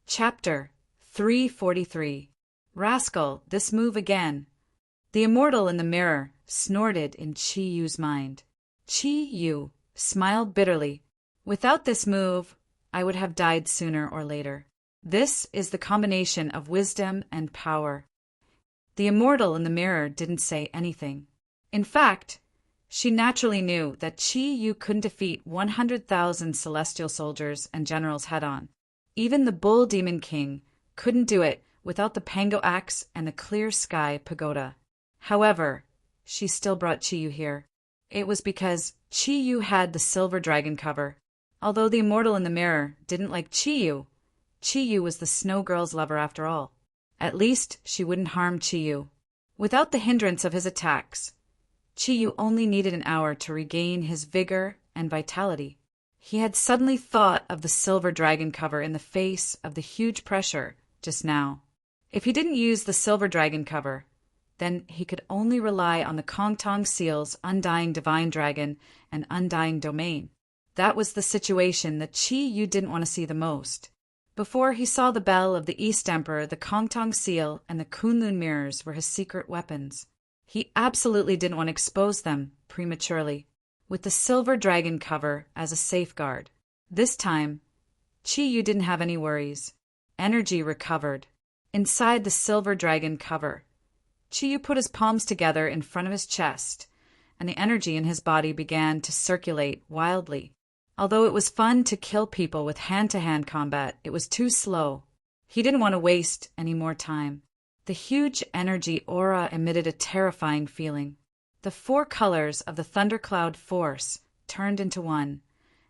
Chapter 343. Rascal, this move again. The immortal in the mirror snorted in Chi-Yu's mind. Chi-Yu smiled bitterly. Without this move, I would have died sooner or later. This is the combination of wisdom and power. The immortal in the mirror didn't say anything. In fact, she naturally knew that Chi-Yu couldn't defeat 100,000 celestial soldiers and generals head-on. Even the Bull Demon King couldn't do it without the Pango Axe and the Clear Sky Pagoda. However, she still brought Chi-Yu here. It was because Chi-Yu had the Silver Dragon cover. Although the immortal in the mirror didn't like Chi-Yu, Chi-Yu was the Snow Girl's lover after all. At least she wouldn't harm Chi-Yu. Without the hindrance of his attacks, Chi-Yu only needed an hour to regain his vigor and vitality. He had suddenly thought of the Silver Dragon cover in the face of the huge pressure just now. If he didn't use the Silver Dragon cover, then he could only rely on the Kong Tong Seal's Undying Divine Dragon and Undying Domain. That was the situation that Chi-Yu didn't want to see the most. Before he saw the bell of the East Emperor, the Kong Tong Seal and the Kunlun mirrors were his secret weapons. He absolutely didn't want to expose them prematurely, with the Silver Dragon cover as a safeguard. This time, Chi-Yu didn't have any worries. Energy recovered. Inside the Silver Dragon cover, Chi-Yu put his palms together in front of his chest, and the energy in his body began to circulate wildly. Although it was fun to kill people with hand-to-hand combat, it was too slow. He didn't want to waste any more time. The huge energy aura emitted a terrifying feeling. The four colors of the thundercloud force turned into one,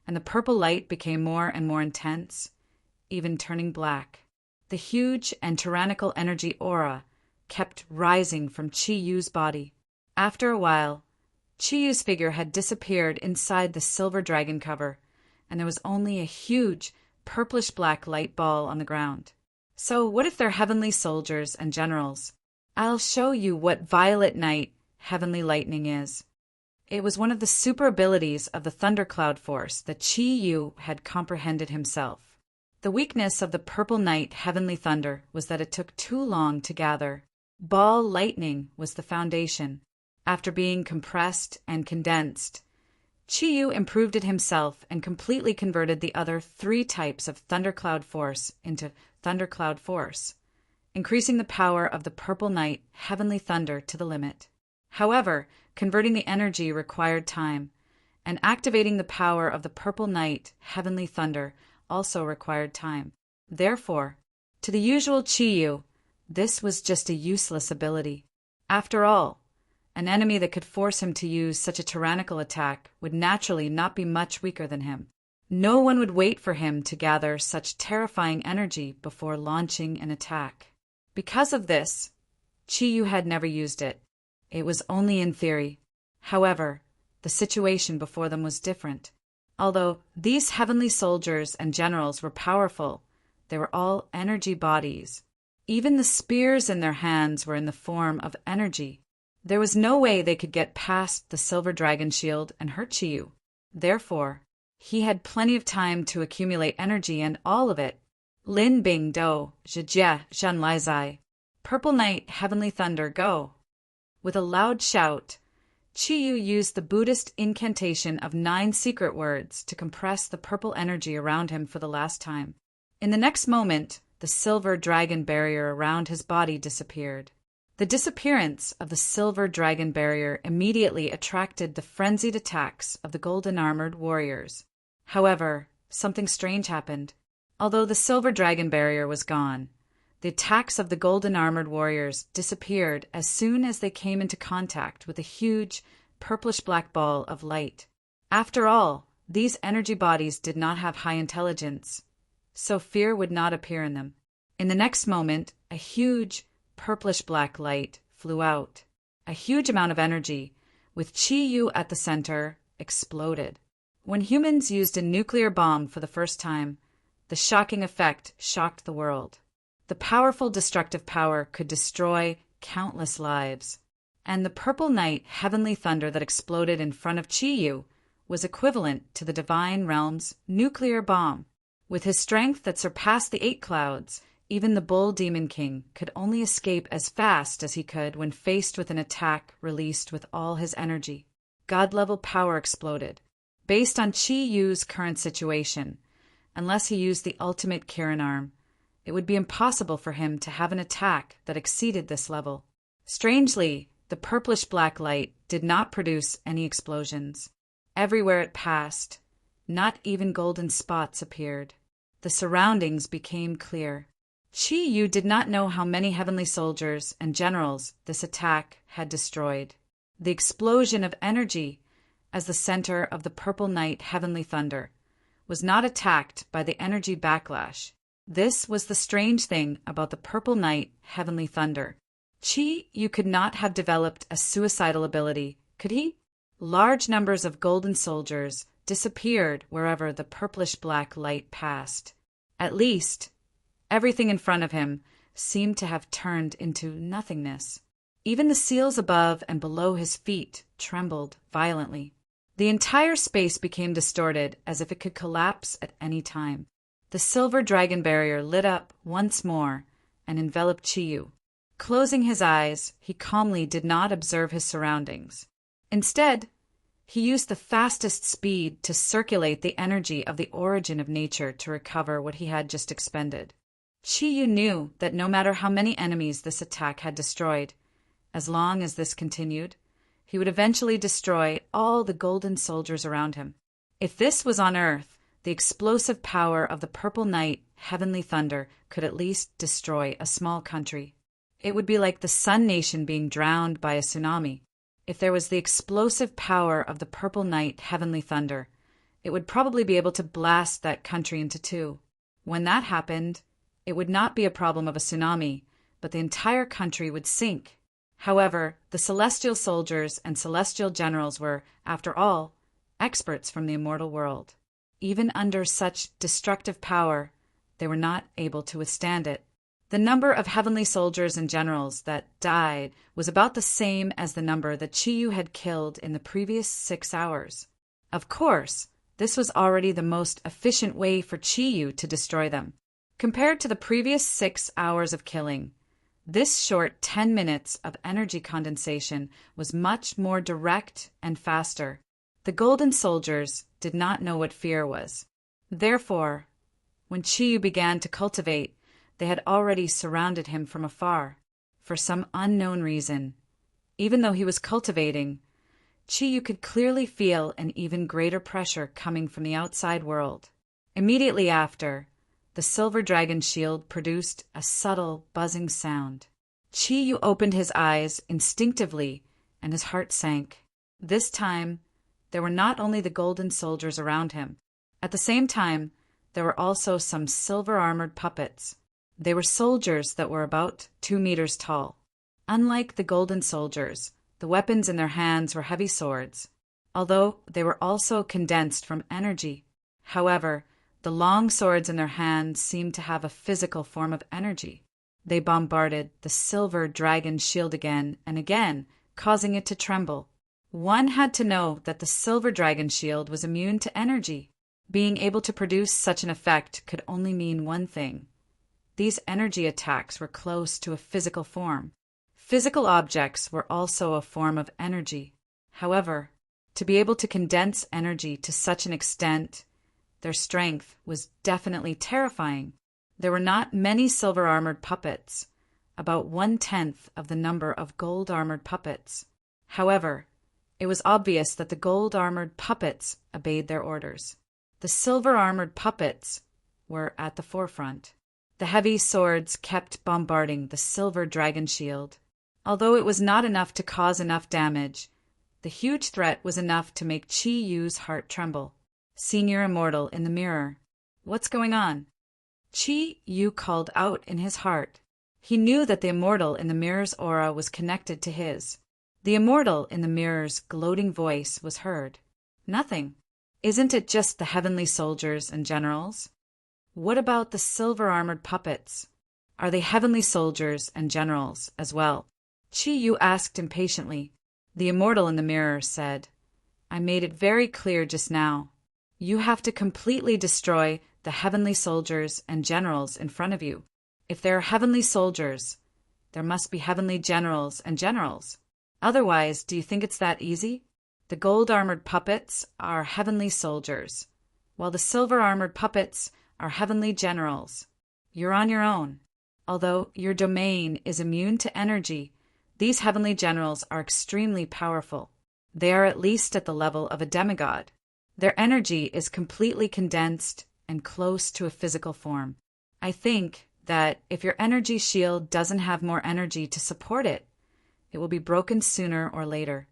and the purple light became more and more intense, even turning black. The huge and tyrannical energy aura kept rising from Chi-Yu's body. After a while, Chi-Yu's figure had disappeared inside the Silver Dragon cover, and there was only a huge purplish-black light ball on the ground. So what if they're heavenly soldiers and generals? I'll show you what Violet Night Heavenly Lightning is. It was one of the super abilities of the Thundercloud Force that Chi-Yu had comprehended himself. The weakness of the Purple Night Heavenly Thunder was that it took too long to gather. Ball lightning was the foundation. After being compressed and condensed, Chi-Yu improved it himself and completely converted the other three types of Thundercloud Force into Thundercloud Force, increasing the power of the Purple Night Heavenly Thunder to the limit. However, converting the energy required time, and activating the power of the Purple Night Heavenly Thunder also required time. Therefore, to the usual Chi-Yu, this was just a useless ability. After all, an enemy that could force him to use such a tyrannical attack would naturally not be much weaker than him. No one would wait for him to gather such terrifying energy before launching an attack. Because of this, Chi-Yu had never used it. It was only in theory. However, the situation before them was different. Although these heavenly soldiers and generals were powerful, they were all energy bodies. Even the spears in their hands were in the form of energy. There was no way they could get past the Silver Dragon shield and hurt Chi-Yu. Therefore, he had plenty of time to accumulate energy, and all of it. Lin Bing Do, Zhijie, Zhen Lai Zai. Purple Night Heavenly Thunder, go! With a loud shout, Chi-Yu used the Buddhist incantation of 9 secret words to compress the purple energy around him for the last time. In the next moment, the Silver Dragon barrier around his body disappeared. The disappearance of the Silver Dragon barrier immediately attracted the frenzied attacks of the golden-armored warriors. However, something strange happened. Although the Silver Dragon barrier was gone, the attacks of the golden-armored warriors disappeared as soon as they came into contact with a huge, purplish-black ball of light. After all, these energy bodies did not have high intelligence, so fear would not appear in them. In the next moment, a huge, purplish-black light flew out. A huge amount of energy, with Chi-Yu at the center, exploded. When humans used a nuclear bomb for the first time, the shocking effect shocked the world. The powerful destructive power could destroy countless lives, and the Purple Night Heavenly Thunder that exploded in front of Chi-Yu was equivalent to the Divine Realm's nuclear bomb. With his strength that surpassed the 8 clouds, even the Bull Demon King could only escape as fast as he could when faced with an attack released with all his energy. God-level power exploded. Based on Chi Yu's current situation, unless he used the ultimate Kirin arm, it would be impossible for him to have an attack that exceeded this level. Strangely, the purplish-black light did not produce any explosions. Everywhere it passed, not even golden spots appeared. The surroundings became clear. Chi Yu did not know how many heavenly soldiers and generals this attack had destroyed. The explosion of energy, as the center of the purple night heavenly thunder, was not attacked by the energy backlash. This was the strange thing about the purple night heavenly thunder. Chi Yu could not have developed a suicidal ability, could he? Large numbers of golden soldiers disappeared wherever the purplish-black light passed. At least, everything in front of him seemed to have turned into nothingness. Even the seals above and below his feet trembled violently. The entire space became distorted as if it could collapse at any time. The silver dragon barrier lit up once more and enveloped Chi Yu. Closing his eyes, he calmly did not observe his surroundings. Instead, he used the fastest speed to circulate the energy of the origin of nature to recover what he had just expended. Chi Yu knew that no matter how many enemies this attack had destroyed, as long as this continued, he would eventually destroy all the golden soldiers around him. If this was on Earth, the explosive power of the purple night heavenly thunder could at least destroy a small country. It would be like the Sun Nation being drowned by a tsunami. If there was the explosive power of the purple night heavenly thunder, it would probably be able to blast that country into two. When that happened, it would not be a problem of a tsunami, but the entire country would sink. However, the celestial soldiers and celestial generals were, after all, experts from the immortal world. Even under such destructive power, they were not able to withstand it. The number of heavenly soldiers and generals that died was about the same as the number that Chi Yu had killed in the previous 6 hours. Of course, this was already the most efficient way for Chi Yu to destroy them. Compared to the previous 6 hours of killing, this short 10 minutes of energy condensation was much more direct and faster. The golden soldiers did not know what fear was. Therefore, when Chi Yu began to cultivate, they had already surrounded him from afar, for some unknown reason. Even though he was cultivating, Chi Yu could clearly feel an even greater pressure coming from the outside world. Immediately after, the silver dragon shield produced a subtle, buzzing sound. Chi Yu opened his eyes instinctively, and his heart sank. This time, there were not only the golden soldiers around him. At the same time, there were also some silver-armored puppets. They were soldiers that were about 2 meters tall. Unlike the golden soldiers, the weapons in their hands were heavy swords, although they were also condensed from energy. However, the long swords in their hands seemed to have a physical form of energy. They bombarded the silver dragon shield again and again, causing it to tremble. One had to know that the silver dragon shield was immune to energy. Being able to produce such an effect could only mean one thing. These energy attacks were close to a physical form. Physical objects were also a form of energy. However, to be able to condense energy to such an extent, their strength was definitely terrifying. There were not many silver-armored puppets, about 1/10 of the number of gold-armored puppets. However, it was obvious that the gold-armored puppets obeyed their orders. The silver-armored puppets were at the forefront. The heavy swords kept bombarding the silver dragon shield. Although it was not enough to cause enough damage, the huge threat was enough to make Chi Yu's heart tremble. Senior Immortal in the mirror. What's going on? Chi Yu called out in his heart. He knew that the Immortal in the mirror's aura was connected to his. The Immortal in the mirror's gloating voice was heard. Nothing. Isn't it just the heavenly soldiers and generals? What about the silver-armored puppets? Are they heavenly soldiers and generals as well? Chi Yu asked impatiently. The Immortal in the mirror said, I made it very clear just now. You have to completely destroy the heavenly soldiers and generals in front of you. If there are heavenly soldiers, there must be heavenly generals and generals. Otherwise, do you think it's that easy? The gold-armored puppets are heavenly soldiers, while the silver-armored puppets are heavenly generals. You're on your own. Although your domain is immune to energy, these heavenly generals are extremely powerful. They are at least at the level of a demigod. Their energy is completely condensed and close to a physical form. I think that if your energy shield doesn't have more energy to support it, it will be broken sooner or later.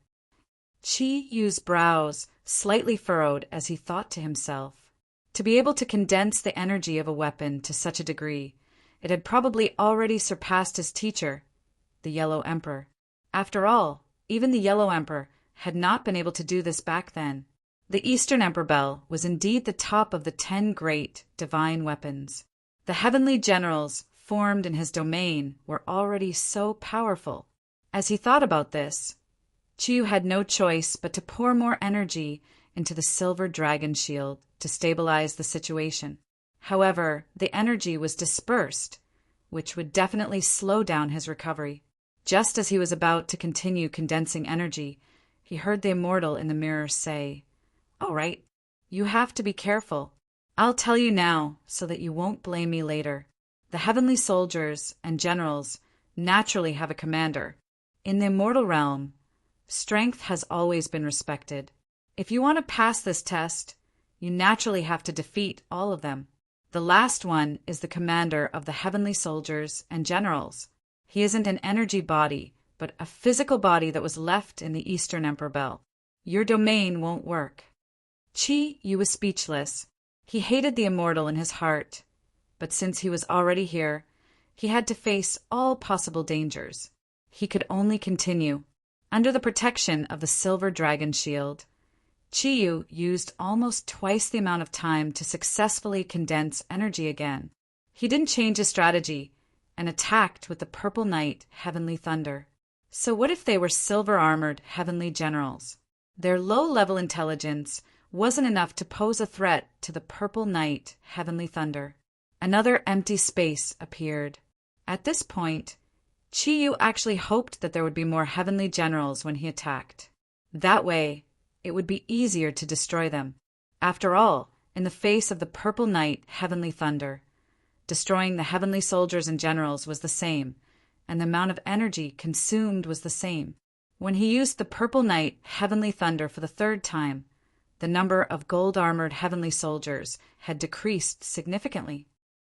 Qi Yu's brows slightly furrowed as he thought to himself. To be able to condense the energy of a weapon to such a degree, it had probably already surpassed his teacher, the Yellow Emperor. After all, even the Yellow Emperor had not been able to do this back then. The Eastern Emperor Bell was indeed the top of the 10 great divine weapons. The heavenly generals formed in his domain were already so powerful. As he thought about this, Qi Yu had no choice but to pour more energy into the silver dragon shield to stabilize the situation. However, the energy was dispersed, which would definitely slow down his recovery. Just as he was about to continue condensing energy, he heard the immortal in the mirror say, "All right, you have to be careful. I'll tell you now so that you won't blame me later. The heavenly soldiers and generals naturally have a commander. In the immortal realm, strength has always been respected. If you want to pass this test, you naturally have to defeat all of them. The last one is the commander of the heavenly soldiers and generals. He isn't an energy body, but a physical body that was left in the Eastern Emperor Bell. Your domain won't work." Qi Yu was speechless. He hated the immortal in his heart, but since he was already here, he had to face all possible dangers. He could only continue. Under the protection of the silver dragon shield, Qi Yu used almost twice the amount of time to successfully condense energy again. He didn't change his strategy and attacked with the Purple Knight Heavenly Thunder. So what if they were silver-armored heavenly generals? Their low-level intelligence wasn't enough to pose a threat to the Purple Knight Heavenly Thunder. Another empty space appeared. At this point, Qi Yu actually hoped that there would be more heavenly generals when he attacked. That way, it would be easier to destroy them. After all, in the face of the Purple Knight Heavenly Thunder, destroying the heavenly soldiers and generals was the same, and the amount of energy consumed was the same. When he used the Purple Knight Heavenly Thunder for the 3rd time, the number of gold-armored heavenly soldiers had decreased significantly.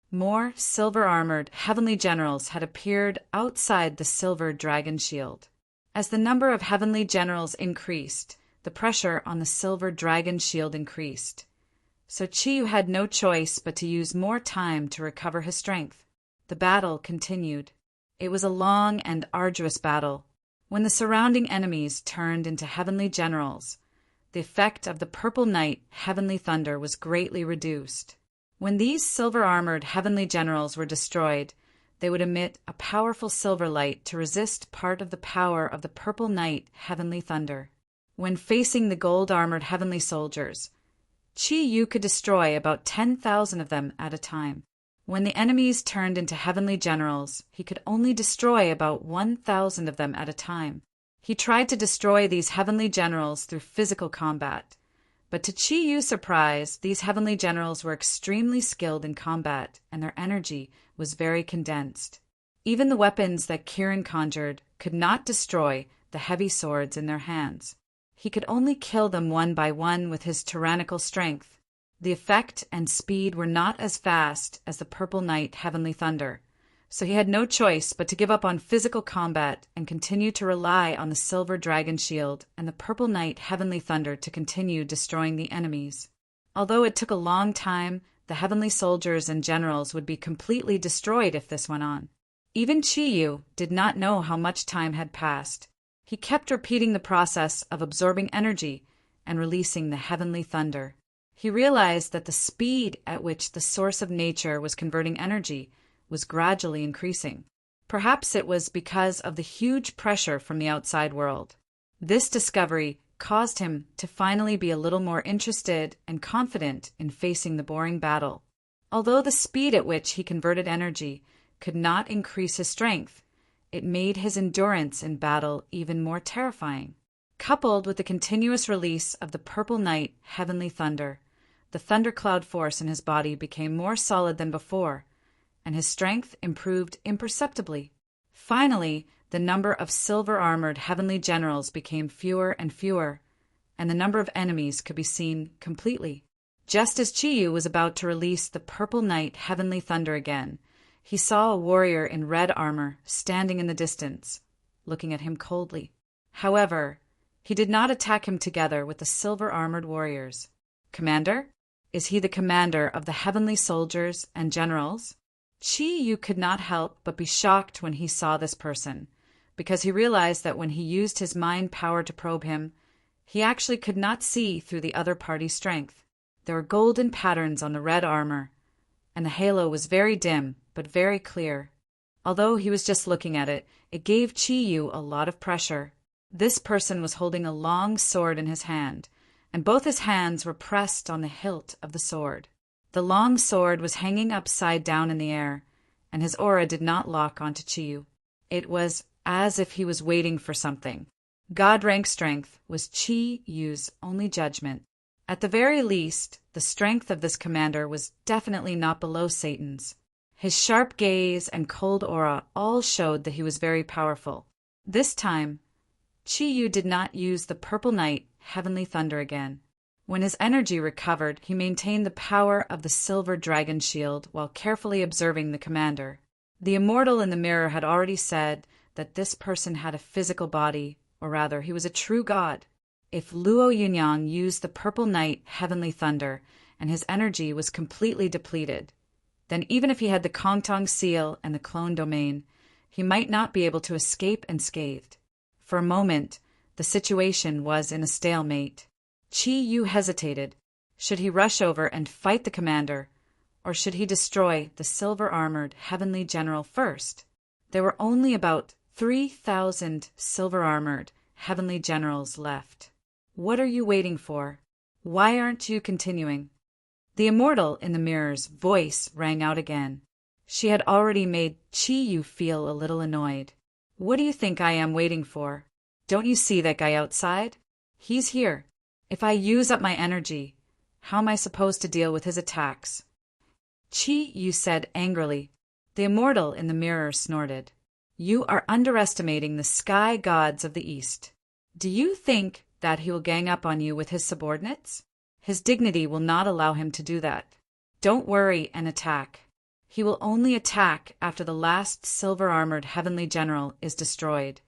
More silver-armored heavenly generals had appeared outside the silver dragon shield. As the number of heavenly generals increased, the pressure on the silver dragon shield increased. So Qi Yu had no choice but to use more time to recover his strength. The battle continued. It was a long and arduous battle. When the surrounding enemies turned into heavenly generals, the effect of the Purple Knight Heavenly Thunder was greatly reduced. When these silver-armored heavenly generals were destroyed, they would emit a powerful silver light to resist part of the power of the Purple Knight Heavenly Thunder. When facing the gold-armored heavenly soldiers, Qi Yu could destroy about 10,000 of them at a time. When the enemies turned into heavenly generals, he could only destroy about 1,000 of them at a time. He tried to destroy these heavenly generals through physical combat, but to Qi Yu's surprise, these heavenly generals were extremely skilled in combat, and their energy was very condensed. Even the weapons that Kirin conjured could not destroy the heavy swords in their hands. He could only kill them one by one with his tyrannical strength. The effect and speed were not as fast as the Purple Knight Heavenly Thunder, so he had no choice but to give up on physical combat and continue to rely on the Silver Dragon Shield and the Purple Knight Heavenly Thunder to continue destroying the enemies. Although it took a long time, the heavenly soldiers and generals would be completely destroyed if this went on. Even Qi Yu did not know how much time had passed. He kept repeating the process of absorbing energy and releasing the heavenly thunder. He realized that the speed at which the source of nature was converting energy was gradually increasing. Perhaps it was because of the huge pressure from the outside world. This discovery caused him to finally be a little more interested and confident in facing the boring battle. Although the speed at which he converted energy could not increase his strength, it made his endurance in battle even more terrifying. Coupled with the continuous release of the purple night heavenly thunder, the thundercloud force in his body became more solid than before, and his strength improved imperceptibly. Finally, the number of silver-armored heavenly generals became fewer and fewer, and the number of enemies could be seen completely. Just as Chiyu was about to release the purple night heavenly thunder again, he saw a warrior in red armor standing in the distance, looking at him coldly. However, he did not attack him together with the silver-armored warriors. "Commander? Is he the commander of the heavenly soldiers and generals?" Chiyu could not help but be shocked when he saw this person, because he realized that when he used his mind power to probe him, he actually could not see through the other party's strength. There were golden patterns on the red armor, and the halo was very dim but very clear. Although he was just looking at it, it gave Chiyu a lot of pressure. This person was holding a long sword in his hand, and both his hands were pressed on the hilt of the sword. The long sword was hanging upside down in the air, and his aura did not lock onto Chiyu. It was as if he was waiting for something. God-rank strength was Chi-Yu's only judgment. At the very least, the strength of this commander was definitely not below Satan's. His sharp gaze and cold aura all showed that he was very powerful. This time, Chi-Yu did not use the purple night heavenly thunder again. When his energy recovered, he maintained the power of the silver dragon shield while carefully observing the commander. The immortal in the mirror had already said that this person had a physical body, or rather, he was a true god. If Luo Yunyang used the purple night heavenly thunder and his energy was completely depleted, then even if he had the Kongtong seal and the clone domain, he might not be able to escape unscathed. For a moment, the situation was in a stalemate. Chi-Yu hesitated. Should he rush over and fight the commander, or should he destroy the silver-armored heavenly general first? There were only about 3,000 silver-armored heavenly generals left. What are you waiting for? Why aren't you continuing? The immortal in the mirror's voice rang out again. She had already made Chi-Yu feel a little annoyed. What do you think I am waiting for? Don't you see that guy outside? He's here. If I use up my energy, how am I supposed to deal with his attacks? Chi-Yu said angrily. The immortal in the mirror snorted. You are underestimating the sky gods of the East. Do you think that he will gang up on you with his subordinates? His dignity will not allow him to do that. Don't worry and attack. He will only attack after the last silver-armored heavenly general is destroyed.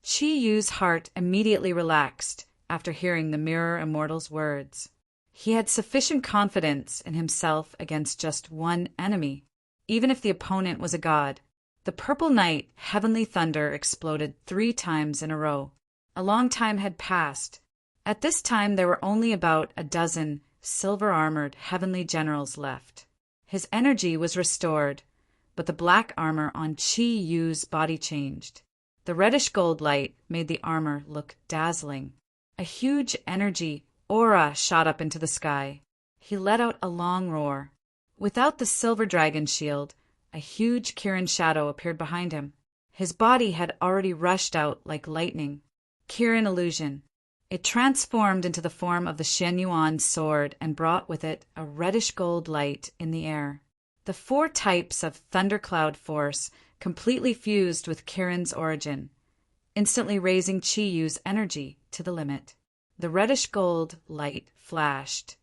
Chi-Yu's heart immediately relaxed after hearing the mirror immortal's words. He had sufficient confidence in himself against just one enemy, even if the opponent was a god. The purple night heavenly thunder exploded 3 times in a row. A long time had passed. At this time there were only about a dozen silver-armored heavenly generals left. His energy was restored, but the black armor on Chi-Yu's body changed. The reddish-gold light made the armor look dazzling. A huge energy aura shot up into the sky. He let out a long roar. Without the silver dragon shield, a huge Kirin shadow appeared behind him. His body had already rushed out like lightning. Kirin illusion. It transformed into the form of the Shenyuan sword and brought with it a reddish-gold light in the air. The 4 types of thundercloud force completely fused with Kirin's origin, instantly raising Chi-Yu's energy to the limit. The reddish-gold light flashed,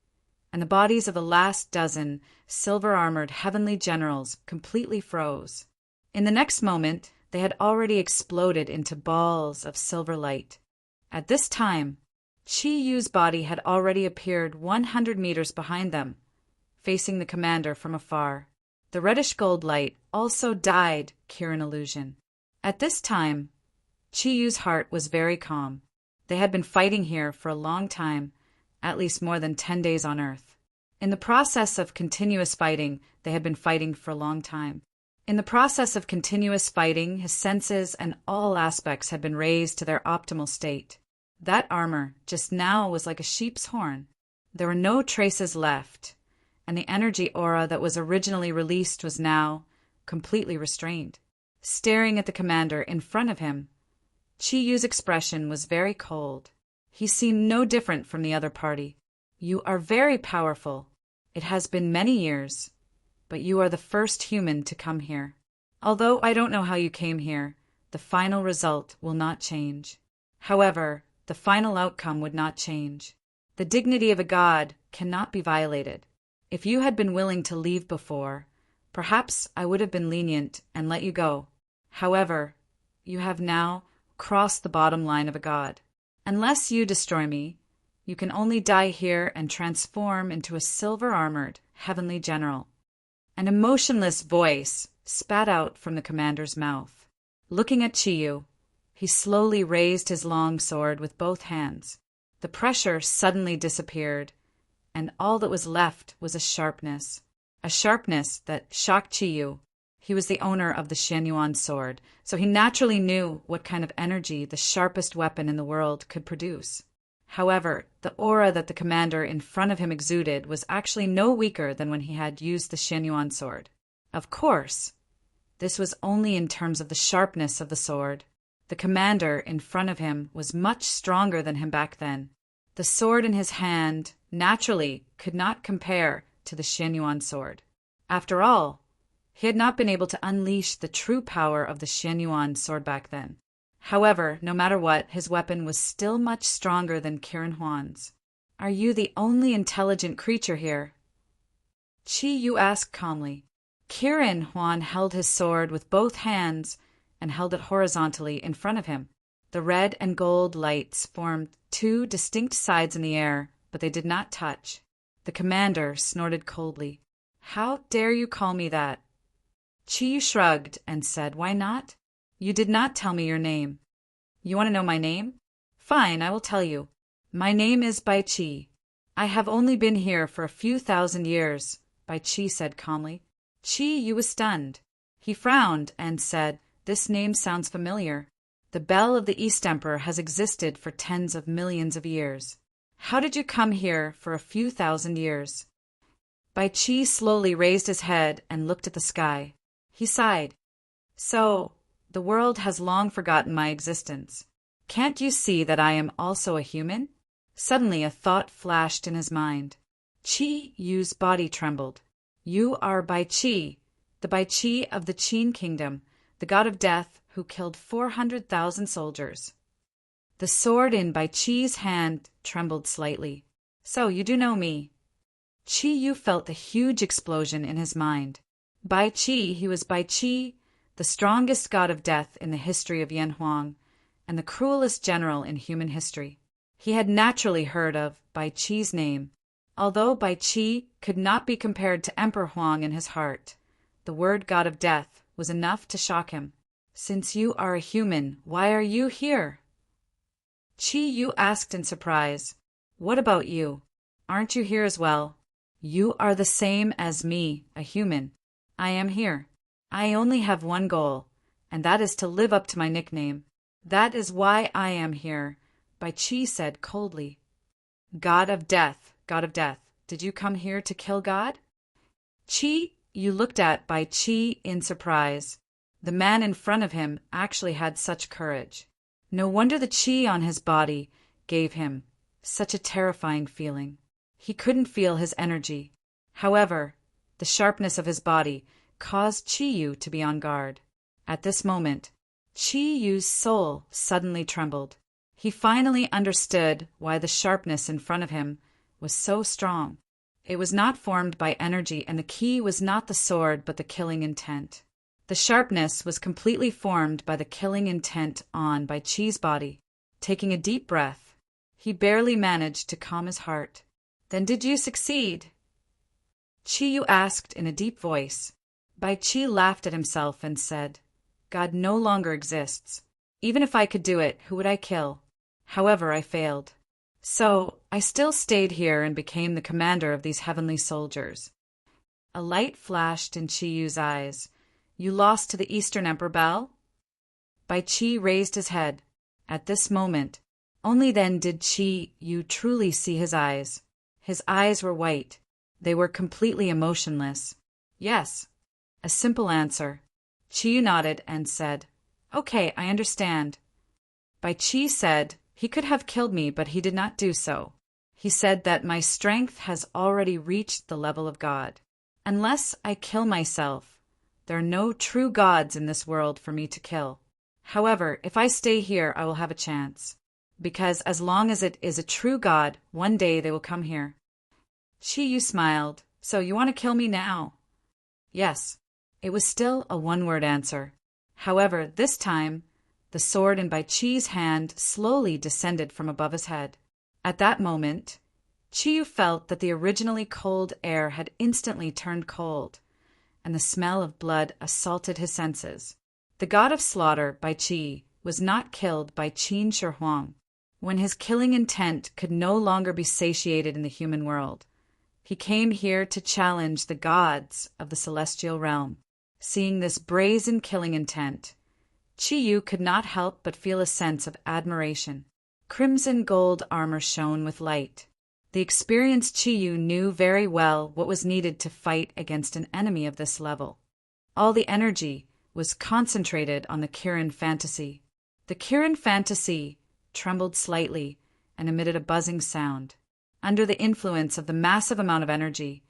and the bodies of the last dozen silver-armored heavenly generals completely froze. In the next moment, they had already exploded into balls of silver light. At this time, Chi-Yu's body had already appeared 100 meters behind them, facing the commander from afar. The reddish-gold light also dyed Kirin illusion. At this time, Chi-Yu's heart was very calm. They had been fighting here for a long time, at least more than 10 days on Earth. In the process of continuous fighting, they had been fighting for a long time. In the process of continuous fighting, his senses and all aspects had been raised to their optimal state. That armor just now was like a sheep's horn. There were no traces left, and the energy aura that was originally released was now completely restrained. Staring at the commander in front of him, Chi Yu's expression was very cold. He seemed no different from the other party. You are very powerful. It has been many years, but you are the first human to come here. Although I don't know how you came here, the final result will not change. However, the final outcome would not change. The dignity of a god cannot be violated. If you had been willing to leave before, perhaps I would have been lenient and let you go. However, you have now crossed the bottom line of a god. Unless you destroy me, you can only die here and transform into a silver-armored heavenly general. An emotionless voice spat out from the commander's mouth. Looking at Chi Yu, he slowly raised his long sword with both hands. The pressure suddenly disappeared, and all that was left was a sharpness that shocked Chi Yu. He was the owner of the Xianyuan sword, so he naturally knew what kind of energy the sharpest weapon in the world could produce. However, the aura that the commander in front of him exuded was actually no weaker than when he had used the Xianyuan sword. Of course, this was only in terms of the sharpness of the sword. The commander in front of him was much stronger than him back then. The sword in his hand naturally could not compare to the Xianyuan sword. After all, he had not been able to unleash the true power of the Xianyuan sword back then. However, no matter what, his weapon was still much stronger than Kirin Huan's. "Are you the only intelligent creature here?" Chi Yu asked calmly. Kirin Huan held his sword with both hands and held it horizontally in front of him. The red and gold lights formed two distinct sides in the air, but they did not touch. The commander snorted coldly. "How dare you call me that?" Chi Yu shrugged and said, "Why not? You did not tell me your name." "You want to know my name? Fine, I will tell you. My name is Bai Chi. I have only been here for a few thousand years," Bai Chi said calmly. Chi Yu was stunned. He frowned and said, "This name sounds familiar. The bell of the East Emperor has existed for tens of millions of years. How did you come here for a few thousand years?" Bai Chi slowly raised his head and looked at the sky. He sighed. "So, the world has long forgotten my existence. Can't you see that I am also a human?" Suddenly a thought flashed in his mind. Chi Yu's body trembled. "You are Bai Chi, the Bai Chi of the Qin Kingdom, the god of death who killed 400,000 soldiers." The sword in Bai Chi's hand trembled slightly. "So, you do know me." Chi Yu felt the huge explosion in his mind. Bai Chi, he was Bai Chi, the strongest god of death in the history of Yanhuang, and the cruelest general in human history. He had naturally heard of Bai Chi's name. Although Bai Chi could not be compared to Emperor Huang in his heart, the word god of death was enough to shock him. "Since you are a human, why are you here?" Chi Yu asked in surprise. "What about you? Aren't you here as well?" "You are the same as me, a human. I am here. I only have one goal, and that is to live up to my nickname. That is why I am here," Bai Chi said coldly. God of death, did you come here to kill God?" Chi Yu looked at Bai Chi in surprise. The man in front of him actually had such courage. No wonder the chi on his body gave him such a terrifying feeling. He couldn't feel his energy. However, the sharpness of his body caused Chi Yu to be on guard. At this moment, Chi Yu's soul suddenly trembled. He finally understood why the sharpness in front of him was so strong. It was not formed by energy, and the key was not the sword but the killing intent. The sharpness was completely formed by the killing intent on Bai Chi's body. Taking a deep breath, he barely managed to calm his heart. "Then did you succeed?" Chi Yu asked in a deep voice. Bai Chi laughed at himself and said, "God no longer exists. Even if I could do it, who would I kill? However, I failed. So, I still stayed here and became the commander of these heavenly soldiers." A light flashed in Chi Yu's eyes. "You lost to the Eastern Emperor Bel?" Bai Chi raised his head. At this moment, only then did Chi Yu truly see his eyes. His eyes were white. They were completely emotionless. Yes. A simple answer. Chi nodded and said, "Okay, I understand." Bai Chi said, "He could have killed me, but he did not do so. He said that my strength has already reached the level of God. Unless I kill myself, there are no true gods in this world for me to kill. However, if I stay here, I will have a chance. Because as long as it is a true god, one day they will come here." Chi Yu smiled. "So you want to kill me now?" Yes. It was still a one-word answer. However, this time, the sword in Bai Chi's hand slowly descended from above his head. At that moment, Chi Yu felt that the originally cold air had instantly turned cold, and the smell of blood assaulted his senses. The god of slaughter, Bai Chi, was not killed by Qin Shi Huang. When his killing intent could no longer be satiated in the human world, he came here to challenge the gods of the celestial realm. Seeing this brazen killing intent, Chi Yu could not help but feel a sense of admiration. Crimson gold armor shone with light. The experienced Chi Yu knew very well what was needed to fight against an enemy of this level. All the energy was concentrated on the Kirin fantasy. The Kirin fantasy trembled slightly and emitted a buzzing sound. Under the influence of the massive amount of energy,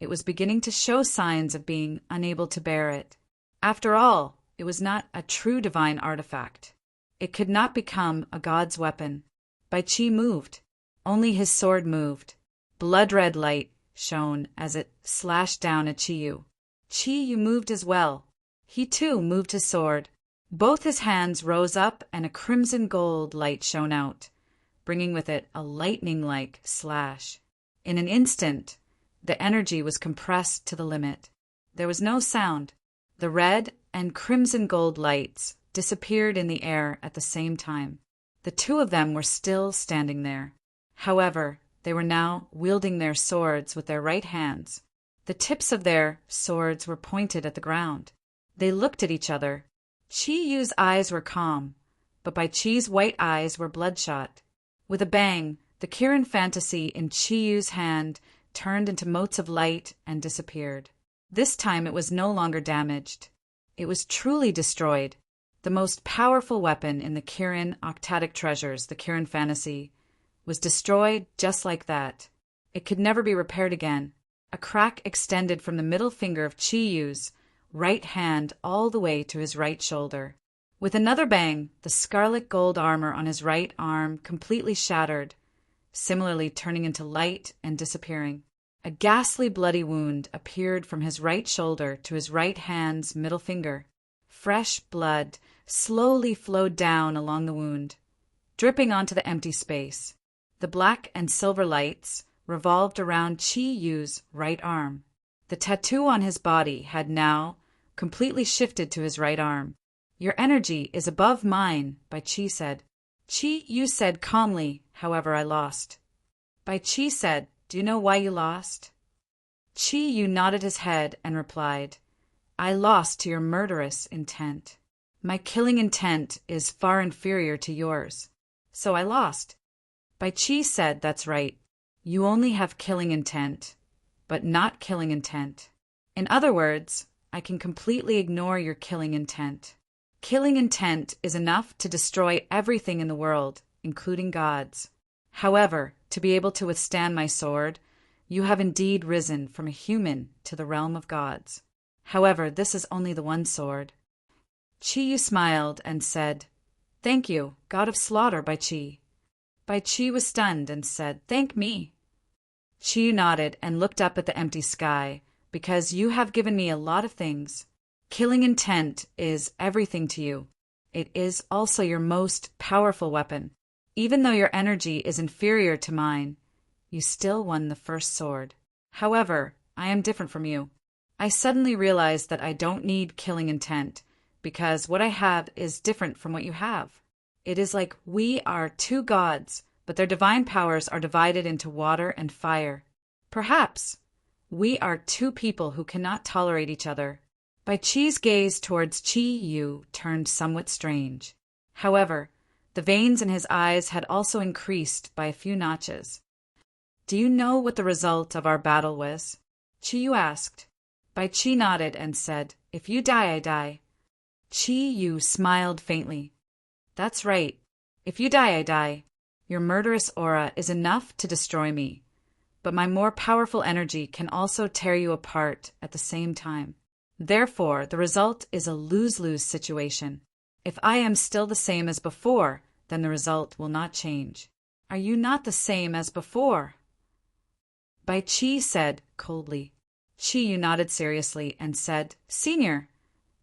it was beginning to show signs of being unable to bear it. After all, it was not a true divine artifact. It could not become a god's weapon. Bai Chi moved. Only his sword moved. Blood-red light shone as it slashed down at Chi Yu. Chi Yu moved as well. He too moved his sword. Both his hands rose up and a crimson gold light shone out, bringing with it a lightning-like slash. In an instant, the energy was compressed to the limit. There was no sound. The red and crimson gold lights disappeared in the air at the same time. The two of them were still standing there. However, they were now wielding their swords with their right hands. The tips of their swords were pointed at the ground. They looked at each other. Chi Yu's eyes were calm, but Bai Chi's white eyes were bloodshot. With a bang, the Kirin fantasy in Chi Yu's hand turned into motes of light and disappeared. This time it was no longer damaged. It was truly destroyed. The most powerful weapon in the Kirin octatic treasures, the Kirin fantasy, was destroyed just like that. It could never be repaired again. A crack extended from the middle finger of Chi Yu's right hand all the way to his right shoulder. With another bang, the scarlet gold armor on his right arm completely shattered, similarly turning into light and disappearing. A ghastly bloody wound appeared from his right shoulder to his right hand's middle finger. Fresh blood slowly flowed down along the wound, dripping onto the empty space. The black and silver lights revolved around Chi Yu's right arm. The tattoo on his body had now completely shifted to his right arm. "Your energy is above mine," Bai Chi said. Chi Yu said calmly, "However, I lost." Bai Chi said, "Do you know why you lost?" Chi Yu nodded his head and replied, "I lost to your murderous intent. My killing intent is far inferior to yours, so I lost." Bai Chi said, "That's right. You only have killing intent, but not killing intent. In other words, I can completely ignore your killing intent. Killing intent is enough to destroy everything in the world, including gods. However, to be able to withstand my sword, you have indeed risen from a human to the realm of gods. However, this is only the one sword." Chi Yu smiled and said, "Thank you, god of slaughter, Bai Chi." Bai Chi was stunned and said, "Thank me." Chi Yu nodded and looked up at the empty sky, "Because you have given me a lot of things. Killing intent is everything to you. It is also your most powerful weapon. Even though your energy is inferior to mine, you still won the first sword. However, I am different from you. I suddenly realized that I don't need killing intent, because what I have is different from what you have. It is like we are two gods, but their divine powers are divided into water and fire. Perhaps we are two people who cannot tolerate each other." Bai Chi's gaze towards Chi Yu turned somewhat strange. However, the veins in his eyes had also increased by a few notches. Do you know what the result of our battle was? Chi Yu asked. Bai Chi nodded and said, If you die, I die. Chi Yu smiled faintly. That's right. If you die, I die. Your murderous aura is enough to destroy me, but my more powerful energy can also tear you apart at the same time. Therefore, the result is a lose-lose situation. If I am still the same as before, then the result will not change. Are you not the same as before? Bai Chi said coldly. Chi Yu nodded seriously and said, Senior,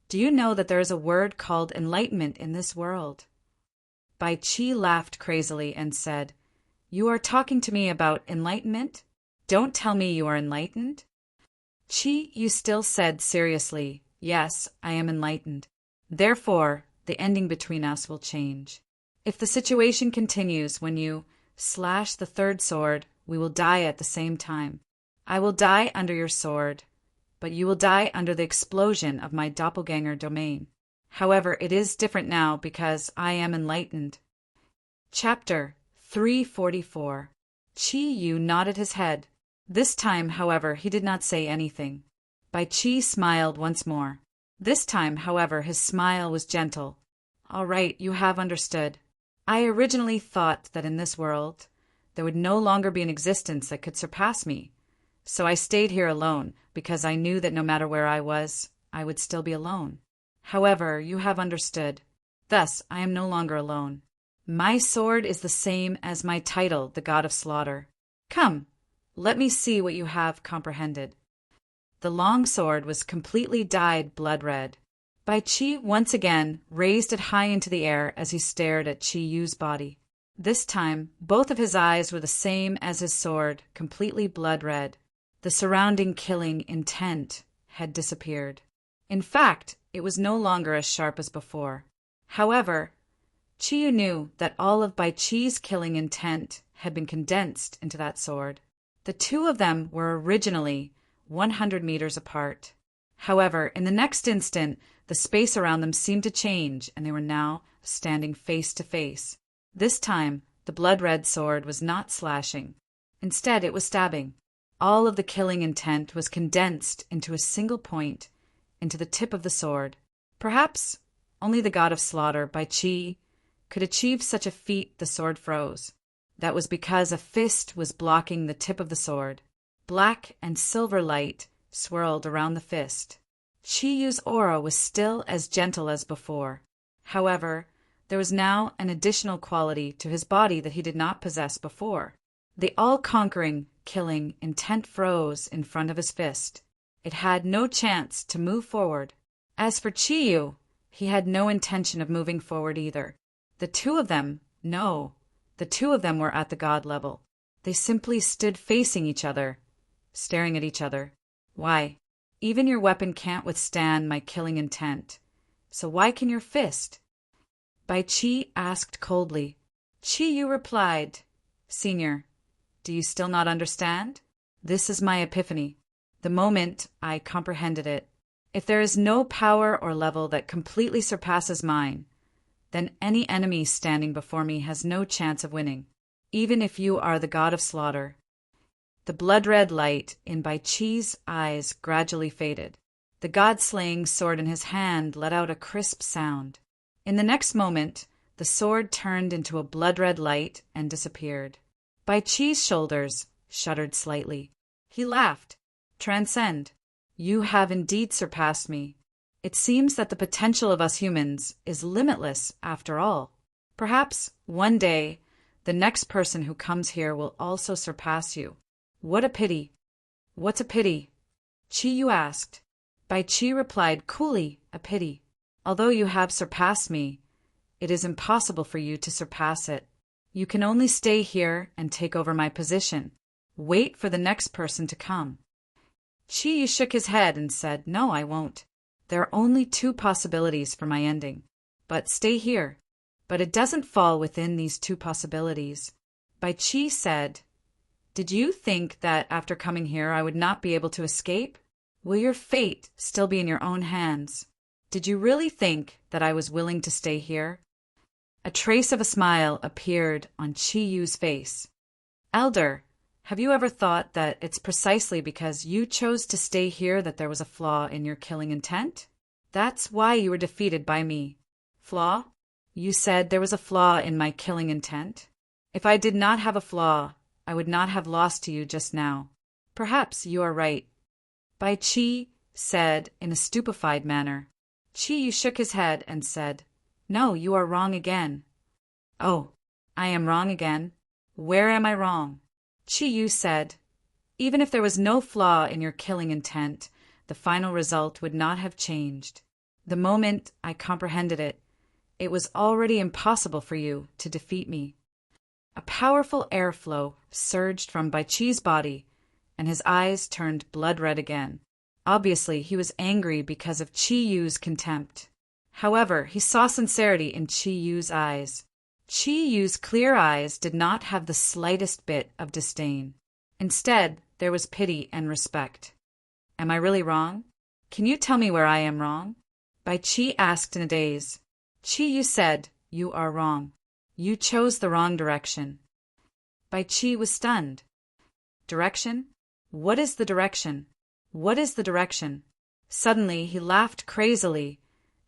do you know that there is a word called enlightenment in this world? Bai Chi laughed crazily and said, You are talking to me about enlightenment? Don't tell me you are enlightened. Chi Yu still said seriously, Yes, I am enlightened. Therefore, the ending between us will change. If the situation continues when you slash the third sword, we will die at the same time. I will die under your sword, but you will die under the explosion of my doppelganger domain. However, it is different now because I am enlightened. Chapter 344. Chi Yu nodded his head. This time, however, he did not say anything. Bai Chi smiled once more. This time, however, his smile was gentle. All right, you have understood. I originally thought that in this world, there would no longer be an existence that could surpass me. So I stayed here alone, because I knew that no matter where I was, I would still be alone. However, you have understood. Thus, I am no longer alone. My sword is the same as my title, the God of Slaughter. Come, let me see what you have comprehended. The long sword was completely dyed blood red. Bai Chi once again raised it high into the air as he stared at Chi Yu's body. This time, both of his eyes were the same as his sword, completely blood red. The surrounding killing intent had disappeared. In fact, it was no longer as sharp as before. However, Chi Yu knew that all of Bai Chi's killing intent had been condensed into that sword. The two of them were originally 100 meters apart. However, in the next instant, the space around them seemed to change, and they were now standing face to face. This time, the blood-red sword was not slashing. Instead, it was stabbing. All of the killing intent was condensed into a single point, into the tip of the sword. Perhaps only the God of Slaughter, Bai Chi, could achieve such a feat. The sword froze. That was because a fist was blocking the tip of the sword. Black and silver light swirled around the fist. Chi Yu's aura was still as gentle as before. However, there was now an additional quality to his body that he did not possess before. The all-conquering, killing intent froze in front of his fist. It had no chance to move forward. As for Chi Yu, he had no intention of moving forward either. The two of them were at the god level. They simply stood facing each other, staring at each other. Why? Even your weapon can't withstand my killing intent. So why can your fist? Bai Chi asked coldly. Chi Yu replied, Senior, do you still not understand? This is my epiphany. The moment I comprehended it. If there is no power or level that completely surpasses mine, then any enemy standing before me has no chance of winning, even if you are the God of Slaughter. The blood-red light in Bai Chi's eyes gradually faded. The god-slaying sword in his hand let out a crisp sound. In the next moment, the sword turned into a blood-red light and disappeared. Bai Chi's shoulders shuddered slightly. He laughed. Transcend. You have indeed surpassed me. It seems that the potential of us humans is limitless after all. Perhaps one day, the next person who comes here will also surpass you. What a pity. What's a pity? Chi Yu asked. Bai Chi replied coolly, a pity. Although you have surpassed me, it is impossible for you to surpass it. You can only stay here and take over my position. Wait for the next person to come. Chi Yu shook his head and said, No, I won't. There are only two possibilities for my ending. But stay here. But it doesn't fall within these two possibilities. Bai Chi said, Did you think that after coming here I would not be able to escape? Will your fate still be in your own hands? Did you really think that I was willing to stay here? A trace of a smile appeared on Chi Yu's face. Elder, Have you ever thought that it's precisely because you chose to stay here that there was a flaw in your killing intent? That's why you were defeated by me. Flaw? You said there was a flaw in my killing intent. If I did not have a flaw, I would not have lost to you just now. Perhaps you are right. Bai Qi said in a stupefied manner. Qi Yu shook his head and said, No, you are wrong again. Oh, I am wrong again? Where am I wrong? Qi Yu said, Even if there was no flaw in your killing intent, the final result would not have changed. The moment I comprehended it, it was already impossible for you to defeat me. A powerful airflow surged from Bai Qi's body, and his eyes turned blood-red again. Obviously, he was angry because of Qi Yu's contempt. However, he saw sincerity in Qi Yu's eyes. Qi Yu's clear eyes did not have the slightest bit of disdain. Instead, there was pity and respect. Am I really wrong? Can you tell me where I am wrong? Bai Qi asked in a daze. Qi Yu said, You are wrong. You chose the wrong direction. Bai Qi was stunned. Direction? What is the direction? What is the direction? Suddenly he laughed crazily,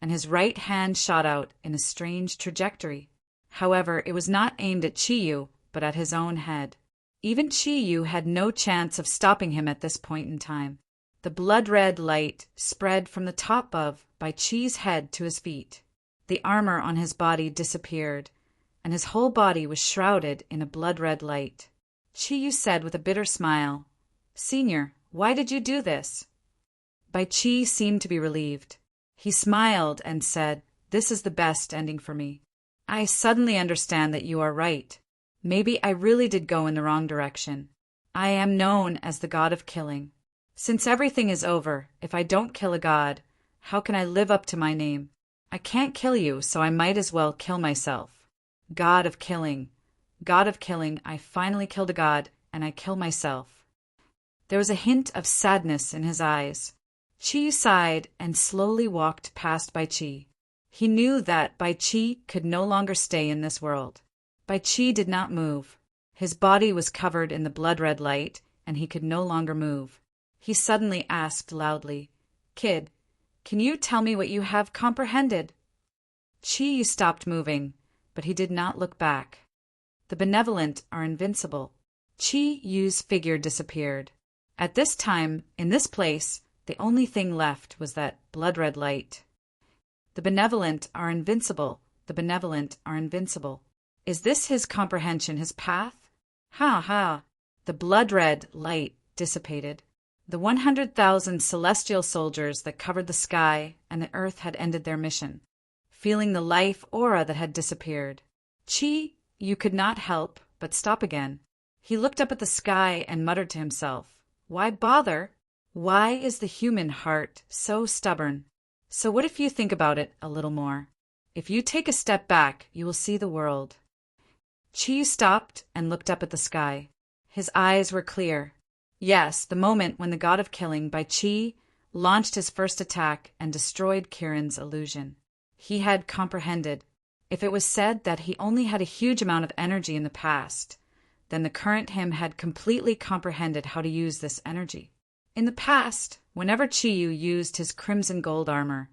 and his right hand shot out in a strange trajectory. However, it was not aimed at Qi Yu, but at his own head. Even Qi Yu had no chance of stopping him at this point in time. The blood-red light spread from the top of Bai Qi's head to his feet. The armor on his body disappeared, and his whole body was shrouded in a blood-red light. Qi Yu said with a bitter smile, Senior, why did you do this? Bai Qi seemed to be relieved. He smiled and said, This is the best ending for me. I suddenly understand that you are right. Maybe I really did go in the wrong direction. I am known as the god of killing. Since everything is over, if I don't kill a god, how can I live up to my name? I can't kill you, so I might as well kill myself. God of killing. God of killing, I finally killed a god, and I kill myself. There was a hint of sadness in his eyes. Qi sighed and slowly walked past Bai Qi. He knew that Bai Qi could no longer stay in this world. Bai Qi did not move. His body was covered in the blood-red light, and he could no longer move. He suddenly asked loudly, Kid, can you tell me what you have comprehended? Qi stopped moving, but he did not look back. The benevolent are invincible. Qi Yu's figure disappeared. At this time, in this place, the only thing left was that blood-red light. The benevolent are invincible. The benevolent are invincible. Is this his comprehension, his path? Ha ha! The blood-red light dissipated. The 100,000 celestial soldiers that covered the sky and the earth had ended their mission, feeling the life aura that had disappeared. Qi Yu could not help but stop again. He looked up at the sky and muttered to himself, Why bother? Why is the human heart so stubborn? So what if you think about it a little more? If you take a step back, you will see the world. Qi stopped and looked up at the sky. His eyes were clear. Yes, the moment when the god of killing, Bai Qi, launched his first attack and destroyed Kirin's illusion. He had comprehended. If it was said that he only had a huge amount of energy in the past, then the current him had completely comprehended how to use this energy. In the past, whenever Qi Yu used his crimson gold armor,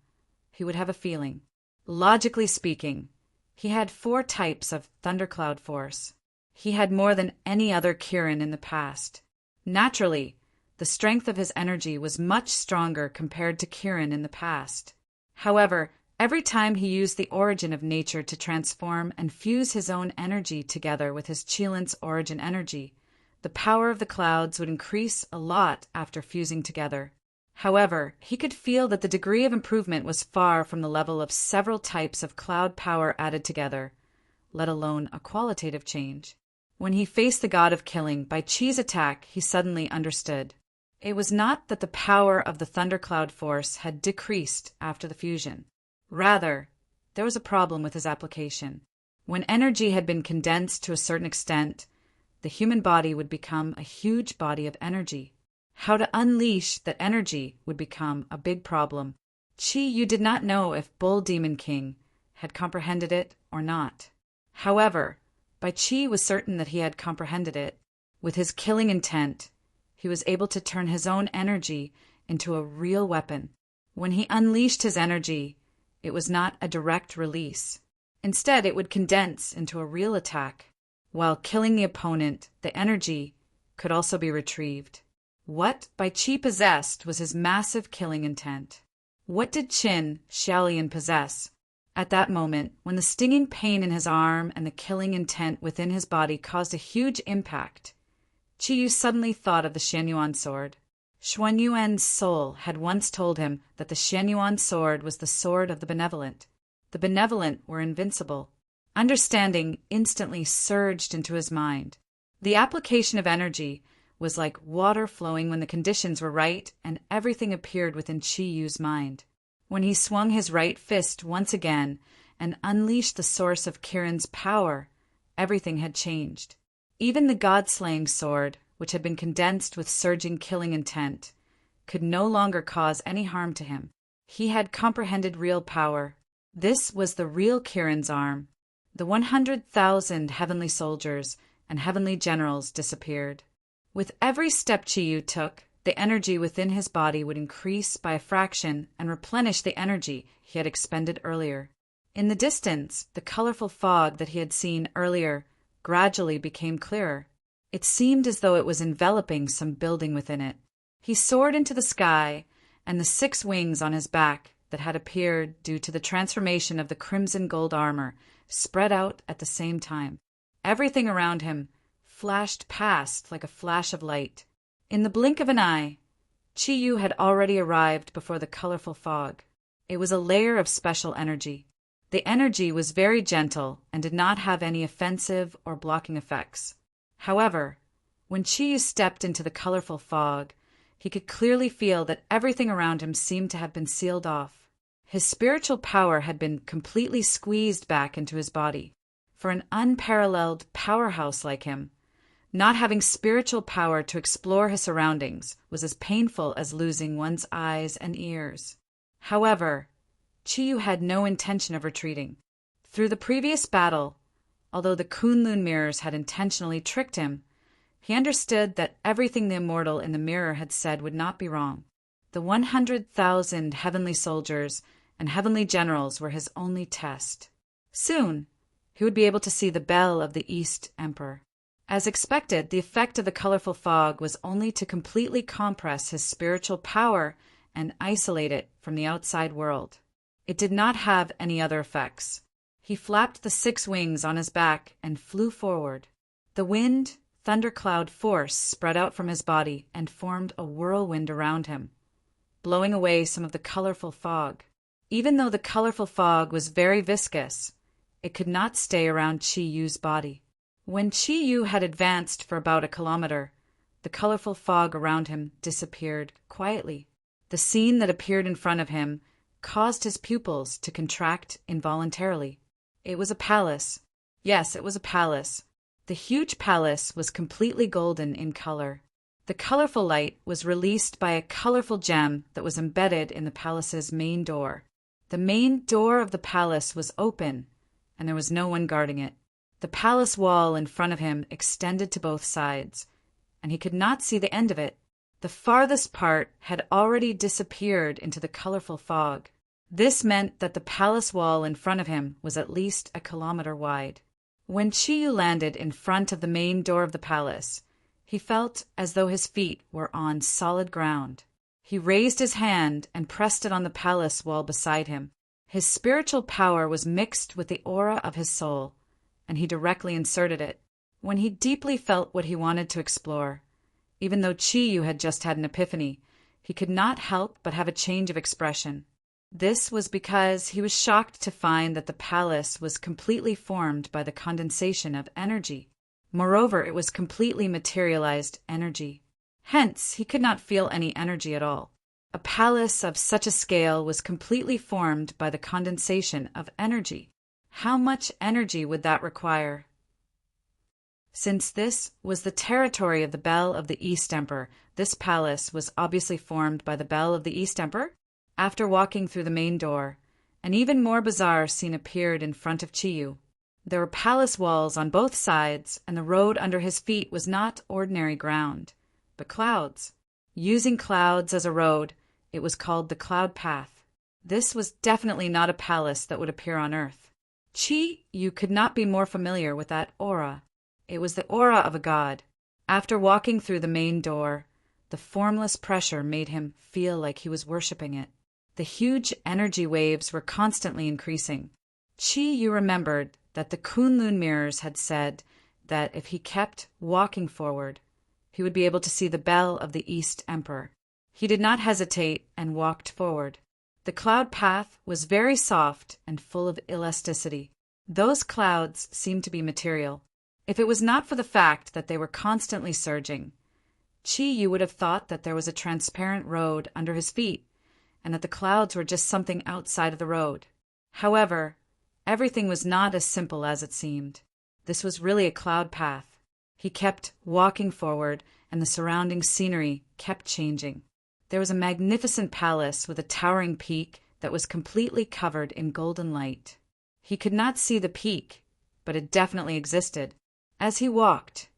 he would have a feeling. Logically speaking, he had 4 types of thundercloud force. He had more than any other Kirin in the past. Naturally, the strength of his energy was much stronger compared to Kirin in the past. However, every time he used the origin of nature to transform and fuse his own energy together with his Qilint's origin energy, the power of the clouds would increase a lot after fusing together. However, he could feel that the degree of improvement was far from the level of several types of cloud power added together, let alone a qualitative change. When he faced the god of killing, Bai Qi's attack, he suddenly understood. It was not that the power of the thundercloud force had decreased after the fusion. Rather, there was a problem with his application. When energy had been condensed to a certain extent, the human body would become a huge body of energy. How to unleash that energy would become a big problem. Qi Yu did not know if Bull Demon King had comprehended it or not. However, Bai Qi was certain that he had comprehended it. With his killing intent, he was able to turn his own energy into a real weapon. When he unleashed his energy, it was not a direct release. Instead, it would condense into a real attack. While killing the opponent, the energy could also be retrieved. What Bai Qi possessed was his massive killing intent. What did Qin Xiaolian possess? At that moment, when the stinging pain in his arm and the killing intent within his body caused a huge impact, Qiyu suddenly thought of the Xianyuan sword. Xuanyuan's soul had once told him that the Xianyuan sword was the sword of the benevolent. The benevolent were invincible. Understanding instantly surged into his mind. The application of energy was like water flowing when the conditions were right, and everything appeared within Qiyu's mind. When he swung his right fist once again and unleashed the source of Kirin's power, everything had changed. Even the god-slaying sword, which had been condensed with surging killing intent, could no longer cause any harm to him. He had comprehended real power. This was the real Kirin's arm. The 100,000 heavenly soldiers and heavenly generals disappeared. With every step Qiyu took, the energy within his body would increase by a fraction and replenish the energy he had expended earlier. In the distance, the colorful fog that he had seen earlier gradually became clearer. It seemed as though it was enveloping some building within it. He soared into the sky, and the 6 wings on his back that had appeared due to the transformation of the crimson gold armor spread out at the same time. Everything around him flashed past like a flash of light. In the blink of an eye, Qiyu had already arrived before the colorful fog. It was a layer of special energy. The energy was very gentle and did not have any offensive or blocking effects. However, when Qiyu stepped into the colorful fog, he could clearly feel that everything around him seemed to have been sealed off. His spiritual power had been completely squeezed back into his body. For an unparalleled powerhouse like him, not having spiritual power to explore his surroundings was as painful as losing one's eyes and ears. However, Qiyu had no intention of retreating. Through the previous battle, although the Kunlun mirrors had intentionally tricked him, he understood that everything the immortal in the mirror had said would not be wrong. The 100,000 heavenly soldiers and heavenly generals were his only test. Soon, he would be able to see the bell of the East Emperor. As expected, the effect of the colorful fog was only to completely compress his spiritual power and isolate it from the outside world. It did not have any other effects. He flapped the 6 wings on his back and flew forward. The wind, thundercloud force spread out from his body and formed a whirlwind around him, blowing away some of the colorful fog. Even though the colorful fog was very viscous, it could not stay around Qiyu's body. When Qiyu had advanced for about 1 kilometer, the colorful fog around him disappeared quietly. The scene that appeared in front of him caused his pupils to contract involuntarily. It was a palace. Yes, it was a palace. The huge palace was completely golden in color. The colorful light was released by a colorful gem that was embedded in the palace's main door. The main door of the palace was open, and there was no one guarding it. The palace wall in front of him extended to both sides, and he could not see the end of it. The farthest part had already disappeared into the colorful fog. This meant that the palace wall in front of him was at least 1 kilometer wide. When Qiyu landed in front of the main door of the palace, he felt as though his feet were on solid ground. He raised his hand and pressed it on the palace wall beside him. His spiritual power was mixed with the aura of his soul, and he directly inserted it. When he deeply felt what he wanted to explore, even though Qiyu had just had an epiphany, he could not help but have a change of expression. This was because he was shocked to find that the palace was completely formed by the condensation of energy. Moreover, it was completely materialized energy. Hence, he could not feel any energy at all. A palace of such a scale was completely formed by the condensation of energy. How much energy would that require? Since this was the territory of the Bell of the East Emperor, this palace was obviously formed by the Bell of the East Emperor. After walking through the main door, an even more bizarre scene appeared in front of Qiyu. There were palace walls on both sides, and the road under his feet was not ordinary ground, but clouds. Using clouds as a road, it was called the cloud path. This was definitely not a palace that would appear on Earth. You could not be more familiar with that aura. It was the aura of a god. After walking through the main door, the formless pressure made him feel like he was worshipping it. The huge energy waves were constantly increasing. You remembered that the Kunlun mirrors had said that if he kept walking forward, he would be able to see the bell of the East Emperor. He did not hesitate and walked forward. The cloud path was very soft and full of elasticity. Those clouds seemed to be material. If it was not for the fact that they were constantly surging, you would have thought that there was a transparent road under his feet, and that the clouds were just something outside of the road. However, everything was not as simple as it seemed. This was really a cloud path. He kept walking forward, and the surrounding scenery kept changing. There was a magnificent palace with a towering peak that was completely covered in golden light. He could not see the peak, but it definitely existed. As he walked,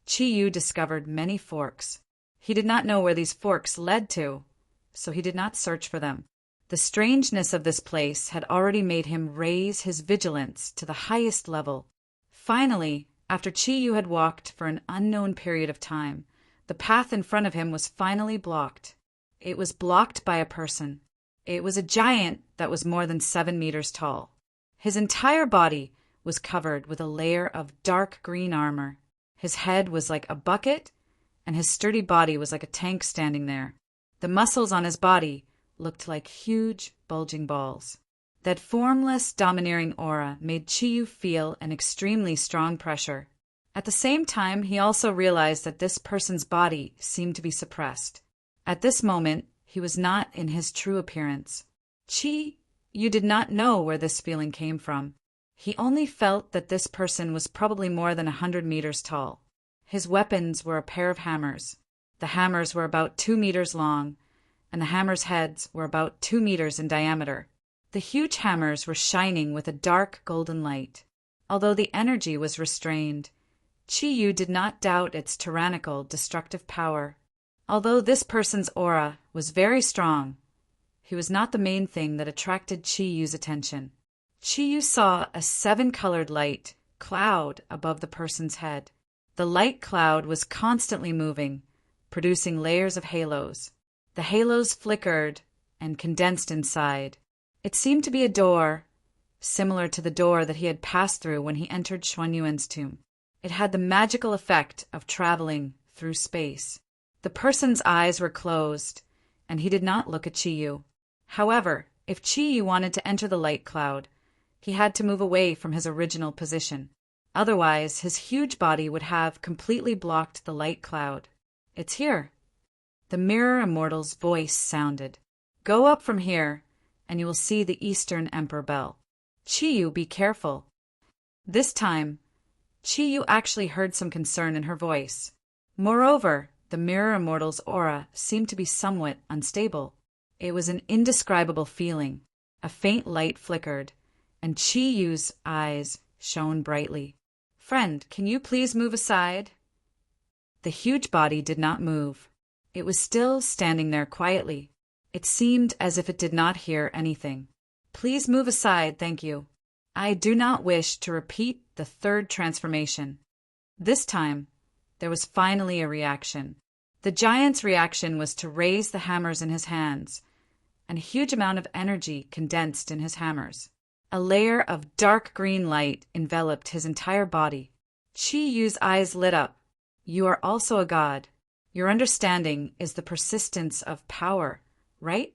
Yu discovered many forks. He did not know where these forks led to, so he did not search for them. The strangeness of this place had already made him raise his vigilance to the highest level. Finally, after Yu had walked for an unknown period of time, the path in front of him was finally blocked. It was blocked by a person. It was a giant that was more than 7 meters tall. His entire body was covered with a layer of dark green armor. His head was like a bucket, and his sturdy body was like a tank standing there. The muscles on his body looked like huge, bulging balls. That formless, domineering aura made Yu feel an extremely strong pressure. At the same time, he also realized that this person's body seemed to be suppressed. At this moment, he was not in his true appearance. You did not know where this feeling came from. He only felt that this person was probably more than 100 meters tall. His weapons were a pair of hammers. The hammers were about 2 meters long, and the hammers' heads were about 2 meters in diameter. The huge hammers were shining with a dark golden light. Although the energy was restrained, Yu did not doubt its tyrannical, destructive power. Although this person's aura was very strong, he was not the main thing that attracted Yu's attention. Yu saw a 7-colored light cloud above the person's head. The light cloud was constantly moving, producing layers of halos. The halos flickered and condensed inside. It seemed to be a door, similar to the door that he had passed through when he entered Xuanyuan's tomb. It had the magical effect of traveling through space. The person's eyes were closed, and he did not look at Yu. However, if Yu wanted to enter the light cloud, he had to move away from his original position. Otherwise, his huge body would have completely blocked the light cloud. "It's here." The mirror immortal's voice sounded. "Go up from here, and you will see the Eastern Emperor bell. Yu, be careful." This time, Yu actually heard some concern in her voice. Moreover, the mirror immortal's aura seemed to be somewhat unstable. It was an indescribable feeling. A faint light flickered, and Yu's eyes shone brightly. "Friend, can you please move aside?" The huge body did not move. It was still standing there quietly. It seemed as if it did not hear anything. "Please move aside, thank you. I do not wish to repeat the third transformation." This time, there was finally a reaction. The giant's reaction was to raise the hammers in his hands, and a huge amount of energy condensed in his hammers. A layer of dark green light enveloped his entire body. Yu's eyes lit up. "You are also a god. Your understanding is the persistence of power, right?"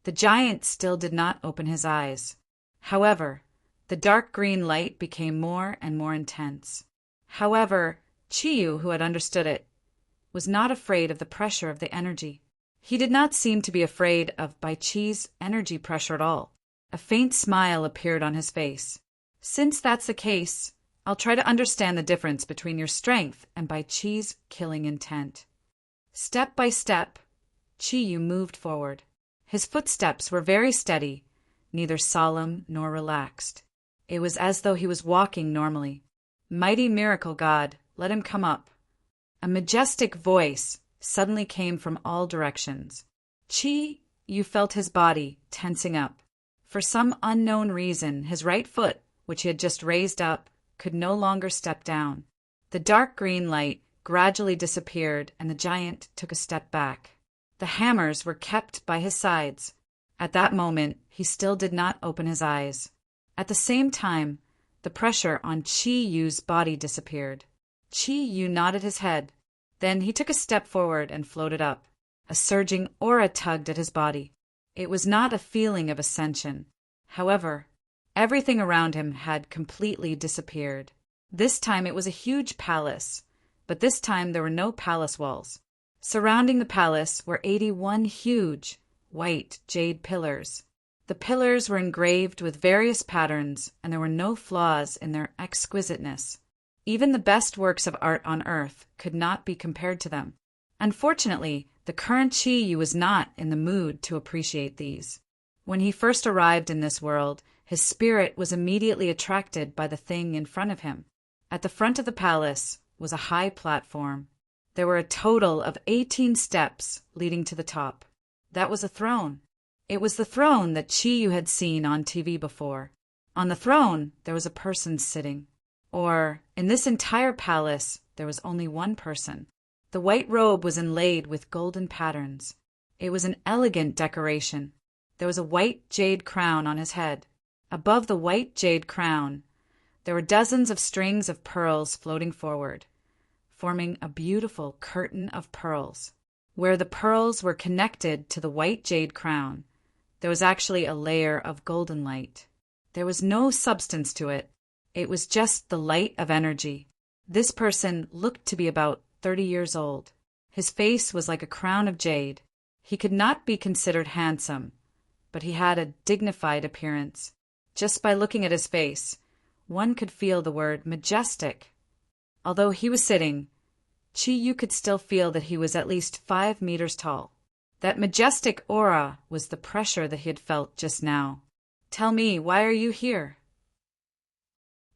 The giant still did not open his eyes. However, the dark green light became more and more intense. However, Yu, who had understood it, was not afraid of the pressure of the energy. He did not seem to be afraid of Bai Chi's energy pressure at all. A faint smile appeared on his face. "Since that's the case, I'll try to understand the difference between your strength and Bai Chi's killing intent." Step by step, Yu moved forward. His footsteps were very steady, neither solemn nor relaxed. It was as though he was walking normally. Mighty miracle God, let him come up. A majestic voice suddenly came from all directions. Chi, you felt his body tensing up. For some unknown reason, his right foot, which he had just raised up, could no longer step down. The dark green light gradually disappeared, and the giant took a step back. The hammers were kept by his sides. At that moment, he still did not open his eyes. At the same time, the pressure on Chi Yu's body disappeared. Chi Yu nodded his head. Then he took a step forward and floated up. A surging aura tugged at his body. It was not a feeling of ascension. However, everything around him had completely disappeared. This time it was a huge palace, but this time there were no palace walls. Surrounding the palace were 81 huge, white jade pillars. The pillars were engraved with various patterns, and there were no flaws in their exquisiteness. Even the best works of art on earth could not be compared to them. Unfortunately, the current Chi Yu was not in the mood to appreciate these. When he first arrived in this world, his spirit was immediately attracted by the thing in front of him. At the front of the palace was a high platform. There were a total of 18 steps leading to the top. That was a throne. It was the throne that Chi Yu had seen on TV before. On the throne, there was a person sitting. Or, in this entire palace, there was only one person. The white robe was inlaid with golden patterns. It was an elegant decoration. There was a white jade crown on his head. Above the white jade crown, there were dozens of strings of pearls floating forward, forming a beautiful curtain of pearls. Where the pearls were connected to the white jade crown, there was actually a layer of golden light. There was no substance to it. It was just the light of energy. This person looked to be about 30 years old. His face was like a crown of jade. He could not be considered handsome, but he had a dignified appearance. Just by looking at his face, one could feel the word majestic. Although he was sitting, Chi Yu could still feel that he was at least 5 meters tall. That majestic aura was the pressure that he had felt just now. Tell me, why are you here?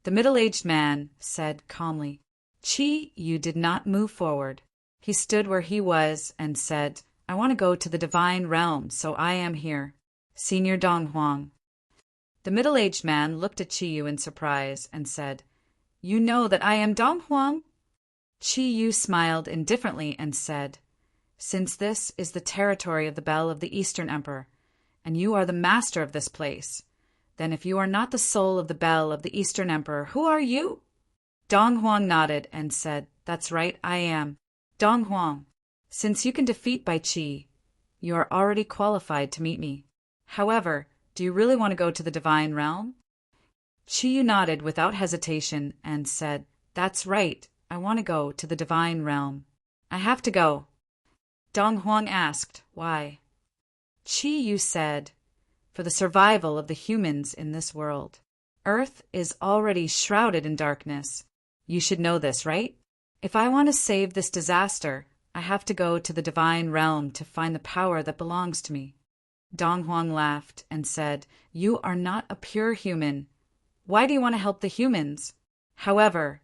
The middle-aged man said calmly. Chi Yu did not move forward. He stood where he was and said, I want to go to the divine realm, so I am here. Senior Dong Huang. The middle-aged man looked at Chi Yu in surprise and said, You know that I am Dong Huang? Chi Yu smiled indifferently and said, Since this is the territory of the Bell of the Eastern Emperor, and you are the master of this place, then if you are not the soul of the Bell of the Eastern Emperor, who are you? Dong Huang nodded and said, That's right, I am. Dong Huang, since you can defeat Bai Qi, you are already qualified to meet me. However, do you really want to go to the divine realm? Chi Yu nodded without hesitation and said, That's right, I want to go to the divine realm. I have to go. Dong Huang asked, Why? Chi Yu said, For the survival of the humans in this world. Earth is already shrouded in darkness. You should know this, right? If I want to save this disaster, I have to go to the divine realm to find the power that belongs to me. Dong Huang laughed and said, You are not a pure human. Why do you want to help the humans? However,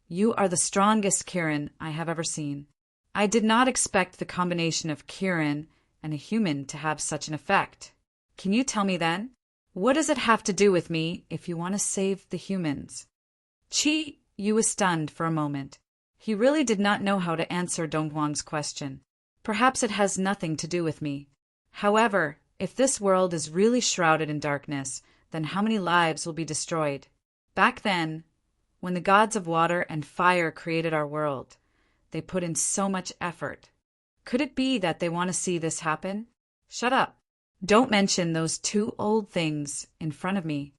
you are the strongest Kirin I have ever seen. I did not expect the combination of Kirin and a human to have such an effect. Can you tell me then? What does it have to do with me if you want to save the humans? Chi Yu was stunned for a moment. He really did not know how to answer Dong Huang's question. Perhaps it has nothing to do with me. However, if this world is really shrouded in darkness, then how many lives will be destroyed? Back then, when the gods of water and fire created our world, they put in so much effort. Could it be that they want to see this happen? Shut up. Don't mention those 2 old things in front of me.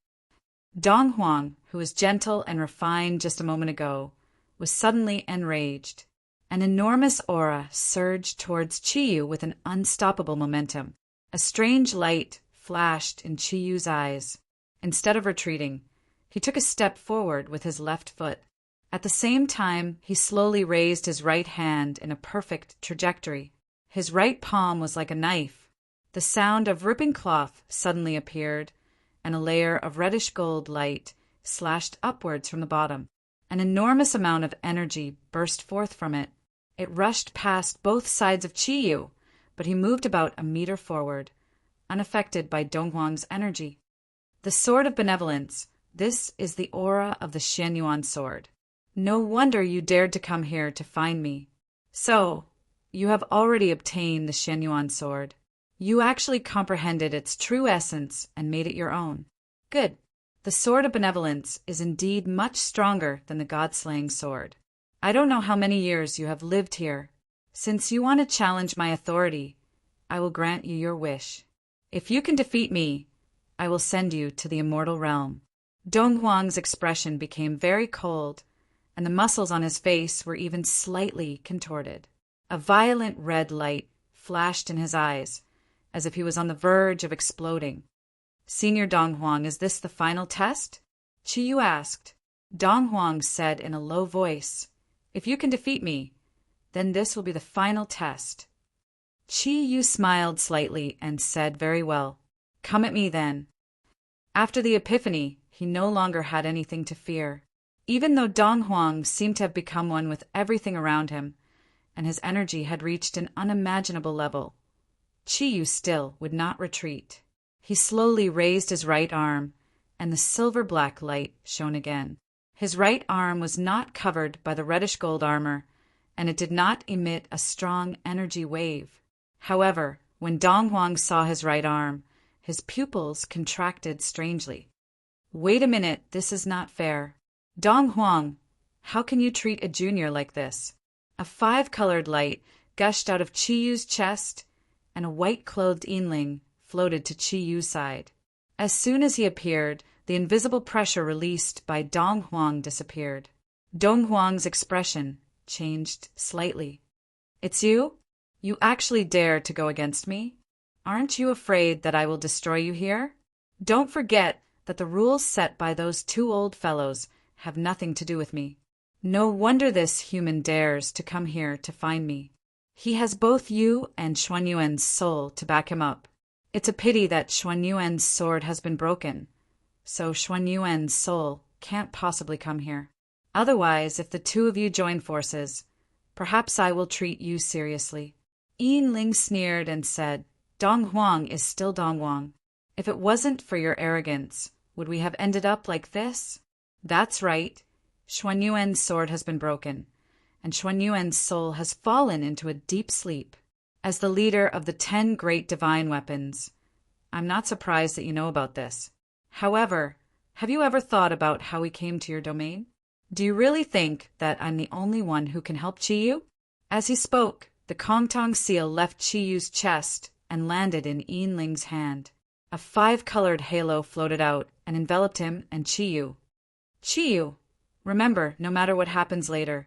Dong Huang, who was gentle and refined just a moment ago, was suddenly enraged. An enormous aura surged towards Chi Yu with an unstoppable momentum. A strange light flashed in Chi Yu's eyes. Instead of retreating, he took a step forward with his left foot. At the same time, he slowly raised his right hand in a perfect trajectory. His right palm was like a knife. The sound of ripping cloth suddenly appeared, and a layer of reddish gold light slashed upwards from the bottom. An enormous amount of energy burst forth from it. It rushed past both sides of Chi-Yu, but he moved about a meter forward, unaffected by Donghuang's energy. The Sword of Benevolence. This is the aura of the Xianyuan sword. No wonder you dared to come here to find me. So, you have already obtained the Xianyuan sword. You actually comprehended its true essence and made it your own. Good. The Sword of Benevolence is indeed much stronger than the God-slaying sword. I don't know how many years you have lived here. Since you want to challenge my authority, I will grant you your wish. If you can defeat me, I will send you to the immortal realm. Donghuang's expression became very cold, and the muscles on his face were even slightly contorted. A violent red light flashed in his eyes, as if he was on the verge of exploding. Senior Donghuang, is this the final test? Chi-Yu asked. Donghuang said in a low voice, if you can defeat me, then this will be the final test. Chi-Yu smiled slightly and said, very well. Come at me then. After the epiphany, he no longer had anything to fear. Even though Donghuang seemed to have become one with everything around him, and his energy had reached an unimaginable level, Chi-Yu still would not retreat. He slowly raised his right arm, and the silver-black light shone again. His right arm was not covered by the reddish-gold armor, and it did not emit a strong energy wave. However, when Donghuang saw his right arm, his pupils contracted strangely. Wait a minute, this is not fair. Donghuang, how can you treat a junior like this? A five-colored light gushed out of Chi-Yu's chest, and a white-clothed Yinling floated to Chi-Yu's side. As soon as he appeared, the invisible pressure released by Donghuang disappeared. Donghuang's expression changed slightly. It's you? You actually dare to go against me? Aren't you afraid that I will destroy you here? Don't forget that the rules set by those two old fellows have nothing to do with me. No wonder this human dares to come here to find me. He has both you and Xuanyuan's soul to back him up. It's a pity that Xuanyuan's sword has been broken, so Xuanyuan's soul can't possibly come here. Otherwise, if the two of you join forces, perhaps I will treat you seriously. Yinling sneered and said, Donghuang is still Donghuang. If it wasn't for your arrogance, would we have ended up like this? That's right. Xuanyuan's sword has been broken, and Xuanyuan's soul has fallen into a deep sleep. As the leader of the 10 great divine weapons, I'm not surprised that you know about this. However, have you ever thought about how we came to your domain? Do you really think that I'm the only one who can help Chi-Yu? As he spoke, the Kongtong seal left Chi-Yu's chest and landed in Yinling's hand. A 5-colored halo floated out and enveloped him and Chi-Yu. Chi-Yu, remember, no matter what happens later,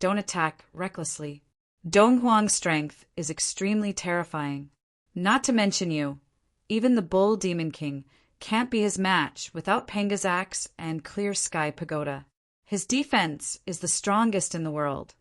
don't attack recklessly. Donghuang's strength is extremely terrifying. Not to mention you, even the Bull Demon King can't be his match without Penga's axe and Clear Sky Pagoda. His defense is the strongest in the world,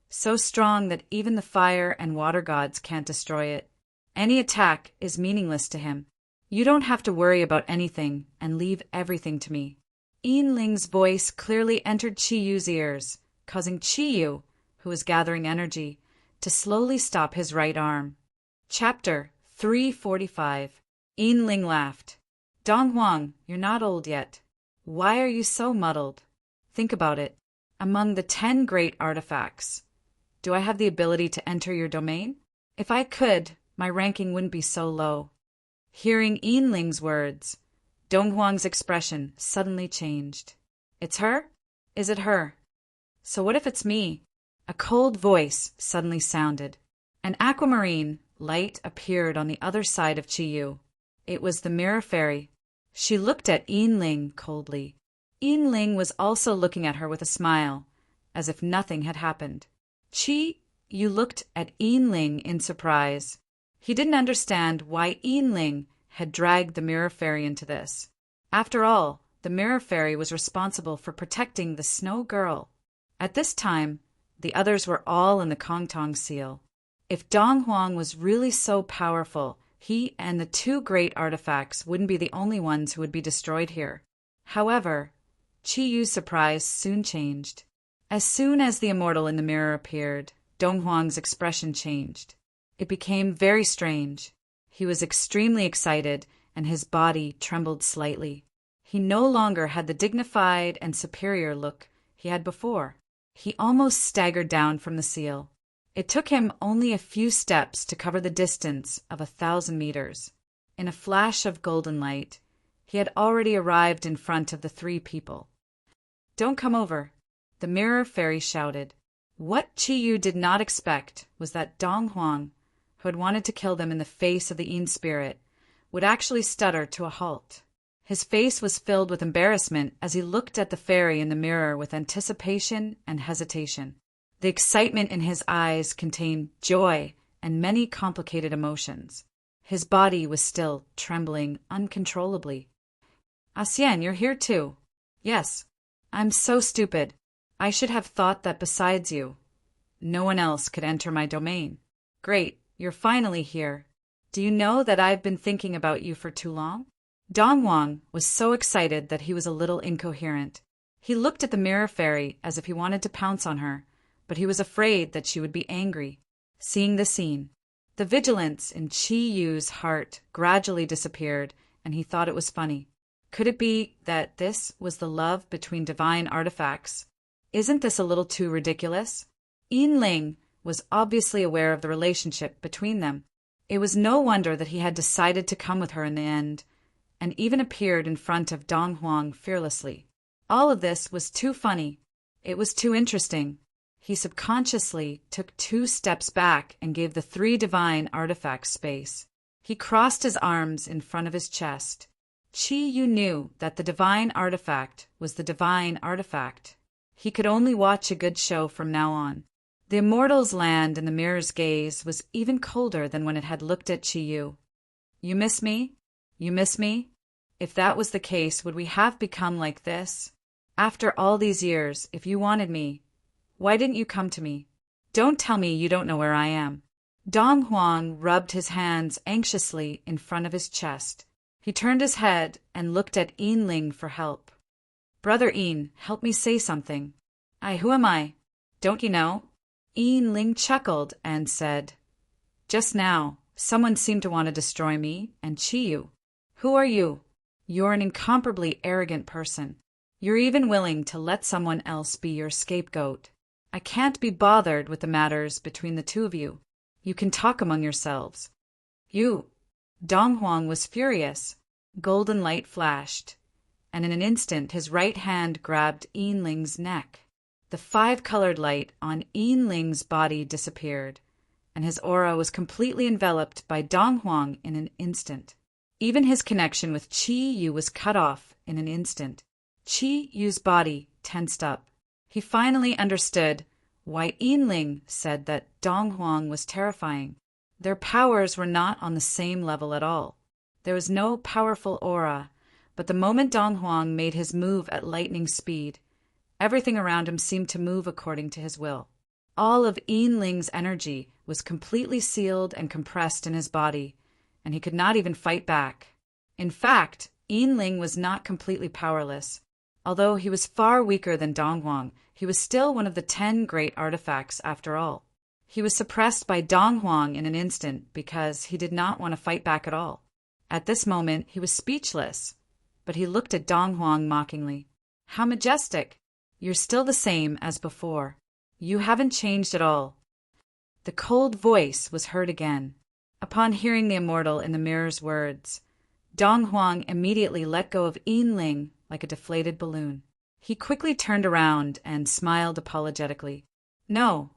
so strong that even the fire and water gods can't destroy it. Any attack is meaningless to him. You don't have to worry about anything and leave everything to me. Yinling's voice clearly entered Chi-Yu's ears, causing Chi-Yu, who was gathering energy, to slowly stop his right arm. Chapter 345. Yinling laughed. Donghuang, you're not old yet. Why are you so muddled? Think about it. Among the 10 great artifacts, do I have the ability to enter your domain? If I could, my ranking wouldn't be so low. Hearing Yinling's words, Donghuang's expression suddenly changed. It's her? Is it her? So what if it's me? A cold voice suddenly sounded. An aquamarine light appeared on the other side of Chi-Yu. It was the Mirror Fairy. She looked at Yinling coldly. Yinling was also looking at her with a smile, as if nothing had happened. Chi-Yu looked at Yinling in surprise. He didn't understand why Yinling had dragged the Mirror Fairy into this. After all, the Mirror Fairy was responsible for protecting the Snow Girl. At this time, the others were all in the Kongtong seal. If Donghuang was really so powerful, he and the 2 great artifacts wouldn't be the only ones who would be destroyed here. However, Chi-Yu's surprise soon changed. As soon as the immortal in the mirror appeared, Dong Huang's expression changed. It became very strange. He was extremely excited, and his body trembled slightly. He no longer had the dignified and superior look he had before. He almost staggered down from the seal. It took him only a few steps to cover the distance of 1,000 meters. In a flash of golden light, he had already arrived in front of the three people. "Don't come over," the mirror fairy shouted. What Chi-Yu did not expect was that Dong Huang, who had wanted to kill them in the face of the Yin spirit, would actually stutter to a halt. His face was filled with embarrassment as he looked at the fairy in the mirror with anticipation and hesitation. The excitement in his eyes contained joy and many complicated emotions. His body was still trembling uncontrollably. "Asian, you're here too." "Yes. I'm so stupid. I should have thought that besides you, no one else could enter my domain." "Great, you're finally here. Do you know that I've been thinking about you for too long?" Dong Huang was so excited that he was a little incoherent. He looked at the mirror fairy as if he wanted to pounce on her, but he was afraid that she would be angry. Seeing the scene, the vigilance in Chi-Yu's heart gradually disappeared, and he thought it was funny. Could it be that this was the love between divine artifacts? Isn't this a little too ridiculous? Yin Ling was obviously aware of the relationship between them. It was no wonder that he had decided to come with her in the end, and even appeared in front of Dong Huang fearlessly. All of this was too funny. It was too interesting. He subconsciously took 2 steps back and gave the 3 divine artifacts space. He crossed his arms in front of his chest. Chi-Yu knew that the divine artifact was the divine artifact. He could only watch a good show from now on. The immortal's land in the mirror's gaze was even colder than when it had looked at Chi-Yu. "You miss me? You miss me? If that was the case, would we have become like this? After all these years, if you wanted me, why didn't you come to me? Don't tell me you don't know where I am." Dong Huang rubbed his hands anxiously in front of his chest. He turned his head and looked at Yin Ling for help. "Brother Yin, help me say something." Who am I? Don't you know?" Yin Ling chuckled and said, "Just now, someone seemed to want to destroy me and Chi-Yu. Who are you? You're an incomparably arrogant person. You're even willing to let someone else be your scapegoat. I can't be bothered with the matters between the two of you. You can talk among yourselves." "You." Dong Huang was furious. Golden light flashed, and in an instant his right hand grabbed Yin Ling's neck. The 5-colored light on Yin Ling's body disappeared, and his aura was completely enveloped by Dong Huang in an instant. Even his connection with Chi-Yu was cut off in an instant. Chi-Yu's body tensed up. He finally understood why Yin Ling said that Dong Huang was terrifying. Their powers were not on the same level at all. There was no powerful aura, but the moment Dong Huang made his move at lightning speed, everything around him seemed to move according to his will. All of Yin Ling's energy was completely sealed and compressed in his body, and he could not even fight back. In fact, Yin Ling was not completely powerless. Although he was far weaker than Dong Huang, he was still one of the 10 great artifacts after all. He was suppressed by Dong Huang in an instant because he did not want to fight back at all. At this moment, he was speechless, but he looked at Dong Huang mockingly. "How majestic! You're still the same as before. You haven't changed at all." The cold voice was heard again. Upon hearing the immortal in the mirror's words, Dong Huang immediately let go of Yin Ling like a deflated balloon. He quickly turned around and smiled apologetically. No,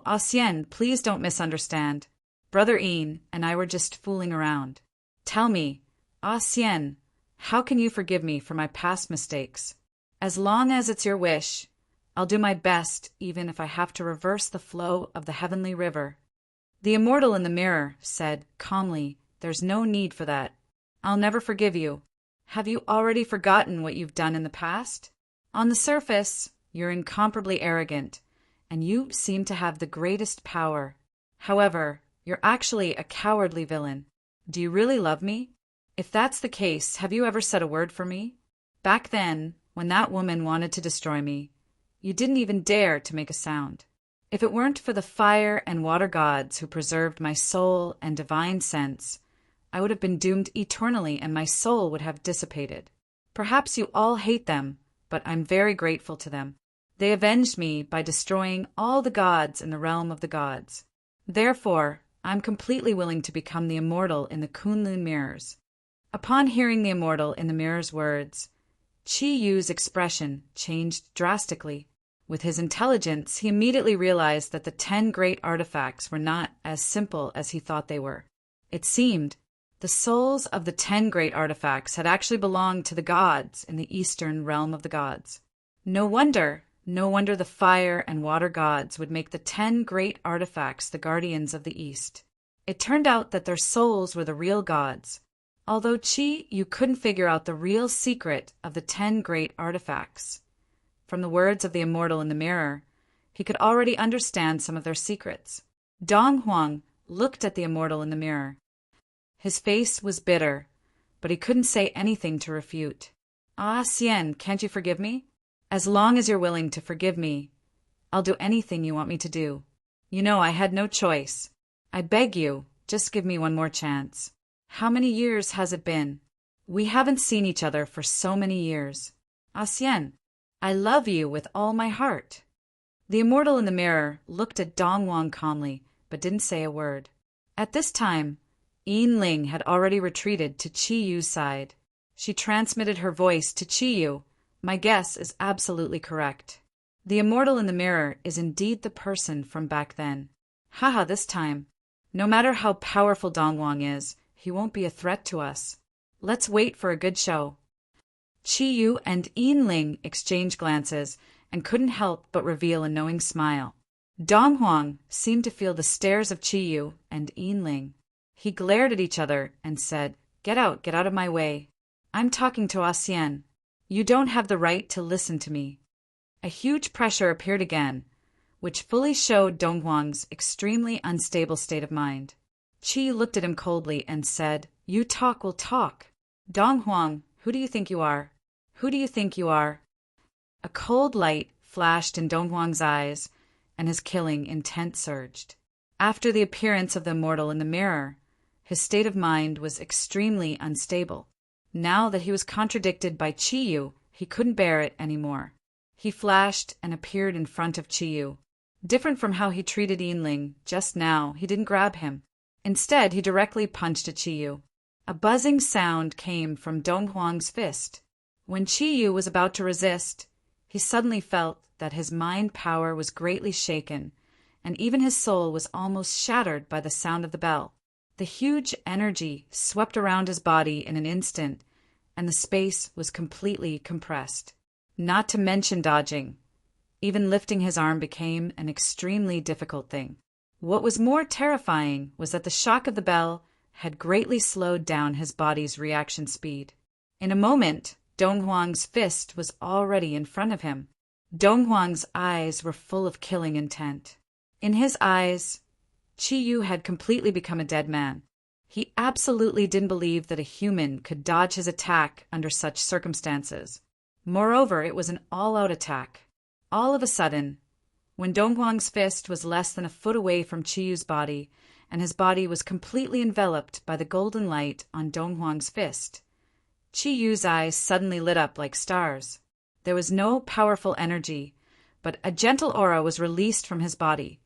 Asian, please don't misunderstand. Brother Yin and I were just fooling around. Tell me, Asian, how can you forgive me for my past mistakes? As long as it's your wish, I'll do my best even if I have to reverse the flow of the heavenly river." The immortal in the mirror said calmly, "There's no need for that. I'll never forgive you. Have you already forgotten what you've done in the past? On the surface, you're incomparably arrogant, and you seem to have the greatest power. However, you're actually a cowardly villain. Do you really love me? If that's the case, have you ever said a word for me? Back then, when that woman wanted to destroy me, you didn't even dare to make a sound. If it weren't for the fire and water gods who preserved my soul and divine sense, I would have been doomed eternally and my soul would have dissipated. Perhaps you all hate them, but I'm very grateful to them. They avenged me by destroying all the gods in the realm of the gods. Therefore, I'm completely willing to become the immortal in the Kunlun mirrors." Upon hearing the immortal in the mirror's words, Chi Yu's expression changed drastically. With his intelligence, he immediately realized that the 10 great artifacts were not as simple as he thought they were. It seemed the souls of the 10 great artifacts had actually belonged to the gods in the eastern realm of the gods. No wonder the fire and water gods would make the 10 great artifacts the guardians of the East. It turned out that their souls were the real gods, although Chi Yu couldn't figure out the real secret of the 10 great artifacts. From the words of the immortal in the mirror, he could already understand some of their secrets. Dong Huang looked at the immortal in the mirror. His face was bitter, but he couldn't say anything to refute. "Ah, Xian, can't you forgive me? As long as you're willing to forgive me, I'll do anything you want me to do. You know I had no choice. I beg you, just give me one more chance. How many years has it been? We haven't seen each other for so many years. Ah, Xian, I love you with all my heart." The immortal in the mirror looked at Dong Huang calmly, but didn't say a word. At this time, Yin Ling had already retreated to Chi Yu's side. She transmitted her voice to Chi Yu. "My guess is absolutely correct. The immortal in the mirror is indeed the person from back then. Haha, this time. No matter how powerful Dong Huang is, he won't be a threat to us. Let's wait for a good show." Chi Yu and Yin Ling exchanged glances and couldn't help but reveal a knowing smile. Dong Huang seemed to feel the stares of Chi Yu and Yin Ling. He glared at each other and said, get out of my way. I'm talking to Xian. You don't have the right to listen to me." A huge pressure appeared again, which fully showed Dong Huang's extremely unstable state of mind. Chi looked at him coldly and said, "You talk will talk. Dong Huang, who do you think you are? Who do you think you are?" A cold light flashed in Dong Huang's eyes, and his killing intent surged. After the appearance of the immortal in the mirror, his state of mind was extremely unstable. Now that he was contradicted by Chi Yu, he couldn't bear it anymore. He flashed and appeared in front of Chi Yu. Different from how he treated Yin Ling just now, he didn't grab him. Instead, he directly punched at Chi Yu. A buzzing sound came from Dong Huang's fist. When Chi Yu was about to resist, he suddenly felt that his mind power was greatly shaken, and even his soul was almost shattered by the sound of the bell. The huge energy swept around his body in an instant, and the space was completely compressed. Not to mention dodging. Even lifting his arm became an extremely difficult thing. What was more terrifying was that the shock of the bell had greatly slowed down his body's reaction speed. In a moment, Dong Huang's fist was already in front of him. Dong Huang's eyes were full of killing intent. In his eyes, Chi Yu had completely become a dead man. He absolutely didn't believe that a human could dodge his attack under such circumstances. Moreover, it was an all-out attack. All of a sudden, when Dong Huang's fist was less than a foot away from Chi Yu's body, and his body was completely enveloped by the golden light on Dong Huang's fist, Chi Yu's eyes suddenly lit up like stars. There was no powerful energy, but a gentle aura was released from his body,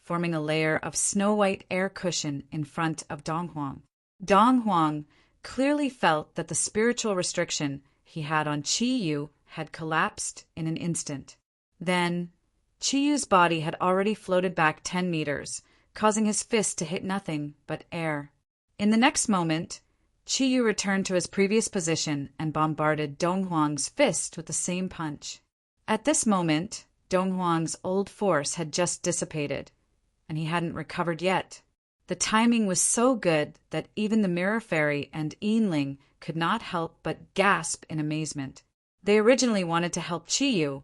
forming a layer of snow-white air cushion in front of Dong Huang. Dong Huang clearly felt that the spiritual restriction he had on Chi Yu had collapsed in an instant. Then, Chi Yu's body had already floated back 10 meters, causing his fist to hit nothing but air. In the next moment, Chi Yu returned to his previous position and bombarded Dong Huang's fist with the same punch. At this moment, Dong Huang's old force had just dissipated, and he hadn't recovered yet. The timing was so good that even the Mirror Fairy and Yin Ling could not help but gasp in amazement. They originally wanted to help Chi Yu,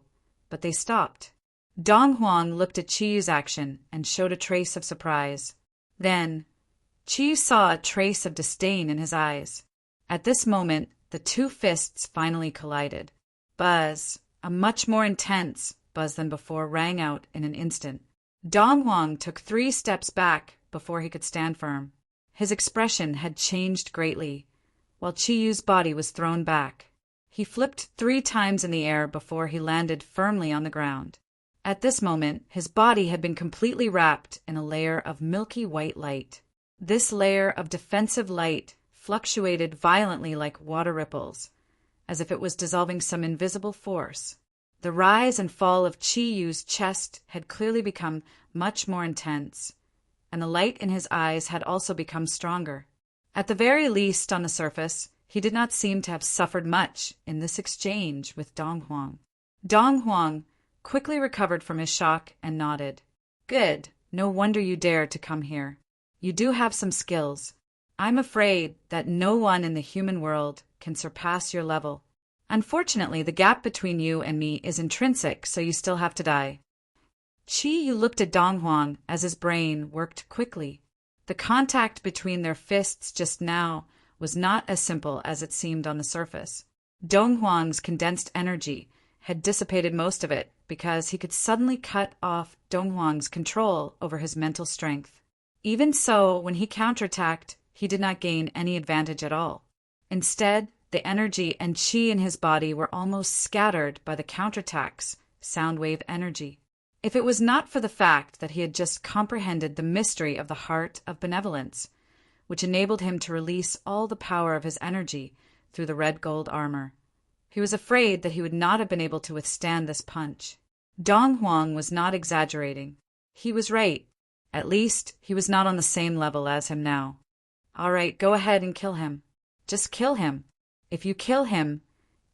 but they stopped. Dong Huang looked at Chi Yu's action and showed a trace of surprise. Then, Chi Yu saw a trace of disdain in his eyes. At this moment, the two fists finally collided. Buzz, a much more intense buzz than before, rang out in an instant. Dong Huang took 3 steps back before he could stand firm. His expression had changed greatly, while Chi Yu's body was thrown back. He flipped 3 times in the air before he landed firmly on the ground. At this moment, his body had been completely wrapped in a layer of milky white light. This layer of defensive light fluctuated violently like water ripples, as if it was dissolving some invisible force. The rise and fall of Chi Yu's chest had clearly become much more intense, and the light in his eyes had also become stronger. At the very least, on the surface, he did not seem to have suffered much in this exchange with Dong Huang. Dong Huang quickly recovered from his shock and nodded. Good, no wonder you dared to come here. You do have some skills. I'm afraid that no one in the human world can surpass your level. Unfortunately, the gap between you and me is intrinsic, so you still have to die. Chi Yu looked at Dong Huang as his brain worked quickly. The contact between their fists just now was not as simple as it seemed on the surface. Dong Huang's condensed energy had dissipated most of it because he could suddenly cut off Dong Huang's control over his mental strength. Even so, when he counterattacked, he did not gain any advantage at all. Instead, the energy and chi in his body were almost scattered by the counterattack's sound wave energy. If it was not for the fact that he had just comprehended the mystery of the heart of benevolence, which enabled him to release all the power of his energy through the red gold armor, he was afraid that he would not have been able to withstand this punch. Dong Huang was not exaggerating. He was right. At least, he was not on the same level as him now. All right, go ahead and kill him. Just kill him. If you kill him,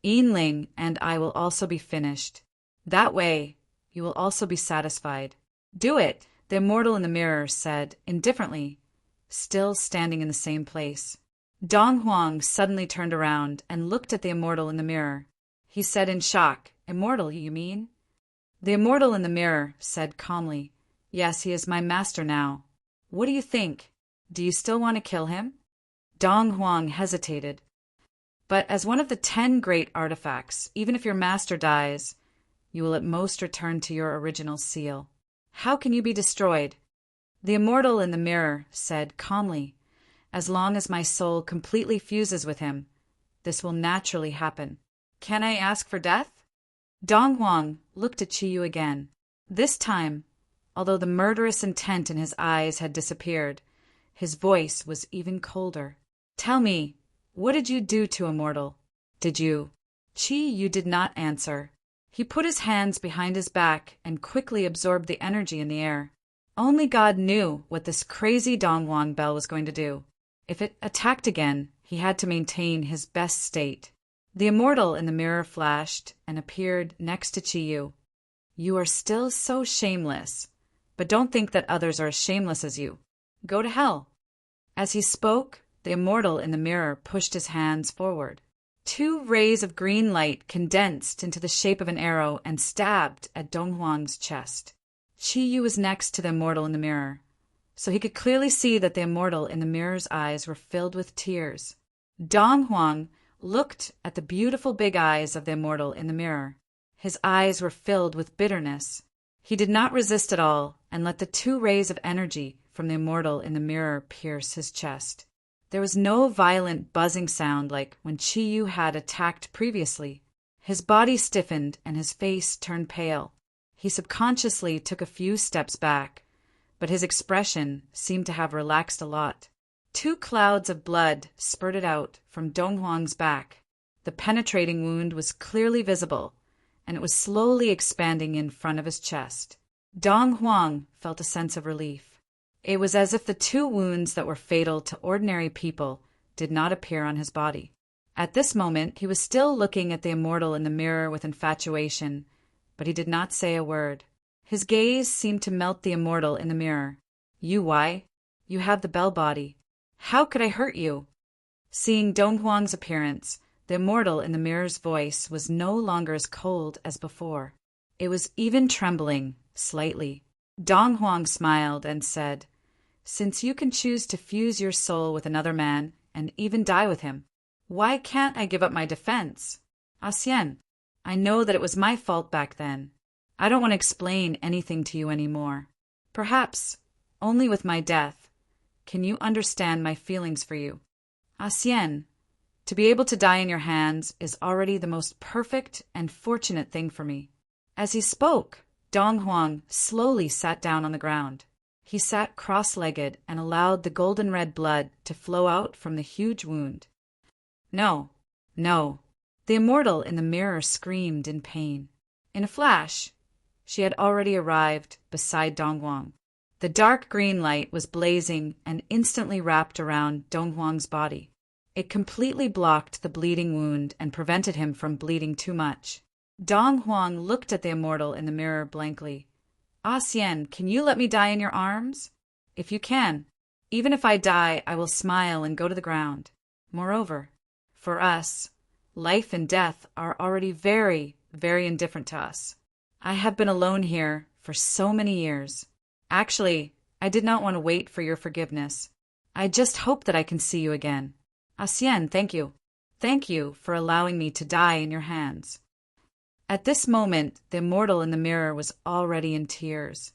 Yinling and I will also be finished. That way, you will also be satisfied. Do it, the immortal in the mirror said indifferently, still standing in the same place. Dong Huang suddenly turned around and looked at the immortal in the mirror. He said in shock, Immortal, you mean? The immortal in the mirror said calmly, Yes, he is my master now. What do you think? Do you still want to kill him? Dong Huang hesitated. But as one of the 10 great artifacts, even if your master dies, you will at most return to your original seal. How can you be destroyed? The immortal in the mirror said calmly, As long as my soul completely fuses with him, this will naturally happen. Can I ask for death? Dong Huang looked at Chi Yu again. This time, although the murderous intent in his eyes had disappeared, his voice was even colder. Tell me, what did you do to Immortal? Did you? Chi Yu did not answer. He put his hands behind his back and quickly absorbed the energy in the air. Only God knew what this crazy Dong Huang bell was going to do. If it attacked again, he had to maintain his best state. The immortal in the mirror flashed and appeared next to Chi Yu. You are still so shameless, but don't think that others are as shameless as you. Go to hell. As he spoke, the immortal in the mirror pushed his hands forward. 2 rays of green light condensed into the shape of an arrow and stabbed at Dong Huang's chest. Chi Yu was next to the immortal in the mirror, so he could clearly see that the immortal in the mirror's eyes were filled with tears. Dong Huang looked at the beautiful big eyes of the immortal in the mirror. His eyes were filled with bitterness. He did not resist at all and let the 2 rays of energy from the immortal in the mirror pierce his chest. There was no violent buzzing sound like when Chi Yu had attacked previously. His body stiffened and his face turned pale. He subconsciously took a few steps back, but his expression seemed to have relaxed a lot. 2 clouds of blood spurted out from Dong Huang's back. The penetrating wound was clearly visible, and it was slowly expanding in front of his chest. Dong Huang felt a sense of relief. It was as if the 2 wounds that were fatal to ordinary people did not appear on his body. At this moment, he was still looking at the immortal in the mirror with infatuation, but he did not say a word. His gaze seemed to melt the immortal in the mirror. You why? You have the bell body. How could I hurt you? Seeing Dong Huang's appearance, the immortal in the mirror's voice was no longer as cold as before. It was even trembling, slightly. Dong Huang smiled and said, Since you can choose to fuse your soul with another man and even die with him, why can't I give up my defense? Asien. I know that it was my fault back then. I don't want to explain anything to you anymore. Perhaps, only with my death, can you understand my feelings for you. Asien, to be able to die in your hands is already the most perfect and fortunate thing for me. As he spoke, Dong Huang slowly sat down on the ground. He sat cross-legged and allowed the golden red blood to flow out from the huge wound. No, no. The immortal in the mirror screamed in pain. In a flash, she had already arrived beside Dong Huang. The dark green light was blazing and instantly wrapped around Dong Huang's body. It completely blocked the bleeding wound and prevented him from bleeding too much. Dong Huang looked at the immortal in the mirror blankly. Ah Xian, can you let me die in your arms? If you can, even if I die, I will smile and go to the ground. Moreover, for us, life and death are already very, very indifferent to us. I have been alone here for so many years. Actually, I did not want to wait for your forgiveness. I just hope that I can see you again. Asien, thank you. Thank you for allowing me to die in your hands. At this moment, the immortal in the mirror was already in tears.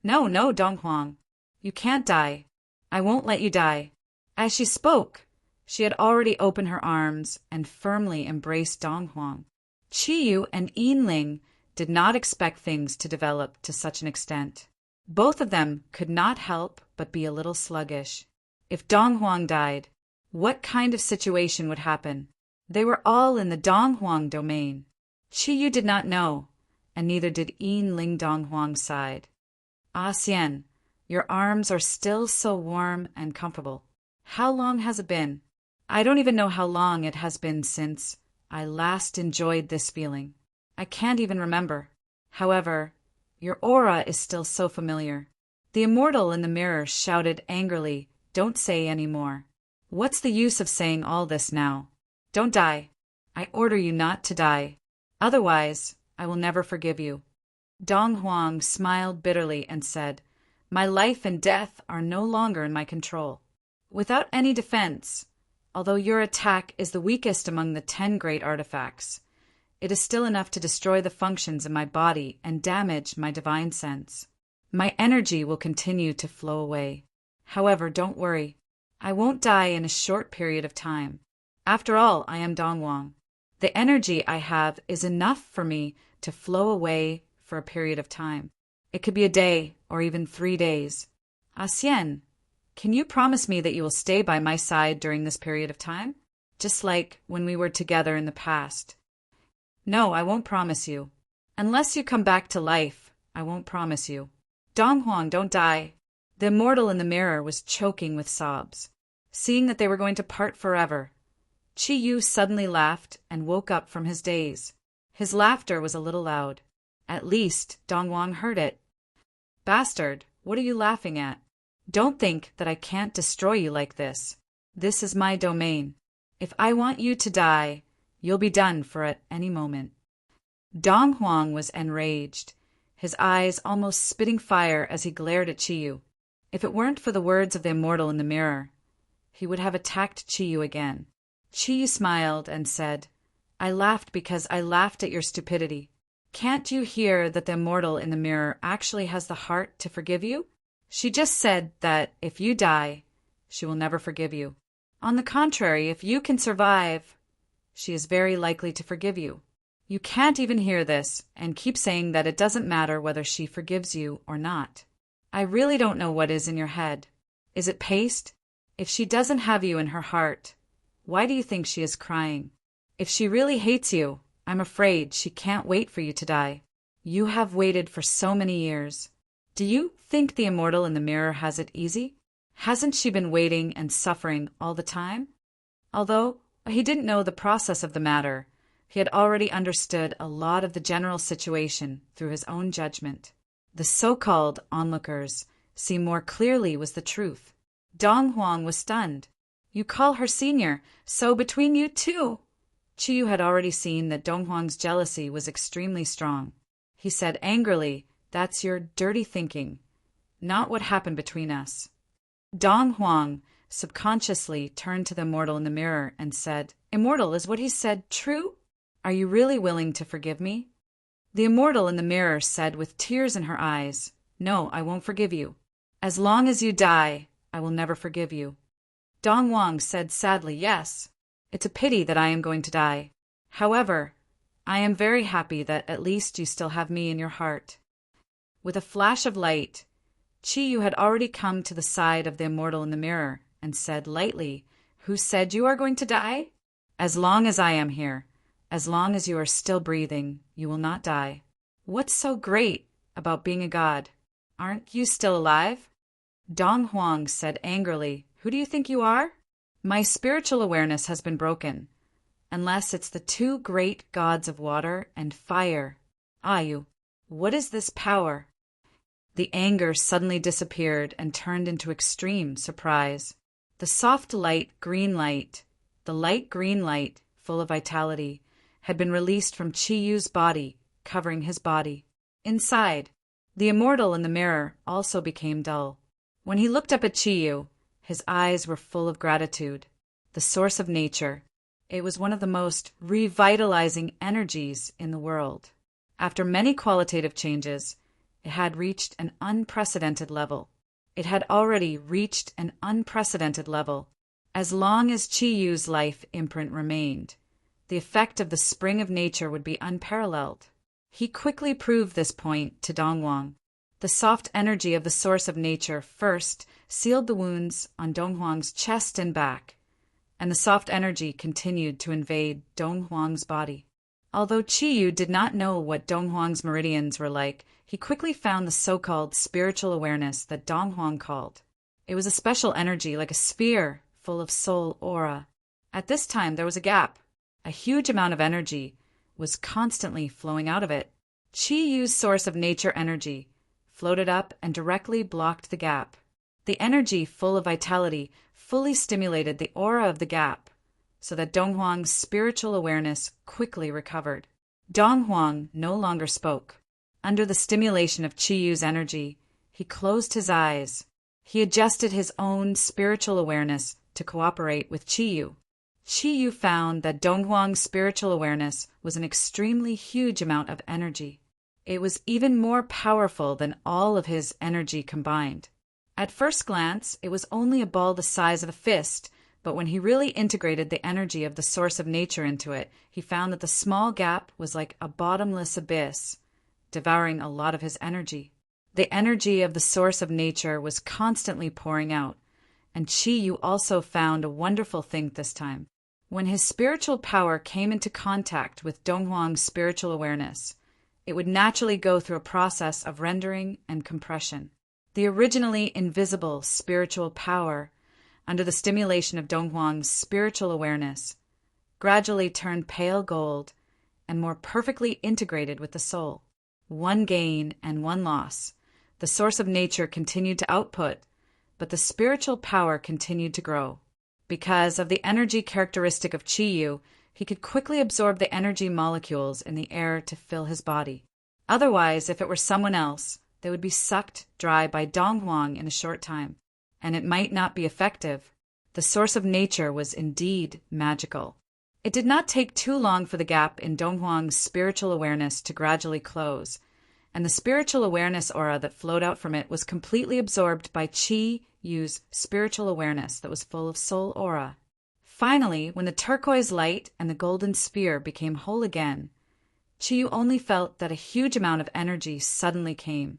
No, no, Dong Huang. You can't die. I won't let you die. As she spoke, she had already opened her arms and firmly embraced Dong Huang. Qiyu and Yinling did not expect things to develop to such an extent. Both of them could not help but be a little sluggish. If Dong Huang died, what kind of situation would happen? They were all in the Dong Huang domain. Qiyu did not know, and neither did Yinling Dong Huang's side. Ah Xian, your arms are still so warm and comfortable. How long has it been? I don't even know how long it has been since I last enjoyed this feeling. I can't even remember. However, your aura is still so familiar. The immortal in the mirror shouted angrily, Don't say any more. What's the use of saying all this now? Don't die. I order you not to die. Otherwise, I will never forgive you. Dong Huang smiled bitterly and said, My life and death are no longer in my control. Without any defense, although your attack is the weakest among the 10 great artifacts, it is still enough to destroy the functions in my body and damage my divine sense. My energy will continue to flow away. However, don't worry. I won't die in a short period of time. After all, I am Dong Huang. The energy I have is enough for me to flow away for a period of time. It could be a day or even 3 days. Asien, can you promise me that you will stay by my side during this period of time? Just like when we were together in the past. No, I won't promise you. Unless you come back to life, I won't promise you. Dong Huang, don't die. The immortal in the mirror was choking with sobs. Seeing that they were going to part forever, Qiyu suddenly laughed and woke up from his daze. His laughter was a little loud. At least Dong Huang heard it. Bastard, what are you laughing at? Don't think that I can't destroy you like this. This is my domain. If I want you to die, you'll be done for at any moment. Dong Huang was enraged, his eyes almost spitting fire as he glared at Qiyu. If it weren't for the words of the immortal in the mirror, he would have attacked Qiyu again. Qiyu smiled and said, I laughed because I laughed at your stupidity. Can't you hear that the immortal in the mirror actually has the heart to forgive you? She just said that if you die, she will never forgive you. On the contrary, if you can survive, she is very likely to forgive you. You can't even hear this and keep saying that it doesn't matter whether she forgives you or not. I really don't know what is in your head. Is it paste? If she doesn't have you in her heart, why do you think she is crying? If she really hates you, I'm afraid she can't wait for you to die. You have waited for so many years. Do you think the immortal in the mirror has it easy? Hasn't she been waiting and suffering all the time? Although he didn't know the process of the matter, he had already understood a lot of the general situation through his own judgment. The so-called onlookers see more clearly was the truth. Dong Huang was stunned. You call her senior, so between you two. Qiyu had already seen that Dong Huang's jealousy was extremely strong. He said angrily, That's your dirty thinking, not what happened between us. Dong Huang subconsciously turned to the immortal in the mirror and said, Immortal, is what he said true? Are you really willing to forgive me? The immortal in the mirror said with tears in her eyes, No, I won't forgive you. As long as you die, I will never forgive you. Dong Huang said sadly, Yes, it's a pity that I am going to die. However, I am very happy that at least you still have me in your heart. With a flash of light, Chi Yu had already come to the side of the immortal in the mirror and said lightly, Who said you are going to die? As long as I am here, as long as you are still breathing, you will not die. What's so great about being a god? Aren't you still alive? Dong Huang said angrily, Who do you think you are? My spiritual awareness has been broken, unless it's the two great gods of water and fire. Ayu, what is this power? The anger suddenly disappeared and turned into extreme surprise. The soft light green light, the light green light, full of vitality, had been released from Chi Yu's body, covering his body. Inside, the immortal in the mirror also became dull. When he looked up at Chi Yu, his eyes were full of gratitude. The source of nature. It was one of the most revitalizing energies in the world. After many qualitative changes, it had reached an unprecedented level. It had already reached an unprecedented level. As long as Chi Yu's life imprint remained, the effect of the spring of nature would be unparalleled. He quickly proved this point to Dong Huang. The soft energy of the source of nature first sealed the wounds on Dong Huang's chest and back, and the soft energy continued to invade Dong Huang's body. Although Chi Yu did not know what Dong Huang's meridians were like, he quickly found the so-called spiritual awareness that Dong Huang called. It was a special energy like a sphere full of soul aura. At this time there was a gap. A huge amount of energy was constantly flowing out of it. Chi Yu's source of nature energy floated up and directly blocked the gap. The energy, full of vitality, fully stimulated the aura of the gap, so that Dong Huang's spiritual awareness quickly recovered. Dong Huang no longer spoke. Under the stimulation of Chi Yu's energy, he closed his eyes. He adjusted his own spiritual awareness to cooperate with Chi Yu. Chi Yu found that Dong Huang's spiritual awareness was an extremely huge amount of energy. It was even more powerful than all of his energy combined. At first glance, it was only a ball the size of a fist, but when he really integrated the energy of the source of nature into it, he found that the small gap was like a bottomless abyss, devouring a lot of his energy. The energy of the source of nature was constantly pouring out, and Chi Yu also found a wonderful thing this time. When his spiritual power came into contact with Dong Huang's spiritual awareness, it would naturally go through a process of rendering and compression. The originally invisible spiritual power, under the stimulation of Dong Huang's spiritual awareness, gradually turned pale gold and more perfectly integrated with the soul. One gain and one loss. The source of nature continued to output, but the spiritual power continued to grow. Because of the energy characteristic of Chi Yu, he could quickly absorb the energy molecules in the air to fill his body. Otherwise, if it were someone else, they would be sucked dry by Dong Huang in a short time, and it might not be effective. The source of nature was indeed magical. It did not take too long for the gap in Dong Huang's spiritual awareness to gradually close, and the spiritual awareness aura that flowed out from it was completely absorbed by Chi Yu's spiritual awareness that was full of soul aura. Finally, when the turquoise light and the golden sphere became whole again, Chi Yu only felt that a huge amount of energy suddenly came,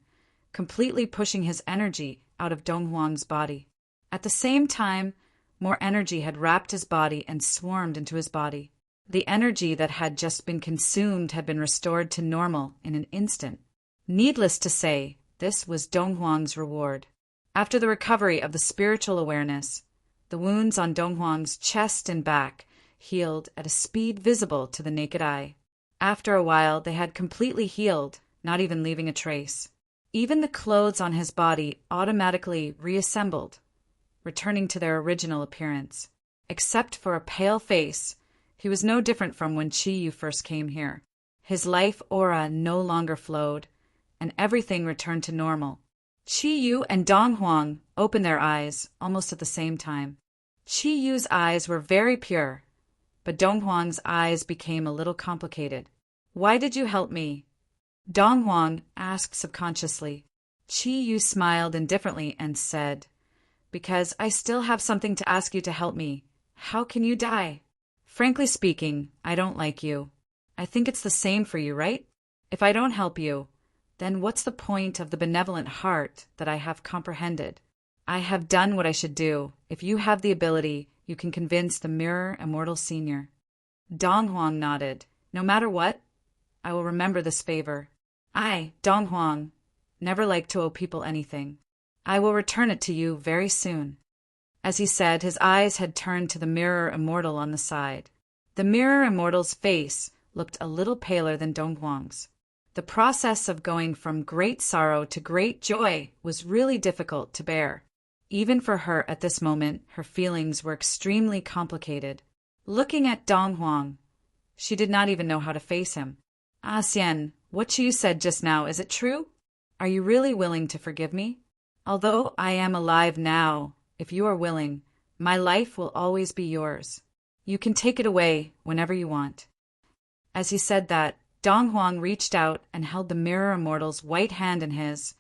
completely pushing his energy out of Dong Huang's body. At the same time, more energy had wrapped his body and swarmed into his body. The energy that had just been consumed had been restored to normal in an instant. Needless to say, this was Dong Huang's reward. After the recovery of the spiritual awareness, the wounds on Dong Huang's chest and back healed at a speed visible to the naked eye. After a while, they had completely healed, not even leaving a trace. Even the clothes on his body automatically reassembled, returning to their original appearance. Except for a pale face, he was no different from when Chi Yu first came here. His life aura no longer flowed, and everything returned to normal. Chi Yu and Dong Huang opened their eyes almost at the same time. Chi Yu's eyes were very pure, but Dong Huang's eyes became a little complicated. Why did you help me? Dong Huang asked subconsciously. Chi Yu smiled indifferently and said, Because I still have something to ask you to help me. How can you die? Frankly speaking, I don't like you. I think it's the same for you, right? If I don't help you, then what's the point of the benevolent heart that I have comprehended? I have done what I should do. If you have the ability, you can convince the Mirror Immortal Senior. Dong Huang nodded. No matter what, I will remember this favor. I, Dong Huang, never like to owe people anything. I will return it to you very soon. As he said, his eyes had turned to the Mirror Immortal on the side. The Mirror Immortal's face looked a little paler than Dong Huang's. The process of going from great sorrow to great joy was really difficult to bear. Even for her at this moment, her feelings were extremely complicated. Looking at Dong Huang, she did not even know how to face him. Ah, Xian, what you said just now, is it true? Are you really willing to forgive me? Although I am alive now, if you are willing, my life will always be yours. You can take it away whenever you want. As he said that, Dong Huang reached out and held the Mirror Immortal's white hand in his,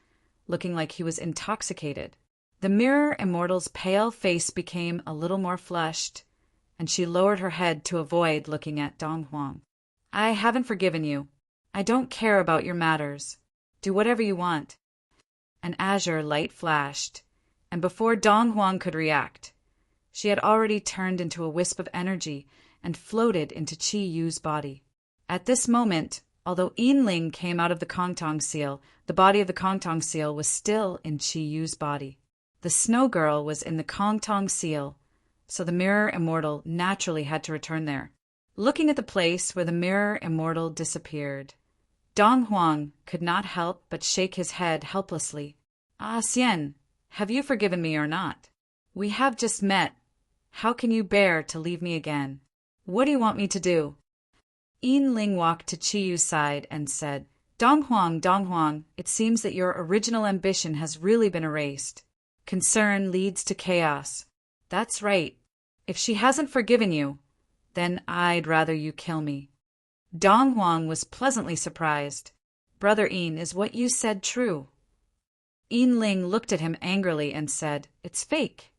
looking like he was intoxicated. The Mirror Immortal's pale face became a little more flushed, and she lowered her head to avoid looking at Dong Huang. I haven't forgiven you. I don't care about your matters. Do whatever you want. An azure light flashed, and before Dong Huang could react, she had already turned into a wisp of energy and floated into Chi Yu's body. At this moment, although Yinling came out of the Kongtong seal, the body of the Kongtong seal was still in Chi Yu's body. The Snow Girl was in the Kongtong seal, so the Mirror Immortal naturally had to return there. Looking at the place where the Mirror Immortal disappeared, Dong Huang could not help but shake his head helplessly. Ah, Xian, have you forgiven me or not? We have just met. How can you bear to leave me again? What do you want me to do? Yinling walked to Chi Yu's side and said, Dong Huang, it seems that your original ambition has really been erased. Concern leads to chaos. That's right. If she hasn't forgiven you, then I'd rather you kill me. Dong Huang was pleasantly surprised. Brother Yin, is what you said true? Yinling looked at him angrily and said, It's fake.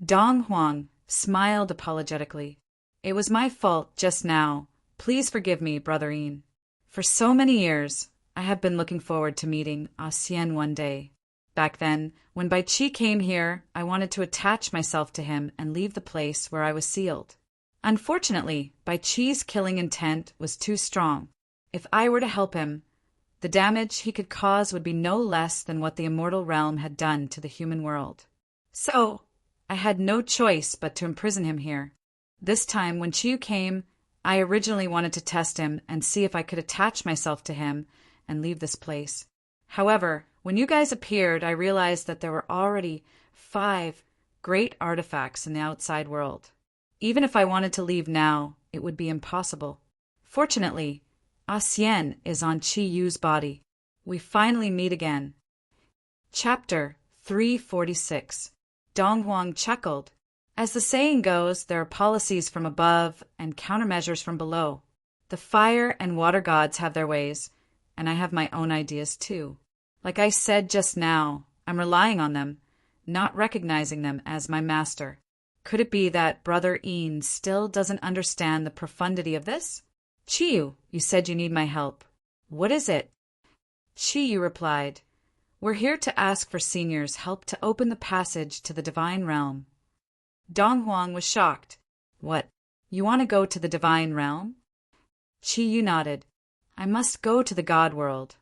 Dong Huang smiled apologetically. It was my fault just now. Please forgive me, Brother Yin. For so many years, I have been looking forward to meeting Ah Xian one day. Back then, when Bai Qi came here, I wanted to attach myself to him and leave the place where I was sealed. Unfortunately, Bai Qi's killing intent was too strong. If I were to help him, the damage he could cause would be no less than what the immortal realm had done to the human world. So, I had no choice but to imprison him here. This time, when Chiyu came, I originally wanted to test him and see if I could attach myself to him and leave this place. However, when you guys appeared, I realized that there were already 5 great artifacts in the outside world. Even if I wanted to leave now, it would be impossible. Fortunately, Ah Xian is on Chi Yu's body. We finally meet again. Chapter 346. Dong Huang chuckled. As the saying goes, there are policies from above and countermeasures from below. The fire and water gods have their ways, and I have my own ideas too. Like I said just now, I'm relying on them, not recognizing them as my master. Could it be that Brother Yin still doesn't understand the profundity of this? Chiyu, you said you need my help. What is it? Chiyu replied, We're here to ask for seniors' help to open the passage to the divine realm. Dong Huang was shocked. What? You want to go to the divine realm? Chiyu nodded. I must go to the god world.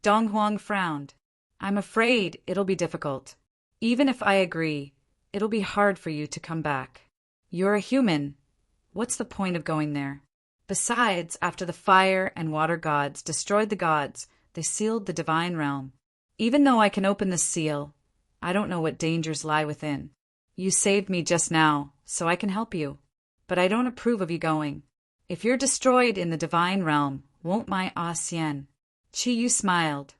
Dong Huang frowned. I'm afraid it'll be difficult. Even if I agree, it'll be hard for you to come back. You're a human. What's the point of going there? Besides, after the fire and water gods destroyed the gods, they sealed the divine realm. Even though I can open the seal, I don't know what dangers lie within. You saved me just now, so I can help you. But I don't approve of you going. If you're destroyed in the divine realm, won't my Ah Xian? Chiyu smiled.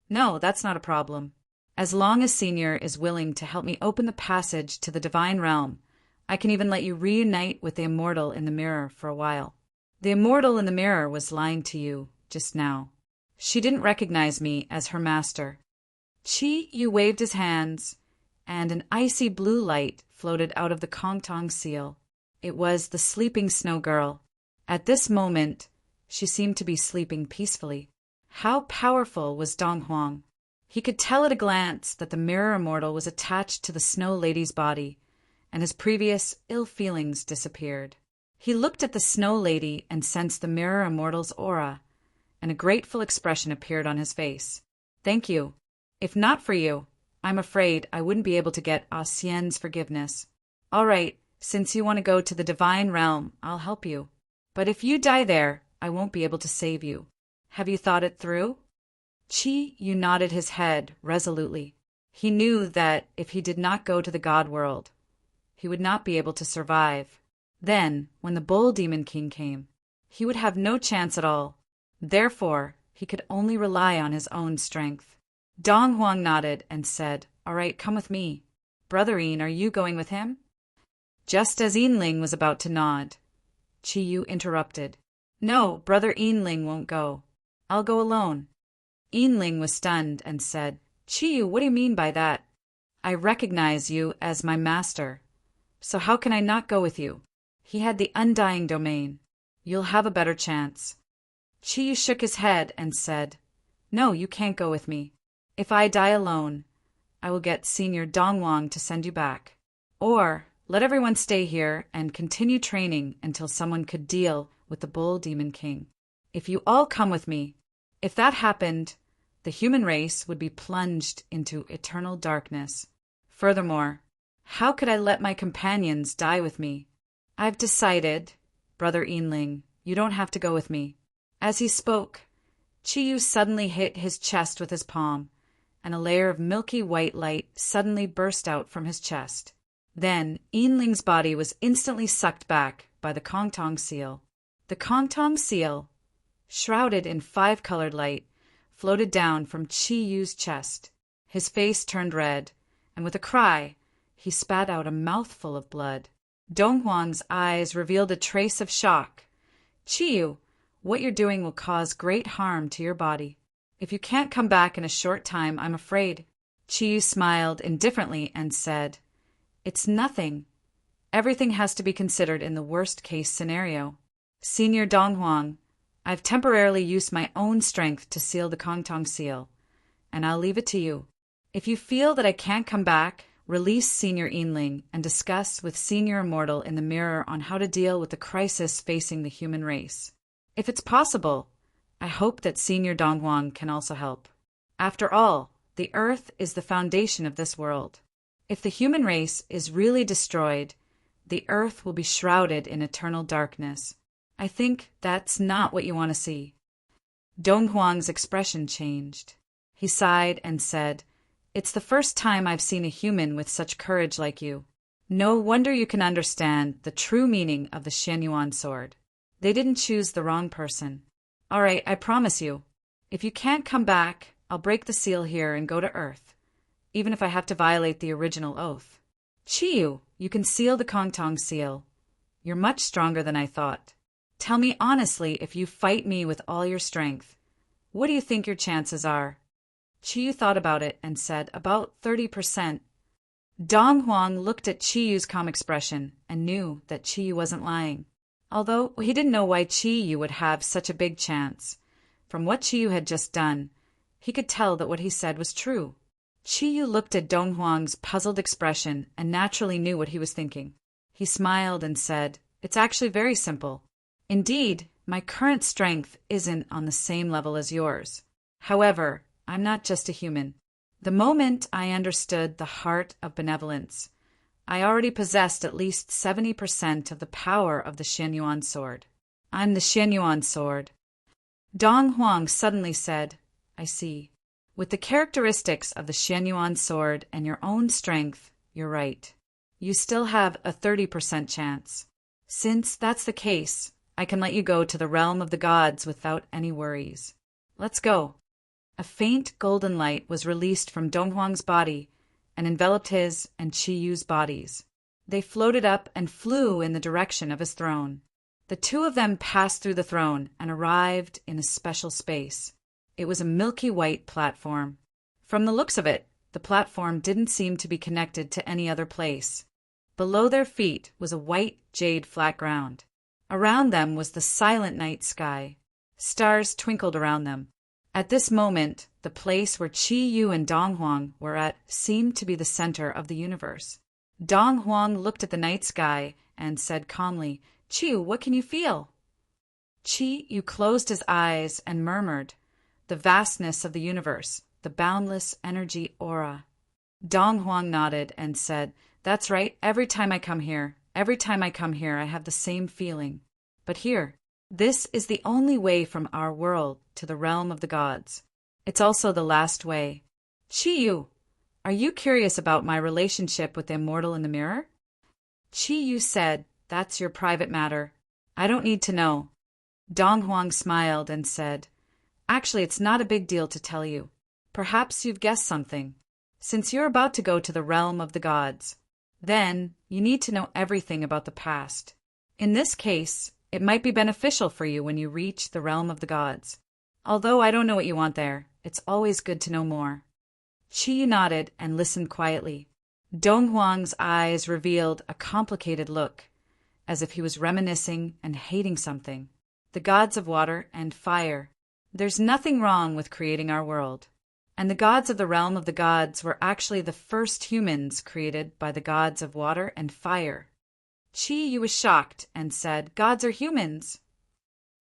No, that's not a problem. As long as Senior is willing to help me open the passage to the divine realm, I can even let you reunite with the immortal in the mirror for a while. The immortal in the mirror was lying to you just now. She didn't recognize me as her master. Chi Yu waved his hands, and an icy blue light floated out of the Kongtong seal. It was the sleeping snow girl. At this moment, she seemed to be sleeping peacefully. How powerful was Dong Huang? He could tell at a glance that the mirror immortal was attached to the snow lady's body, and his previous ill feelings disappeared. He looked at the snow lady and sensed the mirror immortal's aura, and a grateful expression appeared on his face. Thank you. If not for you, I'm afraid I wouldn't be able to get Ah Xian's forgiveness. All right, since you want to go to the divine realm, I'll help you. But if you die there, I won't be able to save you. Have you thought it through? Chi Yu nodded his head resolutely. He knew that if he did not go to the God world, he would not be able to survive. Then, when the Bull Demon King came, he would have no chance at all. Therefore, he could only rely on his own strength. Dong Huang nodded and said, All right, come with me. Brother Yin, are you going with him? Just as Yinling was about to nod, Chi Yu interrupted. No, Brother Yinling won't go. I'll go alone. Yinling was stunned and said, Chi Yu, what do you mean by that? I recognize you as my master. So how can I not go with you? He had the undying domain. You'll have a better chance. Chi Yu shook his head and said, No, you can't go with me. If I die alone, I will get Senior Dong Huang to send you back. Or let everyone stay here and continue training until someone could deal with the Bull Demon King. If you all come with me, if that happened, the human race would be plunged into eternal darkness. Furthermore, how could I let my companions die with me? I've decided, Brother Yinling, you don't have to go with me. As he spoke, Chi Yu suddenly hit his chest with his palm, and a layer of milky white light suddenly burst out from his chest. Then Yinling's body was instantly sucked back by the Kongtong seal. The Kongtong seal, shrouded in 5-colored light, floated down from Chi Yu's chest. His face turned red, and with a cry, he spat out a mouthful of blood. Dong Huang's eyes revealed a trace of shock. Chi Yu, what you're doing will cause great harm to your body. If you can't come back in a short time, I'm afraid. Chi Yu smiled indifferently and said, It's nothing. Everything has to be considered in the worst-case scenario. Senior Dong Huang, I've temporarily used my own strength to seal the Kongtong seal, and I'll leave it to you. If you feel that I can't come back, release Senior Yinling and discuss with Senior Immortal in the mirror on how to deal with the crisis facing the human race. If it's possible, I hope that Senior Dong Huang can also help. After all, the Earth is the foundation of this world. If the human race is really destroyed, the Earth will be shrouded in eternal darkness. I think that's not what you want to see. Dong Huang's expression changed. He sighed and said, It's the first time I've seen a human with such courage like you. No wonder you can understand the true meaning of the Xianyuan sword. They didn't choose the wrong person. All right, I promise you. If you can't come back, I'll break the seal here and go to Earth, even if I have to violate the original oath. Chi Yu, you can seal the Kongtong seal. You're much stronger than I thought. Tell me honestly, if you fight me with all your strength, what do you think your chances are? Chi Yu thought about it and said, About 30%. Dong Huang looked at Chi Yu's calm expression and knew that Chi Yu wasn't lying. Although he didn't know why Chi Yu would have such a big chance. From what Chi Yu had just done, he could tell that what he said was true. Chi Yu looked at Dong Huang's puzzled expression and naturally knew what he was thinking. He smiled and said, It's actually very simple. Indeed, my current strength isn't on the same level as yours. However, I'm not just a human. The moment I understood the heart of benevolence, I already possessed at least 70% of the power of the Xianyuan sword. I'm the Xianyuan sword. Dong Huang suddenly said, I see. With the characteristics of the Xianyuan sword and your own strength, you're right. You still have a 30% chance. Since that's the case, I can let you go to the realm of the gods without any worries. Let's go. A faint golden light was released from Dong Huang's body and enveloped his and Chi Yu's bodies. They floated up and flew in the direction of his throne. The two of them passed through the throne and arrived in a special space. It was a milky white platform. From the looks of it, the platform didn't seem to be connected to any other place. Below their feet was a white jade flat ground. Around them was the silent night sky. Stars twinkled around them. At this moment, the place where Qi Yu and Dong Huang were at seemed to be the center of the universe. Dong Huang looked at the night sky and said calmly, "Qi, what can you feel?" Qi Yu closed his eyes and murmured, "The vastness of the universe, the boundless energy aura." Dong Huang nodded and said, "That's right, every time I come here, I have the same feeling. But here, this is the only way from our world to the realm of the gods. It's also the last way. Qi Yu, are you curious about my relationship with the immortal in the mirror?" Qi Yu said, "That's your private matter. I don't need to know." Dong Huang smiled and said, "Actually, it's not a big deal to tell you. Perhaps you've guessed something. Since you're about to go to the realm of the gods, then you need to know everything about the past. In this case, it might be beneficial for you when you reach the realm of the gods. Although I don't know what you want there, it's always good to know more." Qi Yu nodded and listened quietly. Dong Huang's eyes revealed a complicated look, as if he was reminiscing and hating something. The gods of water and fire. There's nothing wrong with creating our world. And the gods of the realm of the gods were actually the first humans created by the gods of water and fire. Qi Yu was shocked and said, "Gods are humans."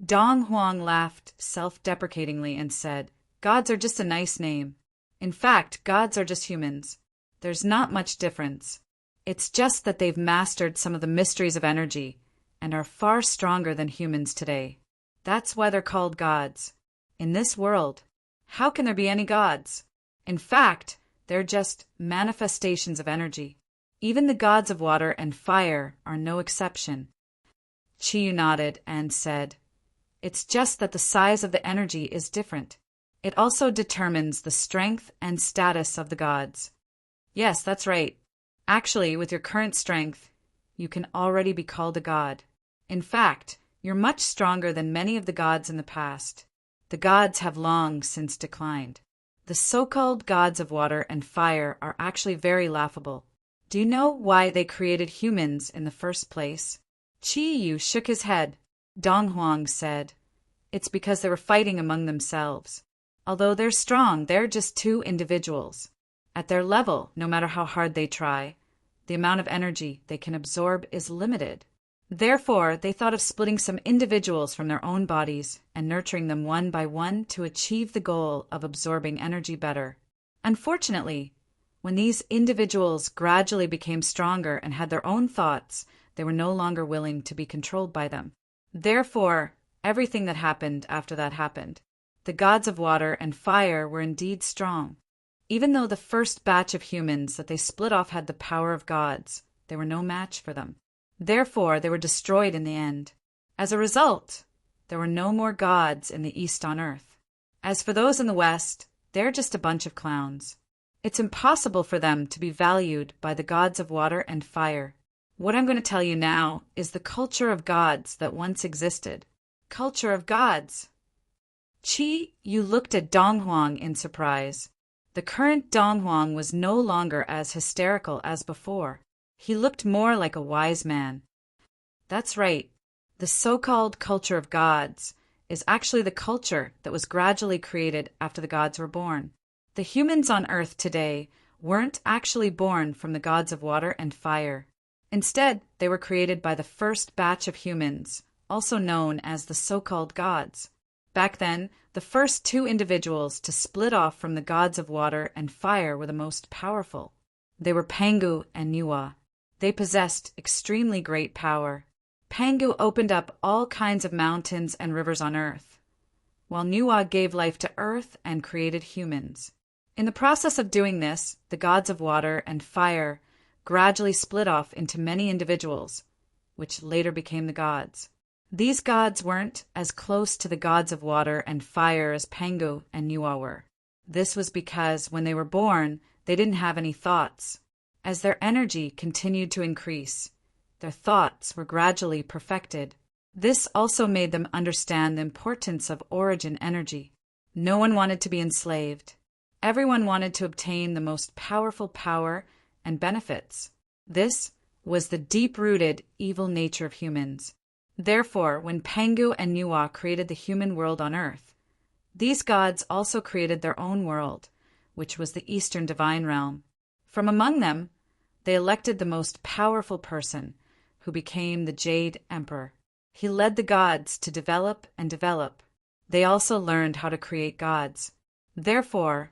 Dong Huang laughed self-deprecatingly and said, "Gods are just a nice name. In fact, gods are just humans. There's not much difference. It's just that they've mastered some of the mysteries of energy and are far stronger than humans today. That's why they're called gods. In this world, how can there be any gods? In fact, they're just manifestations of energy. Even the gods of water and fire are no exception." Qi Yu nodded and said, "It's just that the size of the energy is different. It also determines the strength and status of the gods." "Yes, that's right. Actually, with your current strength, you can already be called a god. In fact, you're much stronger than many of the gods in the past. The gods have long since declined. The so-called gods of water and fire are actually very laughable. Do you know why they created humans in the first place?" Qi Yu shook his head. Dong Huang said, "It's because they were fighting among themselves. Although they're strong, they're just two individuals. At their level, no matter how hard they try, the amount of energy they can absorb is limited. Therefore, they thought of splitting some individuals from their own bodies and nurturing them one by one to achieve the goal of absorbing energy better. Unfortunately, when these individuals gradually became stronger and had their own thoughts, they were no longer willing to be controlled by them. Therefore, everything that happened after that happened. The gods of water and fire were indeed strong. Even though the first batch of humans that they split off had the power of gods, they were no match for them. Therefore, they were destroyed in the end. As a result, there were no more gods in the East on Earth. As for those in the West, they're just a bunch of clowns. It's impossible for them to be valued by the gods of water and fire. What I'm going to tell you now is the culture of gods that once existed. Culture of gods. Qi Yu looked at Dong Huang in surprise. The current Dong Huang was no longer as hysterical as before. He looked more like a wise man. That's right. The so-called culture of gods is actually the culture that was gradually created after the gods were born. The humans on Earth today weren't actually born from the gods of water and fire. Instead, they were created by the first batch of humans, also known as the so-called gods. Back then, the first two individuals to split off from the gods of water and fire were the most powerful. They were Pangu and Niwa. They possessed extremely great power. Pangu opened up all kinds of mountains and rivers on Earth, while Niwa gave life to Earth and created humans. In the process of doing this, the gods of water and fire gradually split off into many individuals, which later became the gods. These gods weren't as close to the gods of water and fire as Pangu and Niwa were. This was because when they were born, they didn't have any thoughts. As their energy continued to increase, their thoughts were gradually perfected. This also made them understand the importance of origin energy. No one wanted to be enslaved. Everyone wanted to obtain the most powerful power and benefits. This was the deep-rooted evil nature of humans. Therefore, when Pangu and Nuwa created the human world on Earth, these gods also created their own world, which was the Eastern Divine Realm. From among them, they elected the most powerful person, who became the Jade Emperor. He led the gods to develop and develop. They also learned how to create gods. Therefore,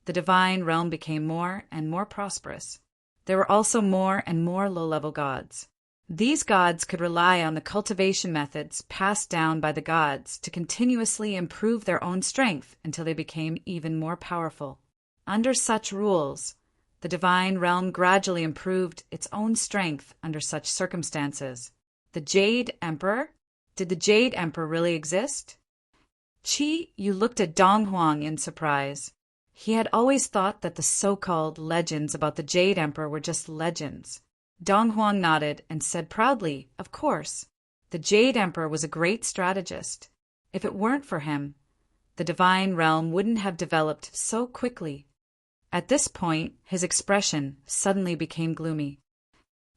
the divine realm became more and more prosperous. There were also more and more low-level gods. These gods could rely on the cultivation methods passed down by the gods to continuously improve their own strength until they became even more powerful. Under such rules, the divine realm gradually improved its own strength under such circumstances. The Jade Emperor? Did the Jade Emperor really exist? Qi Yu looked at Dong Huang in surprise. He had always thought that the so-called legends about the Jade Emperor were just legends. Dong Huang nodded and said proudly, "Of course. The Jade Emperor was a great strategist. If it weren't for him, the divine realm wouldn't have developed so quickly." At this point, his expression suddenly became gloomy.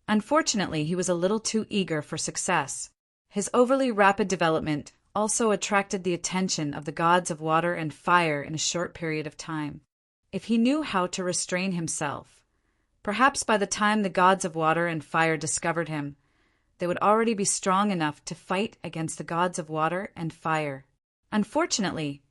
Unfortunately, he was a little too eager for success. His overly rapid development also attracted the attention of the gods of water and fire in a short period of time. If he knew how to restrain himself, perhaps by the time the gods of water and fire discovered him, they would already be strong enough to fight against the gods of water and fire. Unfortunately,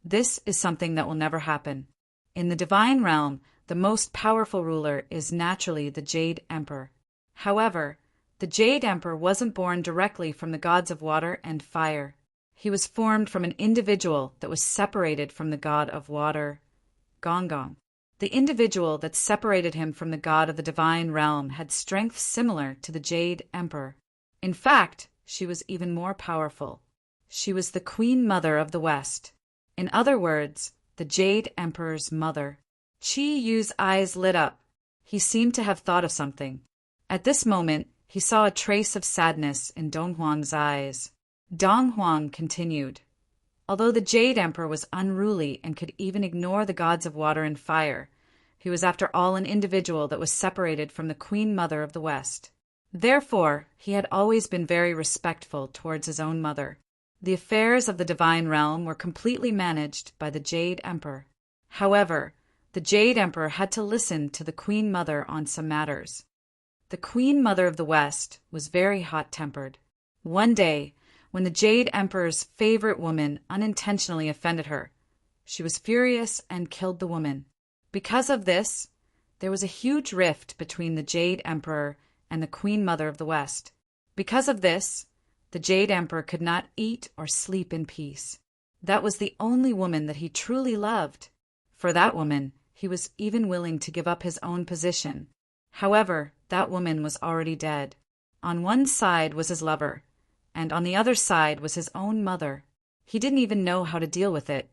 this is something that will never happen. In the divine realm, the most powerful ruler is naturally the Jade Emperor. However, the Jade Emperor wasn't born directly from the gods of water and fire. He was formed from an individual that was separated from the god of water, Gonggong. The individual that separated him from the god of the divine realm had strength similar to the Jade Emperor. In fact, she was even more powerful. She was the Queen Mother of the West. In other words, the Jade Emperor's mother. Qi Yu's eyes lit up. He seemed to have thought of something. At this moment, he saw a trace of sadness in Dong Huang's eyes. Dong Huang continued. Although the Jade Emperor was unruly and could even ignore the gods of water and fire, he was after all an individual that was separated from the Queen Mother of the West. Therefore, he had always been very respectful towards his own mother. The affairs of the divine realm were completely managed by the Jade Emperor. However, the Jade Emperor had to listen to the Queen Mother on some matters. The Queen Mother of the West was very hot-tempered. One day, when the Jade Emperor's favorite woman unintentionally offended her, she was furious and killed the woman. Because of this, there was a huge rift between the Jade Emperor and the Queen Mother of the West. Because of this, the Jade Emperor could not eat or sleep in peace. That was the only woman that he truly loved. For that woman, he was even willing to give up his own position. However, that woman was already dead. On one side was his lover, and on the other side was his own mother. He didn't even know how to deal with it.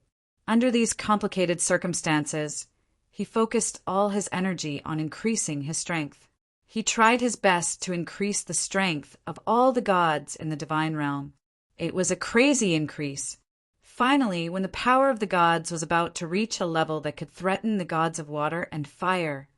Under these complicated circumstances, he focused all his energy on increasing his strength. He tried his best to increase the strength of all the gods in the divine realm. It was a crazy increase. Finally, when the power of the gods was about to reach a level that could threaten the gods of water and fire,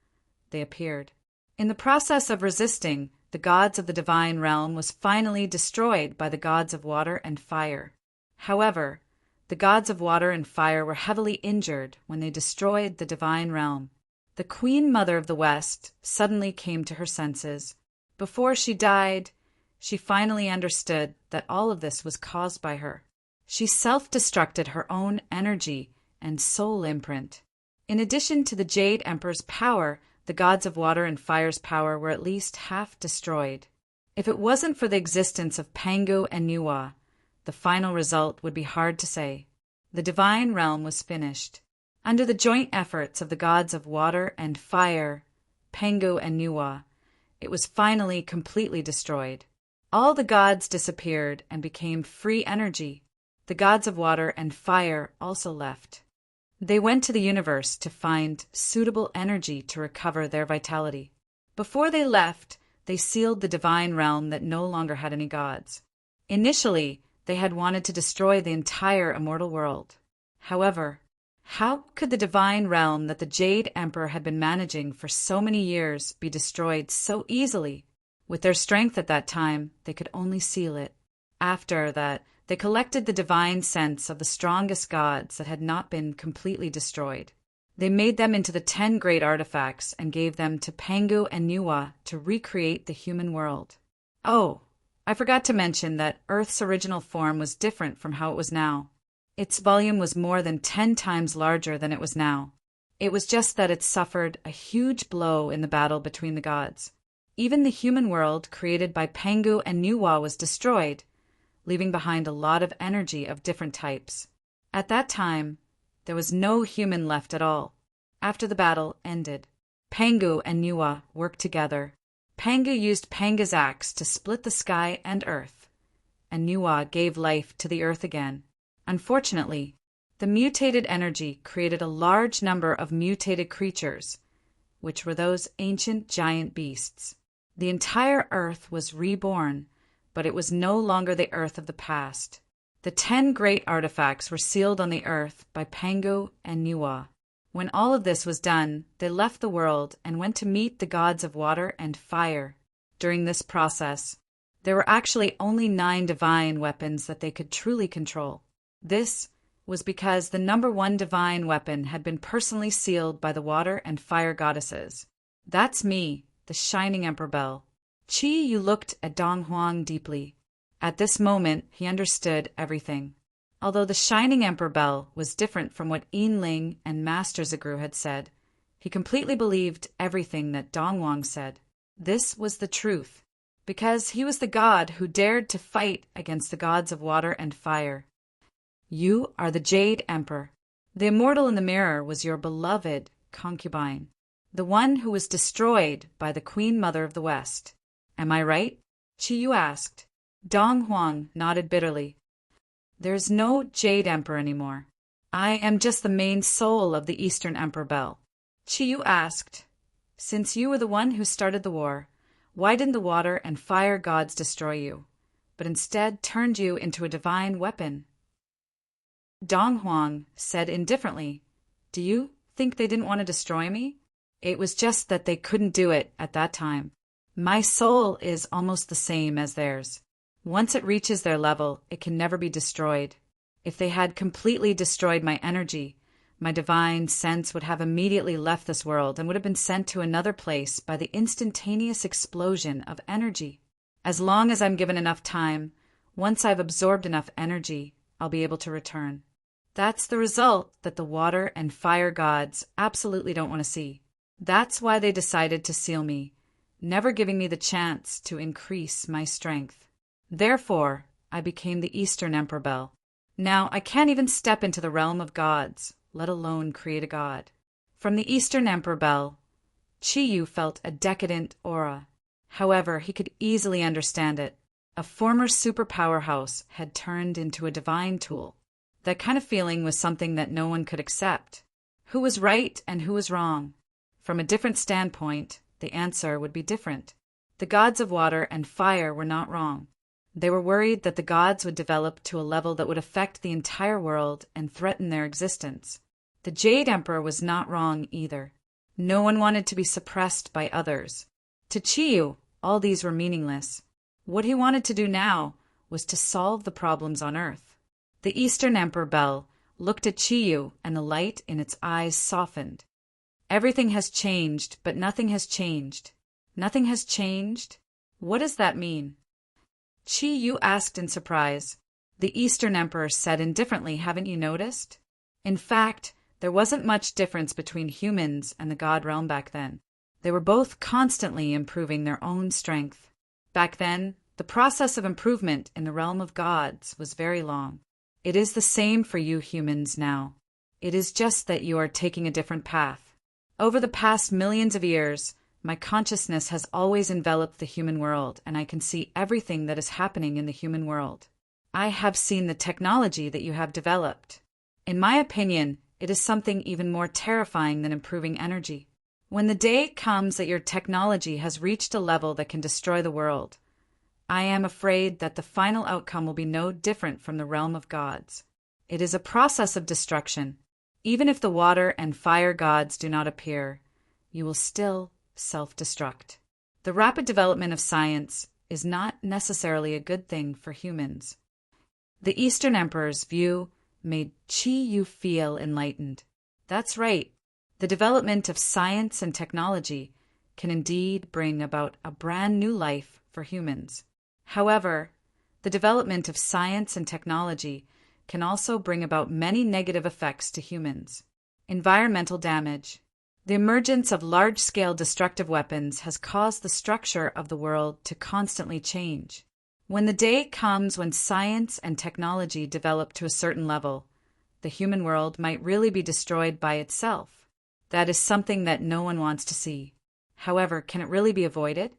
they appeared. In the process of resisting, the gods of the divine realm was finally destroyed by the gods of water and fire. However, the gods of water and fire were heavily injured when they destroyed the divine realm. The Queen Mother of the West suddenly came to her senses. Before she died, she finally understood that all of this was caused by her. She self-destructed her own energy and soul imprint. In addition to the Jade Emperor's power, the gods of water and fire's power were at least half destroyed. If it wasn't for the existence of Pangu and Nuwa, the final result would be hard to say. The divine realm was finished. Under the joint efforts of the gods of water and fire, Pangu and Nuwa, it was finally completely destroyed. All the gods disappeared and became free energy. The gods of water and fire also left. They went to the universe to find suitable energy to recover their vitality. Before they left, they sealed the divine realm that no longer had any gods. Initially, they had wanted to destroy the entire immortal world. However, how could the divine realm that the Jade Emperor had been managing for so many years be destroyed so easily? With their strength at that time, they could only seal it. After that, they collected the divine sense of the strongest gods that had not been completely destroyed. They made them into the 10 great artifacts and gave them to Pangu and Nuwa to recreate the human world. Oh, I forgot to mention that Earth's original form was different from how it was now. Its volume was more than 10 times larger than it was now. It was just that it suffered a huge blow in the battle between the gods. Even the human world created by Pangu and Nuwa was destroyed, leaving behind a lot of energy of different types. At that time, there was no human left at all. After the battle ended, Pangu and Nuwa worked together. Pangu used Panga's axe to split the sky and earth, and Nuwa gave life to the earth again. Unfortunately, the mutated energy created a large number of mutated creatures, which were those ancient giant beasts. The entire earth was reborn, but it was no longer the earth of the past. The 10 great artifacts were sealed on the earth by Pangu and Nuwa. When all of this was done, they left the world and went to meet the gods of water and fire. During this process, there were actually only 9 divine weapons that they could truly control. This was because the number 1 divine weapon had been personally sealed by the water and fire goddesses. That's me, the Shining Emperor Bell. Qi Yu looked at Dong Huang deeply. At this moment, he understood everything. Although the Shining Emperor Bell was different from what Yin Ling and Master Zagru had said, he completely believed everything that Dong Huang said. This was the truth, because he was the god who dared to fight against the gods of water and fire. You are the Jade Emperor. The immortal in the mirror was your beloved concubine, the one who was destroyed by the Queen Mother of the West. Am I right? Qi Yu asked. Dong Huang nodded bitterly. There's no Jade Emperor anymore. I am just the main soul of the Eastern Emperor Bell. Qi Yu asked, since you were the one who started the war, why didn't the water and fire gods destroy you, but instead turned you into a divine weapon? Dong Huang said indifferently, do you think they didn't want to destroy me? It was just that they couldn't do it at that time. My soul is almost the same as theirs. Once it reaches their level, it can never be destroyed. If they had completely destroyed my energy, my divine sense would have immediately left this world and would have been sent to another place by the instantaneous explosion of energy. As long as I'm given enough time, once I've absorbed enough energy, I'll be able to return. That's the result that the water and fire gods absolutely don't want to see. That's why they decided to seal me, never giving me the chance to increase my strength. Therefore, I became the Eastern Emperor Bell. Now I can't even step into the realm of gods, let alone create a god. From the Eastern Emperor Bell, Qi Yu felt a decadent aura. However, he could easily understand it. A former super powerhouse had turned into a divine tool. That kind of feeling was something that no one could accept. Who was right and who was wrong? From a different standpoint, the answer would be different. The gods of water and fire were not wrong. They were worried that the gods would develop to a level that would affect the entire world and threaten their existence. The Jade Emperor was not wrong either. No one wanted to be suppressed by others. To Qi Yu, all these were meaningless. What he wanted to do now was to solve the problems on Earth. The Eastern Emperor Bell looked at Qi Yu, and the light in its eyes softened. Everything has changed, but nothing has changed. Nothing has changed? What does that mean? Qi Yu asked in surprise. The Eastern Emperor said indifferently, haven't you noticed? In fact, there wasn't much difference between humans and the god realm back then. They were both constantly improving their own strength. Back then, the process of improvement in the realm of gods was very long. It is the same for you humans now. It is just that you are taking a different path. Over the past millions of years, my consciousness has always enveloped the human world, and I can see everything that is happening in the human world. I have seen the technology that you have developed. In my opinion, it is something even more terrifying than improving energy. When the day comes that your technology has reached a level that can destroy the world, I am afraid that the final outcome will be no different from the realm of gods. It is a process of destruction. Even if the water and fire gods do not appear, you will still self-destruct. The rapid development of science is not necessarily a good thing for humans. The Eastern Emperor's view made Qi Yu feel enlightened. That's right. The development of science and technology can indeed bring about a brand new life for humans. However, the development of science and technology can also bring about many negative effects to humans. Environmental damage. The emergence of large-scale destructive weapons has caused the structure of the world to constantly change. When the day comes when science and technology develop to a certain level, the human world might really be destroyed by itself. That is something that no one wants to see. However, can it really be avoided?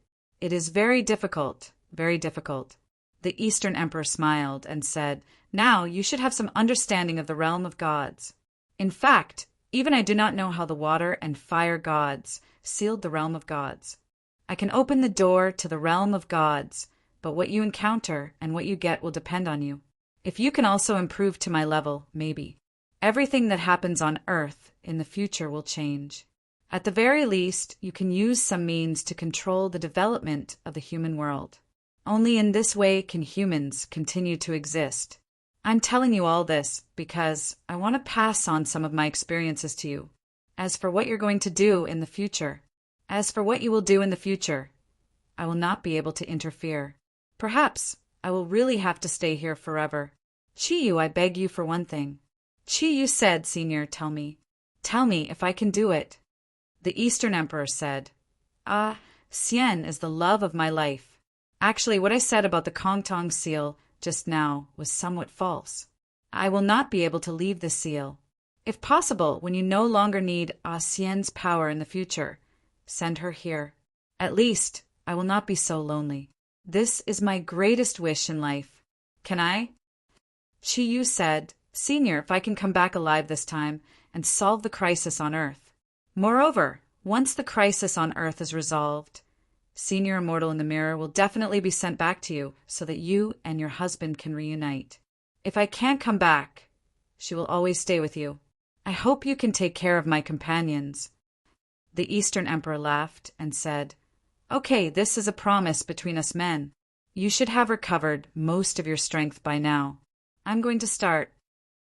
It is very difficult, very difficult. The Eastern Emperor smiled and said, "Now you should have some understanding of the realm of gods. In fact, even I do not know how the water and fire gods sealed the realm of gods. I can open the door to the realm of gods, but what you encounter and what you get will depend on you. If you can also improve to my level, maybe. Everything that happens on Earth in the future will change. At the very least, you can use some means to control the development of the human world. Only in this way can humans continue to exist. I'm telling you all this because I want to pass on some of my experiences to you. As for what you're going to do in the future, I will not be able to interfere. Perhaps I will really have to stay here forever. Qi Yu, I beg you for one thing." "Qi Yu said, Senior, tell me if I can do it." The Eastern Emperor said, Xian is the love of my life. Actually, what I said about the Kongtong seal just now was somewhat false. I will not be able to leave this seal. If possible, when you no longer need Xian's power in the future, send her here. At least, I will not be so lonely. This is my greatest wish in life. Can I?" Qi Yu said, "Senior, if I can come back alive this time and solve the crisis on Earth. Moreover, once the crisis on Earth is resolved, Senior Immortal in the Mirror will definitely be sent back to you so that you and your husband can reunite. If I can't come back, she will always stay with you. I hope you can take care of my companions." The Eastern Emperor laughed and said, "Okay, this is a promise between us men. You should have recovered most of your strength by now. I'm going to start."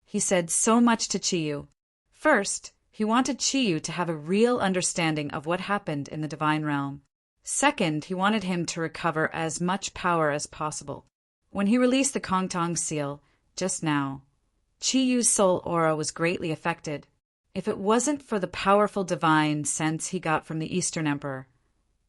He said so much to Qi Yu. First, he wanted Qi Yu to have a real understanding of what happened in the divine realm. Second, he wanted him to recover as much power as possible. When he released the Kongtong seal, just now, Qi Yu's soul aura was greatly affected. If it wasn't for the powerful divine sense he got from the Eastern Emperor,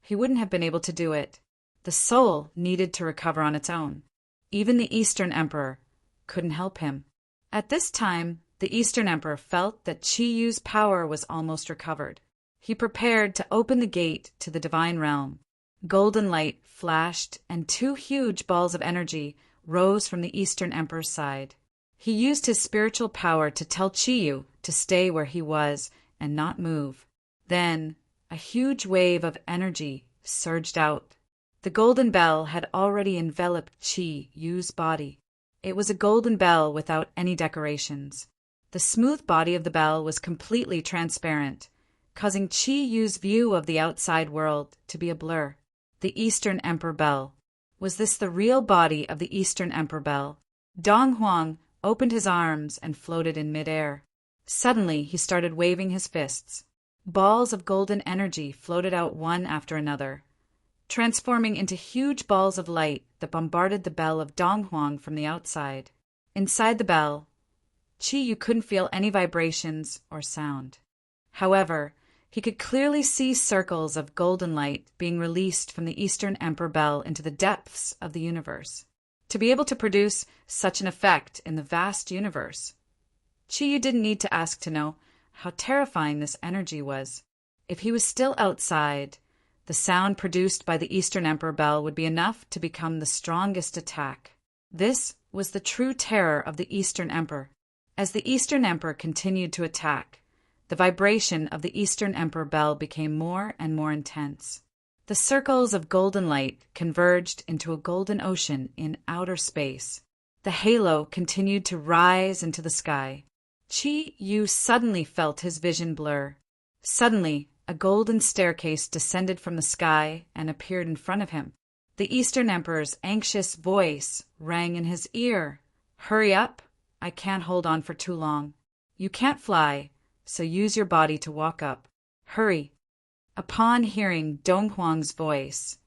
he wouldn't have been able to do it. The soul needed to recover on its own. Even the Eastern Emperor couldn't help him. At this time, the Eastern Emperor felt that Qi Yu's power was almost recovered. He prepared to open the gate to the divine realm. Golden light flashed, and 2 huge balls of energy rose from the Eastern Emperor's side. He used his spiritual power to tell Qi Yu to stay where he was and not move. Then, a huge wave of energy surged out. The golden bell had already enveloped Qi Yu's body. It was a golden bell without any decorations. The smooth body of the bell was completely transparent, causing Qi Yu's view of the outside world to be a blur. The Eastern Emperor Bell. Was this the real body of the Eastern Emperor Bell? Dong Huang opened his arms and floated in midair. Suddenly, he started waving his fists. Balls of golden energy floated out one after another, transforming into huge balls of light that bombarded the bell of Dong Huang from the outside. Inside the bell, Qi Yu couldn't feel any vibrations or sound. However, he could clearly see circles of golden light being released from the Eastern Emperor Bell into the depths of the universe. To be able to produce such an effect in the vast universe, Qi Yu didn't need to ask to know how terrifying this energy was. If he was still outside, the sound produced by the Eastern Emperor Bell would be enough to become the strongest attack. This was the true terror of the Eastern Emperor. As the Eastern Emperor continued to attack, The vibration of the Eastern Emperor bell became more and more intense. The circles of golden light converged into a golden ocean in outer space. The halo continued to rise into the sky. Qi Yu suddenly felt his vision blur. Suddenly, a golden staircase descended from the sky and appeared in front of him. The Eastern Emperor's anxious voice rang in his ear. "Hurry up! I can't hold on for too long. You can't fly, so use your body to walk up. Hurry!" Upon hearing Dong Huang's voice,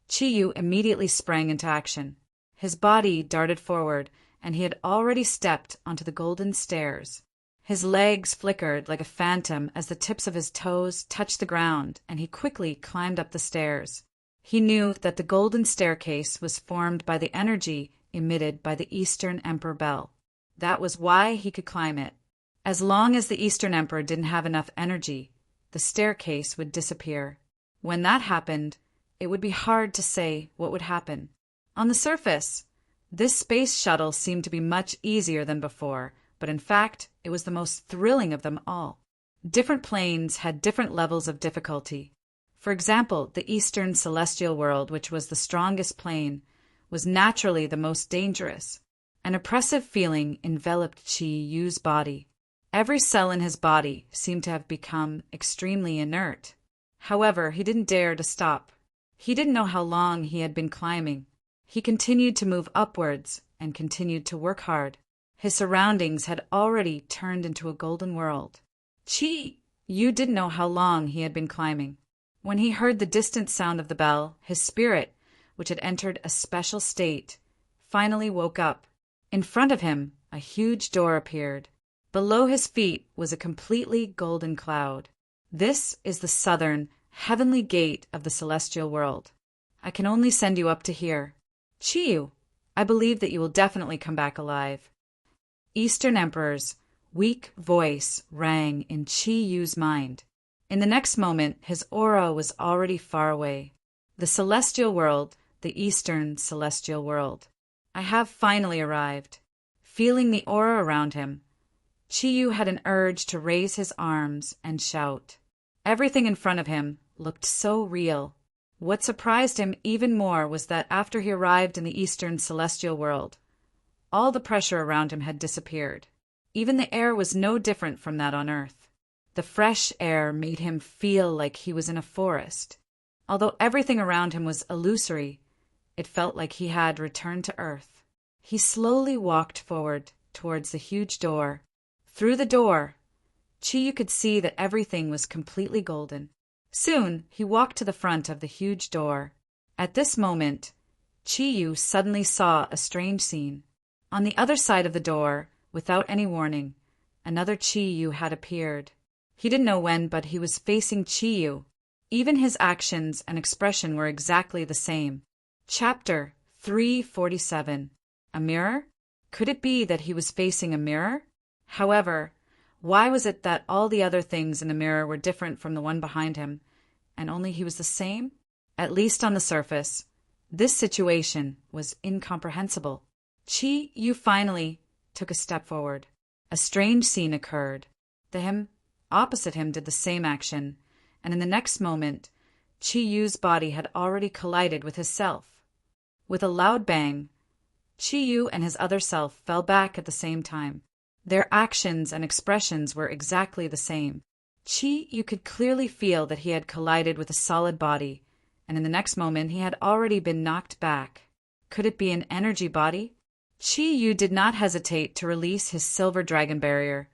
Qi Yu immediately sprang into action. His body darted forward, and he had already stepped onto the golden stairs. His legs flickered like a phantom as the tips of his toes touched the ground, and he quickly climbed up the stairs. He knew that the golden staircase was formed by the energy emitted by the Eastern Emperor bell. That was why he could climb it. As long as the Eastern Emperor didn't have enough energy, the staircase would disappear. When that happened, it would be hard to say what would happen. On the surface, this space shuttle seemed to be much easier than before, but in fact, it was the most thrilling of them all. Different planes had different levels of difficulty. For example, the Eastern Celestial World, which was the strongest plane, was naturally the most dangerous. An oppressive feeling enveloped Qi Yu's body. Every cell in his body seemed to have become extremely inert. However, he didn't dare to stop. He didn't know how long he had been climbing. He continued to move upwards and continued to work hard. His surroundings had already turned into a golden world. Qi Yu didn't know how long he had been climbing. When he heard the distant sound of the bell, his spirit, which had entered a special state, finally woke up. In front of him, a huge door appeared. Below his feet was a completely golden cloud. "This is the southern, heavenly gate of the celestial world. I can only send you up to here. Qi Yu, I believe that you will definitely come back alive." Eastern Emperor's weak voice rang in Qi Yu's mind. In the next moment, his aura was already far away. The celestial world, the Eastern celestial world. "I have finally arrived." Feeling the aura around him, Qi Yu had an urge to raise his arms and shout. Everything in front of him looked so real. What surprised him even more was that after he arrived in the Eastern celestial world, all the pressure around him had disappeared. Even the air was no different from that on Earth. The fresh air made him feel like he was in a forest. Although everything around him was illusory, it felt like he had returned to Earth. He slowly walked forward towards the huge door. Through the door, Qi Yu could see that everything was completely golden. Soon, he walked to the front of the huge door. At this moment, Qi Yu suddenly saw a strange scene. On the other side of the door, without any warning, another Qi Yu had appeared. He didn't know when, but he was facing Qi Yu. Even his actions and expression were exactly the same. Chapter 347. A mirror? Could it be that he was facing a mirror? However, why was it that all the other things in the mirror were different from the one behind him, and only he was the same? At least on the surface, this situation was incomprehensible. Qi Yu finally took a step forward. A strange scene occurred. The him opposite him did the same action, and in the next moment, Qi Yu's body had already collided with his self. With a loud bang, Qi Yu and his other self fell back at the same time. Their actions and expressions were exactly the same. Qi Yu could clearly feel that he had collided with a solid body, and in the next moment he had already been knocked back. Could it be an energy body? Qi Yu did not hesitate to release his silver dragon barrier,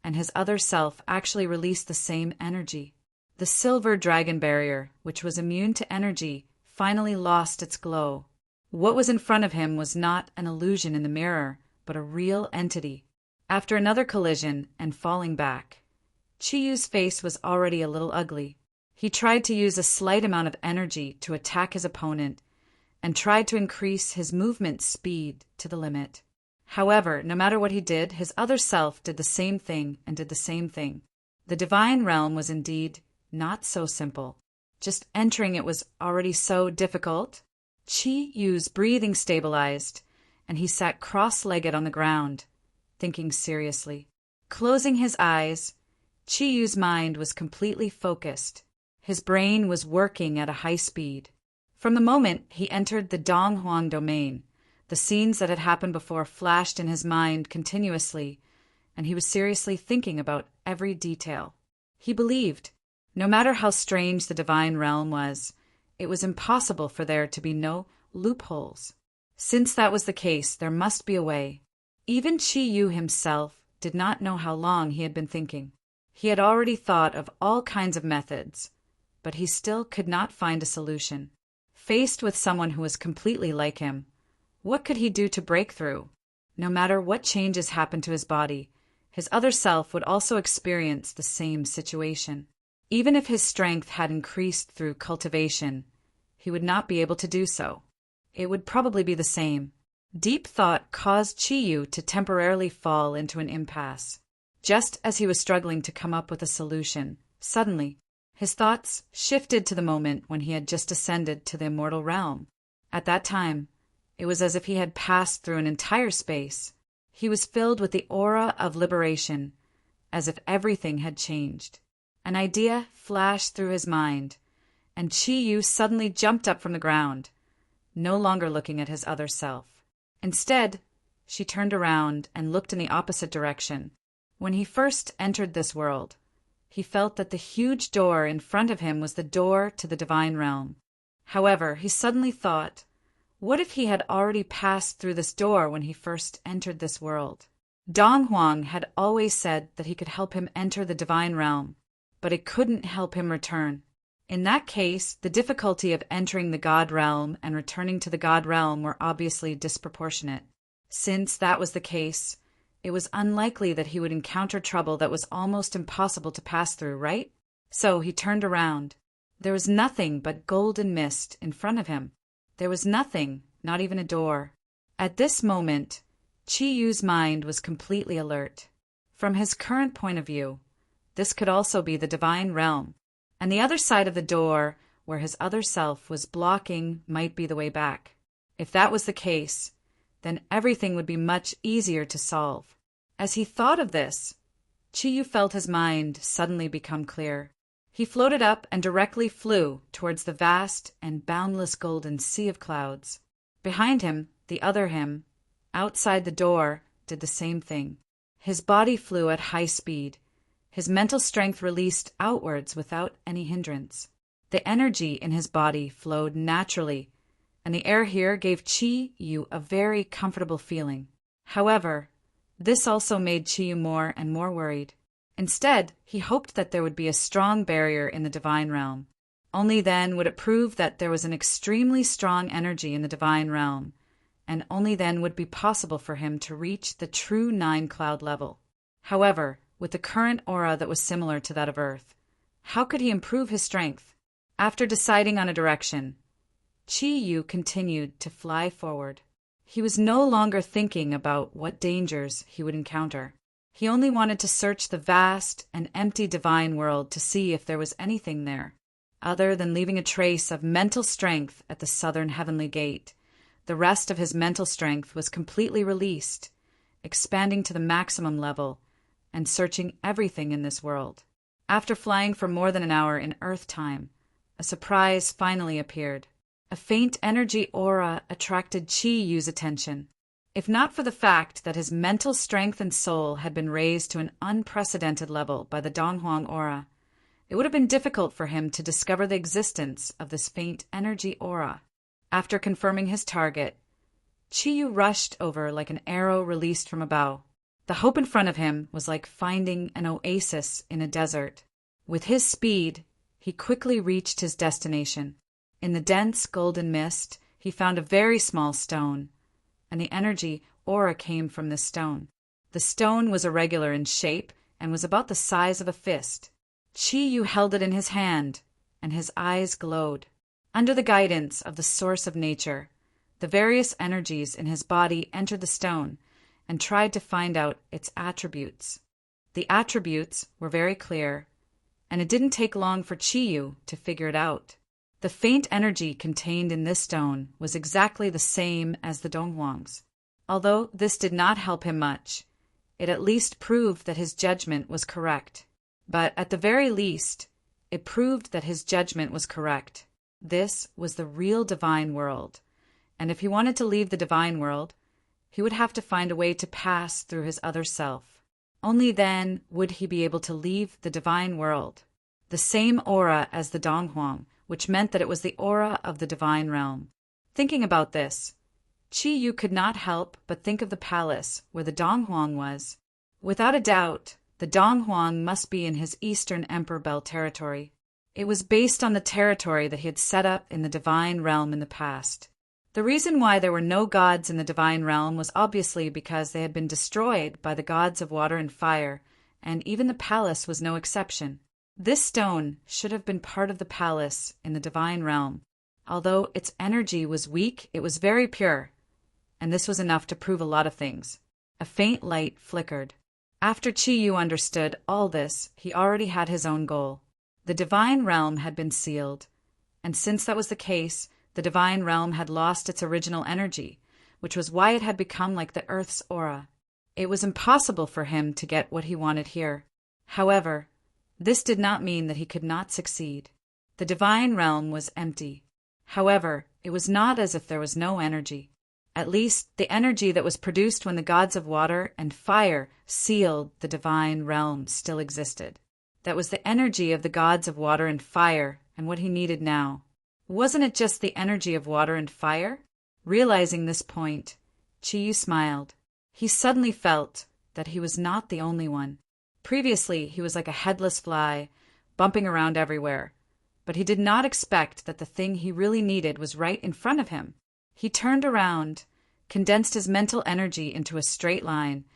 and his other self actually released the same energy. The silver dragon barrier, which was immune to energy, finally lost its glow. What was in front of him was not an illusion in the mirror, but a real entity. After another collision and falling back, Qi Yu's face was already a little ugly. He tried to use a slight amount of energy to attack his opponent and tried to increase his movement speed to the limit. However, no matter what he did, his other self did the same thing and did the same thing. The divine realm was indeed not so simple. Just entering it was already so difficult. Qi Yu's breathing stabilized, and he sat cross-legged on the ground, thinking seriously. Closing his eyes, Chi-Yu's mind was completely focused. His brain was working at a high speed. From the moment he entered the Donghuang domain, the scenes that had happened before flashed in his mind continuously, and he was seriously thinking about every detail. He believed, no matter how strange the divine realm was, it was impossible for there to be no loopholes. Since that was the case, there must be a way. Even Chi-Yu himself did not know how long he had been thinking. He had already thought of all kinds of methods, but he still could not find a solution. Faced with someone who was completely like him, what could he do to break through? No matter what changes happened to his body, his other self would also experience the same situation. Even if his strength had increased through cultivation, he would not be able to do so. It would probably be the same. Deep thought caused Chi-Yu to temporarily fall into an impasse. Just as he was struggling to come up with a solution, suddenly, his thoughts shifted to the moment when he had just ascended to the immortal realm. At that time, it was as if he had passed through an entire space. He was filled with the aura of liberation, as if everything had changed. An idea flashed through his mind, and Chi-Yu suddenly jumped up from the ground, no longer looking at his other self. Instead, she turned around and looked in the opposite direction. When he first entered this world, he felt that the huge door in front of him was the door to the divine realm. However, he suddenly thought, what if he had already passed through this door when he first entered this world? Donghuang had always said that he could help him enter the divine realm, but it couldn't help him return. In that case, the difficulty of entering the God realm and returning to the God realm were obviously disproportionate. Since that was the case, it was unlikely that he would encounter trouble that was almost impossible to pass through, right? So he turned around. There was nothing but golden mist in front of him. There was nothing, not even a door. At this moment, Chi-Yu's mind was completely alert. From his current point of view, this could also be the divine realm, and the other side of the door, where his other self was blocking, might be the way back. If that was the case, then everything would be much easier to solve. As he thought of this, Chi-Yu felt his mind suddenly become clear. He floated up and directly flew towards the vast and boundless golden sea of clouds. Behind him, the other him, outside the door, did the same thing. His body flew at high speed. His mental strength released outwards without any hindrance. The energy in his body flowed naturally, and the air here gave Chi-Yu a very comfortable feeling. However, this also made Chi-Yu more and more worried. Instead, he hoped that there would be a strong barrier in the divine realm. Only then would it prove that there was an extremely strong energy in the divine realm, and only then would it be possible for him to reach the true 9-cloud level. However, with the current aura that was similar to that of Earth, how could he improve his strength? After deciding on a direction, Chi-Yu continued to fly forward. He was no longer thinking about what dangers he would encounter. He only wanted to search the vast and empty divine world to see if there was anything there. Other than leaving a trace of mental strength at the southern heavenly gate, the rest of his mental strength was completely released, expanding to the maximum level and searching everything in this world. After flying for more than an hour in Earth time, a surprise finally appeared. A faint energy aura attracted Chi-Yu's attention. If not for the fact that his mental strength and soul had been raised to an unprecedented level by the Donghuang aura, it would have been difficult for him to discover the existence of this faint energy aura. After confirming his target, Chi-Yu rushed over like an arrow released from a bow. The hope in front of him was like finding an oasis in a desert. With his speed, he quickly reached his destination. In the dense golden mist, he found a very small stone, and the energy aura came from this stone. The stone was irregular in shape and was about the size of a fist. Chi-Yu held it in his hand, and his eyes glowed. Under the guidance of the source of nature, the various energies in his body entered the stone and tried to find out its attributes. The attributes were very clear, and it didn't take long for Chi-Yu to figure it out. The faint energy contained in this stone was exactly the same as the Donghuang's. Although this did not help him much, it at least proved that his judgment was correct. But at the very least, it proved that his judgment was correct. This was the real divine world, and if he wanted to leave the divine world, he would have to find a way to pass through his other self. Only then would he be able to leave the divine world, the same aura as the Donghuang, which meant that it was the aura of the divine realm. Thinking about this, Qi Yu could not help but think of the palace where the Donghuang was. Without a doubt, the Donghuang must be in his Eastern Emperor Belt territory. It was based on the territory that he had set up in the divine realm in the past. The reason why there were no gods in the divine realm was obviously because they had been destroyed by the gods of water and fire, and even the palace was no exception. This stone should have been part of the palace in the divine realm. Although its energy was weak, it was very pure, and this was enough to prove a lot of things. A faint light flickered. After Qi Yu understood all this, he already had his own goal. The divine realm had been sealed, and since that was the case, the divine realm had lost its original energy, which was why it had become like the Earth's aura. It was impossible for him to get what he wanted here. However, this did not mean that he could not succeed. The divine realm was empty. However, it was not as if there was no energy. At least, the energy that was produced when the gods of water and fire sealed the divine realm still existed. That was the energy of the gods of water and fire, and what he needed now. Wasn't it just the energy of water and fire? Realizing this point, Qi Yu smiled. He suddenly felt that he was not the only one. Previously, he was like a headless fly, bumping around everywhere. But he did not expect that the thing he really needed was right in front of him. He turned around, condensed his mental energy into a straight line,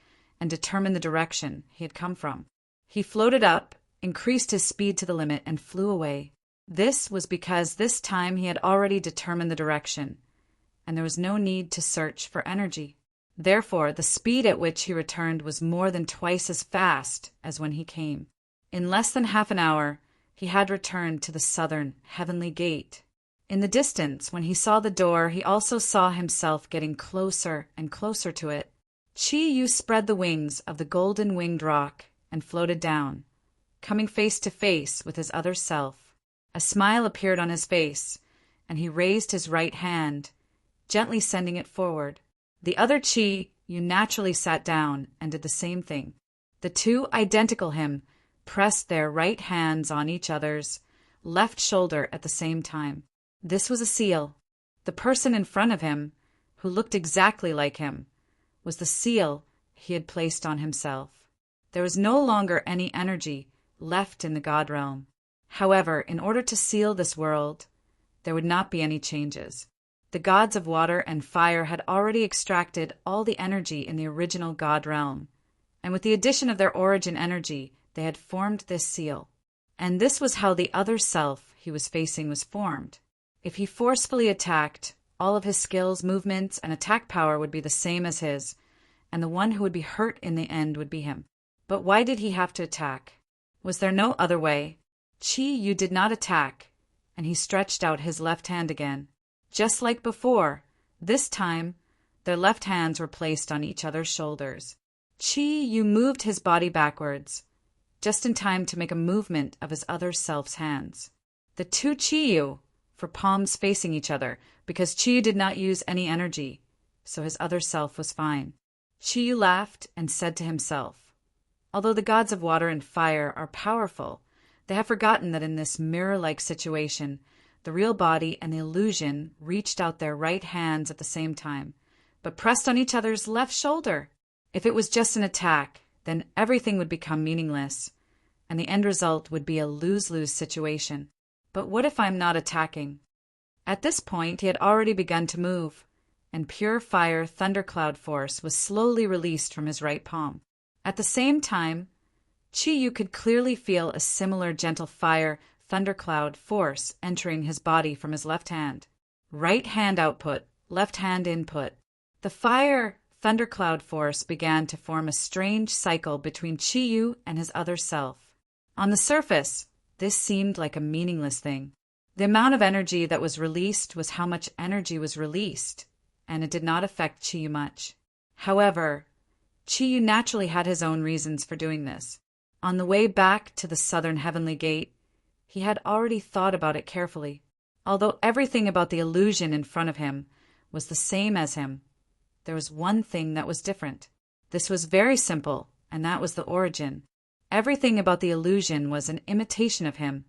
and determined the direction he had come from. He floated up, increased his speed to the limit, and flew away. This was because this time he had already determined the direction, and there was no need to search for energy. Therefore, the speed at which he returned was more than twice as fast as when he came. In less than half an hour, he had returned to the southern heavenly gate. In the distance, when he saw the door, he also saw himself getting closer and closer to it. Qi Yu spread the wings of the golden-winged roc and floated down, coming face to face with his other self. A smile appeared on his face, and he raised his right hand, gently sending it forward. The other Qi Yu naturally sat down and did the same thing. The two identical him pressed their right hands on each other's left shoulder at the same time. This was a seal. The person in front of him, who looked exactly like him, was the seal he had placed on himself. There was no longer any energy left in the God realm. However, in order to seal this world, there would not be any changes. The gods of water and fire had already extracted all the energy in the original God realm, and with the addition of their origin energy, they had formed this seal. And this was how the other self he was facing was formed. If he forcefully attacked, all of his skills, movements, and attack power would be the same as his, and the one who would be hurt in the end would be him. But why did he have to attack? Was there no other way? Qi Yu did not attack, and he stretched out his left hand again. Just like before, this time, their left hands were placed on each other's shoulders. Qi Yu moved his body backwards, just in time to make a movement of his other self's hands. The two Qi Yu, for palms facing each other, because Qi Yu did not use any energy, so his other self was fine. Qi Yu laughed and said to himself, although the gods of water and fire are powerful, they have forgotten that in this mirror-like situation, the real body and the illusion reached out their right hands at the same time, but pressed on each other's left shoulder. If it was just an attack, then everything would become meaningless, and the end result would be a lose-lose situation. But what if I'm not attacking? At this point, he had already begun to move, and pure fire thundercloud force was slowly released from his right palm. At the same time, Qi Yu could clearly feel a similar gentle fire thundercloud force entering his body from his left hand. Right hand output, left hand input. The fire thundercloud force began to form a strange cycle between Qi Yu and his other self. On the surface, this seemed like a meaningless thing. The amount of energy that was released was how much energy was released, and it did not affect Qi Yu much. However, Qi Yu naturally had his own reasons for doing this. On the way back to the southern heavenly gate, he had already thought about it carefully. Although everything about the illusion in front of him was the same as him, there was one thing that was different. This was very simple, and that was the origin. Everything about the illusion was an imitation of him.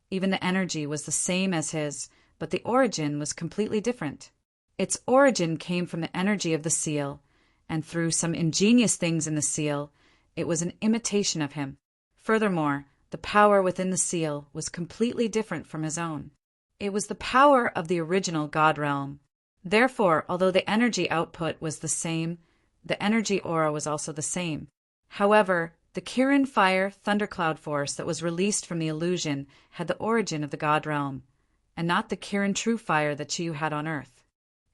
Even the energy was the same as his, but the origin was completely different. Its origin came from the energy of the seal, and through some ingenious things in the seal, it was an imitation of him. Furthermore, the power within the seal was completely different from his own. It was the power of the original God realm. Therefore, although the energy output was the same, the energy aura was also the same. However, the Kirin fire thundercloud force that was released from the illusion had the origin of the God realm, and not the Kirin true fire that Chiyu had on Earth.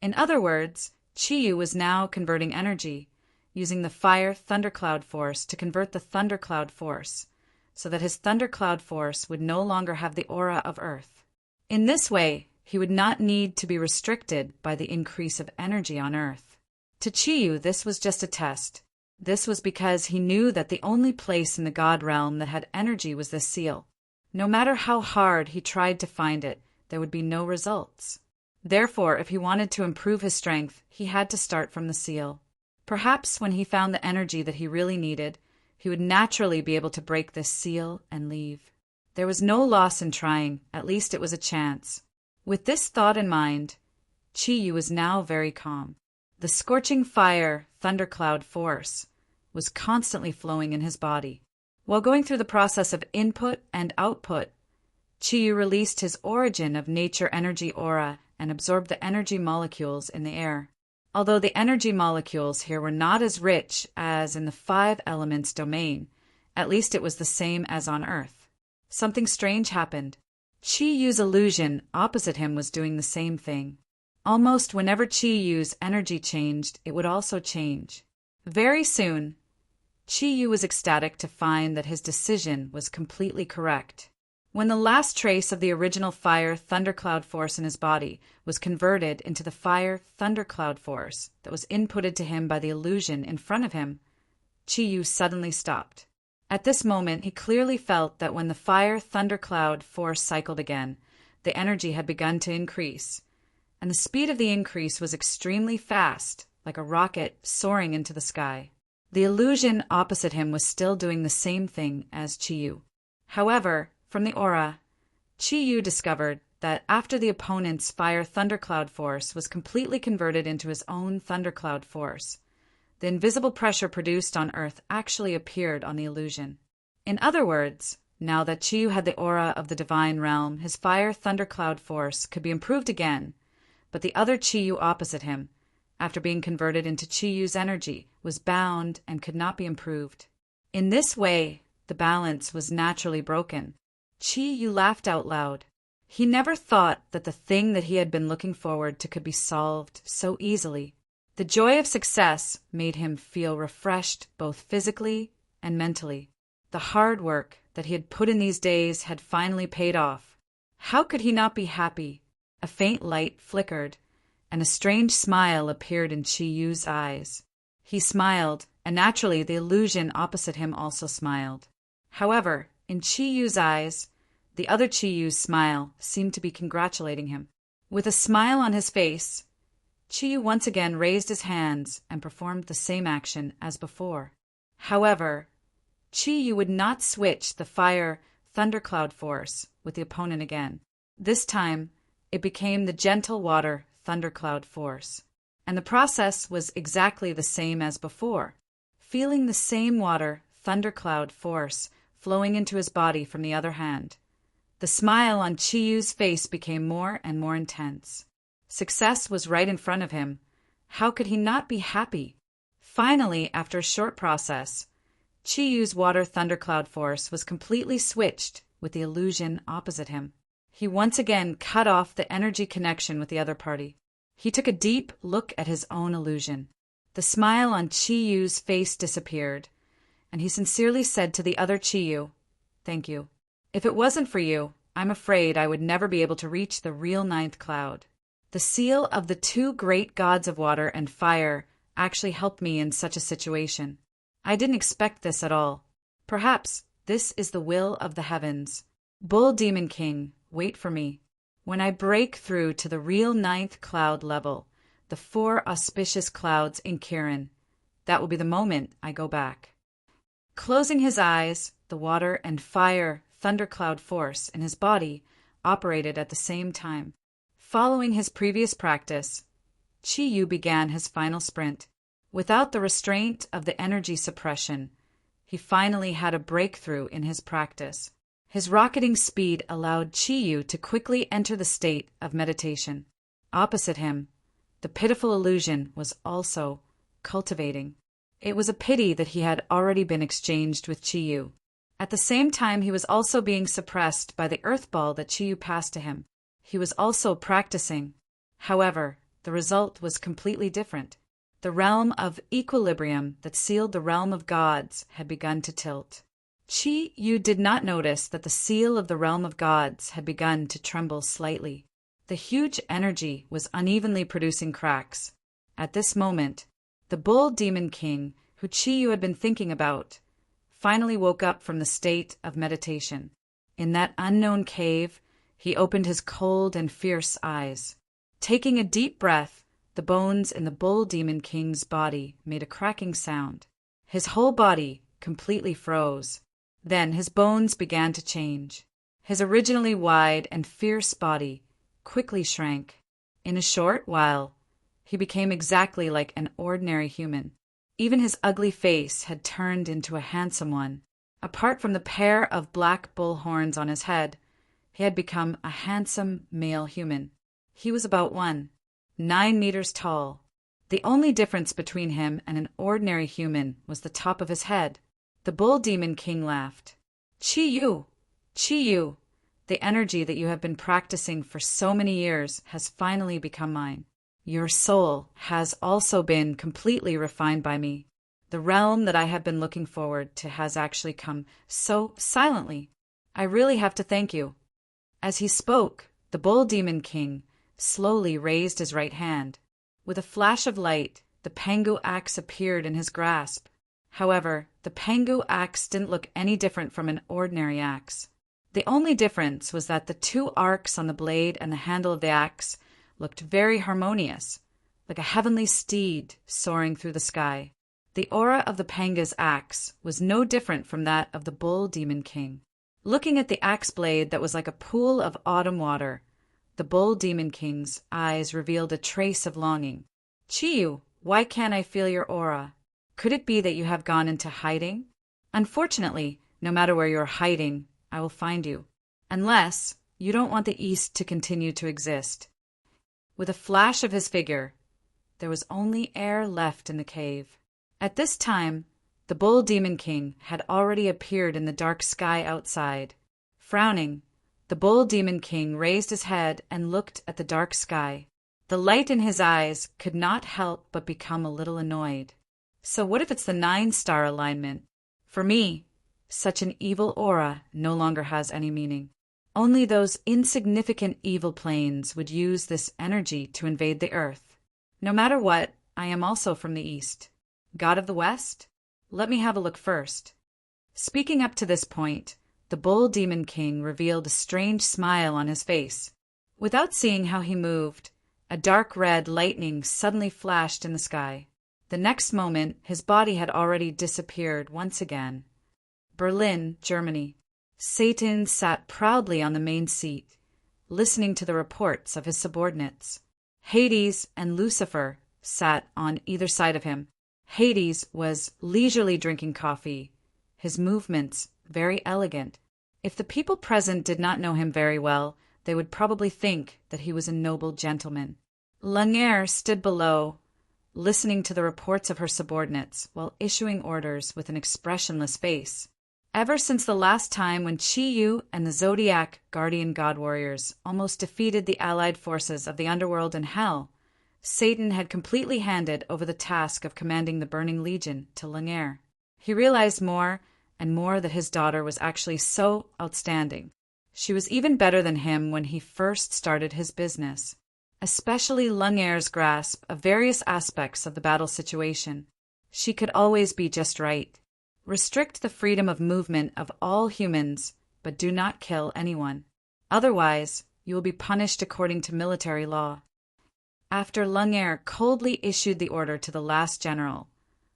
In other words, Chiyu was now converting energy, using the fire thundercloud force to convert the thundercloud force, so that his thundercloud force would no longer have the aura of Earth. In this way, he would not need to be restricted by the increase of energy on Earth. To Chiyu, this was just a test. This was because he knew that the only place in the God realm that had energy was this seal. No matter how hard he tried to find it, there would be no results. Therefore, if he wanted to improve his strength, he had to start from the seal. Perhaps when he found the energy that he really needed, he would naturally be able to break this seal and leave. There was no loss in trying, at least it was a chance. With this thought in mind, Chiyu was now very calm. The scorching fire, thundercloud force, was constantly flowing in his body. While going through the process of input and output, Chiyu released his origin of nature energy aura and absorbed the energy molecules in the air. Although the energy molecules here were not as rich as in the 5 elements domain, at least it was the same as on Earth. Something strange happened. Chiyu's illusion opposite him was doing the same thing. Almost whenever Chiyu's energy changed, it would also change. Very soon, Chiyu was ecstatic to find that his decision was completely correct. When the last trace of the original fire thundercloud force in his body was converted into the fire thundercloud force that was inputted to him by the illusion in front of him, Chiyu suddenly stopped. At this moment, he clearly felt that when the fire thundercloud force cycled again, the energy had begun to increase, and the speed of the increase was extremely fast, like a rocket soaring into the sky. The illusion opposite him was still doing the same thing as Chiyu. However, from the aura, Chiyu discovered that after the opponent's fire thundercloud force was completely converted into his own thundercloud force, the invisible pressure produced on Earth actually appeared on the illusion. In other words, now that Chiyu had the aura of the divine realm, his fire thundercloud force could be improved again, but the other Chiyu opposite him, after being converted into Chiyu's energy, was bound and could not be improved. In this way, the balance was naturally broken. Chiyu laughed out loud. He never thought that the thing that he had been looking forward to could be solved so easily. The joy of success made him feel refreshed both physically and mentally. The hard work that he had put in these days had finally paid off. How could he not be happy? A faint light flickered, and a strange smile appeared in Chiyu's eyes. He smiled, and naturally the illusion opposite him also smiled. However, in Chiyu's eyes, the other Chiyu's smile seemed to be congratulating him. With a smile on his face, Chiyu once again raised his hands and performed the same action as before. However, Chiyu would not switch the fire thundercloud force with the opponent again. This time, it became the gentle water thundercloud force, and the process was exactly the same as before. Feeling the same water thundercloud force flowing into his body from the other hand, the smile on Chiyu's face became more and more intense. Success was right in front of him. How could he not be happy? Finally, after a short process, Chiyu's water thundercloud force was completely switched with the illusion opposite him. He once again cut off the energy connection with the other party. He took a deep look at his own illusion. The smile on Chiyu's face disappeared, and he sincerely said to the other Chiyu, "Thank you. If it wasn't for you, I'm afraid I would never be able to reach the real 9th cloud. The seal of the 2 great gods of water and fire actually helped me in such a situation. I didn't expect this at all. Perhaps This is the will of the heavens. Bull Demon King, wait for me. When I break through to the real 9th cloud level, the 4 auspicious clouds in Kirin, that will be the moment I go back. Closing his eyes, the water and fire thundercloud force in his body operated at the same time. Following his previous practice, Chi Yu began his final sprint. Without the restraint of the energy suppression, he finally had a breakthrough in his practice. His rocketing speed allowed Chi Yu to quickly enter the state of meditation. Opposite him, the pitiful illusion was also cultivating. It was a pity that he had already been exchanged with Chi Yu. At the same time, he was also being suppressed by the earth ball that Chi Yu passed to him. He was also practicing. However, the result was completely different. The realm of equilibrium that sealed the realm of gods had begun to tilt. Chi Yu did not notice that the seal of the realm of gods had begun to tremble slightly. The huge energy was unevenly producing cracks. At this moment, the Bull Demon King, who Chi Yu had been thinking about, finally woke up from the state of meditation. In that unknown cave, he opened his cold and fierce eyes. Taking a deep breath, the bones in the Bull Demon King's body made a cracking sound. His whole body completely froze. Then his bones began to change. His originally wide and fierce body quickly shrank. In a short while, he became exactly like an ordinary human. Even his ugly face had turned into a handsome one. Apart from the pair of black bull horns on his head, he had become a handsome male human. He was about 9 meters tall. The only difference between him and an ordinary human was the top of his head. The Bull Demon King laughed. Chi Yu! Chi Yu! The energy that you have been practicing for so many years has finally become mine. Your soul has also been completely refined by me. The realm that I have been looking forward to has actually come so silently. I really have to thank you. As he spoke, the Bull Demon King slowly raised his right hand. With a flash of light, the Pengu axe appeared in his grasp. However, the Pengu axe didn't look any different from an ordinary axe. The only difference was that the 2 arcs on the blade and the handle of the axe looked very harmonious, like a heavenly steed soaring through the sky. The aura of the Pengu's axe was no different from that of the Bull Demon King. Looking at the axe blade that was like a pool of autumn water, the Bull Demon King's eyes revealed a trace of longing. Chi Yu, why can't I feel your aura? Could it be that you have gone into hiding? Unfortunately, no matter where you're hiding, I will find you. Unless you don't want the East to continue to exist. With a flash of his figure, there was only air left in the cave. At this time, the Bull Demon King had already appeared in the dark sky outside. Frowning, the Bull Demon King raised his head and looked at the dark sky. The light in his eyes could not help but become a little annoyed. So what if it's the 9-star alignment? For me, such an evil aura no longer has any meaning. Only those insignificant evil planes would use this energy to invade the earth. No matter what, I am also from the East. God of the West? Let me have a look first. Speaking up to this point, the Bull Demon King revealed a strange smile on his face. Without seeing how he moved, a dark red lightning suddenly flashed in the sky. The next moment, his body had already disappeared once again. Berlin, Germany. Satan sat proudly on the main seat, listening to the reports of his subordinates. Hades and Lucifer sat on either side of him. Hades was leisurely drinking coffee, his movements very elegant. If the people present did not know him very well, they would probably think that he was a noble gentleman. Lumiere stood below, listening to the reports of her subordinates while issuing orders with an expressionless face. Ever since the last time when Chi Yu and the Zodiac guardian god warriors almost defeated the allied forces of the underworld and hell, Satan had completely handed over the task of commanding the Burning Legion to Lumiere. He realized more and more that his daughter was actually so outstanding. She was even better than him when he first started his business, especially Lumiere's grasp of various aspects of the battle situation. She could always be just right. Restrict the freedom of movement of all humans, but do not kill anyone. Otherwise, you will be punished according to military law. After Langer coldly issued the order to the last general,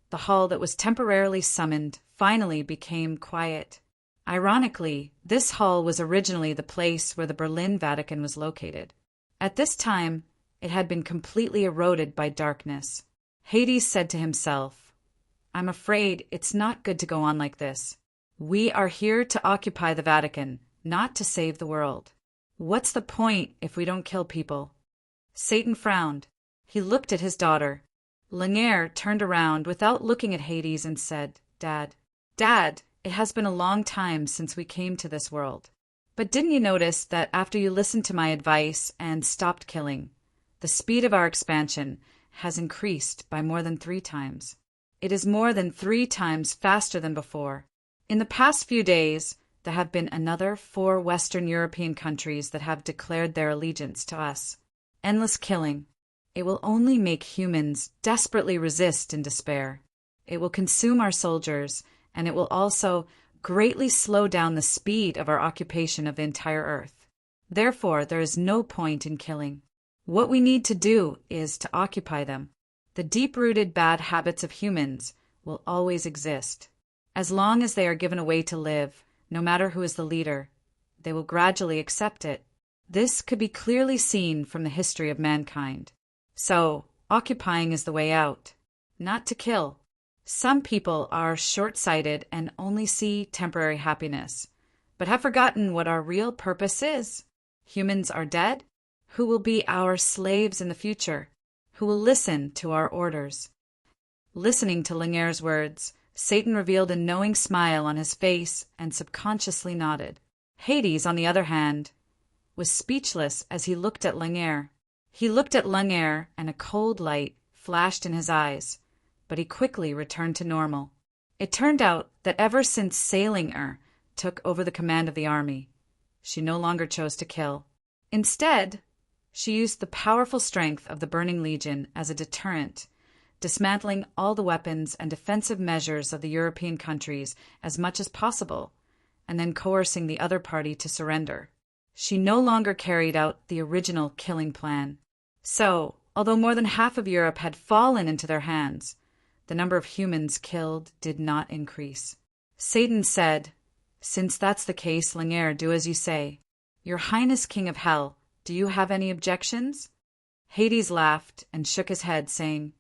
the hall that was temporarily summoned finally became quiet. Ironically, this hall was originally the place where the Berlin Vatican was located. At this time, it had been completely eroded by darkness. Hades said to himself, "I'm afraid it's not good to go on like this. We are here to occupy the Vatican, not to save the world. What's the point if we don't kill people?" Satan frowned. He looked at his daughter. Langer turned around without looking at Hades and said, Dad, it has been a long time since we came to this world. But didn't you notice that after you listened to my advice and stopped killing, the speed of our expansion has increased by more than 3 times? It is more than 3 times faster than before. In the past few days, there have been another 4 Western European countries that have declared their allegiance to us. Endless killing. It will only make humans desperately resist in despair. It will consume our soldiers, and it will also greatly slow down the speed of our occupation of the entire Earth. Therefore, there is no point in killing. What we need to do is to occupy them. The deep-rooted bad habits of humans will always exist. As long as they are given a way to live, no matter who is the leader, they will gradually accept it. This could be clearly seen from the history of mankind. So, occupying is the way out, not to kill. Some people are short-sighted and only see temporary happiness, but have forgotten what our real purpose is. Humans are dead. Who will be our slaves in the future? Who will listen to our orders? Listening to Langer's words, Satan revealed a knowing smile on his face and subconsciously nodded. Hades, on the other hand, was speechless as he looked at Langer. He looked at Langer, and a cold light flashed in his eyes, but he quickly returned to normal. It turned out that ever since Salinger took over the command of the army, she no longer chose to kill. Instead, she used the powerful strength of the Burning Legion as a deterrent, dismantling all the weapons and defensive measures of the European countries as much as possible, and then coercing the other party to surrender. She no longer carried out the original killing plan. So, although more than half of Europe had fallen into their hands, the number of humans killed did not increase. Satan said, "Since that's the case, Langer, do as you say. Your Highness King of Hell, do you have any objections?" Hades laughed and shook his head, saying,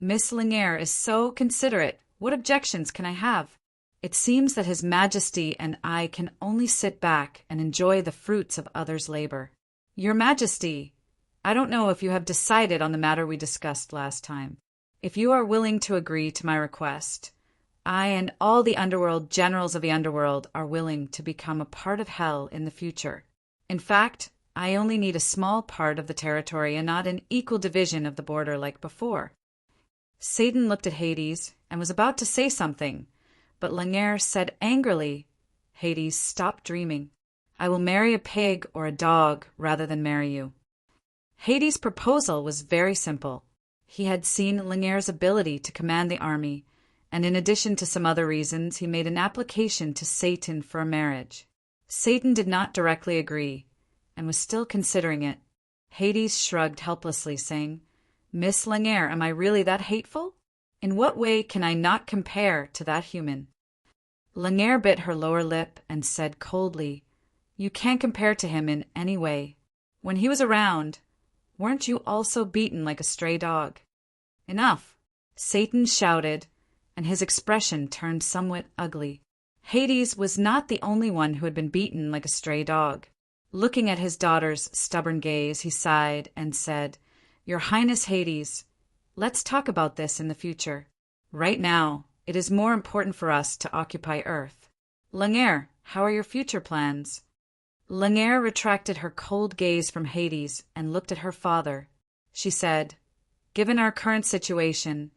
"Miss Langer is so considerate. What objections can I have? It seems that His Majesty and I can only sit back and enjoy the fruits of others' labor. Your Majesty, I don't know if you have decided on the matter we discussed last time. If you are willing to agree to my request, I and all the underworld generals of the underworld are willing to become a part of hell in the future. In fact, I only need a small part of the territory and not an equal division of the border like before." Satan looked at Hades and was about to say something, but Langer said angrily, "Hades, stop dreaming. I will marry a pig or a dog rather than marry you." Hades' proposal was very simple. He had seen Langer's ability to command the army, and in addition to some other reasons, he made an application to Satan for a marriage. Satan did not directly agree, and was still considering it. Hades shrugged helplessly, saying, "Miss Langer, am I really that hateful? In what way can I not compare to that human?" Langer bit her lower lip and said coldly, "You can't compare to him in any way. When he was around, weren't you also beaten like a stray dog?" "Enough!" Satan shouted, and his expression turned somewhat ugly. Hades was not the only one who had been beaten like a stray dog. Looking at his daughter's stubborn gaze, he sighed and said, "Your Highness Hades, let's talk about this in the future. Right now, it is more important for us to occupy Earth. Langer, how are your future plans?" Langer retracted her cold gaze from Hades and looked at her father. She said, "Given our current situation,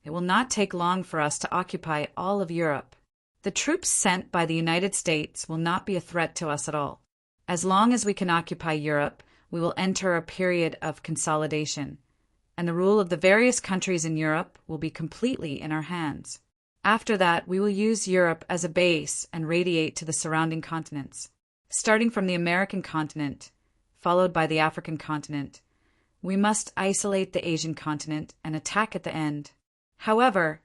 it will not take long for us to occupy all of Europe. The troops sent by the United States will not be a threat to us at all. As long as we can occupy Europe, we will enter a period of consolidation, and the rule of the various countries in Europe will be completely in our hands. After that, we will use Europe as a base and radiate to the surrounding continents. Starting from the American continent, followed by the African continent, we must isolate the Asian continent and attack at the end. However,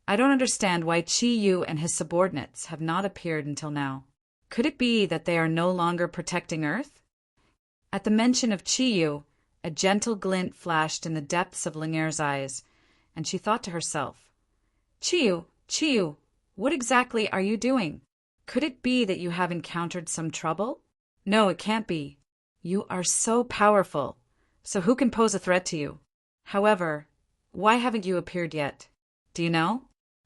I don't understand why Qi Yu and his subordinates have not appeared until now. Could it be that they are no longer protecting Earth? At the mention of Qi Yu, a gentle glint flashed in the depths of Lingare's eyes, and she thought to herself, Qi Yu, what exactly are you doing? Could it be that you have encountered some trouble? No, it can't be. You are so powerful, so who can pose a threat to you? However, why haven't you appeared yet? Do you know?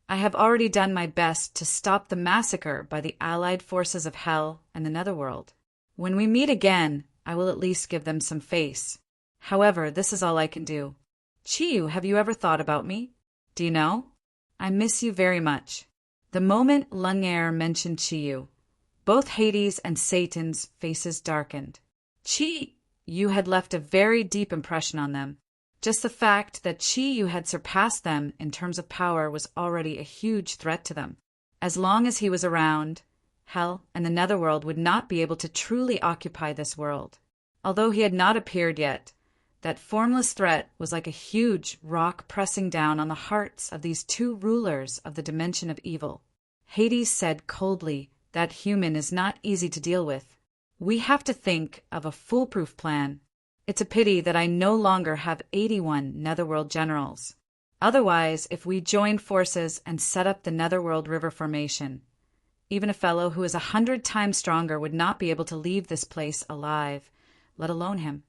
I have already done my best to stop the massacre by the allied forces of Hell and the Netherworld. When we meet again, I will at least give them some face. However, this is all I can do. Qi Yu, have you ever thought about me? Do you know? I miss you very much. The moment Lingare mentioned Qi Yu, both Hades and Satan's faces darkened. Qi Yu had left a very deep impression on them. Just the fact that Qi Yu had surpassed them in terms of power was already a huge threat to them. As long as he was around, Hell and the Netherworld would not be able to truly occupy this world. Although he had not appeared yet, that formless threat was like a huge rock pressing down on the hearts of these two rulers of the dimension of evil. Hades said coldly, that human is not easy to deal with. We have to think of a foolproof plan. It's a pity that I no longer have 81 Netherworld generals. Otherwise, if we joined forces and set up the Netherworld River Formation, even a fellow who is 100 times stronger would not be able to leave this place alive, let alone him.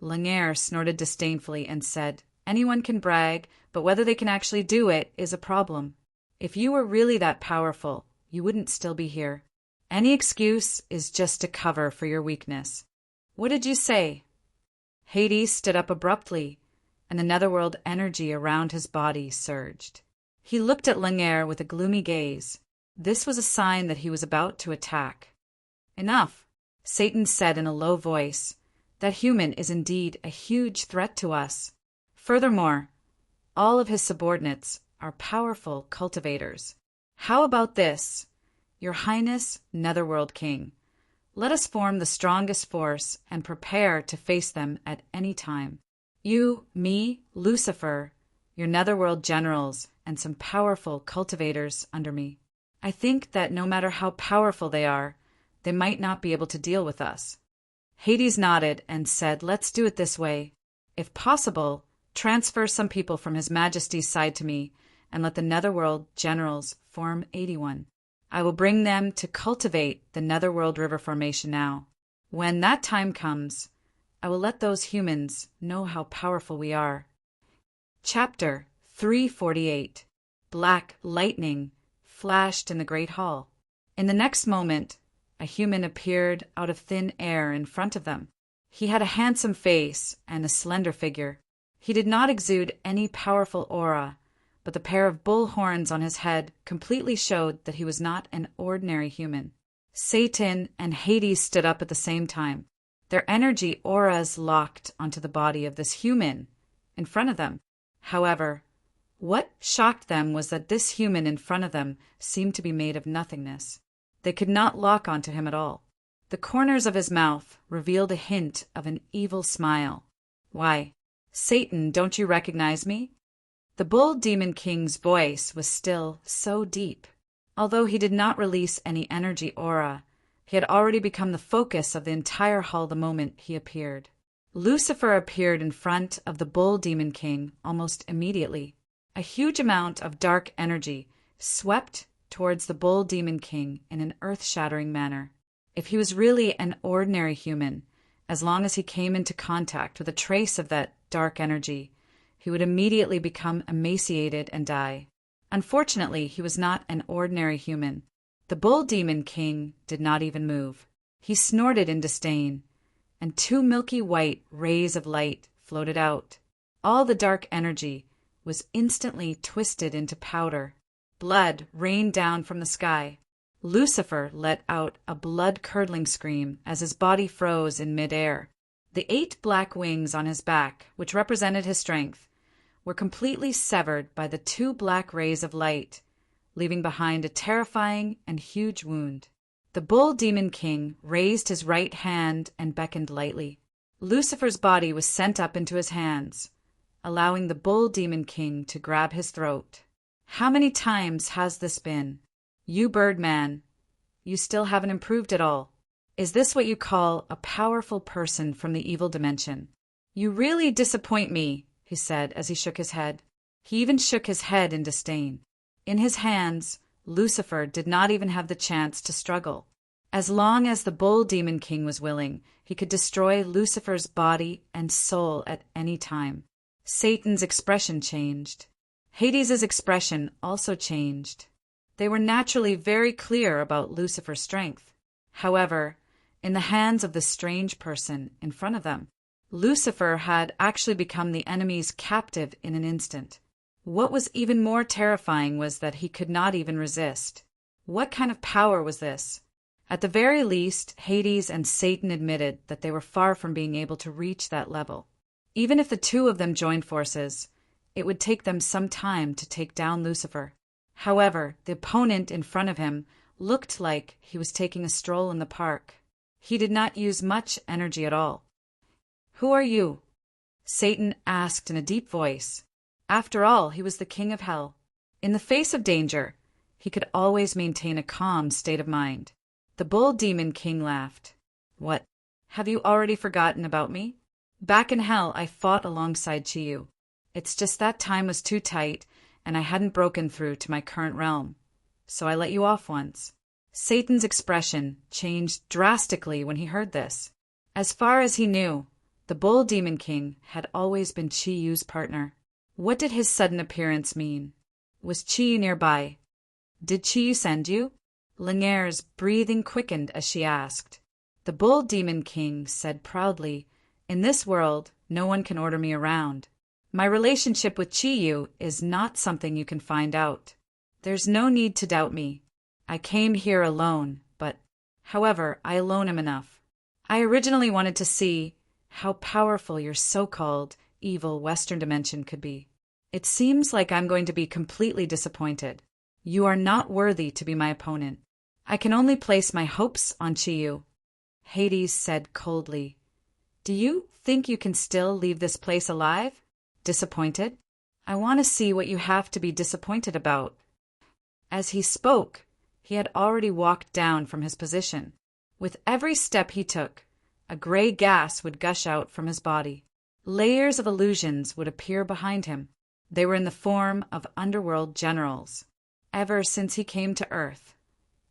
Lingare snorted disdainfully and said, Anyone can brag, but whether they can actually do it is a problem. If you were really that powerful, you wouldn't still be here. Any excuse is just a cover for your weakness. What did you say? Hades stood up abruptly, and the Netherworld energy around his body surged. He looked at Lingare with a gloomy gaze. This was a sign that he was about to attack. Enough, Satan said in a low voice. That human is indeed a huge threat to us. Furthermore, all of his subordinates are powerful cultivators. How about this? Your Highness, Netherworld King, let us form the strongest force and prepare to face them at any time. You, me, Lucifer, your Netherworld generals, and some powerful cultivators under me. I think that no matter how powerful they are, they might not be able to deal with us. Hades nodded and said, Let's do it this way. If possible, transfer some people from His Majesty's side to me, and let the Netherworld generals form 81. I will bring them to cultivate the Netherworld River Formation now. When that time comes, I will let those humans know how powerful we are. Chapter 348. Black lightning flashed in the Great Hall. In the next moment, a human appeared out of thin air in front of them. He had a handsome face and a slender figure. He did not exude any powerful aura, but the pair of bull horns on his head completely showed that he was not an ordinary human. Satan and Hades stood up at the same time. Their energy auras locked onto the body of this human in front of them. However, what shocked them was that this human in front of them seemed to be made of nothingness. They could not lock onto him at all. The corners of his mouth revealed a hint of an evil smile. Why, Satan, don't you recognize me? The Bull Demon King's voice was still so deep. Although he did not release any energy aura, he had already become the focus of the entire hall the moment he appeared. Lucifer appeared in front of the Bull Demon King almost immediately. A huge amount of dark energy swept towards the Bull Demon King in an earth-shattering manner. If he was really an ordinary human, as long as he came into contact with a trace of that dark energy, he would immediately become emaciated and die. Unfortunately, he was not an ordinary human. The Bull Demon King did not even move. He snorted in disdain, and two milky white rays of light floated out. All the dark energy was instantly twisted into powder. Blood rained down from the sky. Lucifer let out a blood-curdling scream as his body froze in mid-air. The 8 black wings on his back, which represented his strength, were completely severed by the 2 black rays of light, leaving behind a terrifying and huge wound. The bull demon king raised his right hand and beckoned lightly. Lucifer's body was sent up into his hands, allowing the bull demon king to grab his throat. How many times has this been? You Birdman, you still haven't improved at all. Is this what you call a powerful person from the evil dimension? You really disappoint me, he said as he shook his head. He even shook his head in disdain. In his hands, Lucifer did not even have the chance to struggle. As long as the bull demon king was willing, he could destroy Lucifer's body and soul at any time. Satan's expression changed. Hades's expression also changed. They were naturally very clear about Lucifer's strength. However, in the hands of the strange person in front of them, Lucifer had actually become the enemy's captive in an instant. What was even more terrifying was that he could not even resist. What kind of power was this? At the very least, Hades and Satan admitted that they were far from being able to reach that level. Even if the two of them joined forces, it would take them some time to take down Lucifer. However, the opponent in front of him looked like he was taking a stroll in the park. He did not use much energy at all. "Who are you?" Satan asked in a deep voice. After all, he was the king of hell. In the face of danger, he could always maintain a calm state of mind. The bull demon king laughed. "What? Have you already forgotten about me? Back in hell, I fought alongside Chiyu. It's just that time was too tight, and I hadn't broken through to my current realm. So I let you off once." Satan's expression changed drastically when he heard this. As far as he knew, the bull demon king had always been Chiyu's partner. What did his sudden appearance mean? Was Chiyu nearby? Did Chiyu send you? Lanier's breathing quickened as she asked. The bull demon king said proudly, "In this world, no one can order me around. My relationship with Chiyu is not something you can find out. There's no need to doubt me. I came here alone, but, however, I alone am enough. I originally wanted to see how powerful your so-called evil Western dimension could be. It seems like I'm going to be completely disappointed. You are not worthy to be my opponent. I can only place my hopes on Chiyu." Hades said coldly, "Do you think you can still leave this place alive? Disappointed? I want to see what you have to be disappointed about." As he spoke, he had already walked down from his position. With every step he took, a gray gas would gush out from his body. Layers of illusions would appear behind him. They were in the form of underworld generals. Ever since he came to Earth,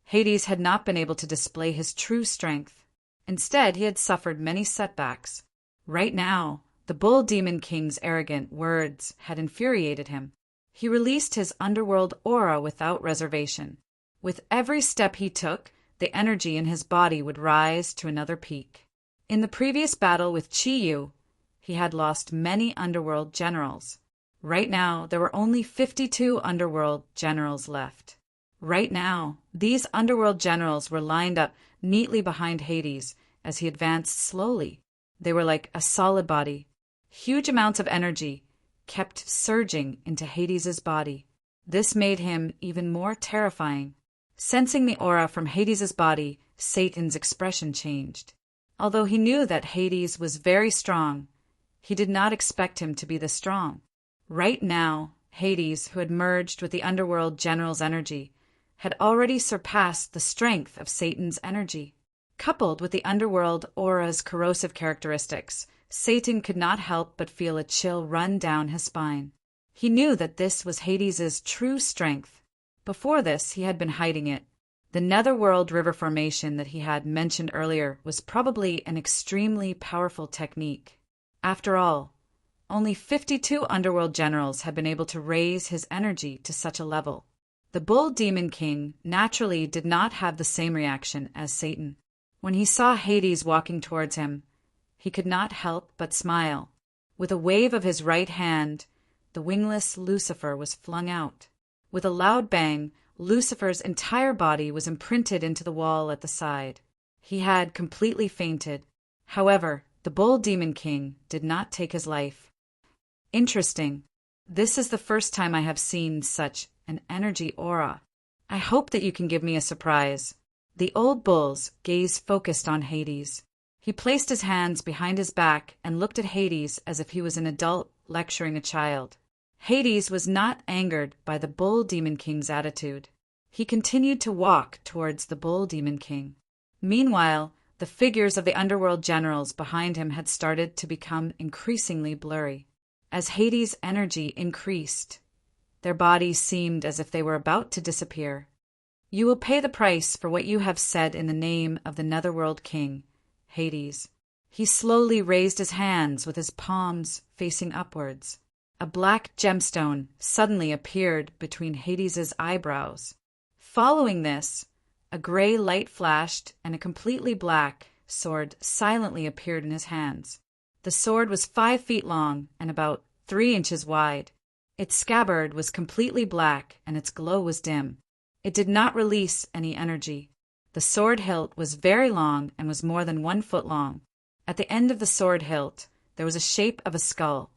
Hades had not been able to display his true strength. Instead, he had suffered many setbacks. Right now, the bull demon king's arrogant words had infuriated him. He released his underworld aura without reservation. With every step he took, the energy in his body would rise to another peak. In the previous battle with Chiyu, he had lost many underworld generals. Right now, there were only 52 underworld generals left. Right now, these underworld generals were lined up neatly behind Hades as he advanced slowly. They were like a solid body. Huge amounts of energy kept surging into Hades's body. This made him even more terrifying. Sensing the aura from Hades's body, Satan's expression changed. Although he knew that Hades was very strong, he did not expect him to be this strong. Right now, Hades, who had merged with the underworld general's energy, had already surpassed the strength of Satan's energy. Coupled with the underworld aura's corrosive characteristics, Satan could not help but feel a chill run down his spine. He knew that this was Hades's true strength. Before this, he had been hiding it. The netherworld river formation that he had mentioned earlier was probably an extremely powerful technique. After all, only 52 underworld generals had been able to raise his energy to such a level. The bull demon king naturally did not have the same reaction as Satan. When he saw Hades walking towards him, he could not help but smile. With a wave of his right hand, the wingless Lucifer was flung out. With a loud bang, Lucifer's entire body was imprinted into the wall at the side. He had completely fainted. However, the bull demon king did not take his life. Interesting. This is the first time I have seen such an energy aura. I hope that you can give me a surprise." The old bull's gaze focused on Hades. He placed his hands behind his back and looked at Hades as if he was an adult lecturing a child. Hades was not angered by the Bull Demon King's attitude. He continued to walk towards the Bull Demon King. Meanwhile, the figures of the underworld generals behind him had started to become increasingly blurry. As Hades' energy increased, their bodies seemed as if they were about to disappear. "You will pay the price for what you have said in the name of the Netherworld King, Hades." He slowly raised his hands with his palms facing upwards. A black gemstone suddenly appeared between Hades' eyebrows. Following this, a gray light flashed and a completely black sword silently appeared in his hands. The sword was 5 feet long and about 3 inches wide. Its scabbard was completely black and its glow was dim. It did not release any energy. The sword hilt was very long and was more than 1 foot long. At the end of the sword hilt, there was a shape of a skull.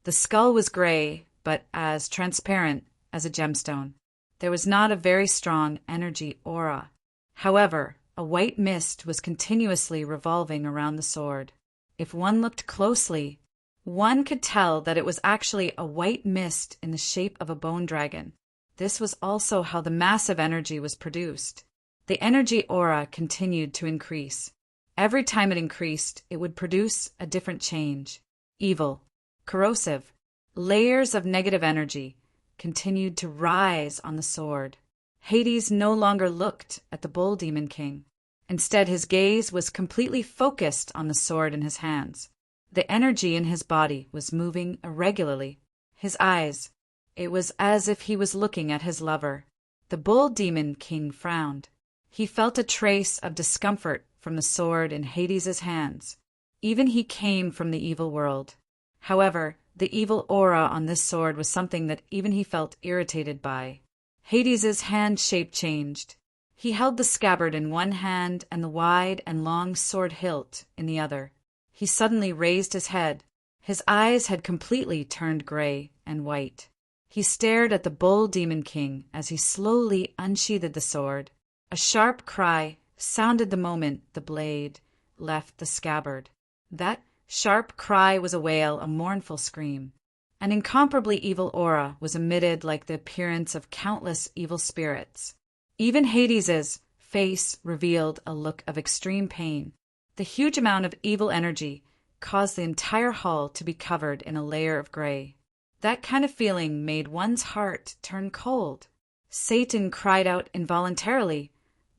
The skull was gray, but as transparent as a gemstone. There was not a very strong energy aura. However, a white mist was continuously revolving around the sword. If one looked closely, one could tell that it was actually a white mist in the shape of a bone dragon. This was also how the massive energy was produced. The energy aura continued to increase. Every time it increased, it would produce a different change. Evil, corrosive, layers of negative energy continued to rise on the sword. Hades no longer looked at the Bull Demon King. Instead, his gaze was completely focused on the sword in his hands. The energy in his body was moving irregularly. His eyes, it was as if he was looking at his lover. The Bull Demon King frowned. He felt a trace of discomfort from the sword in Hades' hands. Even he came from the evil world. However, the evil aura on this sword was something that even he felt irritated by. Hades' hand shape changed. He held the scabbard in one hand and the wide and long sword hilt in the other. He suddenly raised his head. His eyes had completely turned gray and white. He stared at the Bull Demon King as he slowly unsheathed the sword. A sharp cry sounded the moment the blade left the scabbard. That sharp cry was a wail, a mournful scream. An incomparably evil aura was emitted like the appearance of countless evil spirits. Even Hades' face revealed a look of extreme pain. The huge amount of evil energy caused the entire hall to be covered in a layer of gray. That kind of feeling made one's heart turn cold. Satan cried out involuntarily,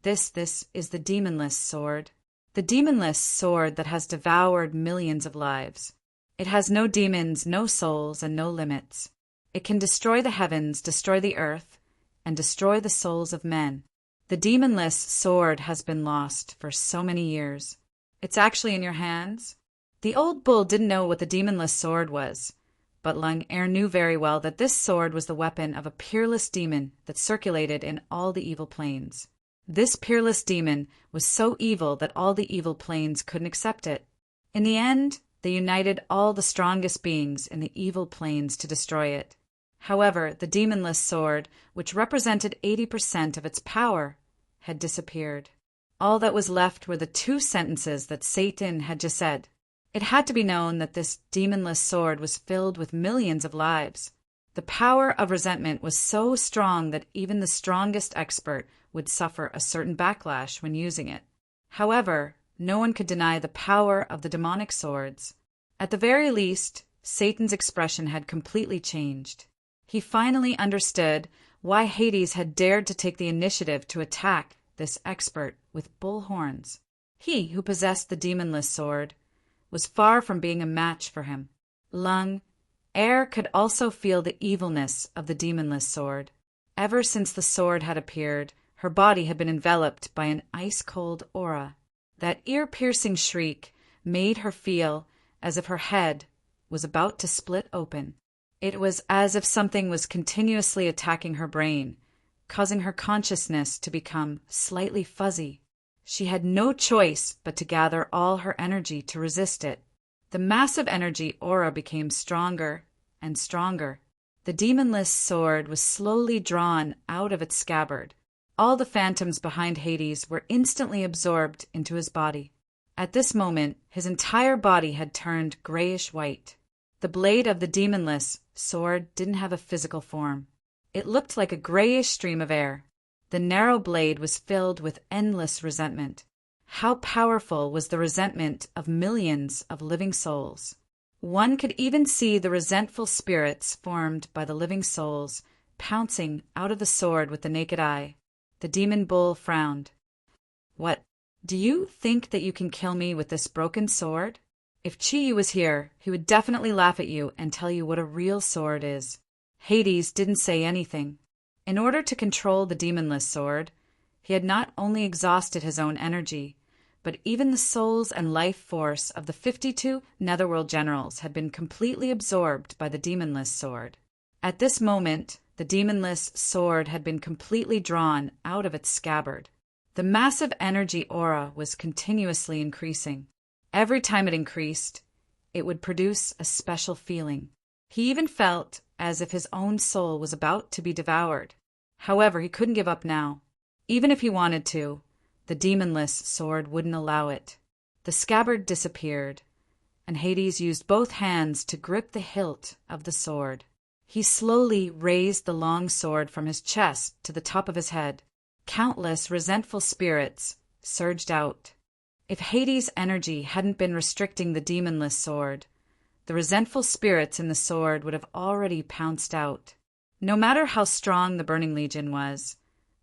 This is the demonless sword. The demonless sword that has devoured millions of lives. It has no demons, no souls, and no limits. It can destroy the heavens, destroy the earth, and destroy the souls of men. The demonless sword has been lost for so many years. It's actually in your hands. The old bull didn't know what the demonless sword was, but Lung Er knew very well that this sword was the weapon of a peerless demon that circulated in all the evil planes. This peerless demon was so evil that all the evil planes couldn't accept it. In the end, they united all the strongest beings in the evil planes to destroy it. However, the demonless sword, which represented 80% of its power, had disappeared. All that was left were the 2 sentences that Satan had just said. It had to be known that this demonless sword was filled with millions of lives. The power of resentment was so strong that even the strongest expert would suffer a certain backlash when using it. However, no one could deny the power of the demonic swords. At the very least, Satan's expression had completely changed. He finally understood why Hades had dared to take the initiative to attack this expert with bull horns. He who possessed the demonless sword was far from being a match for him. Lung Er could also feel the evilness of the demonless sword. Ever since the sword had appeared, her body had been enveloped by an ice-cold aura. That ear-piercing shriek made her feel as if her head was about to split open. It was as if something was continuously attacking her brain, causing her consciousness to become slightly fuzzy. She had no choice but to gather all her energy to resist it. The massive energy aura became stronger and stronger. The demonless sword was slowly drawn out of its scabbard. All the phantoms behind Hades were instantly absorbed into his body. At this moment, his entire body had turned grayish-white. The blade of the demonless sword didn't have a physical form. It looked like a grayish stream of air. The narrow blade was filled with endless resentment. How powerful was the resentment of millions of living souls? One could even see the resentful spirits formed by the living souls pouncing out of the sword with the naked eye. The demon bull frowned. "What, do you think that you can kill me with this broken sword? If Chi-Yu was here, he would definitely laugh at you and tell you what a real sword is." Hades didn't say anything. In order to control the demonless sword, he had not only exhausted his own energy, but even the souls and life force of the 52 Netherworld generals had been completely absorbed by the demonless sword. At this moment, the demonless sword had been completely drawn out of its scabbard. The massive energy aura was continuously increasing. Every time it increased, it would produce a special feeling. He even felt as if his own soul was about to be devoured. However, he couldn't give up now. Even if he wanted to, the demonless sword wouldn't allow it. The scabbard disappeared, and Hades used both hands to grip the hilt of the sword. He slowly raised the long sword from his chest to the top of his head. Countless resentful spirits surged out. If Hades' energy hadn't been restricting the demonless sword, the resentful spirits in the sword would have already pounced out. No matter how strong the Burning Legion was,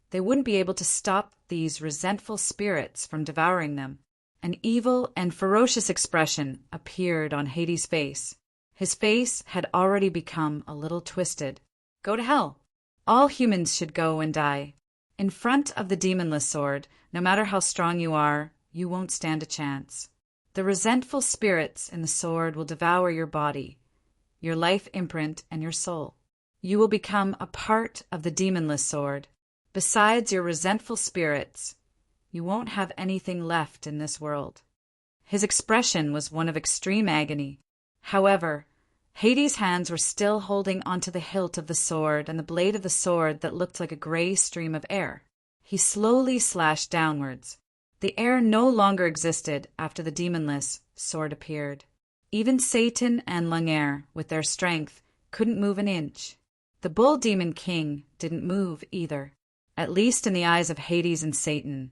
they wouldn't be able to stop these resentful spirits from devouring them. An evil and ferocious expression appeared on Hades' face. His face had already become a little twisted. "Go to hell. All humans should go and die. In front of the demonless sword, no matter how strong you are, you won't stand a chance. The resentful spirits in the sword will devour your body, your life imprint, and your soul. You will become a part of the demonless sword. Besides your resentful spirits, you won't have anything left in this world." His expression was one of extreme agony. However, Hades' hands were still holding onto the hilt of the sword and the blade of the sword that looked like a gray stream of air. He slowly slashed downwards. The air no longer existed after the demonless sword appeared. Even Satan and Lunger, with their strength, couldn't move an inch. The bull demon king didn't move either, at least in the eyes of Hades and Satan.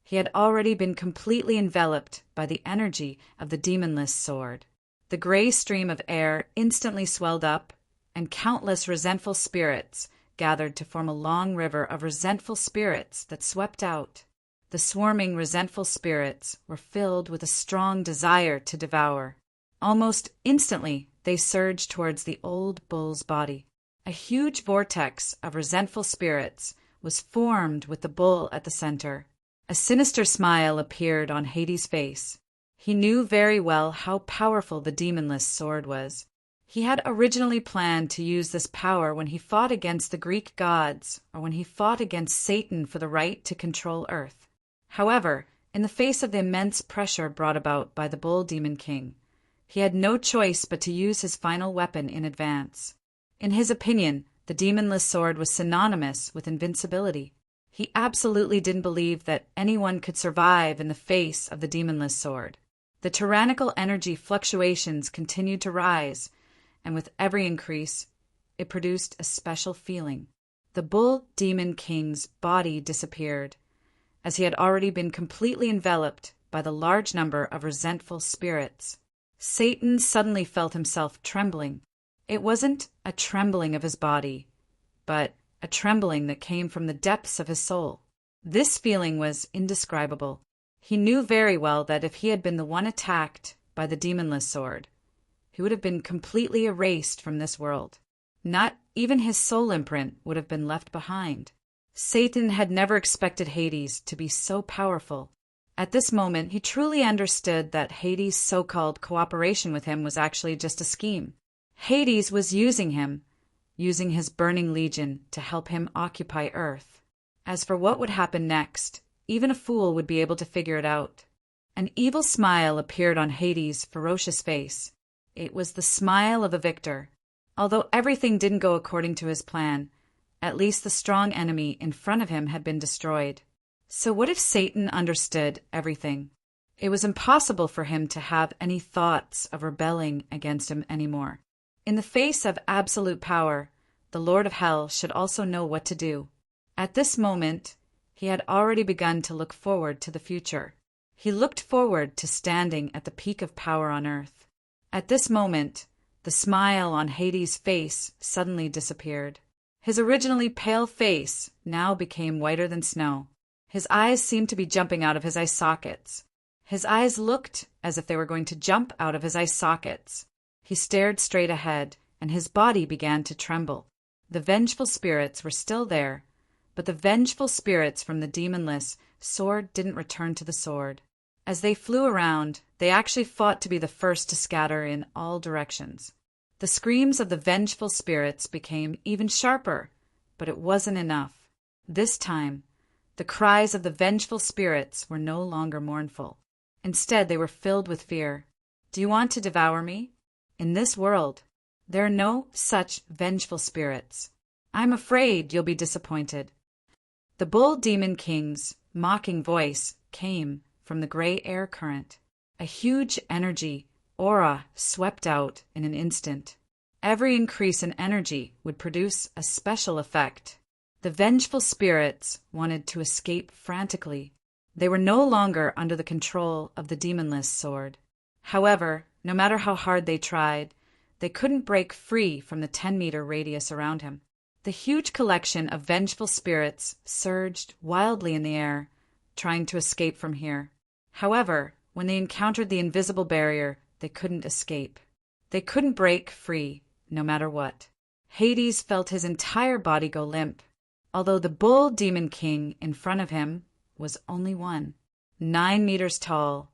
He had already been completely enveloped by the energy of the demonless sword. The gray stream of air instantly swelled up, and countless resentful spirits gathered to form a long river of resentful spirits that swept out. The swarming resentful spirits were filled with a strong desire to devour. Almost instantly, they surged towards the old bull's body. A huge vortex of resentful spirits was formed with the bull at the center. A sinister smile appeared on Hades' face. He knew very well how powerful the demonless sword was. He had originally planned to use this power when he fought against the Greek gods or when he fought against Satan for the right to control Earth. However, in the face of the immense pressure brought about by the bull demon king, he had no choice but to use his final weapon in advance. In his opinion, the demonless sword was synonymous with invincibility. He absolutely didn't believe that anyone could survive in the face of the demonless sword. The tyrannical energy fluctuations continued to rise, and with every increase, it produced a special feeling. The bull demon king's body disappeared, as he had already been completely enveloped by the large number of resentful spirits. Satan suddenly felt himself trembling. It wasn't a trembling of his body, but a trembling that came from the depths of his soul. This feeling was indescribable. He knew very well that if he had been the one attacked by the demonless sword, he would have been completely erased from this world. Not even his soul imprint would have been left behind. Satan had never expected Hades to be so powerful. At this moment, he truly understood that Hades' so-called cooperation with him was actually just a scheme. Hades was using him, using his Burning Legion to help him occupy Earth. As for what would happen next, even a fool would be able to figure it out. An evil smile appeared on Hades' ferocious face. It was the smile of a victor. Although everything didn't go according to his plan, At least the strong enemy in front of him had been destroyed. So what if Satan understood everything? It was impossible for him to have any thoughts of rebelling against him anymore. In the face of absolute power, the Lord of Hell should also know what to do. At this moment, he had already begun to look forward to the future. He looked forward to standing at the peak of power on earth. At this moment, the smile on Hades' face suddenly disappeared. His originally pale face now became whiter than snow. His eyes seemed to be jumping out of his eye sockets. His eyes looked as if they were going to jump out of his eye sockets. He stared straight ahead, and his body began to tremble. The vengeful spirits were still there, but the vengeful spirits from the demonless sword didn't return to the sword. As they flew around, they actually fought to be the first to scatter in all directions. The screams of the vengeful spirits became even sharper, but it wasn't enough. This time, the cries of the vengeful spirits were no longer mournful. Instead, they were filled with fear. Do you want to devour me? In this world, there are no such vengeful spirits. I'm afraid you'll be disappointed. The bull demon king's mocking voice came from the gray air current. A huge energy aura swept out in an instant. Every increase in energy would produce a special effect. The vengeful spirits wanted to escape frantically. They were no longer under the control of the demonless sword. However, no matter how hard they tried, they couldn't break free from the 10-meter radius around him. The huge collection of vengeful spirits surged wildly in the air, trying to escape from here. However, when they encountered the invisible barrier, they couldn't escape. They couldn't break free, no matter what. Hades felt his entire body go limp, although the bull demon king in front of him was only 9 meters tall.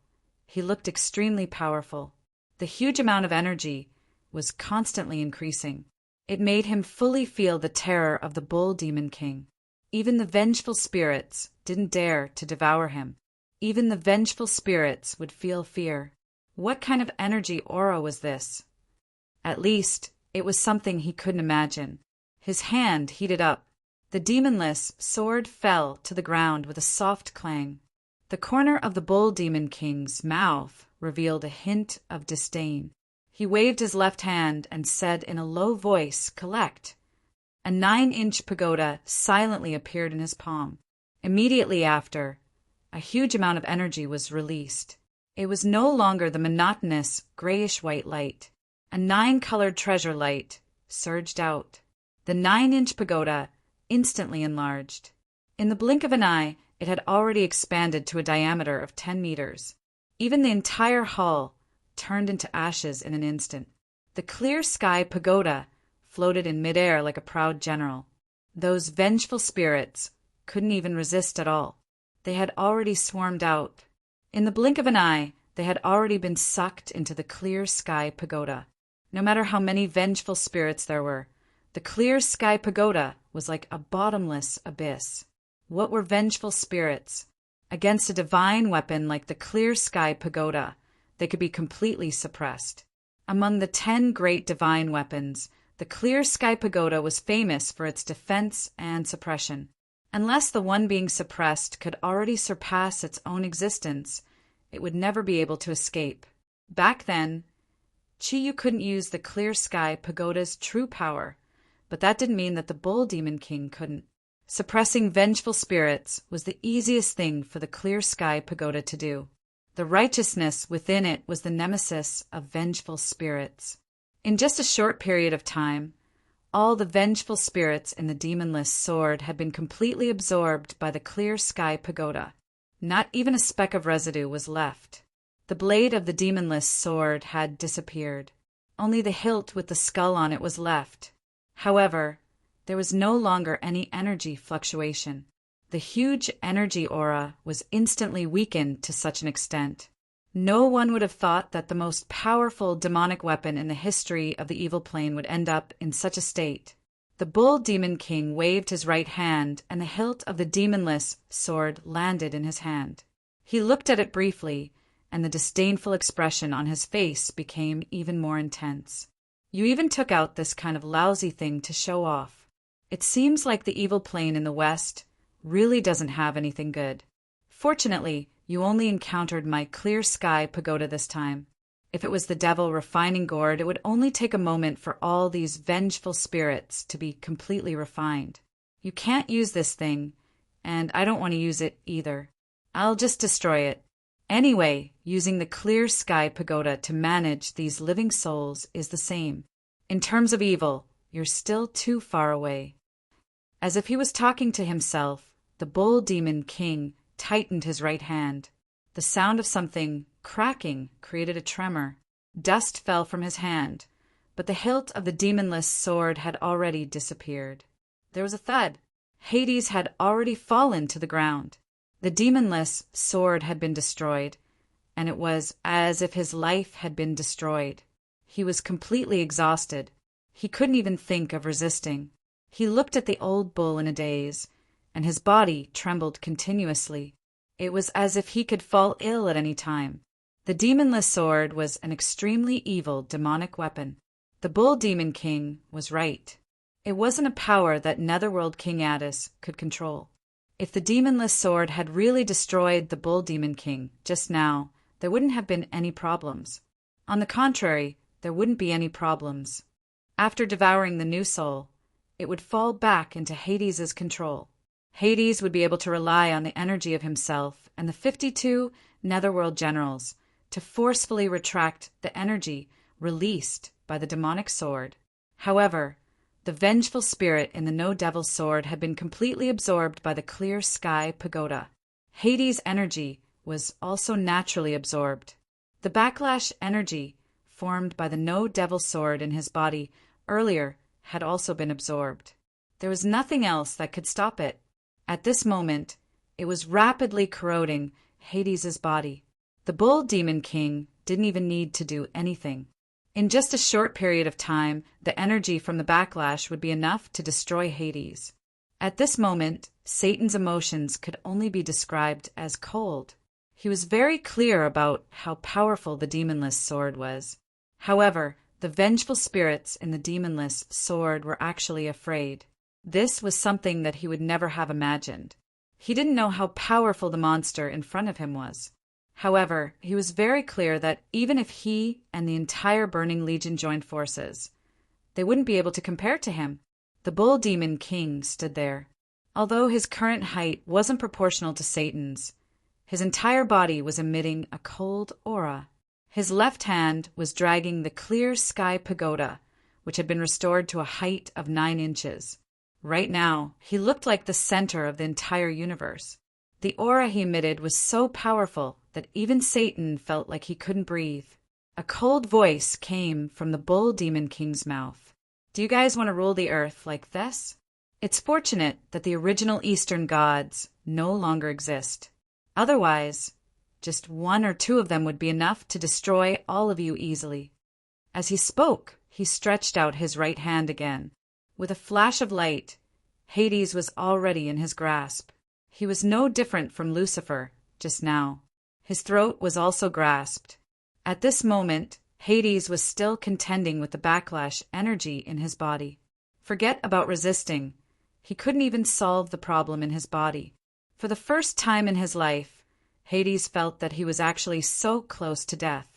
He looked extremely powerful. The huge amount of energy was constantly increasing. It made him fully feel the terror of the bull demon king. Even the vengeful spirits didn't dare to devour him. Even the vengeful spirits would feel fear. What kind of energy aura was this? At least, it was something he couldn't imagine. His hand heated up. The demonless sword fell to the ground with a soft clang. The corner of the bull demon king's mouth revealed a hint of disdain. He waved his left hand and said in a low voice, "Collect." A 9-inch pagoda silently appeared in his palm. Immediately after, a huge amount of energy was released. It was no longer the monotonous grayish-white light. A 9-colored treasure light surged out. The 9-inch pagoda instantly enlarged. In the blink of an eye, it had already expanded to a diameter of 10 meters. Even the entire hall turned into ashes in an instant. The clear sky pagoda floated in midair like a proud general. Those vengeful spirits couldn't even resist at all. They had already swarmed out. In the blink of an eye, they had already been sucked into the clear sky pagoda. No matter how many vengeful spirits there were, the clear sky pagoda was like a bottomless abyss. What were vengeful spirits? Against a divine weapon like the clear sky pagoda, they could be completely suppressed. Among the 10 great divine weapons, the clear sky pagoda was famous for its defense and suppression. Unless the one being suppressed could already surpass its own existence, it would never be able to escape. Back then, Chiyu couldn't use the clear sky pagoda's true power, but that didn't mean that the bull demon king couldn't. Suppressing vengeful spirits was the easiest thing for the clear sky pagoda to do. The righteousness within it was the nemesis of vengeful spirits. In just a short period of time, all the vengeful spirits in the demonless sword had been completely absorbed by the clear sky pagoda. Not even a speck of residue was left. The blade of the demonless sword had disappeared. Only the hilt with the skull on it was left. However, there was no longer any energy fluctuation. The huge energy aura was instantly weakened to such an extent. No one would have thought that the most powerful demonic weapon in the history of the evil plane would end up in such a state. The bull demon king waved his right hand, and the hilt of the demonless sword landed in his hand. He looked at it briefly, and the disdainful expression on his face became even more intense. "You even took out this kind of lousy thing to show off. It seems like the evil plane in the west really doesn't have anything good. Fortunately, you only encountered my clear sky pagoda this time. If it was the devil refining gourd, it would only take a moment for all these vengeful spirits to be completely refined. You can't use this thing, and I don't want to use it either. I'll just destroy it. Anyway, using the clear sky pagoda to manage these living souls is the same. In terms of evil, you're still too far away. As if he was talking to himself, the bull demon king tightened his right hand. The sound of something cracking created a tremor. Dust fell from his hand, but the hilt of the demonless sword had already disappeared. There was a thud. Hades had already fallen to the ground. The demonless sword had been destroyed, and it was as if his life had been destroyed. He was completely exhausted. He couldn't even think of resisting. He looked at the old bull in a daze, and his body trembled continuously. It was as if he could fall ill at any time. The demonless sword was an extremely evil demonic weapon. The bull demon king was right. It wasn't a power that Netherworld King Addis could control. If the demonless sword had really destroyed the bull demon king just now, there wouldn't have been any problems. On the contrary, there wouldn't be any problems. After devouring the new soul, it would fall back into Hades's control. Hades would be able to rely on the energy of himself and the 52 Netherworld generals to forcefully retract the energy released by the demonic sword. However, the vengeful spirit in the no-devil sword had been completely absorbed by the clear sky pagoda. Hades' energy was also naturally absorbed. The backlash energy formed by the no-devil sword in his body earlier had also been absorbed. There was nothing else that could stop it. At this moment, it was rapidly corroding Hades' body. The bull demon king didn't even need to do anything. In just a short period of time, the energy from the backlash would be enough to destroy Hades. At this moment, Satan's emotions could only be described as cold. He was very clear about how powerful the demonless sword was. However, the vengeful spirits in the demonless sword were actually afraid. This was something that he would never have imagined. He didn't know how powerful the monster in front of him was. However, he was very clear that even if he and the entire Burning Legion joined forces, they wouldn't be able to compare to him. The bull demon king stood there. Although his current height wasn't proportional to Satan's, his entire body was emitting a cold aura. His left hand was dragging the clear sky pagoda, which had been restored to a height of 9 inches. Right now, he looked like the center of the entire universe. The aura he emitted was so powerful that even Satan felt like he couldn't breathe. A cold voice came from the bull demon king's mouth. Do you guys want to rule the earth like this? It's fortunate that the original Eastern gods no longer exist. Otherwise, just 1 or 2 of them would be enough to destroy all of you easily. As he spoke, he stretched out his right hand again. With a flash of light, Hades was already in his grasp. He was no different from Lucifer just now. His throat was also grasped. At this moment, Hades was still contending with the backlash energy in his body. Forget about resisting. He couldn't even solve the problem in his body. For the first time in his life, Hades felt that he was actually so close to death.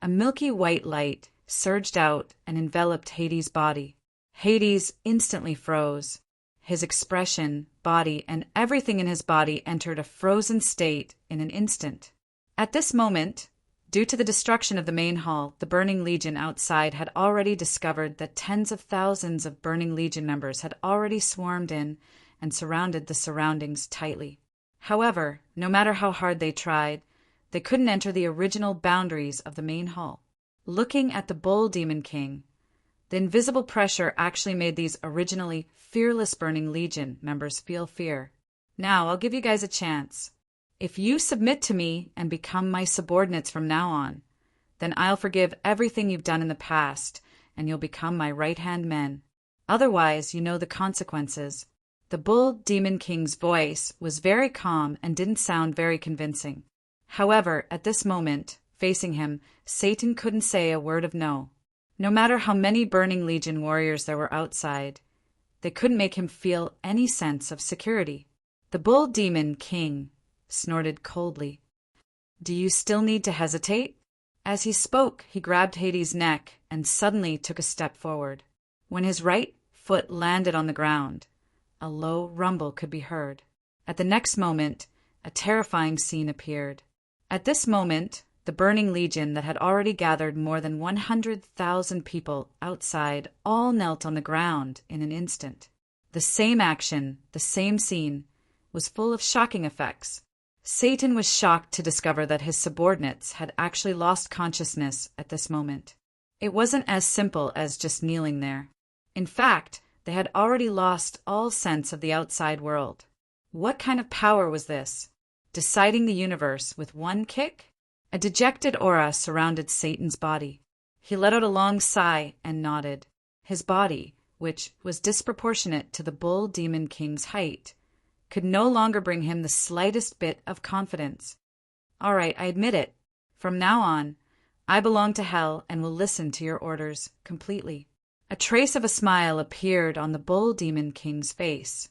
A milky white light surged out and enveloped Hades' body. Hades instantly froze. His expression, body, and everything in his body entered a frozen state in an instant. At this moment, due to the destruction of the main hall, the Burning Legion outside had already discovered that tens of thousands of Burning Legion members had already swarmed in and surrounded the surroundings tightly. However, no matter how hard they tried, they couldn't enter the original boundaries of the main hall. Looking at the Bull Demon King, the invisible pressure actually made these originally fearless Burning Legion members feel fear. Now, I'll give you guys a chance. If you submit to me and become my subordinates from now on, then I'll forgive everything you've done in the past, and you'll become my right-hand men. Otherwise, you know the consequences. The Bull Demon King's voice was very calm and didn't sound very convincing. However, at this moment, facing him, Satan couldn't say a word of no. No matter how many Burning Legion warriors there were outside, They couldn't make him feel any sense of security. The bull demon king snorted coldly. Do you still need to hesitate? As he spoke, he grabbed Hades' neck and suddenly took a step forward. When his right foot landed on the ground, a low rumble could be heard. At the next moment, a terrifying scene appeared. At this moment, the burning legion that had already gathered more than 100,000 people outside all knelt on the ground in an instant. The same action, the same scene, was full of shocking effects. Satan was shocked to discover that his subordinates had actually lost consciousness at this moment. It wasn't as simple as just kneeling there. In fact, they had already lost all sense of the outside world. What kind of power was this? Deciding the universe with one kick? A dejected aura surrounded Satan's body. He let out a long sigh and nodded. His body, which was disproportionate to the bull demon king's height, could no longer bring him the slightest bit of confidence. All right, I admit it. From now on, I belong to hell and will listen to your orders completely. A trace of a smile appeared on the bull demon king's face.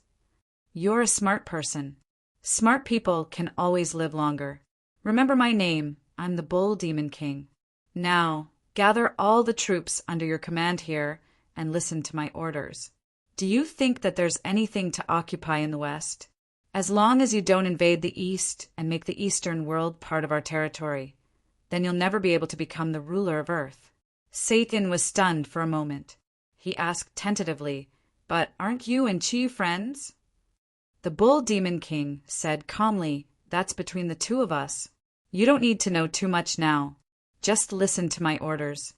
You're a smart person. Smart people can always live longer. Remember my name. I'm the bull demon king. Now, gather all the troops under your command here and listen to my orders. Do you think that there's anything to occupy in the West? As long as you don't invade the East and make the Eastern world part of our territory, then you'll never be able to become the ruler of Earth. Satan was stunned for a moment. He asked tentatively, but aren't you and Chi friends? The bull demon king said calmly, that's between the two of us. You don't need to know too much now. Just listen to my orders.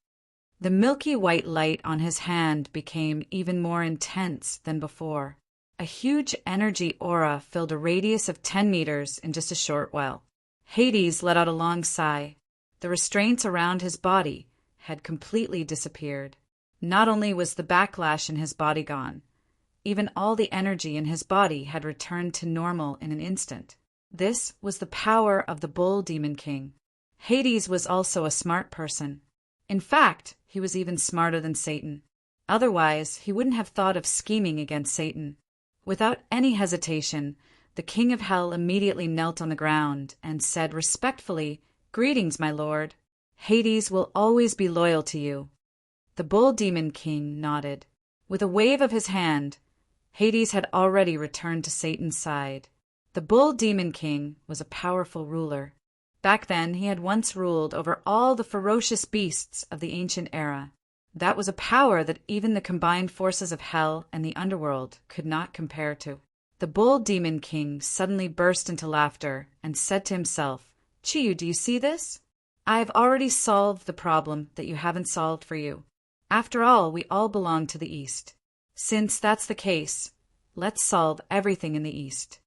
The milky white light on his hand became even more intense than before. A huge energy aura filled a radius of 10 meters in just a short while. Hades let out a long sigh. The restraints around his body had completely disappeared. Not only was the backlash in his body gone, even all the energy in his body had returned to normal in an instant. This was the power of the bull demon king. Hades was also a smart person. In fact, he was even smarter than Satan. Otherwise, he wouldn't have thought of scheming against Satan. Without any hesitation, the king of hell immediately knelt on the ground and said respectfully, Greetings, my lord. Hades will always be loyal to you. The bull demon king nodded. With a wave of his hand, Hades had already returned to Satan's side. The bull demon king was a powerful ruler. Back then, he had once ruled over all the ferocious beasts of the ancient era. That was a power that even the combined forces of hell and the underworld could not compare to. The bull demon king suddenly burst into laughter and said to himself, Chiyu, do you see this? I have already solved the problem that you haven't solved for you. After all, we all belong to the East. Since that's the case, let's solve everything in the East.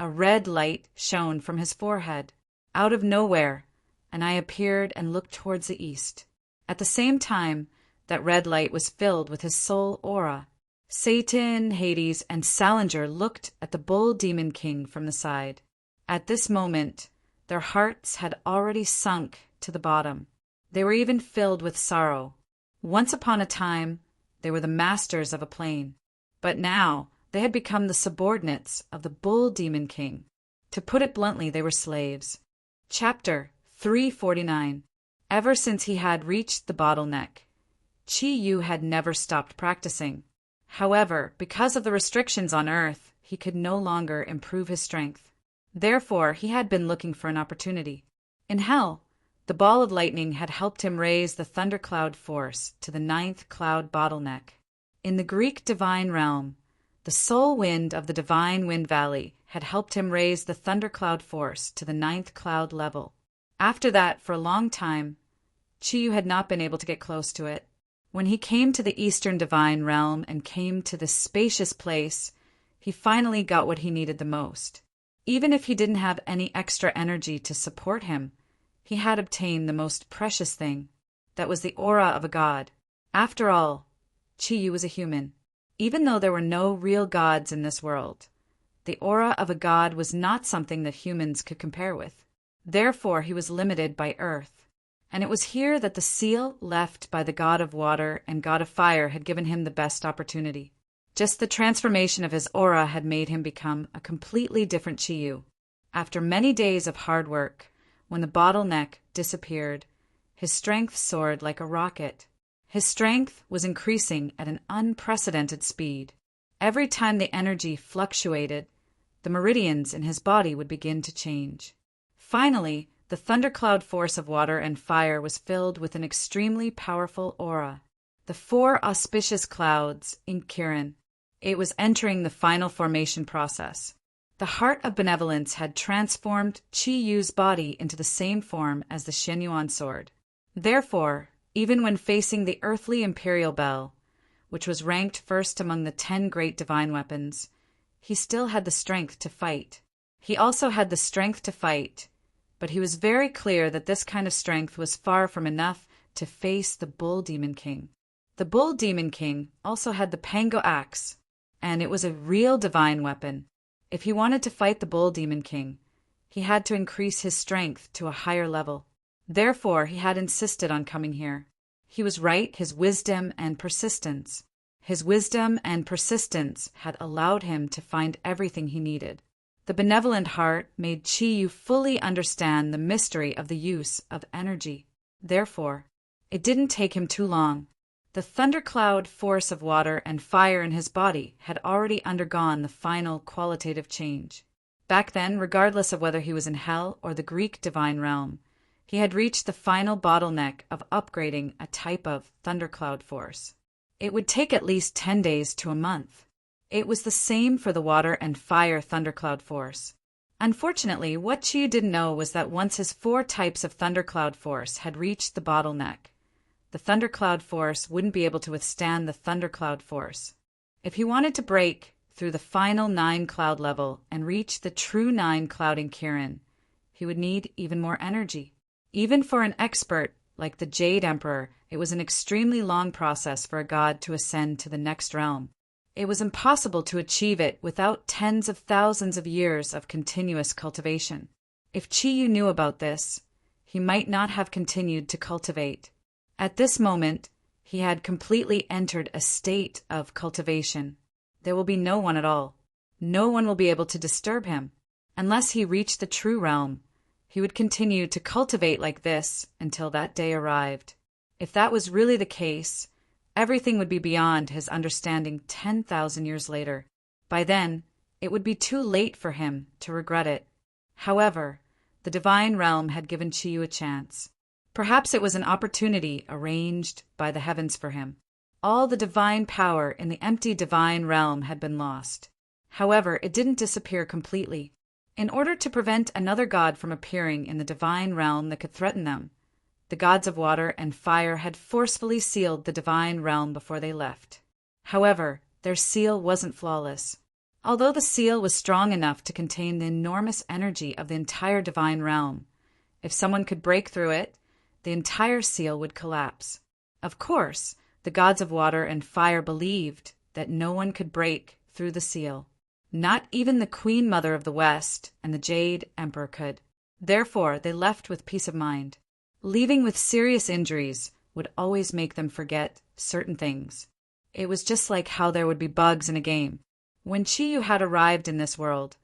A red light shone from his forehead. Out of nowhere, and I appeared and looked towards the east. At the same time, that red light was filled with his soul aura. Satan, Hades, and Salinger looked at the bull demon king from the side. At this moment, their hearts had already sunk to the bottom. They were even filled with sorrow. Once upon a time, they were the masters of a plane. But now, they had become the subordinates of the bull demon king. To put it bluntly, they were slaves. Chapter 349. Ever since he had reached the bottleneck, Chi Yu had never stopped practicing. However, because of the restrictions on Earth, he could no longer improve his strength. Therefore, he had been looking for an opportunity. In Hell, the ball of lightning had helped him raise the thundercloud force to the 9th cloud bottleneck. In the Greek divine realm, the soul wind of the divine wind valley had helped him raise the thundercloud force to the 9th cloud level. After that, for a long time, Chiyu had not been able to get close to it. When he came to the eastern divine realm and came to this spacious place, he finally got what he needed the most. Even if he didn't have any extra energy to support him, he had obtained the most precious thing. That was the aura of a god. After all, Chiyu was a human. Even though there were no real gods in this world, the aura of a god was not something that humans could compare with. Therefore, he was limited by Earth. And it was here that the seal left by the god of water and god of fire had given him the best opportunity. Just the transformation of his aura had made him become a completely different Chiyu. After many days of hard work, when the bottleneck disappeared, his strength soared like a rocket. His strength was increasing at an unprecedented speed. Every time the energy fluctuated, the meridians in his body would begin to change. Finally, the thundercloud force of water and fire was filled with an extremely powerful aura. The four auspicious clouds in Kirin. It was entering the final formation process. The heart of benevolence had transformed Qi Yu's body into the same form as the Shenyuan sword. Therefore, even when facing the earthly imperial bell, which was ranked first among the 10 great divine weapons, he still had the strength to fight. He also had the strength to fight, but he was very clear that this kind of strength was far from enough to face the Bull Demon King. The Bull Demon King also had the Pango Axe, and it was a real divine weapon. If he wanted to fight the Bull Demon King, he had to increase his strength to a higher level. Therefore, he had insisted on coming here. He was right, his wisdom and persistence. His wisdom and persistence had allowed him to find everything he needed. The benevolent heart made Qi Yu fully understand the mystery of the use of energy. Therefore, it didn't take him too long. The thundercloud force of water and fire in his body had already undergone the final qualitative change. Back then, regardless of whether he was in hell or the Greek divine realm, he had reached the final bottleneck of upgrading a type of thundercloud force. It would take at least 10 days to a month. It was the same for the water and fire thundercloud force. Unfortunately, what Qi didn't know was that once his 4 types of thundercloud force had reached the bottleneck, the thundercloud force wouldn't be able to withstand the thundercloud force. If he wanted to break through the final 9 cloud level and reach the true 9 cloud in Kirin, he would need even more energy. Even for an expert like the Jade Emperor, it was an extremely long process for a god to ascend to the next realm. It was impossible to achieve it without tens of thousands of years of continuous cultivation. If Qi Yu knew about this, he might not have continued to cultivate. At this moment, he had completely entered a state of cultivation. There will be no one at all. No one will be able to disturb him. Unless he reached the true realm, he would continue to cultivate like this until that day arrived. If that was really the case, everything would be beyond his understanding 10,000 years later. By then, it would be too late for him to regret it. However, the divine realm had given Qi Yu a chance. Perhaps it was an opportunity arranged by the heavens for him. All the divine power in the empty divine realm had been lost. However, it didn't disappear completely. In order to prevent another god from appearing in the divine realm that could threaten them, the gods of water and fire had forcefully sealed the divine realm before they left. However, their seal wasn't flawless. Although the seal was strong enough to contain the enormous energy of the entire divine realm, if someone could break through it, the entire seal would collapse. Of course, the gods of water and fire believed that no one could break through the seal. Not even the Queen Mother of the West and the Jade Emperor could. Therefore, they left with peace of mind. Leaving with serious injuries would always make them forget certain things. It was just like how there would be bugs in a game. When Qi Yu had arrived in this world,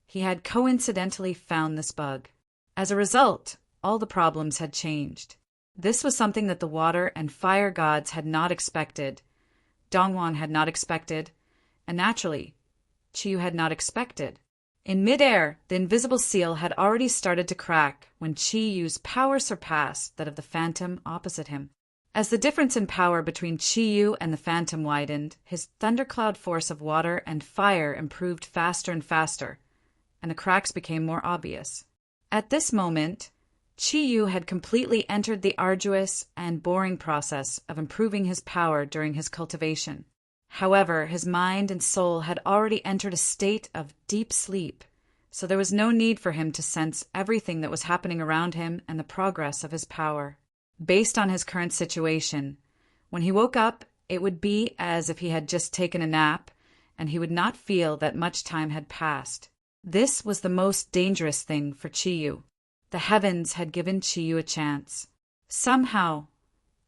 he had coincidentally found this bug. As a result, all the problems had changed. This was something that the water and fire gods had not expected, Dongwon had not expected, and naturally, Qi Yu had not expected. In midair, the invisible seal had already started to crack when Qi Yu's power surpassed that of the phantom opposite him. As the difference in power between Qi Yu and the phantom widened, his thundercloud force of water and fire improved faster and faster, and the cracks became more obvious. At this moment, Qi Yu had completely entered the arduous and boring process of improving his power during his cultivation. However, his mind and soul had already entered a state of deep sleep, so there was no need for him to sense everything that was happening around him and the progress of his power. Based on his current situation, when he woke up, it would be as if he had just taken a nap, and he would not feel that much time had passed. This was the most dangerous thing for Qi Yu. The heavens had given Qi Yu a chance. Somehow,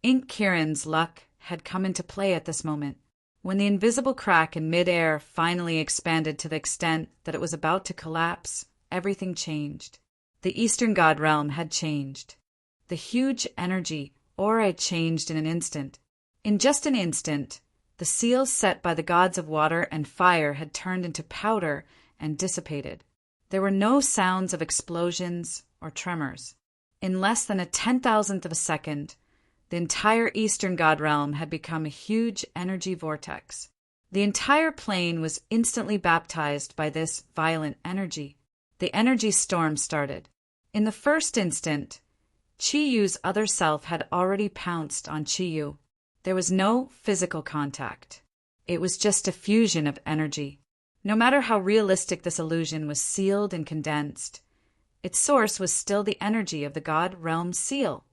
Ink Kirin's luck had come into play at this moment. When the invisible crack in mid-air finally expanded to the extent that it was about to collapse, everything changed. The Eastern God realm had changed. The huge energy aura changed in an instant. In just an instant, the seals set by the gods of water and fire had turned into powder and dissipated. There were no sounds of explosions or tremors. In less than a 10,000th of a second, the entire Eastern God realm had become a huge energy vortex. The entire plane was instantly baptized by this violent energy. The energy storm started. In the first instant, Chi-Yu's other self had already pounced on Chi-Yu. There was no physical contact. It was just a fusion of energy. No matter how realistic this illusion was sealed and condensed, its source was still the energy of the God realm seal.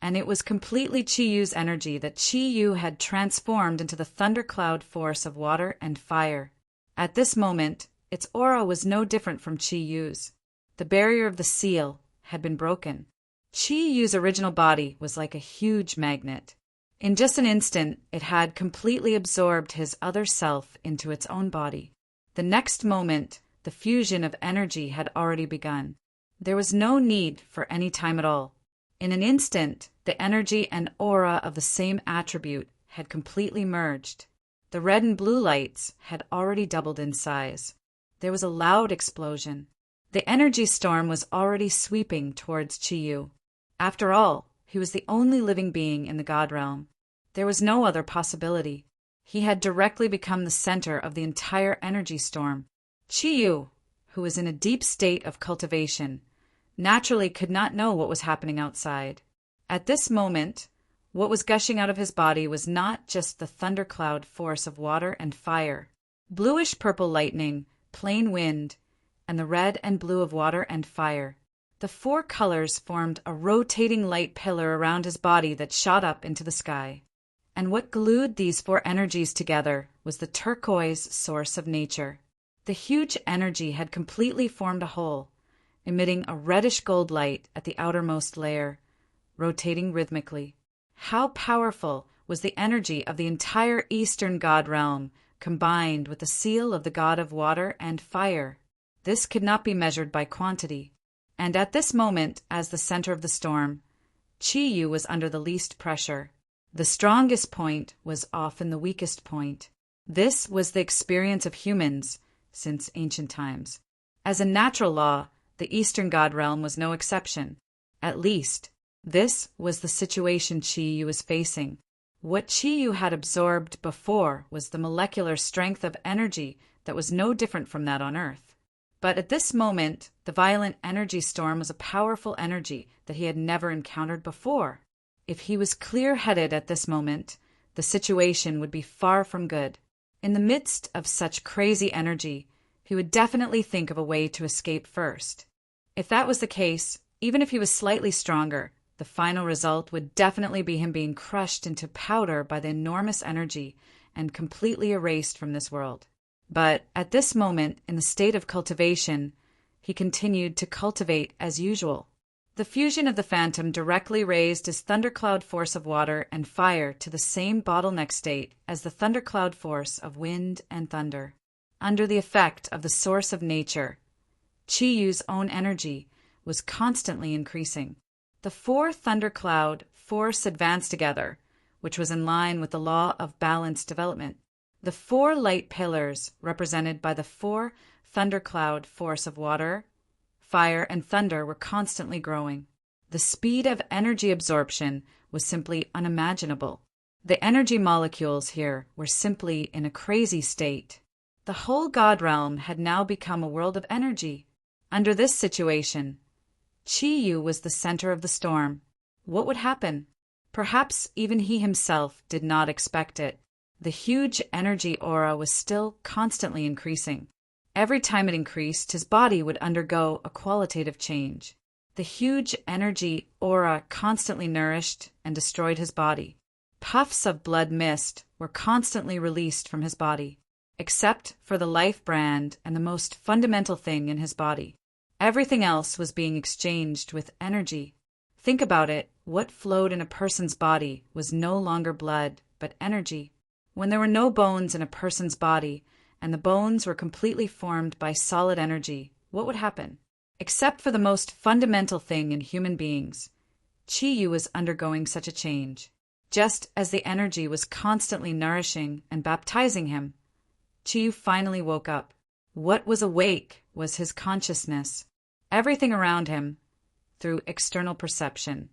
And it was completely Chi-Yu's energy that Chi-Yu had transformed into the thundercloud force of water and fire. At this moment, its aura was no different from Chi-Yu's. The barrier of the seal had been broken. Chi-Yu's original body was like a huge magnet. In just an instant, it had completely absorbed his other self into its own body. The next moment, the fusion of energy had already begun. There was no need for any time at all. In an instant, the energy and aura of the same attribute had completely merged. The red and blue lights had already doubled in size. There was a loud explosion. The energy storm was already sweeping towards Chi-Yu. After all, he was the only living being in the God realm. There was no other possibility. He had directly become the center of the entire energy storm. Chi-Yu, who was in a deep state of cultivation, naturally could not know what was happening outside. At this moment, what was gushing out of his body was not just the thundercloud force of water and fire. Bluish-purple lightning, plain wind, and the red and blue of water and fire. The four colors formed a rotating light pillar around his body that shot up into the sky. And what glued these four energies together was the turquoise source of nature. The huge energy had completely formed a whole, emitting a reddish-gold light at the outermost layer, rotating rhythmically. How powerful was the energy of the entire Eastern God realm, combined with the seal of the God of water and fire! This could not be measured by quantity. And at this moment, as the center of the storm, Chi-Yu was under the least pressure. The strongest point was often the weakest point. This was the experience of humans since ancient times. As a natural law, the Eastern God realm was no exception. At least, this was the situation Chi-Yu was facing. What Chi-Yu had absorbed before was the molecular strength of energy that was no different from that on Earth. But at this moment, the violent energy storm was a powerful energy that he had never encountered before. If he was clear-headed at this moment, the situation would be far from good. In the midst of such crazy energy, he would definitely think of a way to escape first. If that was the case, even if he was slightly stronger, the final result would definitely be him being crushed into powder by the enormous energy and completely erased from this world. But at this moment, in the state of cultivation, he continued to cultivate as usual. The fusion of the phantom directly raised his thundercloud force of water and fire to the same bottleneck state as the thundercloud force of wind and thunder. Under the effect of the source of nature, Chi-Yu's own energy was constantly increasing. The four thundercloud force advanced together, which was in line with the law of balanced development. The four light pillars, represented by the four thundercloud force of water, fire, and thunder, were constantly growing. The speed of energy absorption was simply unimaginable. The energy molecules here were simply in a crazy state. The whole God realm had now become a world of energy. Under this situation, Chi-Yu was the center of the storm. What would happen? Perhaps even he himself did not expect it. The huge energy aura was still constantly increasing. Every time it increased, his body would undergo a qualitative change. The huge energy aura constantly nourished and destroyed his body. Puffs of blood mist were constantly released from his body, except for the life brand and the most fundamental thing in his body. Everything else was being exchanged with energy. Think about it. What flowed in a person's body was no longer blood, but energy. When there were no bones in a person's body, and the bones were completely formed by solid energy, what would happen? Except for the most fundamental thing in human beings, Chi-Yu was undergoing such a change. Just as the energy was constantly nourishing and baptizing him, Chi-Yu finally woke up. What was awake was his consciousness. Everything around him, through external perception,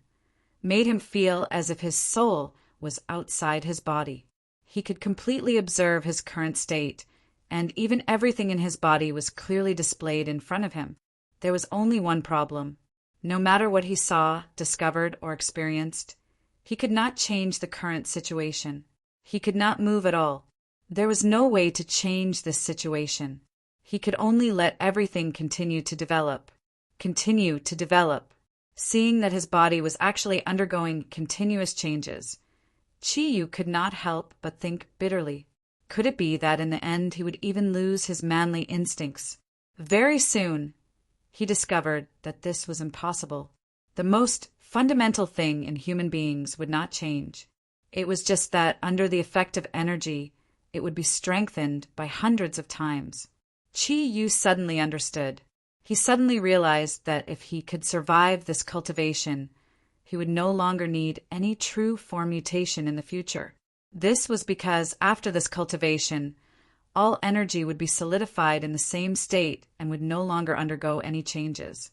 made him feel as if his soul was outside his body. He could completely observe his current state, and even everything in his body was clearly displayed in front of him. There was only one problem. No matter what he saw, discovered, or experienced, he could not change the current situation. He could not move at all. There was no way to change this situation. He could only let everything continue to develop. Seeing that his body was actually undergoing continuous changes, Chi-Yu could not help but think bitterly. Could it be that in the end he would even lose his manly instincts? Very soon, he discovered that this was impossible. The most fundamental thing in human beings would not change. It was just that under the effect of energy, it would be strengthened by hundreds of times. Chi-Yu suddenly understood. He suddenly realized that if he could survive this cultivation, he would no longer need any true form mutation in the future. This was because after this cultivation, all energy would be solidified in the same state and would no longer undergo any changes.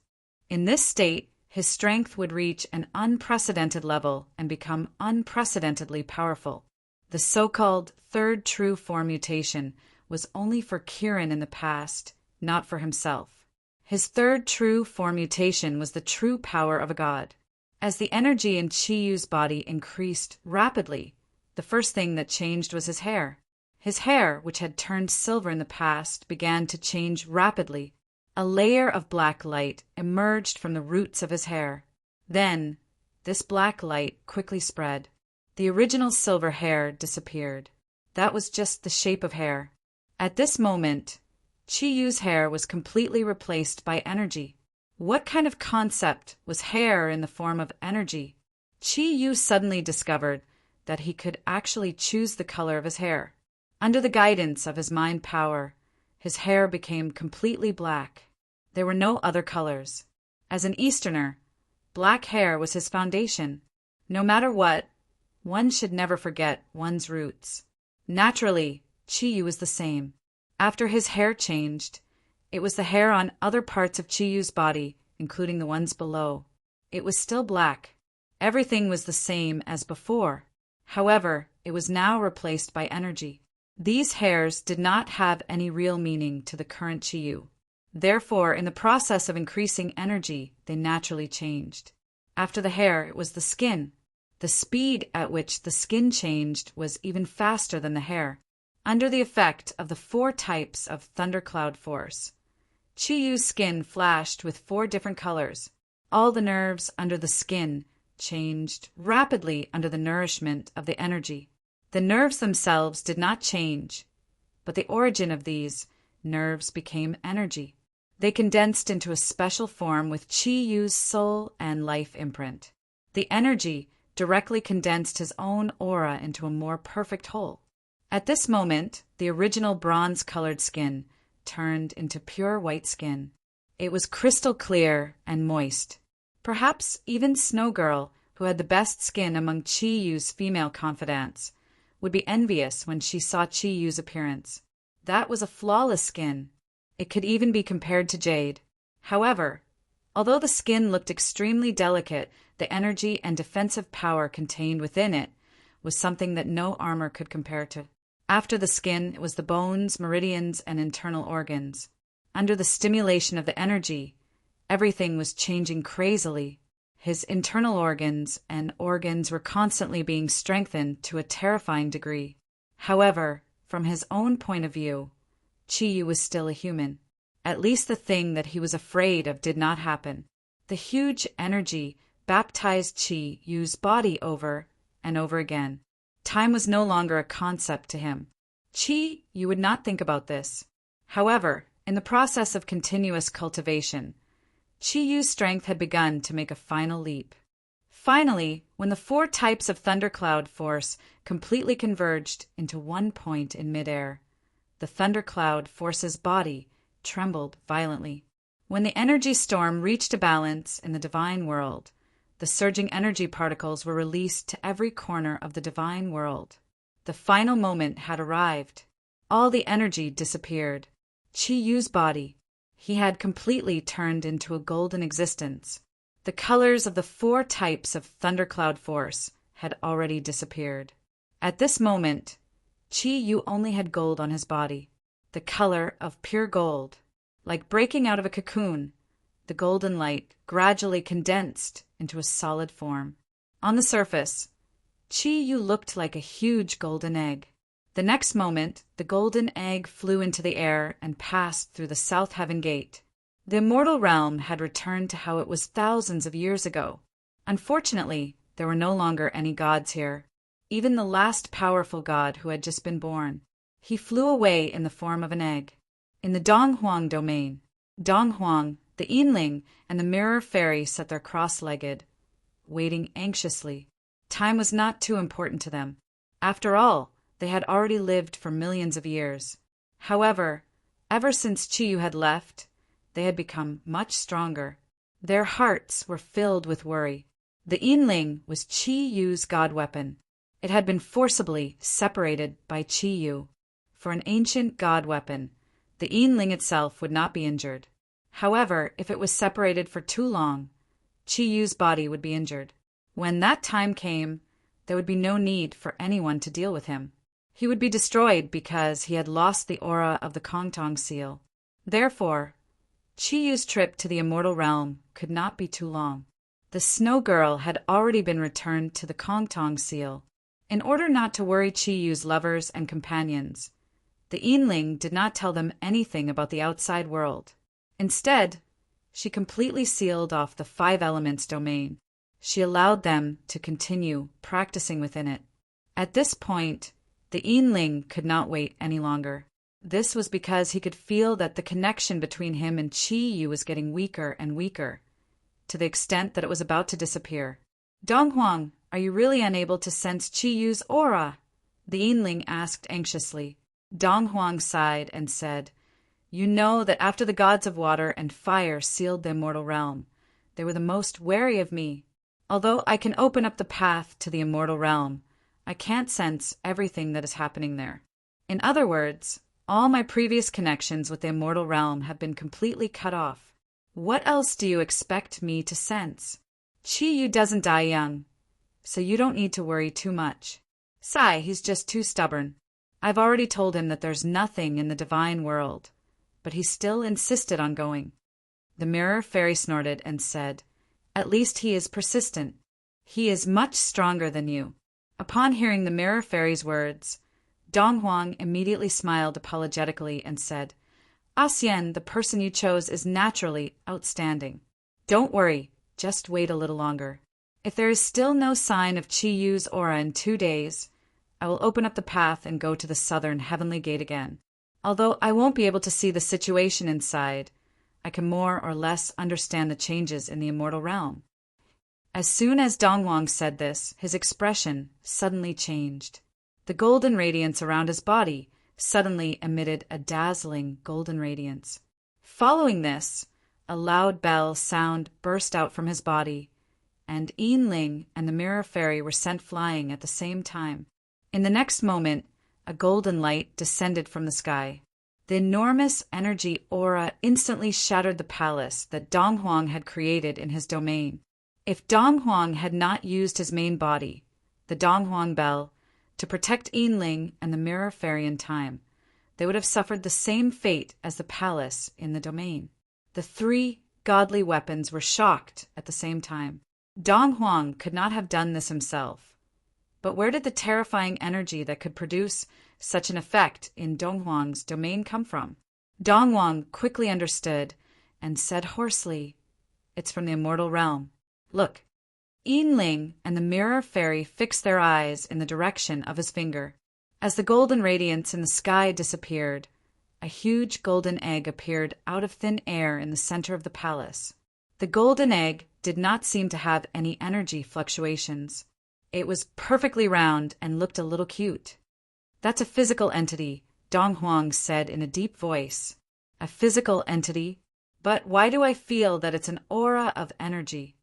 In this state, his strength would reach an unprecedented level and become unprecedentedly powerful. The so-called third true form mutation was only for Kirin in the past, not for himself. His third true form mutation was the true power of a god. As the energy in Chi-Yu's body increased rapidly, the first thing that changed was his hair. His hair, which had turned silver in the past, began to change rapidly. A layer of black light emerged from the roots of his hair. Then, this black light quickly spread. The original silver hair disappeared. That was just the shape of hair. At this moment, Chi-Yu's hair was completely replaced by energy. What kind of concept was hair in the form of energy? Chi-Yu suddenly discovered that he could actually choose the color of his hair. Under the guidance of his mind power, his hair became completely black. There were no other colors. As an Easterner, black hair was his foundation. No matter what, one should never forget one's roots. Naturally, Chi-Yu was the same. After his hair changed, it was the hair on other parts of Chi-Yu's body, including the ones below. It was still black. Everything was the same as before. However, it was now replaced by energy. These hairs did not have any real meaning to the current Chi-Yu. Therefore, in the process of increasing energy, they naturally changed. After the hair, it was the skin. The speed at which the skin changed was even faster than the hair. Under the effect of the 4 types of thundercloud force, Chi-Yu's skin flashed with 4 different colors. All the nerves under the skin changed rapidly under the nourishment of the energy. The nerves themselves did not change, but the origin of these nerves became energy. They condensed into a special form with Chi-Yu's soul and life imprint. The energy directly condensed his own aura into a more perfect whole. At this moment, the original bronze-colored skin turned into pure white skin. It was crystal clear and moist. Perhaps even Snow Girl, who had the best skin among Chi-Yu's female confidants, would be envious when she saw Chi-Yu's appearance. That was a flawless skin. It could even be compared to jade. However, although the skin looked extremely delicate, the energy and defensive power contained within it was something that no armor could compare to. After the skin, it was the bones, meridians, and internal organs. Under the stimulation of the energy, everything was changing crazily. His internal organs were constantly being strengthened to a terrifying degree. However, from his own point of view, Chi-Yu was still a human. At least the thing that he was afraid of did not happen. The huge energy baptized Chi-Yu's body over and over again. Time was no longer a concept to him. Chi-Yu would not think about this. However, in the process of continuous cultivation, Chi-Yu's strength had begun to make a final leap. Finally, when the four types of thundercloud force completely converged into one point in midair, the thundercloud force's body trembled violently. When the energy storm reached a balance in the divine world, the surging energy particles were released to every corner of the divine world. The final moment had arrived. All the energy disappeared. Chi-Yu's body, he had completely turned into a golden existence. The colors of the four types of thundercloud force had already disappeared. At this moment, Chi-Yu only had gold on his body, the color of pure gold. Like breaking out of a cocoon, the golden light gradually condensed into a solid form. On the surface, Chi-Yu looked like a huge golden egg. The next moment, the golden egg flew into the air and passed through the South Heaven Gate. The immortal realm had returned to how it was thousands of years ago. Unfortunately, there were no longer any gods here. Even the last powerful god who had just been born. He flew away in the form of an egg. In the Donghuang domain, Donghuang, the Yinling, and the Mirror Fairy sat there cross-legged, waiting anxiously. Time was not too important to them. After all, they had already lived for millions of years. However, ever since Chi-Yu had left, they had become much stronger. Their hearts were filled with worry. The Yinling was Chi-Yu's god weapon. It had been forcibly separated by Chi-Yu. For an ancient god weapon, the Yinling itself would not be injured. However, if it was separated for too long, Chi-Yu's body would be injured. When that time came, there would be no need for anyone to deal with him. He would be destroyed because he had lost the aura of the Kongtong seal. Therefore, Chi-Yu's trip to the immortal realm could not be too long. The Snow Girl had already been returned to the Kongtong seal. In order not to worry Chi-Yu's lovers and companions, the Yinling did not tell them anything about the outside world. Instead, she completely sealed off the five elements domain. She allowed them to continue practicing within it. At this point, the Yinling could not wait any longer. This was because he could feel that the connection between him and Chi-Yu was getting weaker and weaker, to the extent that it was about to disappear. Donghuang, are you really unable to sense Chi-Yu's aura? The Yinling asked anxiously. Donghuang sighed and said, You know that after the gods of water and fire sealed the immortal realm, they were the most wary of me. Although I can open up the path to the immortal realm, I can't sense everything that is happening there. In other words, all my previous connections with the immortal realm have been completely cut off. What else do you expect me to sense? Chi-Yu doesn't die young, so you don't need to worry too much. Sigh, he's just too stubborn. I've already told him that there's nothing in the divine world, but he still insisted on going. The Mirror Fairy snorted and said, At least he is persistent. He is much stronger than you. Upon hearing the Mirror Fairy's words, Donghuang immediately smiled apologetically and said, Xian, the person you chose is naturally outstanding. Don't worry, just wait a little longer. If there is still no sign of Chi-Yu's aura in 2 days, I will open up the path and go to the southern heavenly gate again. Although I won't be able to see the situation inside, I can more or less understand the changes in the immortal realm. As soon as Donghuang said this, his expression suddenly changed. The golden radiance around his body suddenly emitted a dazzling golden radiance. Following this, a loud bell sound burst out from his body, and Yinling and the Mirror Fairy were sent flying at the same time. In the next moment, a golden light descended from the sky. The enormous energy aura instantly shattered the palace that Donghuang had created in his domain. If Donghuang had not used his main body, the Donghuang Bell, to protect Yinling and the Mirror Fairy in time, they would have suffered the same fate as the palace in the domain. The 3 godly weapons were shocked at the same time. Donghuang could not have done this himself. But where did the terrifying energy that could produce such an effect in Donghuang's domain come from? Donghuang quickly understood and said hoarsely, It's from the immortal realm. Look. Yinling and the Mirror Fairy fixed their eyes in the direction of his finger. As the golden radiance in the sky disappeared, a huge golden egg appeared out of thin air in the center of the palace. The golden egg did not seem to have any energy fluctuations. It was perfectly round and looked a little cute. That's a physical entity, Dong Huang said in a deep voice. A physical entity? But why do I feel that it's an aura of energy?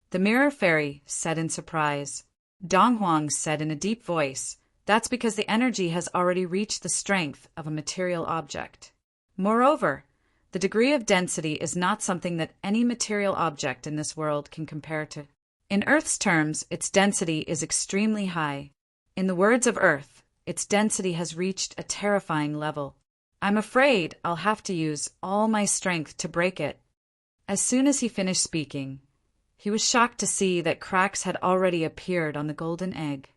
The mirror fairy said in surprise. Dong Huang said in a deep voice, that's because the energy has already reached the strength of a material object. Moreover, the degree of density is not something that any material object in this world can compare to. In Earth's terms, its density is extremely high. In the words of Earth, its density has reached a terrifying level. I'm afraid I'll have to use all my strength to break it. As soon as he finished speaking, he was shocked to see that cracks had already appeared on the golden egg.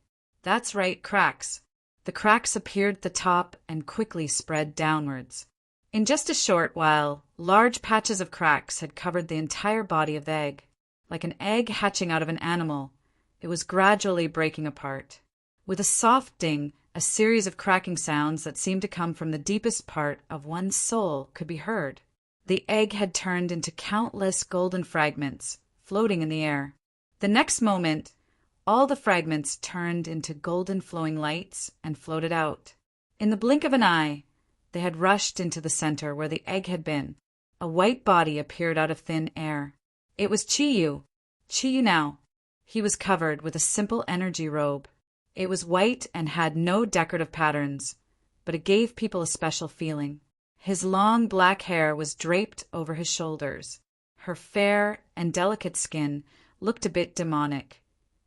That's right, cracks. The cracks appeared at the top and quickly spread downwards. In just a short while, large patches of cracks had covered the entire body of the egg. Like an egg hatching out of an animal, it was gradually breaking apart. With a soft ding, a series of cracking sounds that seemed to come from the deepest part of one's soul could be heard. The egg had turned into countless golden fragments, floating in the air. The next moment, all the fragments turned into golden flowing lights and floated out. In the blink of an eye, they had rushed into the center where the egg had been. A white body appeared out of thin air. It was Chiyu. Chiyu now. He was covered with a simple energy robe. It was white and had no decorative patterns, but it gave people a special feeling. His long black hair was draped over his shoulders. Her fair and delicate skin looked a bit demonic,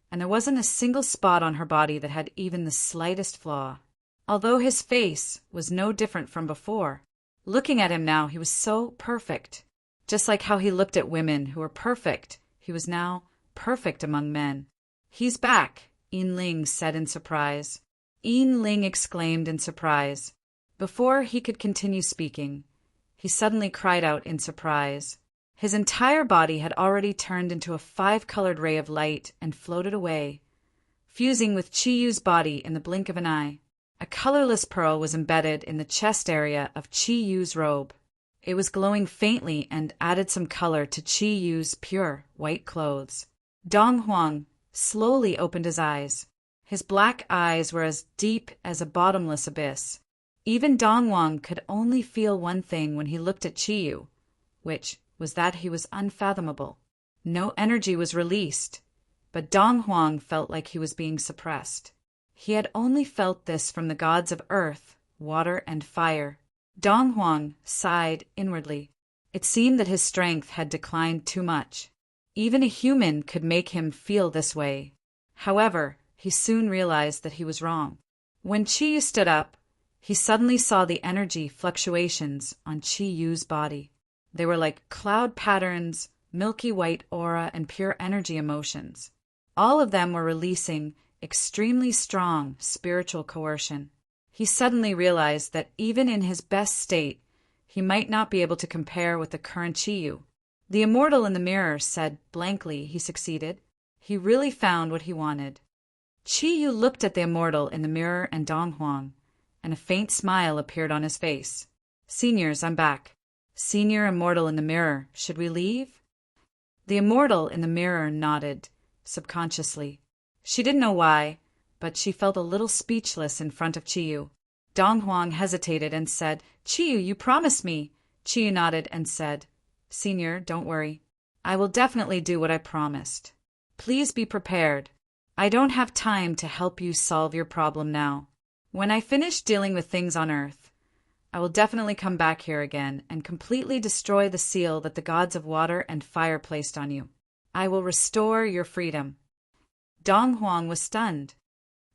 and there wasn't a single spot on her body that had even the slightest flaw. Although his face was no different from before, looking at him now, he was so perfect. Just like how he looked at women who were perfect, he was now perfect among men. He's back, Yin Ling said in surprise. Yin Ling exclaimed in surprise. Before he could continue speaking, he suddenly cried out in surprise. His entire body had already turned into a 5-colored ray of light and floated away, fusing with Chiyu's body in the blink of an eye. A colorless pearl was embedded in the chest area of Chiyu's robe. It was glowing faintly and added some color to Chiyu's pure white clothes. Dong Huang slowly opened his eyes. His black eyes were as deep as a bottomless abyss. Even Dong Huang could only feel one thing when he looked at Chiyu, which was that he was unfathomable. No energy was released, but Dong Huang felt like he was being suppressed. He had only felt this from the gods of earth, water, and fire. Dong Huang sighed inwardly. It seemed that his strength had declined too much. Even a human could make him feel this way. However, he soon realized that he was wrong. When Chiyu stood up, he suddenly saw the energy fluctuations on Chiyu's body. They were like cloud patterns, milky white aura, and pure energy emotions. All of them were releasing extremely strong spiritual coercion. He suddenly realized that even in his best state, he might not be able to compare with the current Chiyu. The immortal in the mirror said blankly he succeeded. He really found what he wanted. Chiyu looked at the immortal in the mirror and Dong Huang, and a faint smile appeared on his face. Seniors, I'm back. Senior immortal in the mirror, should we leave? The immortal in the mirror nodded, subconsciously. She didn't know why, but she felt a little speechless in front of Chiyu. Dong Huang hesitated and said, Chiyu, you promised me. Chiyu nodded and said, Senior, don't worry. I will definitely do what I promised. Please be prepared. I don't have time to help you solve your problem now. When I finish dealing with things on Earth, I will definitely come back here again and completely destroy the seal that the gods of water and fire placed on you. I will restore your freedom. Dong Huang was stunned.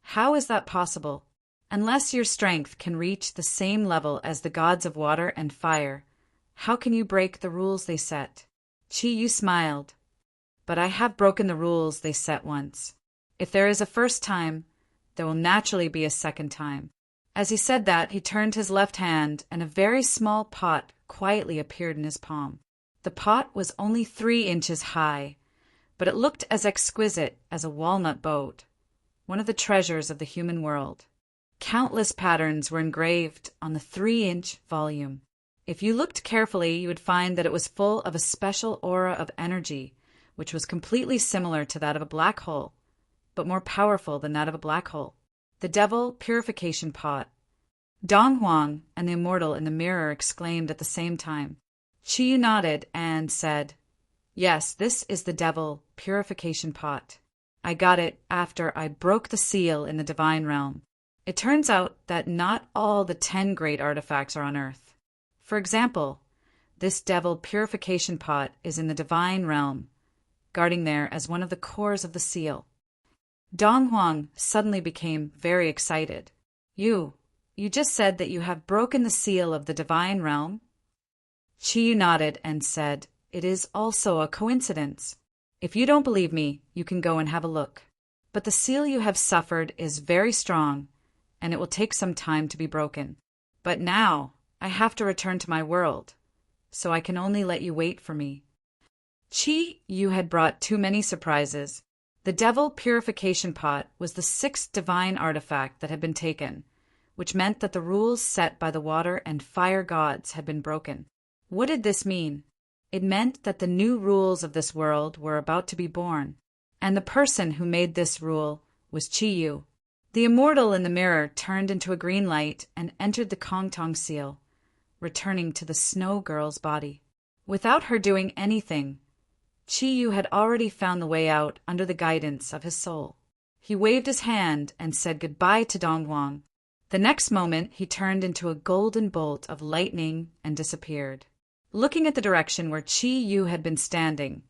How is that possible? Unless your strength can reach the same level as the gods of water and fire, how can you break the rules they set? Chiyu smiled. But I have broken the rules they set once. If there is a first time, there will naturally be a second time. As he said that, he turned his left hand, and a very small pot quietly appeared in his palm. The pot was only 3 inches high, but it looked as exquisite as a walnut boat, one of the treasures of the human world. Countless patterns were engraved on the 3-inch volume. If you looked carefully, you would find that it was full of a special aura of energy, which was completely similar to that of a black hole, but more powerful than that of a black hole. The Devil Purification Pot. Dong Huang and the Immortal in the mirror exclaimed at the same time. Chi Yu nodded and said, "Yes, this is the Devil Purification Pot. I got it after I broke the seal in the divine realm. It turns out that not all the 10 great artifacts are on Earth. For example, this Devil Purification Pot is in the divine realm, guarding there as one of the cores of the seal." Dong Huang suddenly became very excited. You just said that you have broken the seal of the divine realm?" Chi Yu nodded and said, "It is also a coincidence. If you don't believe me, you can go and have a look. But the seal you have suffered is very strong, and it will take some time to be broken. But now I have to return to my world, so I can only let you wait for me." Chi Yu had brought too many surprises. The Devil Purification Pot was the 6th divine artifact that had been taken, which meant that the rules set by the water and fire gods had been broken. What did this mean? It meant that the new rules of this world were about to be born, and the person who made this rule was Chi Yu. The Immortal in the mirror turned into a green light and entered the Kongtong seal, returning to the Snow Girl's body. Without her doing anything, Chi Yu had already found the way out under the guidance of his soul. He waved his hand and said goodbye to Dong Huang. The next moment, he turned into a golden bolt of lightning and disappeared. Looking at the direction where Chi Yu had been standing,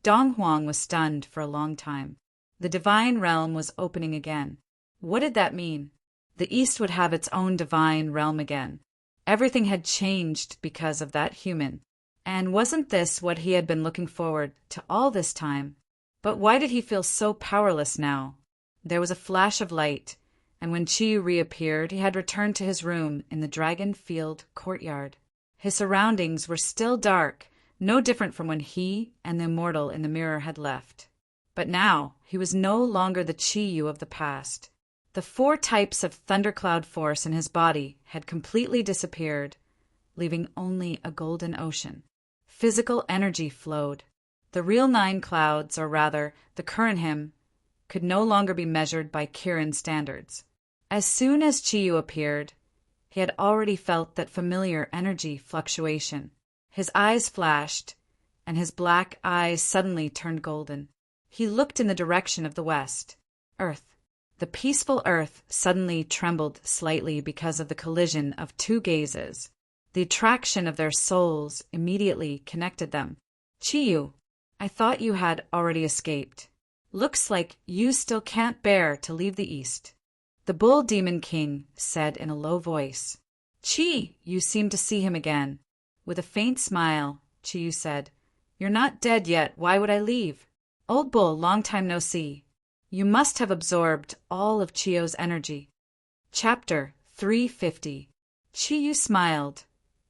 Dong Huang was stunned for a long time. The divine realm was opening again. What did that mean? The East would have its own divine realm again. Everything had changed because of that human. And wasn't this what he had been looking forward to all this time? But why did he feel so powerless now? There was a flash of light, and when Chi Yu reappeared, he had returned to his room in the Dragon Field courtyard. His surroundings were still dark, no different from when he and the Immortal in the mirror had left. But now he was no longer the Chi Yu of the past. The 4 types of thundercloud force in his body had completely disappeared, leaving only a golden ocean. Physical energy flowed. The real 9 clouds, or rather, the current him, could no longer be measured by Kirin standards. As soon as Chi Yu appeared, he had already felt that familiar energy fluctuation. His eyes flashed, and his black eyes suddenly turned golden. He looked in the direction of the west. Earth. The peaceful earth suddenly trembled slightly because of the collision of 2 gazes. The attraction of their souls immediately connected them. Chi Yu, I thought you had already escaped. Looks like you still can't bear to leave the East. The Bull Demon King said in a low voice. Chi, you seem to see him again. With a faint smile, Chi Yu said, "You're not dead yet, why would I leave? Old Bull, long time no see. You must have absorbed all of Chio's energy." Chapter 350. Chi Yu smiled.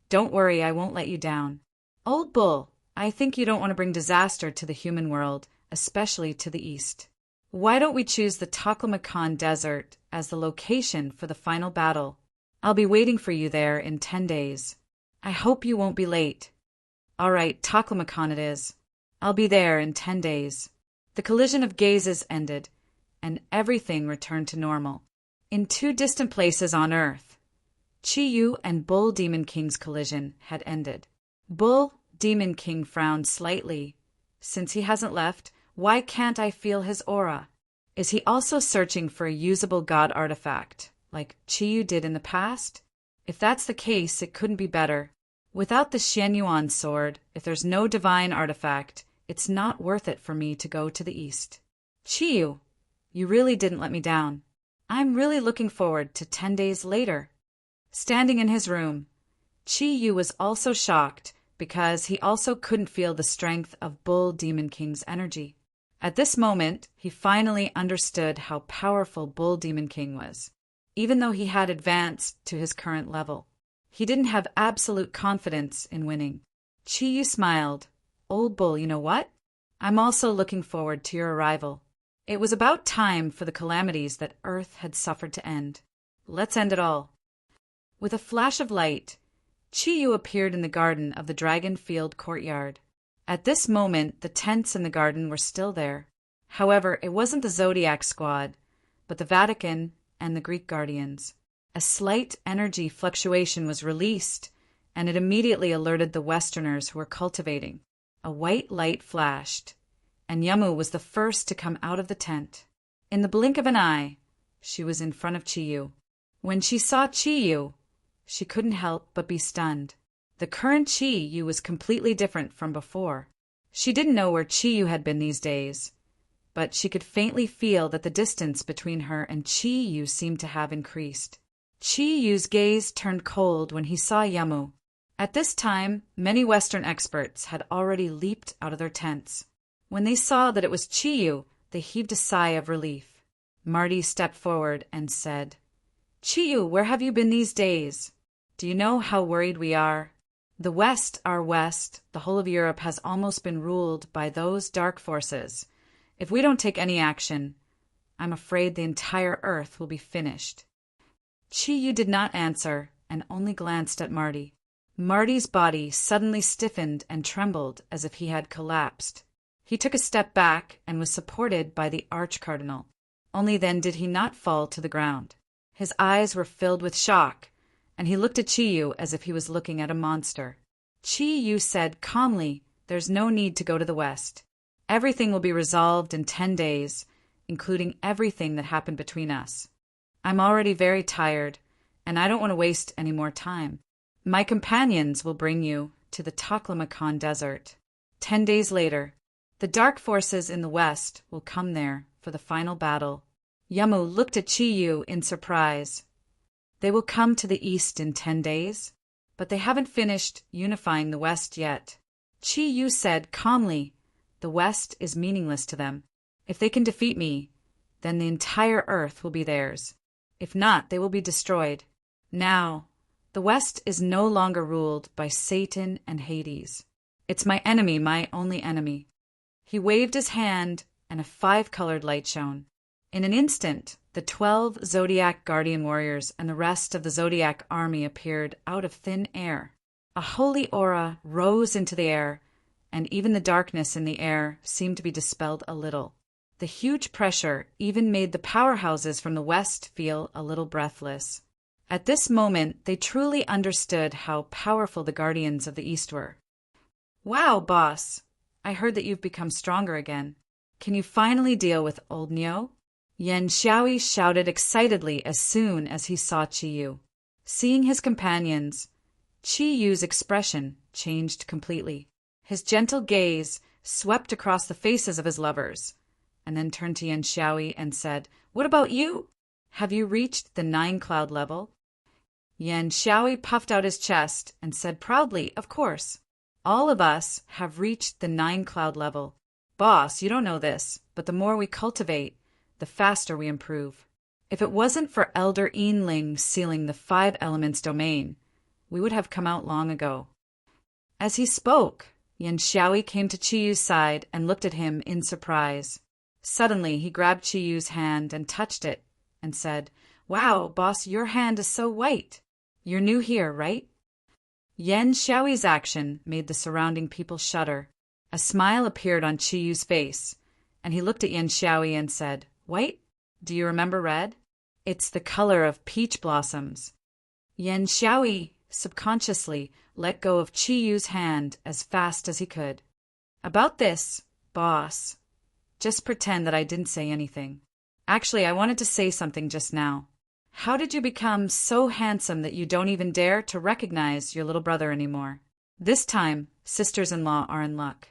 "Don't worry, I won't let you down. Old Bull, I think you don't want to bring disaster to the human world, especially to the East. Why don't we choose the Taklamakan Desert as the location for the final battle? I'll be waiting for you there in 10 days. I hope you won't be late." "All right, Taklamakan it is. I'll be there in 10 days. The collision of gazes ended, and everything returned to normal. In 2 distant places on Earth, Chi Yu and Bull Demon King's collision had ended. Bull Demon King frowned slightly. Since he hasn't left, why can't I feel his aura? Is he also searching for a usable god artifact, like Chi Yu did in the past? If that's the case, it couldn't be better. Without the Xianyuan sword, if there's no divine artifact, it's not worth it for me to go to the East. Chi Yu, you really didn't let me down. I'm really looking forward to 10 days later." Standing in his room, Chi Yu was also shocked because he also couldn't feel the strength of Bull Demon King's energy. At this moment, he finally understood how powerful Bull Demon King was. Even though he had advanced to his current level, he didn't have absolute confidence in winning. Chi Yu smiled. "Old Bull, you know what? I'm also looking forward to your arrival. It was about time for the calamities that Earth had suffered to end. Let's end it all." With a flash of light, Chi-Yu appeared in the garden of the dragon-field courtyard. At this moment, the tents in the garden were still there. However, it wasn't the Zodiac squad, but the Vatican and the Greek guardians. A slight energy fluctuation was released, and it immediately alerted the Westerners who were cultivating. A white light flashed, and Yamu was the first to come out of the tent. In the blink of an eye, she was in front of Chi-Yu. When she saw Chi-Yu, she couldn't help but be stunned. The current Chi-Yu was completely different from before. She didn't know where Chi-Yu had been these days, but she could faintly feel that the distance between her and Chi-Yu seemed to have increased. Chi-Yu's gaze turned cold when he saw Yamu. At this time, many Western experts had already leaped out of their tents. When they saw that it was Chi-Yu, they heaved a sigh of relief. Marty stepped forward and said, "Chi-Yu, where have you been these days? Do you know how worried we are? The West, our West, the whole of Europe has almost been ruled by those dark forces. If we don't take any action, I'm afraid the entire Earth will be finished." Chi-Yu did not answer and only glanced at Marty. Marty's body suddenly stiffened and trembled as if he had collapsed. He took a step back and was supported by the Archcardinal. Only then did he not fall to the ground. His eyes were filled with shock, and he looked at Chi-Yu as if he was looking at a monster. Chi-Yu said calmly, "There's no need to go to the West. Everything will be resolved in 10 days, including everything that happened between us. I'm already very tired, and I don't want to waste any more time. My companions will bring you to the Taklamakan Desert. 10 days later, the dark forces in the West will come there for the final battle." Yamu looked at Chi-Yu in surprise. "They will come to the East in 10 days? But they haven't finished unifying the West yet." Chi-Yu said calmly, "The West is meaningless to them. If they can defeat me, then the entire Earth will be theirs. If not, they will be destroyed. Now, the West is no longer ruled by Satan and Hades. It's my enemy, my only enemy." He waved his hand, and a 5-colored light shone. In an instant, the 12 Zodiac guardian warriors and the rest of the Zodiac army appeared out of thin air. A holy aura rose into the air, and even the darkness in the air seemed to be dispelled a little. The huge pressure even made the powerhouses from the West feel a little breathless. At this moment, they truly understood how powerful the guardians of the East were. "Wow, boss! I heard that you've become stronger again. Can you finally deal with old Nyo?" Yan Xiaoyi shouted excitedly as soon as he saw Chi-Yu. Seeing his companions, Chi-Yu's expression changed completely. His gentle gaze swept across the faces of his lovers, and then turned to Yan Xiaoyi and said, "What about you? Have you reached the 9-cloud level?" Yan Xiaoyi puffed out his chest and said proudly, "Of course. All of us have reached the 9-cloud level. Boss, you don't know this, but the more we cultivate, the faster we improve. If it wasn't for Elder Yinling sealing the 5 elements domain, we would have come out long ago." As he spoke, Yan Xiaoyi came to Chi-Yu's side and looked at him in surprise. Suddenly, he grabbed Chi-Yu's hand and touched it and said, "Wow, boss, your hand is so white. You're new here, right?" Yan Xiaoyi's action made the surrounding people shudder. A smile appeared on Chi-Yu's face, and he looked at Yan Xiaoyi and said, "White? Do you remember red? It's the color of peach blossoms." Yan Xiaoyi subconsciously let go of Chi-Yu's hand as fast as he could. "About this, boss, just pretend that I didn't say anything. Actually, I wanted to say something just now. How did you become so handsome that you don't even dare to recognize your little brother anymore? This time, sisters-in-law are in luck."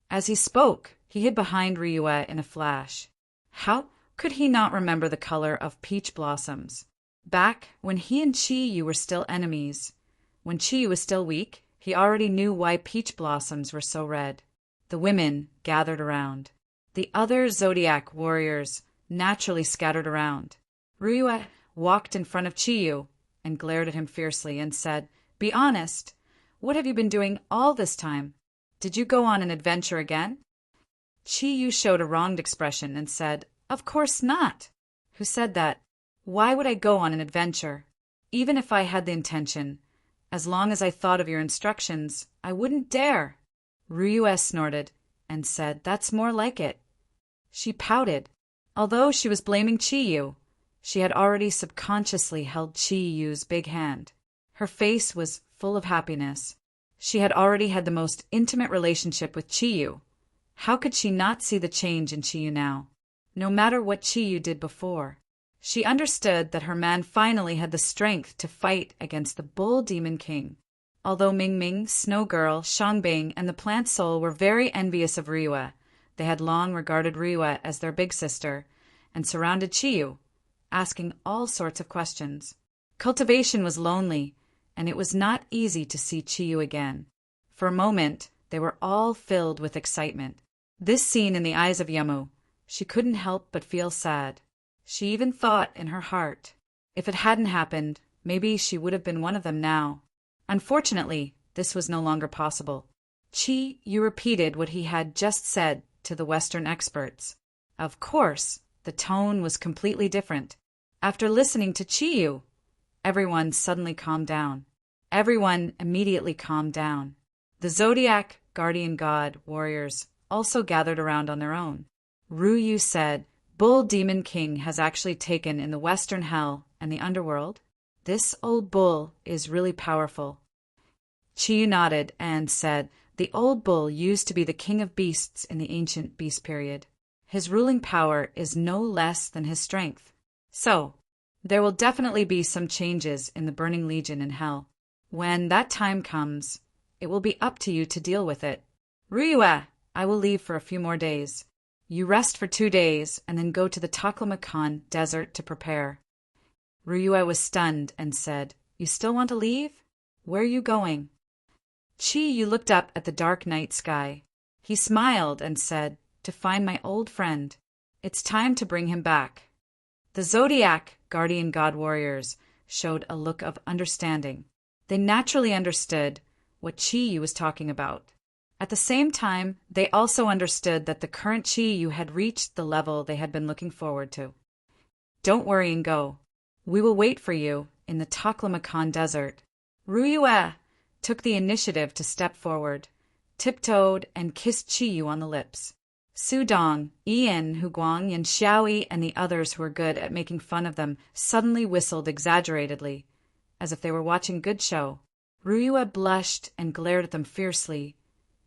As he spoke, he hid behind Ryue in a flash. How could he not remember the color of peach blossoms? Back when he and Chi-Yu were still enemies, when Chi-Yu was still weak, he already knew why peach blossoms were so red. The women gathered around. The other Zodiac warriors naturally scattered around. Ryue walked in front of Chi-Yu and glared at him fiercely and said, "Be honest, what have you been doing all this time? Did you go on an adventure again?" Chi-Yu showed a wronged expression and said, "Of course not." "Who said that? Why would I go on an adventure? Even if I had the intention, As long as I thought of your instructions, I wouldn't dare. Ryue snorted and said, "That's more like it." She pouted. Although she was blaming Chiyu, she had already subconsciously held Chiyu's big hand. Her face was full of happiness. She had already had the most intimate relationship with Chiyu. How could she not see the change in Chiyu now? No matter what Chiyu did before. She understood that her man finally had the strength to fight against the Bull Demon King. Although Mingming, Snow Girl, Shangbing, and the Plant Soul were very envious of Ryue, they had long regarded Ryue as their big sister, and surrounded Chiyu, asking all sorts of questions. Cultivation was lonely, and it was not easy to see Chiyu again. For a moment, they were all filled with excitement. This scene in the eyes of Yamu, she couldn't help but feel sad. She even thought in her heart, if it hadn't happened, maybe she would have been one of them now. Unfortunately, this was no longer possible. Chiyu repeated what he had just said to the Western experts. Of course, the tone was completely different. After listening to Chiyu, everyone suddenly calmed down. Everyone immediately calmed down. The Zodiac, Guardian God, warriors also gathered around on their own. Ryue said, "Bull Demon King has actually taken in the Western Hell and the Underworld. This old bull is really powerful." Chiyu nodded and said, "The old bull used to be the king of beasts in the ancient beast period. His ruling power is no less than his strength. So, there will definitely be some changes in the Burning Legion in Hell. When that time comes, it will be up to you to deal with it. Ryue, I will leave for a few more days. You rest for 2 days and then go to the Taklamakan desert to prepare." Ryue was stunned and said, "You still want to leave? Where are you going?" Chiyu looked up at the dark night sky. He smiled and said, "To find my old friend. It's time to bring him back." The Zodiac, Guardian God warriors, showed a look of understanding. They naturally understood what Chiyu was talking about. At the same time, they also understood that the current Chiyu had reached the level they had been looking forward to. "Don't worry and go. We will wait for you in the Taklamakan desert." Ryue took the initiative to step forward, tiptoed, and kissed Chiyu on the lips. Sudong, Ian, Huguang, and Xiaoyi, and the others who were good at making fun of them suddenly whistled exaggeratedly, as if they were watching a good show. Ryue blushed and glared at them fiercely,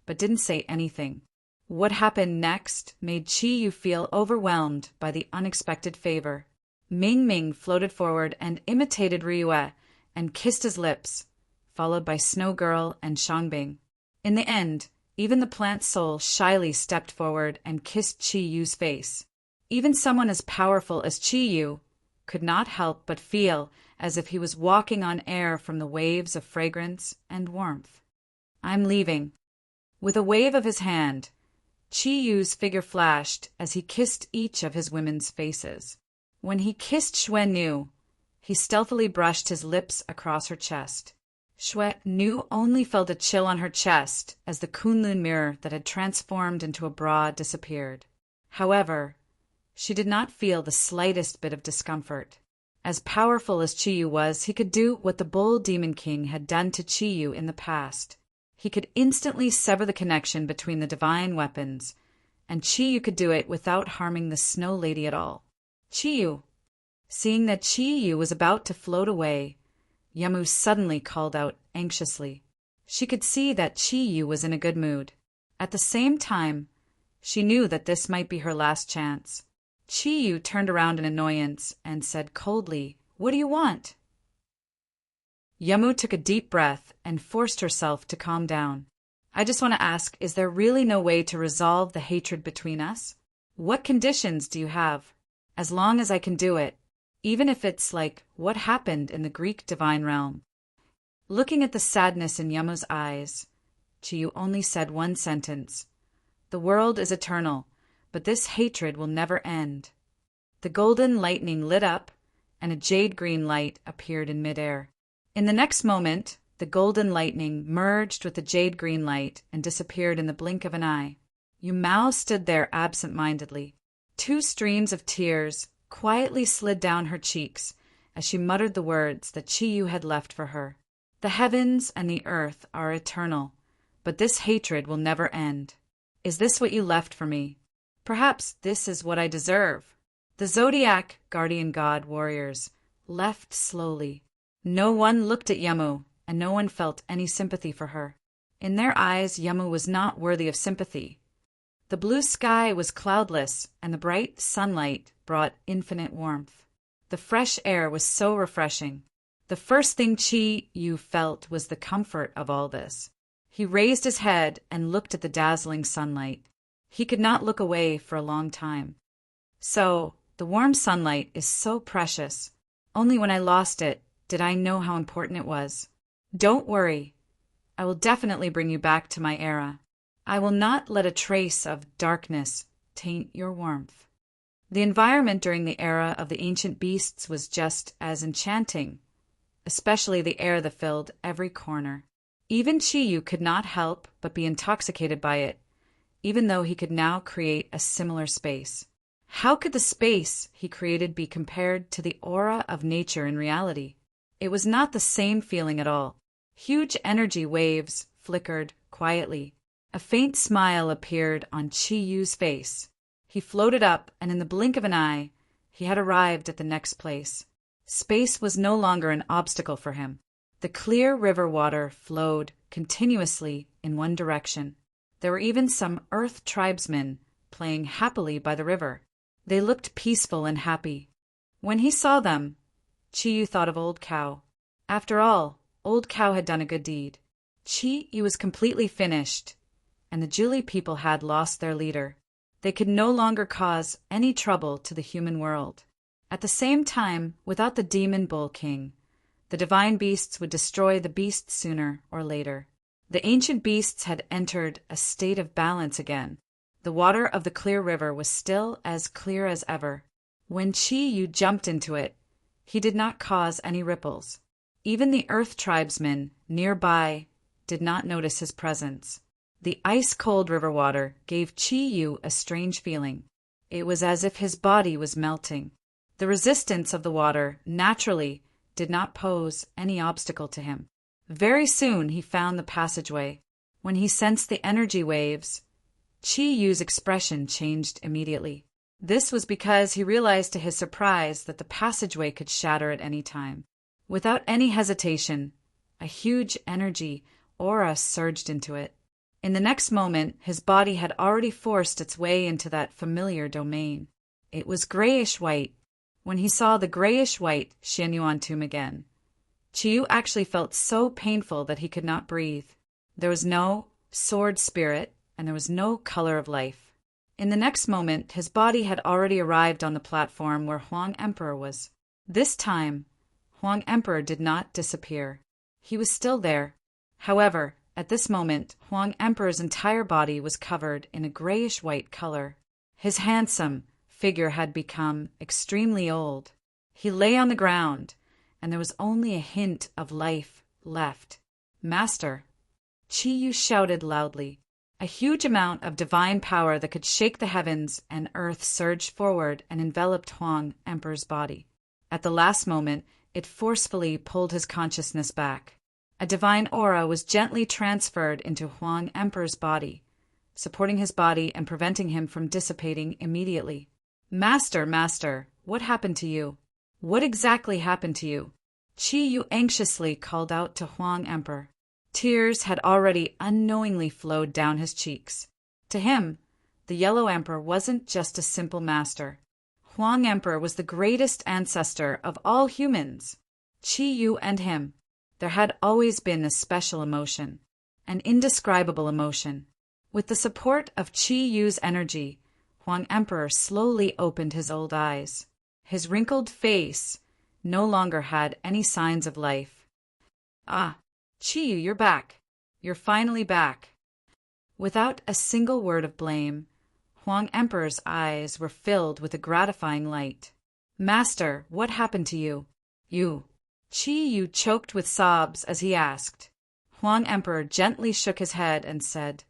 but didn't say anything. What happened next made Chiyu feel overwhelmed by the unexpected favor. Mingming floated forward and imitated Ryue and kissed his lips, followed by Snow Girl and Shangbing. In the end, even the Plant Soul shyly stepped forward and kissed Chiyu's face. Even someone as powerful as Chiyu could not help but feel as if he was walking on air from the waves of fragrance and warmth. "I'm leaving." With a wave of his hand, Chiyu's figure flashed as he kissed each of his women's faces. When he kissed Xuenu, he stealthily brushed his lips across her chest. Xuenu only felt a chill on her chest as the Kunlun mirror that had transformed into a bra disappeared. However, she did not feel the slightest bit of discomfort. As powerful as Chiyu was, he could do what the Bull Demon King had done to Chiyu in the past. He could instantly sever the connection between the divine weapons, and Chiyu could do it without harming the Snow Lady at all. "Chiyu!" Seeing that Chiyu was about to float away, Yamu suddenly called out anxiously. She could see that Chiyu was in a good mood. At the same time, she knew that this might be her last chance. Chiyu turned around in annoyance and said coldly, "What do you want?" Yamu took a deep breath and forced herself to calm down. "I just want to ask, is there really no way to resolve the hatred between us? What conditions do you have? As long as I can do it, even if it's like what happened in the Greek divine realm." Looking at the sadness in Yamu's eyes, Chiyu only said one sentence. "The world is eternal, but this hatred will never end." The golden lightning lit up, and a jade-green light appeared in midair. In the next moment, the golden lightning merged with the jade-green light and disappeared in the blink of an eye. Yumao stood there absent-mindedly. 2 streams of tears quietly slid down her cheeks as she muttered the words that Chiyu had left for her. The heavens and the earth are eternal, but this hatred will never end. Is this what you left for me? Perhaps this is what I deserve. The Zodiac, guardian god warriors, left slowly. No one looked at Yamu, and no one felt any sympathy for her. In their eyes, Yamu was not worthy of sympathy. The blue sky was cloudless, and the bright sunlight brought infinite warmth. The fresh air was so refreshing. The first thing Chi-Yu felt was the comfort of all this. He raised his head and looked at the dazzling sunlight. He could not look away for a long time. So, the warm sunlight is so precious. Only when I lost it did I know how important it was. Don't worry. I will definitely bring you back to my era. I will not let a trace of darkness taint your warmth. The environment during the era of the ancient beasts was just as enchanting, especially the air that filled every corner. Even Chi-Yu could not help but be intoxicated by it, even though he could now create a similar space. How could the space he created be compared to the aura of nature in reality? It was not the same feeling at all. Huge energy waves flickered quietly. A faint smile appeared on Chi-Yu's face. He floated up, and in the blink of an eye, he had arrived at the next place. Space was no longer an obstacle for him. The clear river water flowed continuously in one direction. There were even some earth tribesmen playing happily by the river. They looked peaceful and happy. When he saw them, Chi-Yu thought of Old Cow. After all, Old Cow had done a good deed. Chi-Yu was completely finished, and the Julie people had lost their leader. They could no longer cause any trouble to the human world. At the same time, without the demon bull king, the divine beasts would destroy the beasts sooner or later. The ancient beasts had entered a state of balance again. The water of the clear river was still as clear as ever. When Chi-Yu jumped into it, he did not cause any ripples. Even the earth tribesmen nearby did not notice his presence. The ice-cold river water gave Chi-Yu a strange feeling. It was as if his body was melting. The resistance of the water naturally did not pose any obstacle to him. Very soon he found the passageway. When he sensed the energy waves, Chi-Yu's expression changed immediately. This was because he realized to his surprise that the passageway could shatter at any time. Without any hesitation, a huge energy aura surged into it. In the next moment, his body had already forced its way into that familiar domain. It was grayish-white. When he saw the grayish-white Xianyuan tomb again, Chi-Yu actually felt so painful that he could not breathe. There was no sword spirit, and there was no color of life. In the next moment, his body had already arrived on the platform where Huang Emperor was. This time, Huang Emperor did not disappear. He was still there. However, at this moment, Huang Emperor's entire body was covered in a grayish-white color. His handsome figure had become extremely old. He lay on the ground, and there was only a hint of life left. "Master!" Chi-Yu shouted loudly. A huge amount of divine power that could shake the heavens and earth surged forward and enveloped Huang Emperor's body. At the last moment, it forcefully pulled his consciousness back. A divine aura was gently transferred into Huang Emperor's body, supporting his body and preventing him from dissipating immediately. "Master, Master, what happened to you? What exactly happened to you?" Chi-Yu anxiously called out to Huang Emperor. Tears had already unknowingly flowed down his cheeks. To him, the Yellow Emperor wasn't just a simple master. Huang Emperor was the greatest ancestor of all humans. Chi-Yu and him, there had always been a special emotion, an indescribable emotion. With the support of Chi-Yu's energy, Huang Emperor slowly opened his old eyes. His wrinkled face no longer had any signs of life. "Ah, Chi-Yu, you're back. You're finally back." Without a single word of blame, Huang Emperor's eyes were filled with a gratifying light. "Master, what happened to you?" "You." Chi-Yu choked with sobs as he asked. Huang Emperor gently shook his head and said,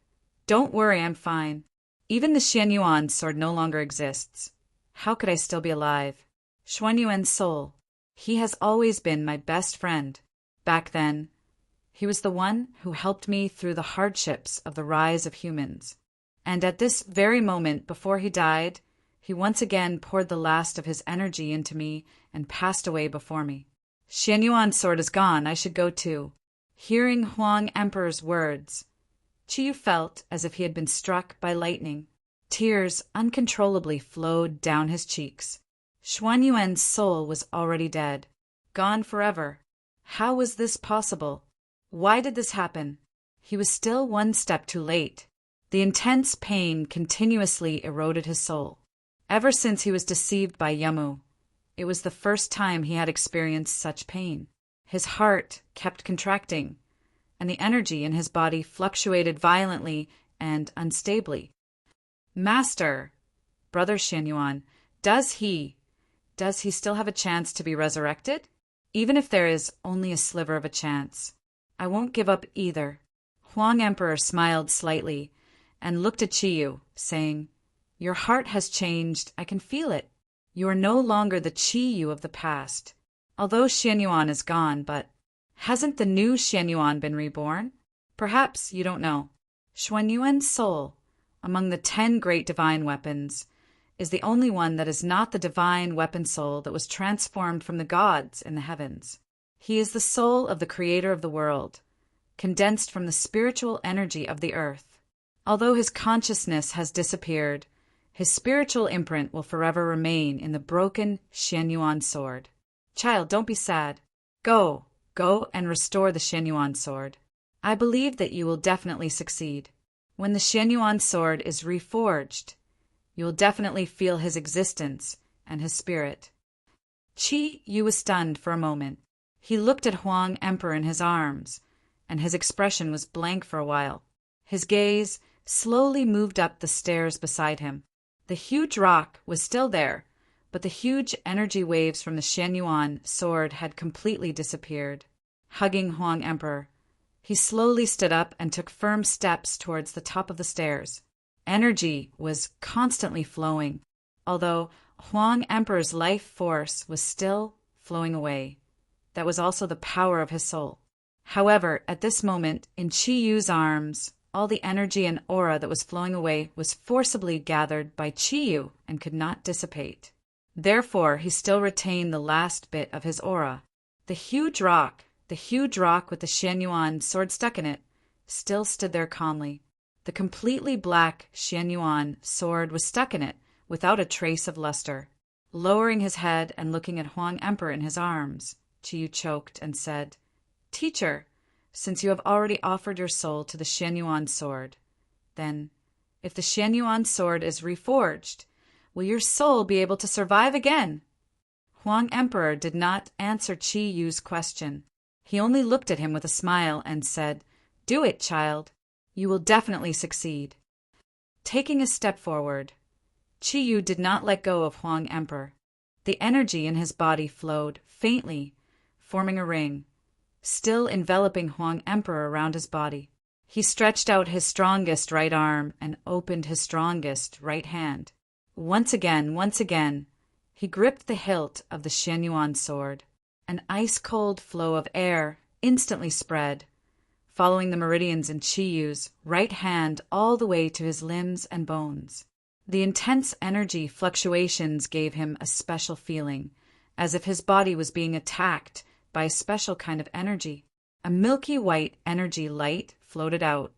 "Don't worry, I'm fine. Even the Xianyuan sword no longer exists. How could I still be alive? Xuanyuan's soul. He has always been my best friend. Back then, He was the one who helped me through the hardships of the rise of humans. And at this very moment before he died, he once again poured the last of his energy into me and passed away before me. Xianyuan's sword is gone, I should go too. Hearing Huang Emperor's words, Qiyu felt as if he had been struck by lightning. Tears uncontrollably flowed down his cheeks. Xuanyuan's soul was already dead, gone forever. How was this possible? Why did this happen? He was still one step too late. The intense pain continuously eroded his soul. Ever since he was deceived by Yamu, it was the first time he had experienced such pain. His heart kept contracting, and the energy in his body fluctuated violently and unstably. Master, Brother Xianyuan, does he still have a chance to be resurrected? Even if there is only a sliver of a chance, I won't give up either. Huang Emperor smiled slightly and looked at Qiyu, saying, Your heart has changed, I can feel it. You are no longer the Qiyu of the past. Although Xianyuan is gone, but hasn't the new Xianyuan been reborn? Perhaps you don't know. Xuanyuan's soul, among the 10 great divine weapons, is the only one that is not the divine weapon soul that was transformed from the gods in the heavens. He is the soul of the creator of the world, condensed from the spiritual energy of the earth. Although his consciousness has disappeared, his spiritual imprint will forever remain in the broken Xianyuan sword. Child, don't be sad. Go and restore the Xianyuan sword. I believe that you will definitely succeed. When the Xianyuan sword is reforged, you will definitely feel his existence and his spirit. Qiyu was stunned for a moment. He looked at Huang Emperor in his arms, and his expression was blank for a while. His gaze slowly moved up the stairs beside him. The huge rock was still there, but the huge energy waves from the Xianyuan sword had completely disappeared. Hugging Huang Emperor, he slowly stood up and took firm steps towards the top of the stairs. Energy was constantly flowing, although Huang Emperor's life force was still flowing away. That was also the power of his soul. However, at this moment, in Qiyu's arms, all the energy and aura that was flowing away was forcibly gathered by Qiyu and could not dissipate. Therefore, he still retained the last bit of his aura. The huge rock with the Xianyuan sword stuck in it, still stood there calmly. The completely black Xianyuan sword was stuck in it, without a trace of luster. Lowering his head and looking at Huang Emperor in his arms, Qiyu choked and said, Teacher, since you have already offered your soul to the Xianyuan sword, then, if the Xianyuan sword is reforged, will your soul be able to survive again? Huang Emperor did not answer Qiyu's question. He only looked at him with a smile and said, Do it, child. You will definitely succeed. Taking a step forward, Qiyu did not let go of Huang Emperor. The energy in his body flowed faintly, forming a ring, still enveloping Huang Emperor around his body. He stretched out his strongest right arm and opened his strongest right hand. Once again, he gripped the hilt of the Xianyuan sword. An ice-cold flow of air instantly spread, following the meridians in Qiyu's right hand all the way to his limbs and bones. The intense energy fluctuations gave him a special feeling, as if his body was being attacked by a special kind of energy. A milky white energy light floated out,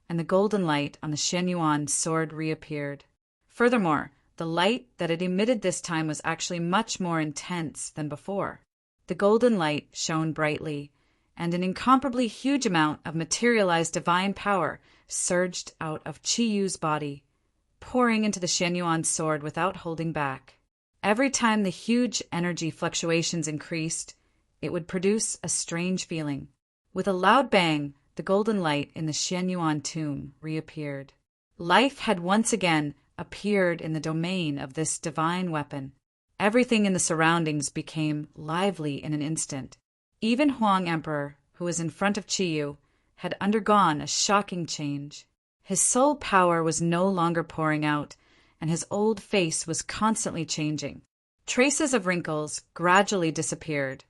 and the golden light on the Xianyuan sword reappeared. Furthermore, the light that it emitted this time was actually much more intense than before. The golden light shone brightly, and an incomparably huge amount of materialized divine power surged out of Qiyu's body, pouring into the Xianyuan sword without holding back. Every time the huge energy fluctuations increased, it would produce a strange feeling. With a loud bang, the golden light in the Xianyuan tomb reappeared. Life had once again appeared in the domain of this divine weapon. Everything in the surroundings became lively in an instant. Even Huang Emperor, who was in front of Qiyu, had undergone a shocking change. His soul power was no longer pouring out, and his old face was constantly changing. Traces of wrinkles gradually disappeared,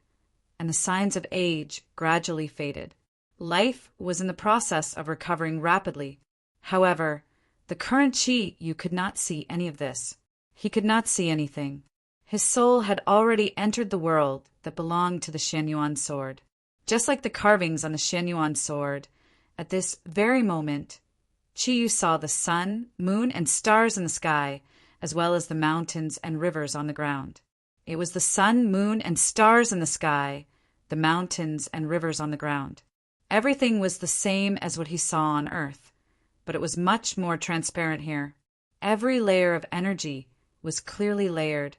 and the signs of age gradually faded. Life was in the process of recovering rapidly. However, the current Qi Yu could not see any of this. He could not see anything. His soul had already entered the world that belonged to the Xianyuan sword. Just like the carvings on the Xianyuan sword, at this very moment, Qi Yu saw the sun, moon, and stars in the sky, as well as the mountains and rivers on the ground. It was the sun, moon, and stars in the sky, the mountains and rivers on the ground. Everything was the same as what he saw on Earth, but it was much more transparent here. Every layer of energy was clearly layered,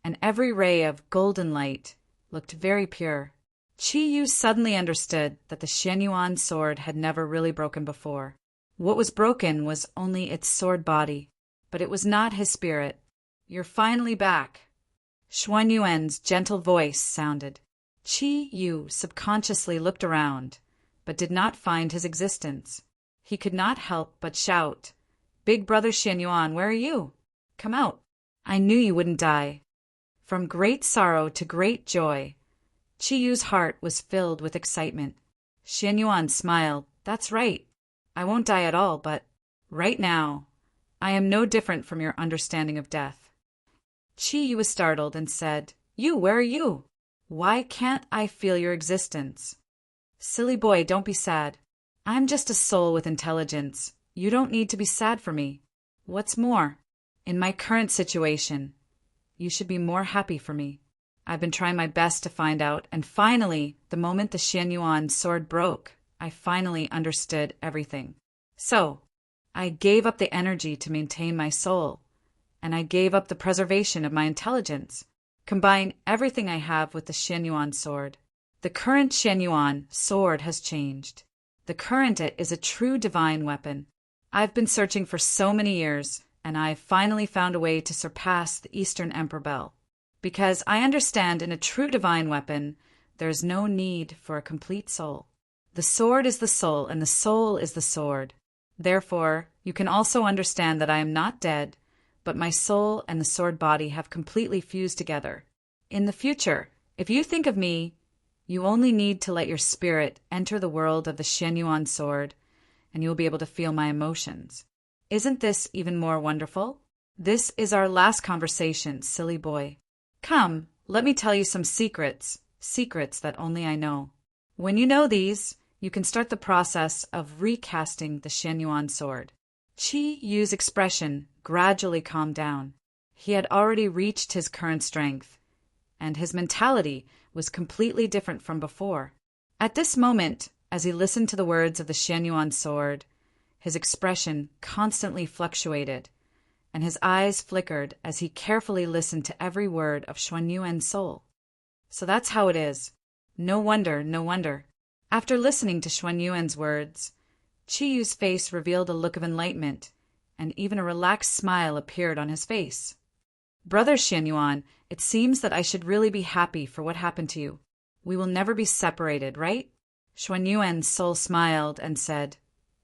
and every ray of golden light looked very pure. Qi Yu suddenly understood that the Xianyuan sword had never really broken before. What was broken was only its sword body, but it was not his spirit. "You're finally back," Xuanyuan's gentle voice sounded. Qi Yu subconsciously looked around, but did not find his existence. He could not help but shout, "Big brother Xianyuan, where are you? Come out. I knew you wouldn't die." From great sorrow to great joy, Qi Yu's heart was filled with excitement. Xianyuan smiled. "That's right. I won't die at all, but right now, I am no different from your understanding of death." Qi Yu was startled and said, "You, where are you? Why can't I feel your existence?" "Silly boy, don't be sad. I'm just a soul with intelligence. You don't need to be sad for me. What's more, in my current situation, you should be more happy for me. I've been trying my best to find out, and finally, the moment the Xianyuan sword broke, I finally understood everything. So, I gave up the energy to maintain my soul, and I gave up the preservation of my intelligence. Combine everything I have with the Xianyuan sword. The current Xianyuan sword has changed. The current it is a true divine weapon. I've been searching for so many years, and I've finally found a way to surpass the Eastern Emperor Bell. Because I understand in a true divine weapon, there is no need for a complete soul. The sword is the soul, and the soul is the sword. Therefore, you can also understand that I am not dead, but my soul and the sword body have completely fused together. In the future, if you think of me, you only need to let your spirit enter the world of the Xianyuan sword, and you'll be able to feel my emotions. Isn't this even more wonderful? This is our last conversation, silly boy. Come, let me tell you some secrets that only I know. When you know these, you can start the process of recasting the Xianyuan sword. Qi Yu's expression gradually calmed down. He had already reached his current strength, and his mentality was completely different from before. At this moment, as he listened to the words of the Xianyuan sword, his expression constantly fluctuated, and his eyes flickered as he carefully listened to every word of Xuanyuan's soul. So that's how it is. No wonder, no wonder. After listening to Xuanyuan's words, Qi Yu's face revealed a look of enlightenment, and even a relaxed smile appeared on his face. "Brother Xianyuan, it seems that I should really be happy for what happened to you. We will never be separated, right?" Xuanyuan's soul smiled and said,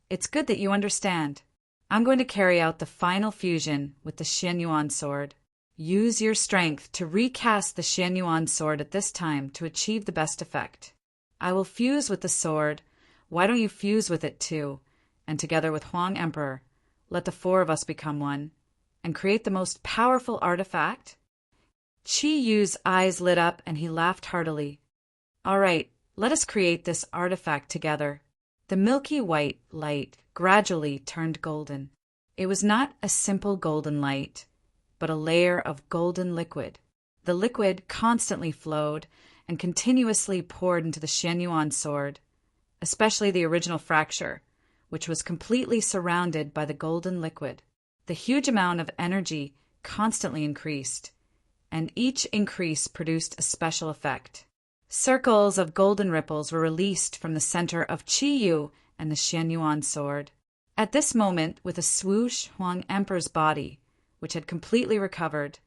"It's good that you understand. I'm going to carry out the final fusion with the Xianyuan sword. Use your strength to recast the Xianyuan sword at this time to achieve the best effect. I will fuse with the sword. Why don't you fuse with it too? And together with Huang Emperor, let the four of us become one, and create the most powerful artifact?" Qi Yu's eyes lit up and he laughed heartily. "All right, let us create this artifact together." The milky white light gradually turned golden. It was not a simple golden light, but a layer of golden liquid. The liquid constantly flowed and continuously poured into the Xianyuan sword, especially the original fracture, which was completely surrounded by the golden liquid. The huge amount of energy constantly increased, and each increase produced a special effect. Circles of golden ripples were released from the center of Qi Yu and the Xianyuan sword. At this moment, with a swoosh, Huang Emperor's body, which had completely recovered,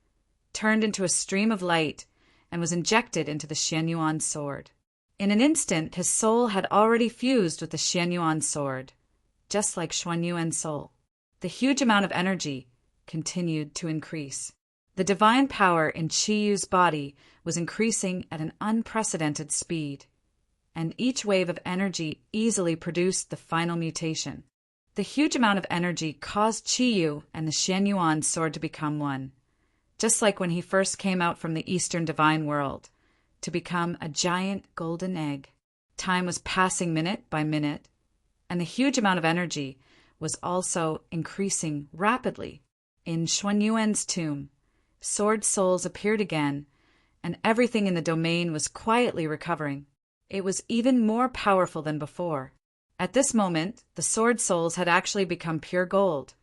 turned into a stream of light and was injected into the Xianyuan sword. In an instant, his soul had already fused with the Xianyuan sword, just like Xuanyuan's soul. The huge amount of energy continued to increase. The divine power in Qi Yu's body was increasing at an unprecedented speed. and each wave of energy easily produced the final mutation. The huge amount of energy caused Qiyu and the Xianyuan sword to become one, just like when he first came out from the Eastern Divine World, to become a giant golden egg. Time was passing minute by minute, and the huge amount of energy was also increasing rapidly. In Xuanyuan's tomb, sword souls appeared again, and everything in the domain was quietly recovering. It was even more powerful than before. At this moment, the sword souls had actually become pure gold,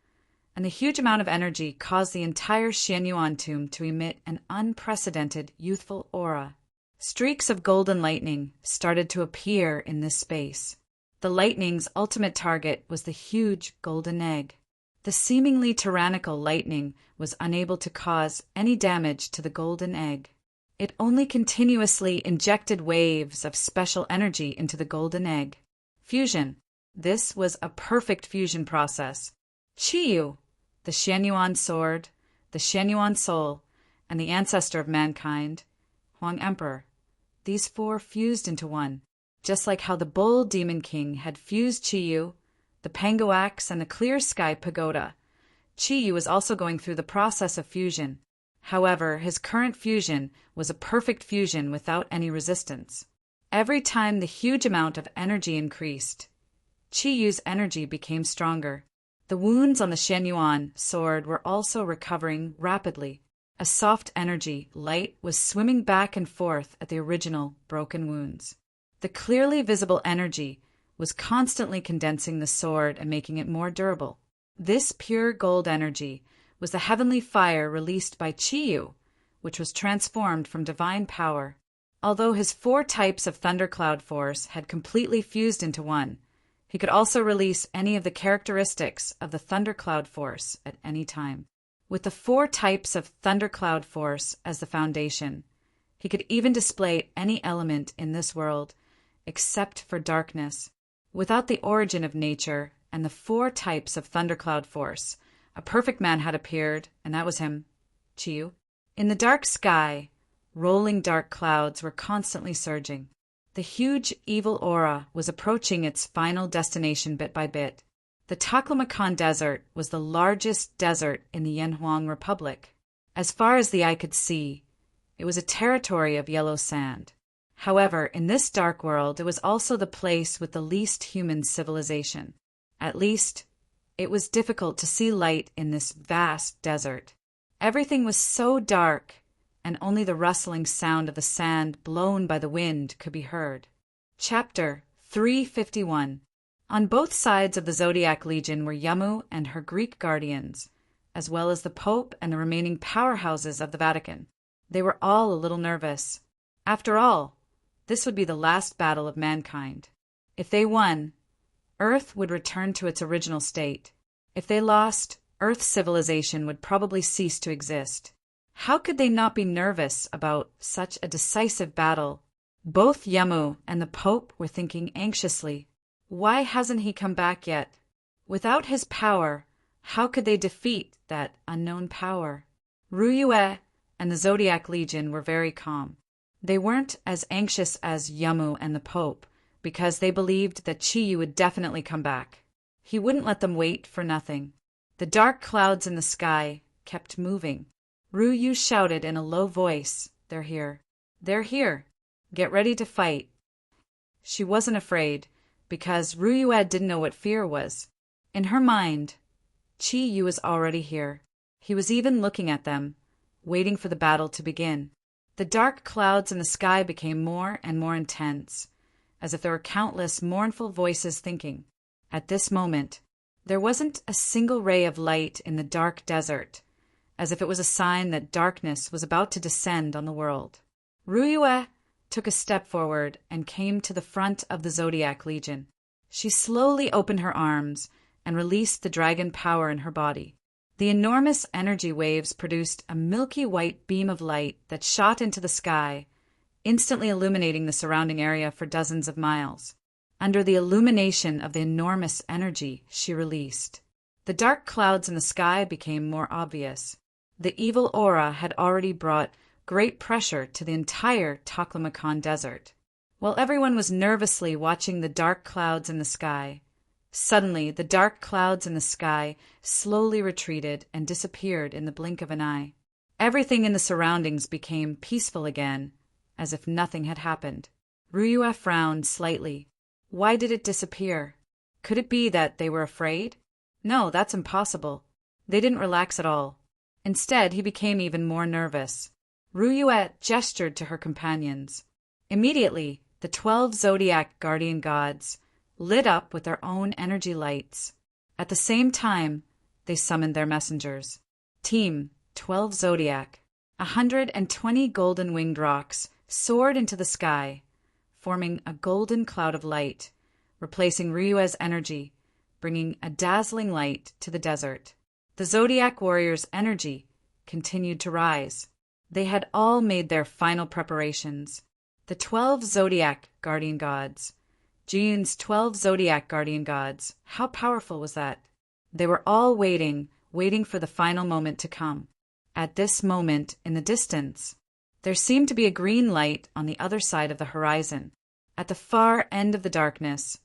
and the huge amount of energy caused the entire Xianyuan tomb to emit an unprecedented youthful aura. Streaks of golden lightning started to appear in this space. The lightning's ultimate target was the huge golden egg. The seemingly tyrannical lightning was unable to cause any damage to the golden egg. It only continuously injected waves of special energy into the golden egg. Fusion. This was a perfect fusion process. Qiyu, the Xianyuan sword, the Xianyuan soul, and the ancestor of mankind, Huang Emperor. These four fused into one, just like how the Bull Demon King had fused Qiyu, the Penguax, and the Clear Sky Pagoda. Qiyu was also going through the process of fusion. However, his current fusion was a perfect fusion without any resistance. Every time the huge amount of energy increased, Qiyu's energy became stronger. The wounds on the Xianyuan sword were also recovering rapidly. A soft energy, light, was swimming back and forth at the original broken wounds. The clearly visible energy was constantly condensing the sword and making it more durable. This pure gold energy was the heavenly fire released by Qiyu, which was transformed from divine power. Although his 4 types of thundercloud force had completely fused into one, he could also release any of the characteristics of the thundercloud force at any time. With the 4 types of thundercloud force as the foundation, he could even display any element in this world, except for darkness. Without the origin of nature and the 4 types of thundercloud force, a perfect man had appeared, and that was him, Qiyu. In the dark sky, rolling dark clouds were constantly surging. The huge evil aura was approaching its final destination bit by bit. The Taklamakan Desert was the largest desert in the Yanhuang Republic. As far as the eye could see, it was a territory of yellow sand. However, in this dark world, it was also the place with the least human civilization. At least, it was difficult to see light in this vast desert. Everything was so dark, and only the rustling sound of the sand blown by the wind could be heard. Chapter 351. On both sides of the Zodiac Legion were Yamu and her Greek guardians, as well as the Pope and the remaining powerhouses of the Vatican. They were all a little nervous. After all, this would be the last battle of mankind. If they won, Earth would return to its original state. If they lost, Earth's civilization would probably cease to exist. How could they not be nervous about such a decisive battle? Both Yamu and the Pope were thinking anxiously. Why hasn't he come back yet? Without his power, how could they defeat that unknown power? Ruyue and the Zodiac Legion were very calm. They weren't as anxious as Yamu and the Pope, because they believed that Qiyu would definitely come back. He wouldn't let them wait for nothing. The dark clouds in the sky kept moving. Ruyue shouted in a low voice, "They're here. They're here. Get ready to fight." She wasn't afraid, because Ruyue didn't know what fear was. In her mind, Qiyu was already here. He was even looking at them, waiting for the battle to begin. The dark clouds in the sky became more and more intense, as if there were countless mournful voices thinking. At this moment, there wasn't a single ray of light in the dark desert, as if it was a sign that darkness was about to descend on the world. Ruyue took a step forward and came to the front of the Zodiac Legion. She slowly opened her arms and released the dragon power in her body. The enormous energy waves produced a milky white beam of light that shot into the sky, instantly illuminating the surrounding area for dozens of miles. Under the illumination of the enormous energy she released, the dark clouds in the sky became more obvious. The evil aura had already brought great pressure to the entire Taklamakan Desert. while everyone was nervously watching the dark clouds in the sky. Suddenly, the dark clouds in the sky slowly retreated and disappeared in the blink of an eye. Everything in the surroundings became peaceful again, as if nothing had happened. Ryue frowned slightly. Why did it disappear? Could it be that they were afraid? No, that's impossible. They didn't relax at all. Instead, he became even more nervous. Ryue gestured to her companions. Immediately, the 12 Zodiac guardian gods lit up with their own energy lights. At the same time, they summoned their messengers. Team 12 Zodiac. 120 golden-winged rocks soared into the sky, forming a golden cloud of light, replacing Ryue's energy, bringing a dazzling light to the desert. The Zodiac warriors' energy continued to rise. They had all made their final preparations. The 12 Zodiac guardian gods. Jiyun's 12 Zodiac guardian gods. How powerful was that? They were all waiting for the final moment to come. At this moment, in the distance, there seemed to be a green light on the other side of the horizon. At the far end of the darkness,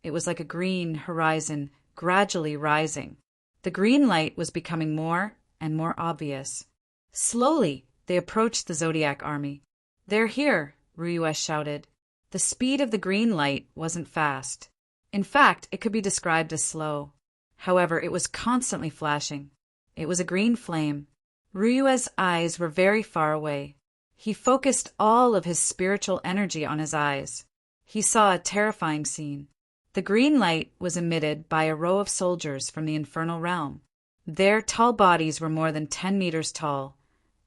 it was like a green horizon gradually rising. The green light was becoming more and more obvious. Slowly, they approached the Zodiac army. "They're here," Ryue shouted. The speed of the green light wasn't fast. In fact, it could be described as slow. However, it was constantly flashing. It was a green flame. Ryue's eyes were very far away. He focused all of his spiritual energy on his eyes. He saw a terrifying scene. The green light was emitted by a row of soldiers from the infernal realm. Their tall bodies were more than 10 meters tall,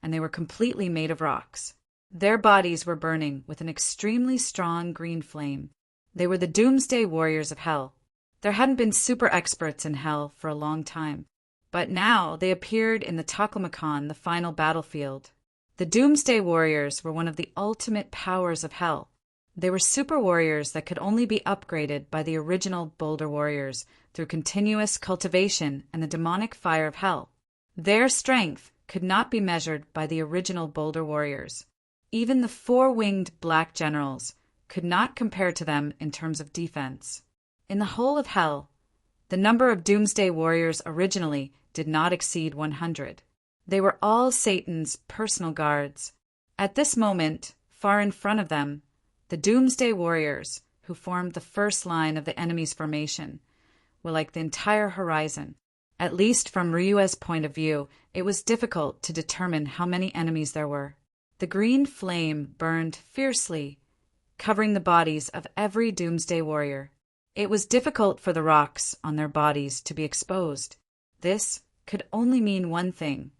and they were completely made of rocks. Their bodies were burning with an extremely strong green flame. They were the Doomsday Warriors of Hell. There hadn't been super experts in Hell for a long time, but now they appeared in the Taklamakan, the final battlefield. The Doomsday Warriors were one of the ultimate powers of Hell. They were super warriors that could only be upgraded by the original Boulder Warriors through continuous cultivation and the demonic fire of Hell. Their strength could not be measured by the original Boulder Warriors. Even the four-winged Black Generals could not compare to them in terms of defense. In the whole of Hell, the number of Doomsday Warriors originally did not exceed 100. They were all Satan's personal guards. At this moment, far in front of them, the Doomsday Warriors, who formed the first line of the enemy's formation, were like the entire horizon. At least from Ryue's point of view, it was difficult to determine how many enemies there were. The green flame burned fiercely, covering the bodies of every Doomsday Warrior. It was difficult for the rocks on their bodies to be exposed. This could only mean one thing.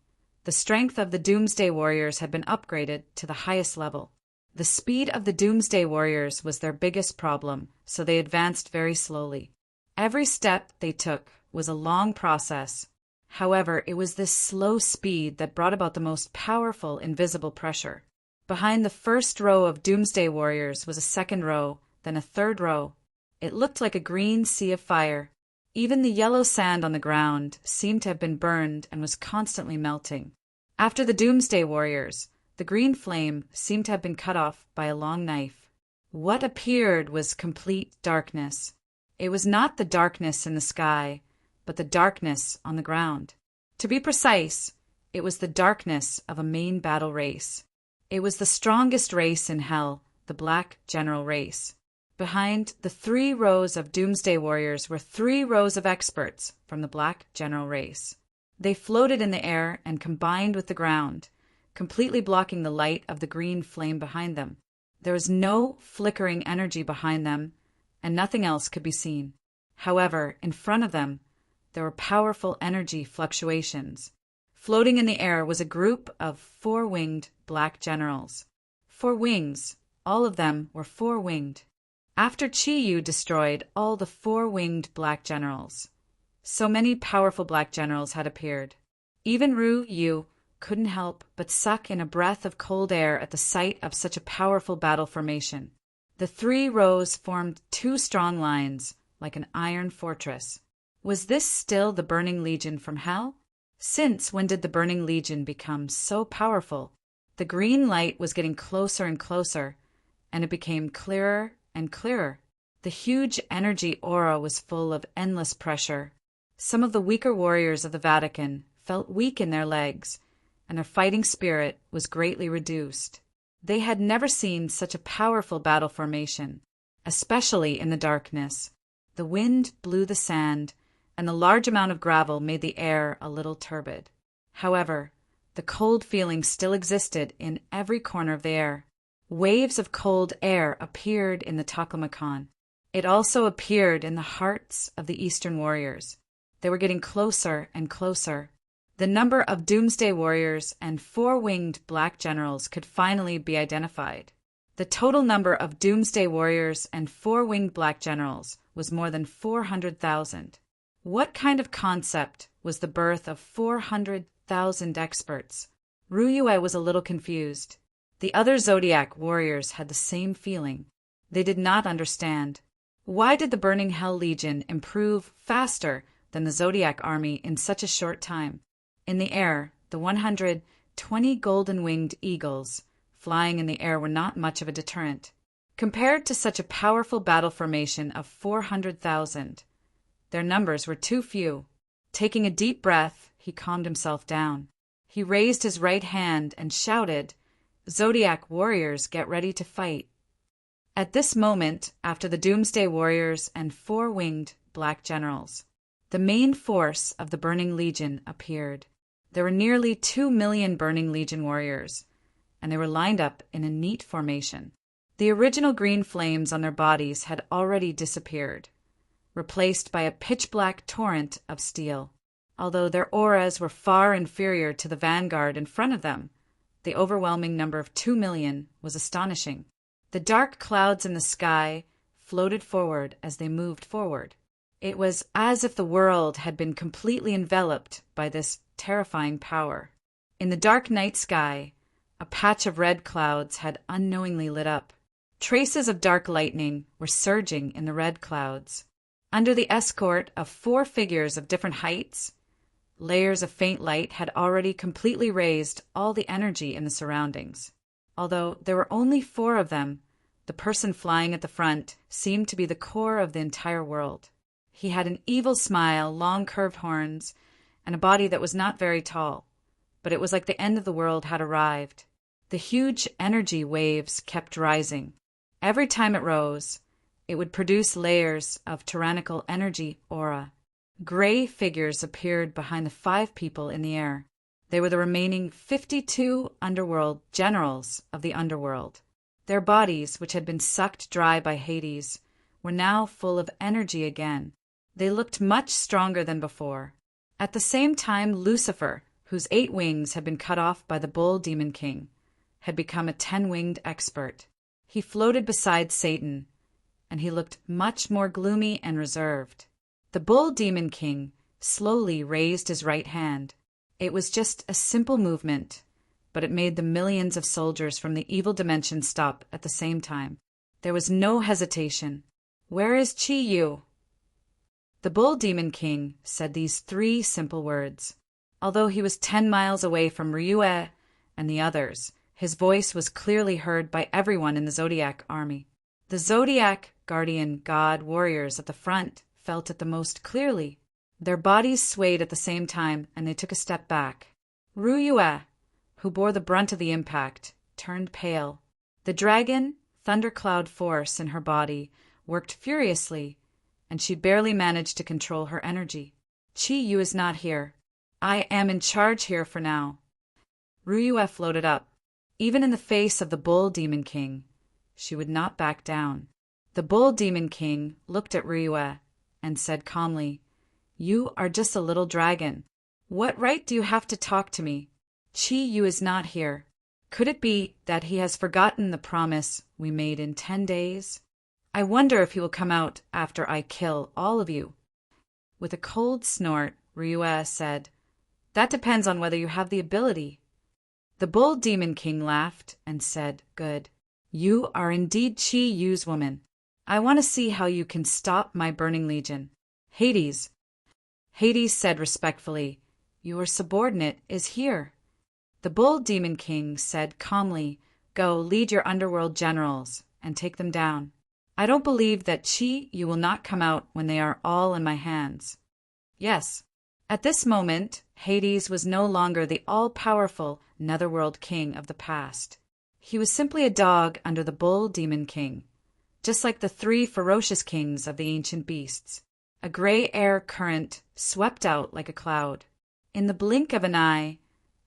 The strength of the Doomsday Warriors had been upgraded to the highest level. The speed of the Doomsday Warriors was their biggest problem, so they advanced very slowly. Every step they took was a long process. However, it was this slow speed that brought about the most powerful invisible pressure. Behind the first row of Doomsday Warriors was a second row, then a third row. It looked like a green sea of fire. Even the yellow sand on the ground seemed to have been burned and was constantly melting. After the Doomsday Warriors, the green flame seemed to have been cut off by a long knife. What appeared was complete darkness. It was not the darkness in the sky, but the darkness on the ground. To be precise, it was the darkness of a main battle race. It was the strongest race in Hell, the Black General race. Behind the 3 rows of Doomsday Warriors were 3 rows of experts from the Black General race. They floated in the air and combined with the ground, completely blocking the light of the green flame behind them. There was no flickering energy behind them, and nothing else could be seen. However, in front of them, there were powerful energy fluctuations. Floating in the air was a group of 4-winged Black Generals. 4 wings, all of them were 4-winged. After Chiyu destroyed all the 4-winged Black Generals, so many powerful Black Generals had appeared. Even Ryue couldn't help but suck in a breath of cold air at the sight of such a powerful battle formation. The 3 rows formed 2 strong lines, like an iron fortress. Was this still the Burning Legion from Hell? Since when did the Burning Legion become so powerful? The green light was getting closer and closer, and it became clearer and clearer. The huge energy aura was full of endless pressure. Some of the weaker warriors of the Vatican felt weak in their legs, and their fighting spirit was greatly reduced. They had never seen such a powerful battle formation, especially in the darkness. The wind blew the sand, and the large amount of gravel made the air a little turbid. However, the cold feeling still existed in every corner of the air. Waves of cold air appeared in the Taklamakan. It also appeared in the hearts of the Eastern warriors. They were getting closer and closer. The number of Doomsday Warriors and four-winged black generals could finally be identified. The total number of Doomsday Warriors and four-winged black generals was more than 400,000. What kind of concept was the birth of 400,000 experts? Ryue was a little confused. The other Zodiac warriors had the same feeling. They did not understand. Why did the Burning Hell Legion improve faster than the Zodiac army in such a short time? In the air, the 120 golden-winged eagles flying in the air were not much of a deterrent. Compared to such a powerful battle formation of 400,000, their numbers were too few. Taking a deep breath, he calmed himself down. He raised his right hand and shouted, "Zodiac warriors, get ready to fight." At this moment, after the Doomsday Warriors and four-winged black generals, the main force of the Burning Legion appeared. There were nearly 2 million Burning Legion warriors, and they were lined up in a neat formation. The original green flames on their bodies had already disappeared, replaced by a pitch-black torrent of steel. Although their auras were far inferior to the vanguard in front of them, the overwhelming number of 2 million was astonishing. The dark clouds in the sky floated forward as they moved forward. It was as if the world had been completely enveloped by this terrifying power. In the dark night sky, a patch of red clouds had unknowingly lit up. Traces of dark lightning were surging in the red clouds. Under the escort of 4 figures of different heights, layers of faint light had already completely raised all the energy in the surroundings. Although there were only 4 of them, the person flying at the front seemed to be the core of the entire world. He had an evil smile, long curved horns, and a body that was not very tall, but it was like the end of the world had arrived. The huge energy waves kept rising. Every time it rose, it would produce layers of tyrannical energy aura. Gray figures appeared behind the 5 people in the air. They were the remaining 52 underworld generals of the underworld. Their bodies, which had been sucked dry by Hades, were now full of energy again. They looked much stronger than before. At the same time, Lucifer, whose 8 wings had been cut off by the Bull Demon King, had become a 10-winged expert. He floated beside Satan, and he looked much more gloomy and reserved. The Bull Demon King slowly raised his right hand. It was just a simple movement, but it made the millions of soldiers from the evil dimension stop at the same time. There was no hesitation. "Where is Chi Yu?" The Bull Demon King said these 3 simple words. Although he was 10 miles away from Ryue and the others, his voice was clearly heard by everyone in the Zodiac army. The Zodiac guardian god warriors at the front felt it the most clearly. Their bodies swayed at the same time, and they took a step back. Ryue, who bore the brunt of the impact, turned pale. The dragon, thundercloud force in her body worked furiously, and she barely managed to control her energy. "Chi Yu is not here. I am in charge here for now." Ryue floated up. Even in the face of the Bull Demon King, she would not back down. The Bull Demon King looked at Ryue and said calmly, "You are just a little dragon. What right do you have to talk to me? Chi Yu is not here. Could it be that he has forgotten the promise we made in 10 days? I wonder if he will come out after I kill all of you." With a cold snort, Ryue said, "That depends on whether you have the ability." The Bull Demon King laughed and said, "Good. You are indeed Chi Yu's woman. I want to see how you can stop my Burning Legion. Hades." Hades said respectfully, "Your subordinate is here." The Bull Demon King said calmly, "Go lead your underworld generals and take them down. I don't believe that you will not come out when they are all in my hands. Yes. At this moment, Hades was no longer the all-powerful Netherworld king of the past. He was simply a dog under the bull demon king, just like the three ferocious kings of the ancient beasts. A gray air current swept out like a cloud. In the blink of an eye,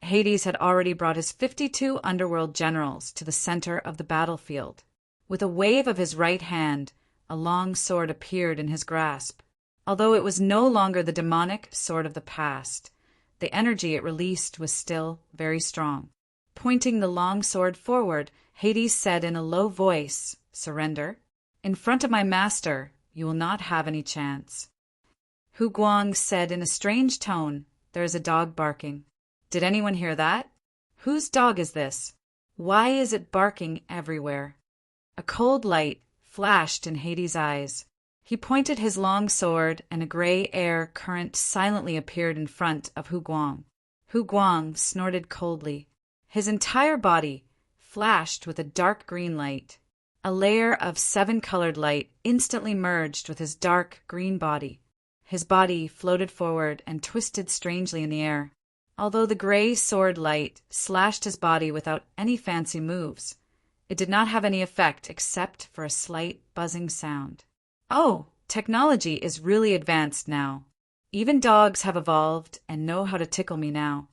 Hades had already brought his 52 underworld generals to the center of the battlefield. With a wave of his right hand, a long sword appeared in his grasp. Although it was no longer the demonic sword of the past, the energy it released was still very strong. Pointing the long sword forward, Hades said in a low voice, "Surrender. In front of my master, you will not have any chance." Hu Guang said in a strange tone, "There is a dog barking." Did anyone hear that? Whose dog is this? Why is it barking everywhere? A cold light flashed in Hades' eyes. He pointed his long sword, and a gray air current silently appeared in front of Hu Guang. Hu Guang snorted coldly. His entire body flashed with a dark green light. A layer of 7-colored light instantly merged with his dark green body. His body floated forward and twisted strangely in the air. Although the gray sword light slashed his body without any fancy moves, it did not have any effect except for a slight buzzing sound. Oh, technology is really advanced now. Even dogs have evolved and know how to tickle me now.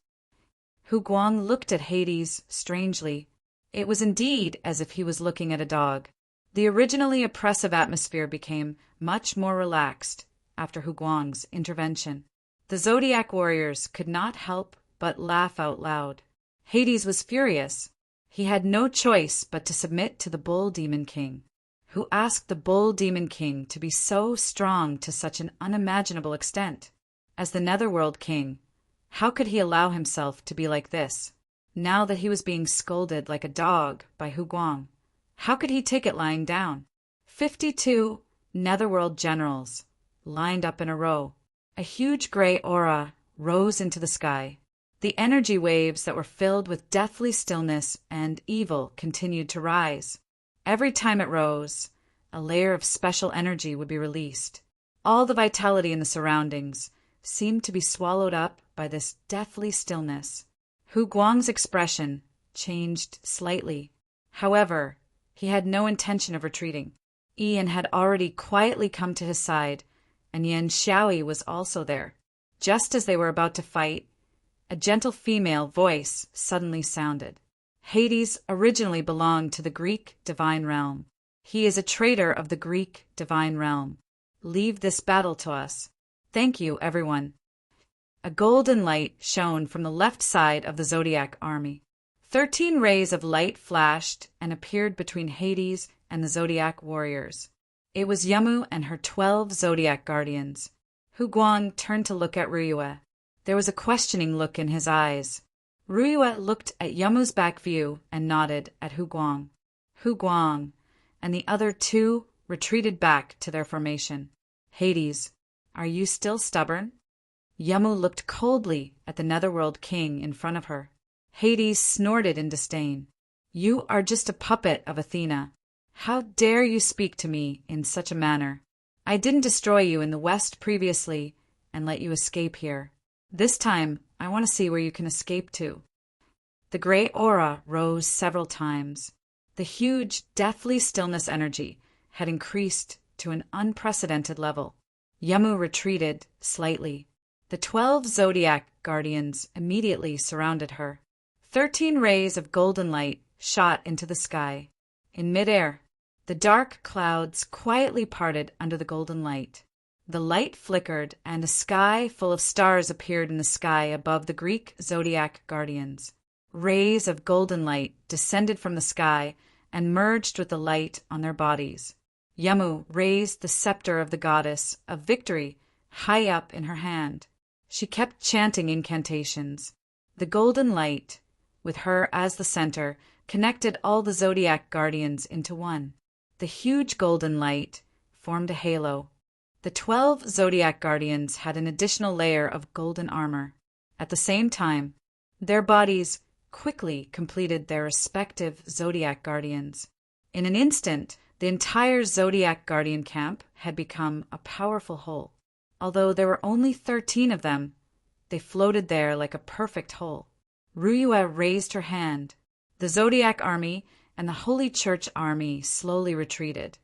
Hu Guang looked at Hades strangely. It was indeed as if he was looking at a dog. The originally oppressive atmosphere became much more relaxed after Hu Guang's intervention. The Zodiac warriors could not help but laugh out loud. Hades was furious. He had no choice but to submit to the Bull Demon King. Who asked the Bull Demon King to be so strong to such an unimaginable extent? As the Netherworld King, how could he allow himself to be like this? Now that he was being scolded like a dog by Hu Guang, how could he take it lying down? 52 Netherworld generals lined up in a row. A huge gray aura rose into the sky. The energy waves that were filled with deathly stillness and evil continued to rise. Every time it rose, a layer of special energy would be released. All the vitality in the surroundings seemed to be swallowed up by this deathly stillness. Hu Guang's expression changed slightly. However, he had no intention of retreating. Ian had already quietly come to his side, and Yan Xiaoyi was also there. Just as they were about to fight, a gentle female voice suddenly sounded. Hades originally belonged to the Greek divine realm. He is a traitor of the Greek divine realm. Leave this battle to us. Thank you, everyone. A golden light shone from the left side of the Zodiac army. 13 rays of light flashed and appeared between Hades and the Zodiac warriors. It was Yamu and her 12 Zodiac guardians. Hu Guang turned to look at Ryue. There was a questioning look in his eyes. Ryue looked at Yamu's back view and nodded at Hu Guang. Hu Guang and the other 2 retreated back to their formation. Hades, are you still stubborn? Yamu looked coldly at the Netherworld King in front of her. Hades snorted in disdain. You are just a puppet of Athena. How dare you speak to me in such a manner? I didn't destroy you in the West previously and let you escape here. This time, I want to see where you can escape to. The gray aura rose several times. The huge, deathly stillness energy had increased to an unprecedented level. Yamu retreated slightly. The 12 Zodiac guardians immediately surrounded her. 13 rays of golden light shot into the sky. In midair, the dark clouds quietly parted under the golden light. The light flickered, and a sky full of stars appeared in the sky above the Greek Zodiac guardians. Rays of golden light descended from the sky and merged with the light on their bodies. Yamu raised the scepter of the goddess of victory high up in her hand. She kept chanting incantations. The golden light, with her as the center, connected all the Zodiac guardians into one. The huge golden light formed a halo. The 12 Zodiac guardians had an additional layer of golden armor. At the same time, their bodies quickly completed their respective Zodiac guardians. In an instant, the entire Zodiac Guardian camp had become a powerful whole. Although there were only 13 of them, they floated there like a perfect whole. Ryue raised her hand. The Zodiac army and the Holy Church army slowly retreated,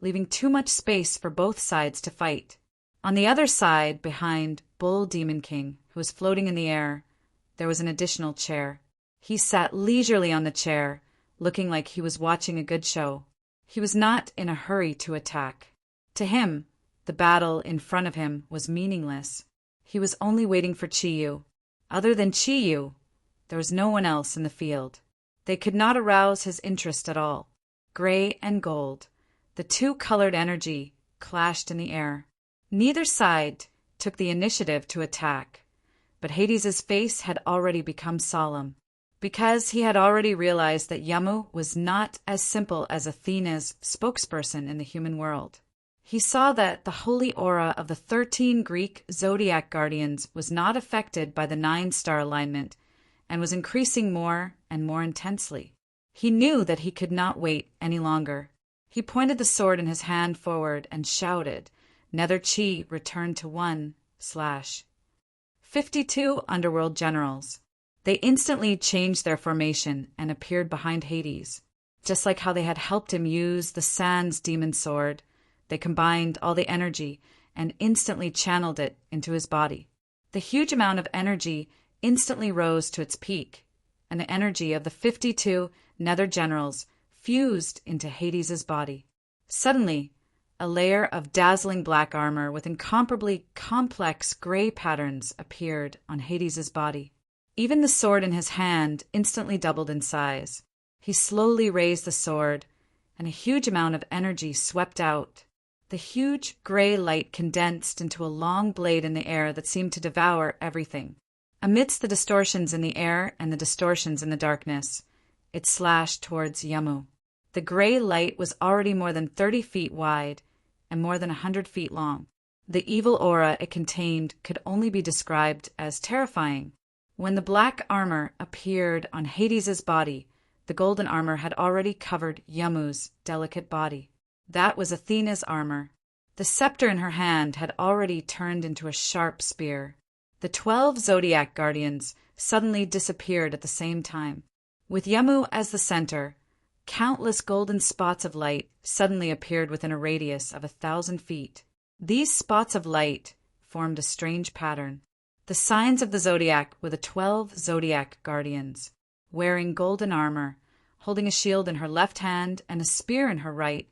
leaving too much space for both sides to fight. On the other side, behind Bull Demon King, who was floating in the air, there was an additional chair. He sat leisurely on the chair, looking like he was watching a good show. He was not in a hurry to attack. To him, the battle in front of him was meaningless. He was only waiting for Chiyu. Other than Chiyu, there was no one else in the field. They could not arouse his interest at all. Gray and gold, the two-colored energy, clashed in the air. Neither side took the initiative to attack, but Hades's face had already become solemn, because he had already realized that Yamu was not as simple as Athena's spokesperson in the human world. He saw that the holy aura of the 13 Greek Zodiac Guardians was not affected by the 9-star alignment and was increasing more and more intensely. He knew that he could not wait any longer. He pointed the sword in his hand forward and shouted. Nether Chi returned to 1/52 underworld generals. They instantly changed their formation and appeared behind Hades. Just like how they had helped him use the Sans demon sword, they combined all the energy and instantly channeled it into his body. The huge amount of energy instantly rose to its peak, and the energy of the 52 nether generals fused into Hades's body. Suddenly, a layer of dazzling black armor with incomparably complex gray patterns appeared on Hades's body. Even the sword in his hand instantly doubled in size. He slowly raised the sword, and a huge amount of energy swept out. The huge gray light condensed into a long blade in the air that seemed to devour everything. Amidst the distortions in the air and the distortions in the darkness, it slashed towards Yamu. The gray light was already more than 30 feet wide and more than 100 feet long. The evil aura it contained could only be described as terrifying. When the black armor appeared on Hades's body, the golden armor had already covered Yamu's delicate body. That was Athena's armor. The scepter in her hand had already turned into a sharp spear. The 12 Zodiac Guardians suddenly disappeared at the same time. With Yamu as the center, countless golden spots of light suddenly appeared within a radius of 1,000 feet. These spots of light formed a strange pattern. The signs of the Zodiac were the 12 Zodiac Guardians, wearing golden armor, holding a shield in her left hand and a spear in her right.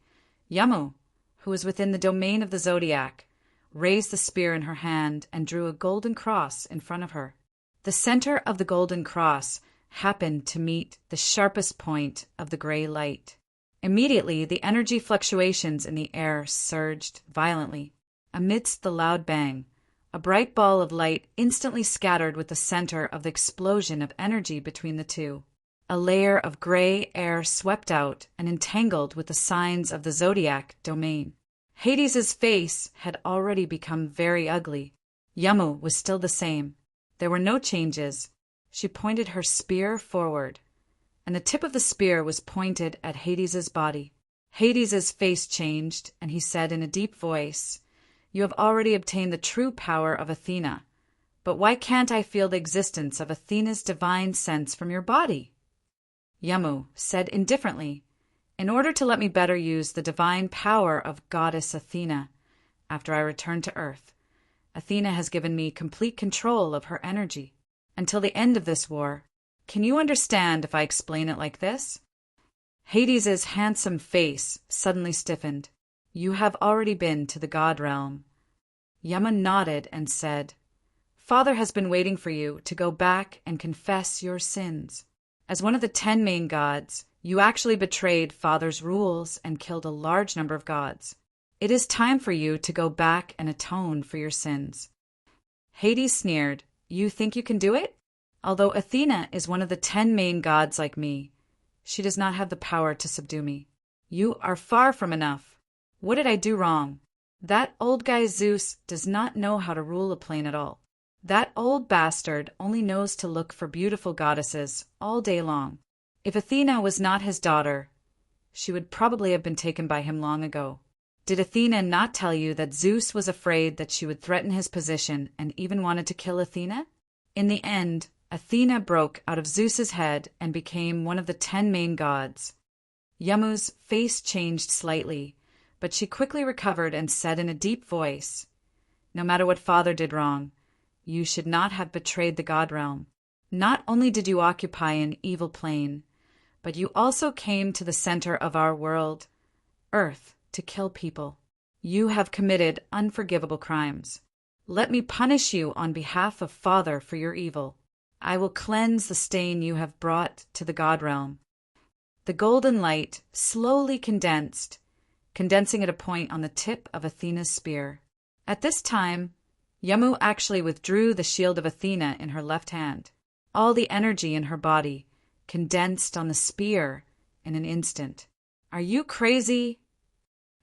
Yamu, who was within the domain of the Zodiac, raised the spear in her hand and drew a golden cross in front of her. The center of the golden cross happened to meet the sharpest point of the gray light. Immediately, the energy fluctuations in the air surged violently. Amidst the loud bang, a bright ball of light instantly scattered with the center of the explosion of energy between the two. A layer of gray air swept out and entangled with the signs of the Zodiac domain. Hades's face had already become very ugly. Yamu was still the same. There were no changes. She pointed her spear forward, and the tip of the spear was pointed at Hades's body. Hades's face changed, and he said in a deep voice, "You have already obtained the true power of Athena, but why can't I feel the existence of Athena's divine sense from your body?" Yamu said indifferently, "In order to let me better use the divine power of goddess Athena after I return to Earth, Athena has given me complete control of her energy until the end of this war. Can you understand if I explain it like this?" Hades's handsome face suddenly stiffened. "You have already been to the god realm." Yamu nodded and said, "Father has been waiting for you to go back and confess your sins. As one of the 10 main gods, you actually betrayed Father's rules and killed a large number of gods. It is time for you to go back and atone for your sins." Hades sneered, "You think you can do it? Although Athena is one of the 10 main gods like me, she does not have the power to subdue me. You are far from enough. What did I do wrong? That old guy Zeus does not know how to rule a plane at all. That old bastard only knows to look for beautiful goddesses all day long. If Athena was not his daughter, she would probably have been taken by him long ago. Did Athena not tell you that Zeus was afraid that she would threaten his position and even wanted to kill Athena? In the end, Athena broke out of Zeus's head and became one of the 10 main gods. Yamu's face changed slightly, but she quickly recovered and said in a deep voice, "No matter what father did wrong, you should not have betrayed the god realm. Not only did you occupy an evil plane, but you also came to the center of our world, Earth, to kill people. You have committed unforgivable crimes. Let me punish you on behalf of Father for your evil. I will cleanse the stain you have brought to the god realm." The golden light slowly condensing at a point on the tip of Athena's spear. At this time, Yamu actually withdrew the shield of Athena in her left hand. All the energy in her body condensed on the spear in an instant. "Are you crazy?"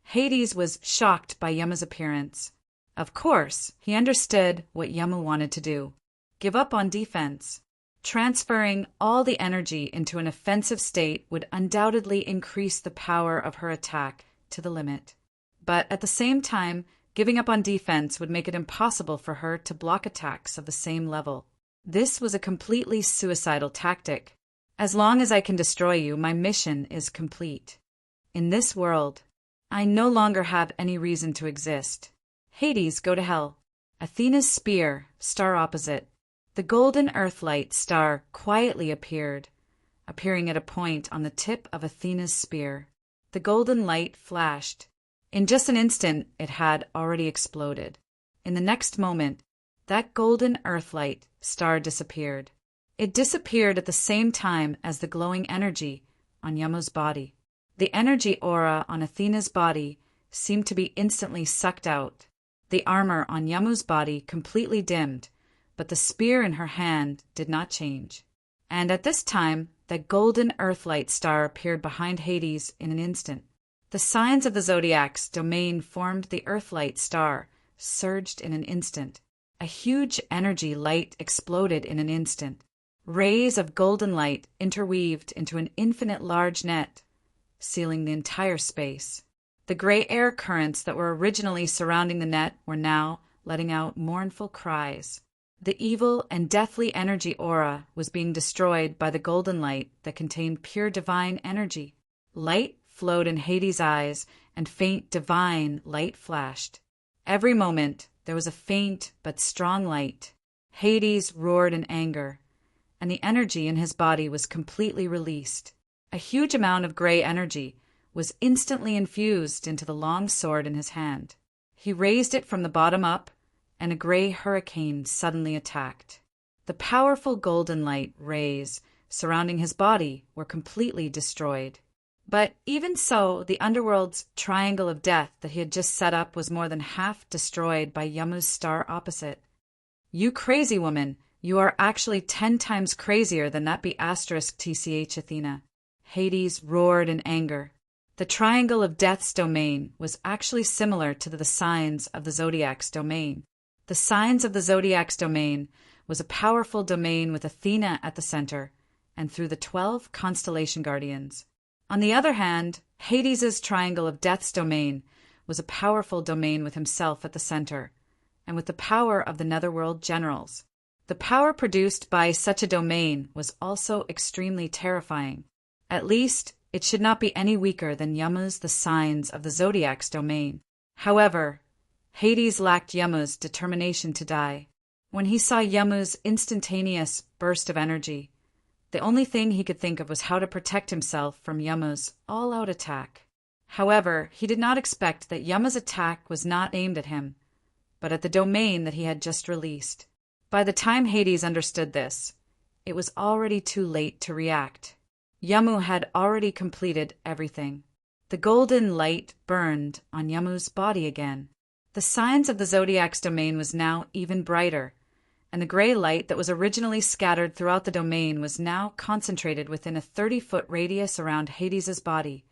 Hades was shocked by Yamu's appearance. Of course, he understood what Yamu wanted to do. Give up on defense. Transferring all the energy into an offensive state would undoubtedly increase the power of her attack to the limit. But at the same time, giving up on defense would make it impossible for her to block attacks of the same level. This was a completely suicidal tactic. As long as I can destroy you, my mission is complete. In this world, I no longer have any reason to exist. Hades, go to hell. Athena's spear, star opposite. The golden earthlight star quietly appearing at a point on the tip of Athena's spear. The golden light flashed. In just an instant, it had already exploded. In the next moment, that golden earthlight star disappeared. It disappeared at the same time as the glowing energy on Yamu's body. The energy aura on Athena's body seemed to be instantly sucked out. The armor on Yamu's body completely dimmed, but the spear in her hand did not change. And at this time, that golden earthlight star appeared behind Hades in an instant. The signs of the Zodiac's domain formed the earthlight star, surged in an instant. A huge energy light exploded in an instant. Rays of golden light interweaved into an infinite large net, sealing the entire space. The gray air currents that were originally surrounding the net were now letting out mournful cries. The evil and deathly energy aura was being destroyed by the golden light that contained pure divine energy. Light flowed in Hades' eyes, and faint divine light flashed. Every moment, there was a faint but strong light. Hades roared in anger, and the energy in his body was completely released. A huge amount of gray energy was instantly infused into the long sword in his hand. He raised it from the bottom up, and a gray hurricane suddenly attacked. The powerful golden light rays surrounding his body were completely destroyed. But even so, the underworld's triangle of death that he had just set up was more than half destroyed by Yamu's star opposite. "You crazy woman, you are actually 10 times crazier than that *TCH Athena." Hades roared in anger. The triangle of death's domain was actually similar to the signs of the Zodiac's domain. The signs of the Zodiac's domain was a powerful domain with Athena at the center, and through the 12 constellation guardians. On the other hand, Hades's triangle of death's domain was a powerful domain with himself at the center, and with the power of the netherworld generals. The power produced by such a domain was also extremely terrifying. At least, it should not be any weaker than Yamu's the signs of the Zodiac's domain. However, Hades lacked Yamu's determination to die. When he saw Yamu's instantaneous burst of energy, the only thing he could think of was how to protect himself from Yamu's all-out attack. However, he did not expect that Yamu's attack was not aimed at him, but at the domain that he had just released. By the time Hades understood this, it was already too late to react. Yamu had already completed everything. The golden light burned on Yamu's body again. The signs of the Zodiac's domain was now even brighter, and the gray light that was originally scattered throughout the domain was now concentrated within a 30-foot radius around Hades's body,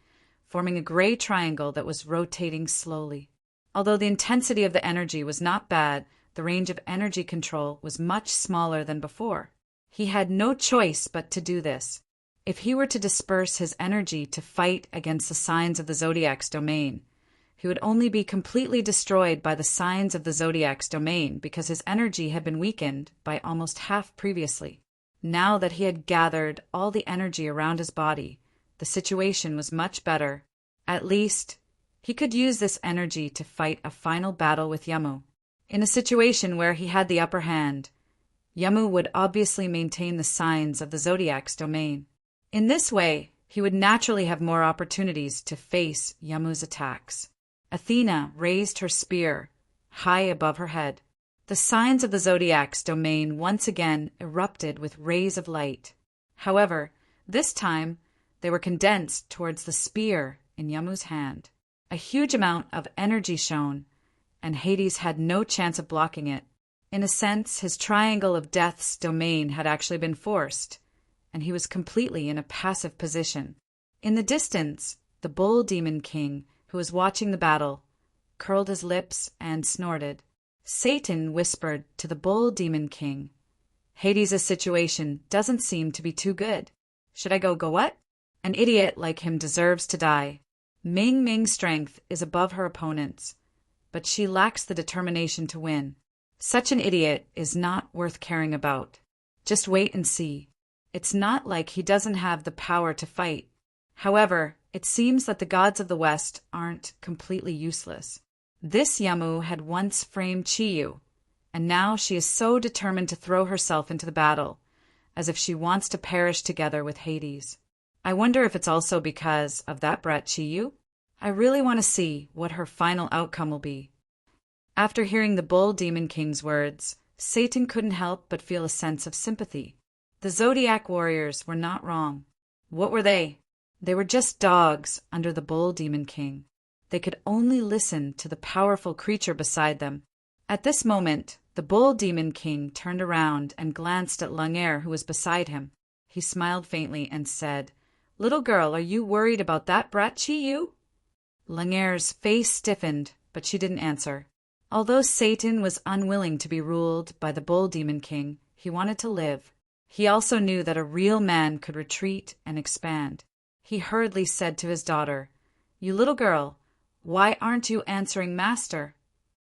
forming a gray triangle that was rotating slowly. Although the intensity of the energy was not bad, the range of energy control was much smaller than before. He had no choice but to do this. If he were to disperse his energy to fight against the signs of the Zodiac's domain, he would only be completely destroyed by the signs of the Zodiac's domain because his energy had been weakened by almost half previously. Now that he had gathered all the energy around his body, the situation was much better. At least, he could use this energy to fight a final battle with Yamu. In a situation where he had the upper hand, Yamu would obviously maintain the signs of the Zodiac's domain. In this way, he would naturally have more opportunities to face Yamu's attacks. Athena raised her spear high above her head. The signs of the Zodiac's domain once again erupted with rays of light. However, this time they were condensed towards the spear in Yamu's hand. A huge amount of energy shone, and Hades had no chance of blocking it. In a sense, his triangle of death's domain had actually been forced, and he was completely in a passive position. In the distance, the bull demon king, who was watching the battle, curled his lips and snorted. Satan whispered to the bull demon king, "Hades' situation doesn't seem to be too good. Should I go what? An idiot like him deserves to die." Ming Ming's strength is above her opponent's, but she lacks the determination to win. Such an idiot is not worth caring about. Just wait and see. It's not like he doesn't have the power to fight. However, it seems that the gods of the West aren't completely useless. This Yamu had once framed Chiyu, and now she is so determined to throw herself into the battle, as if she wants to perish together with Hades. I wonder if it's also because of that brat Chiyu? I really want to see what her final outcome will be. After hearing the Bull Demon King's words, Satan couldn't help but feel a sense of sympathy. The Zodiac warriors were not wrong. What were they? They were just dogs under the Bull Demon King. They could only listen to the powerful creature beside them. At this moment, the Bull Demon King turned around and glanced at Langaire, who was beside him. He smiled faintly and said, "Little girl, are you worried about that brat Chiyu?" Langaire's face stiffened, but she didn't answer. Although Satan was unwilling to be ruled by the Bull Demon King, he wanted to live. He also knew that a real man could retreat and expand. He hurriedly said to his daughter, "You little girl, why aren't you answering Master?"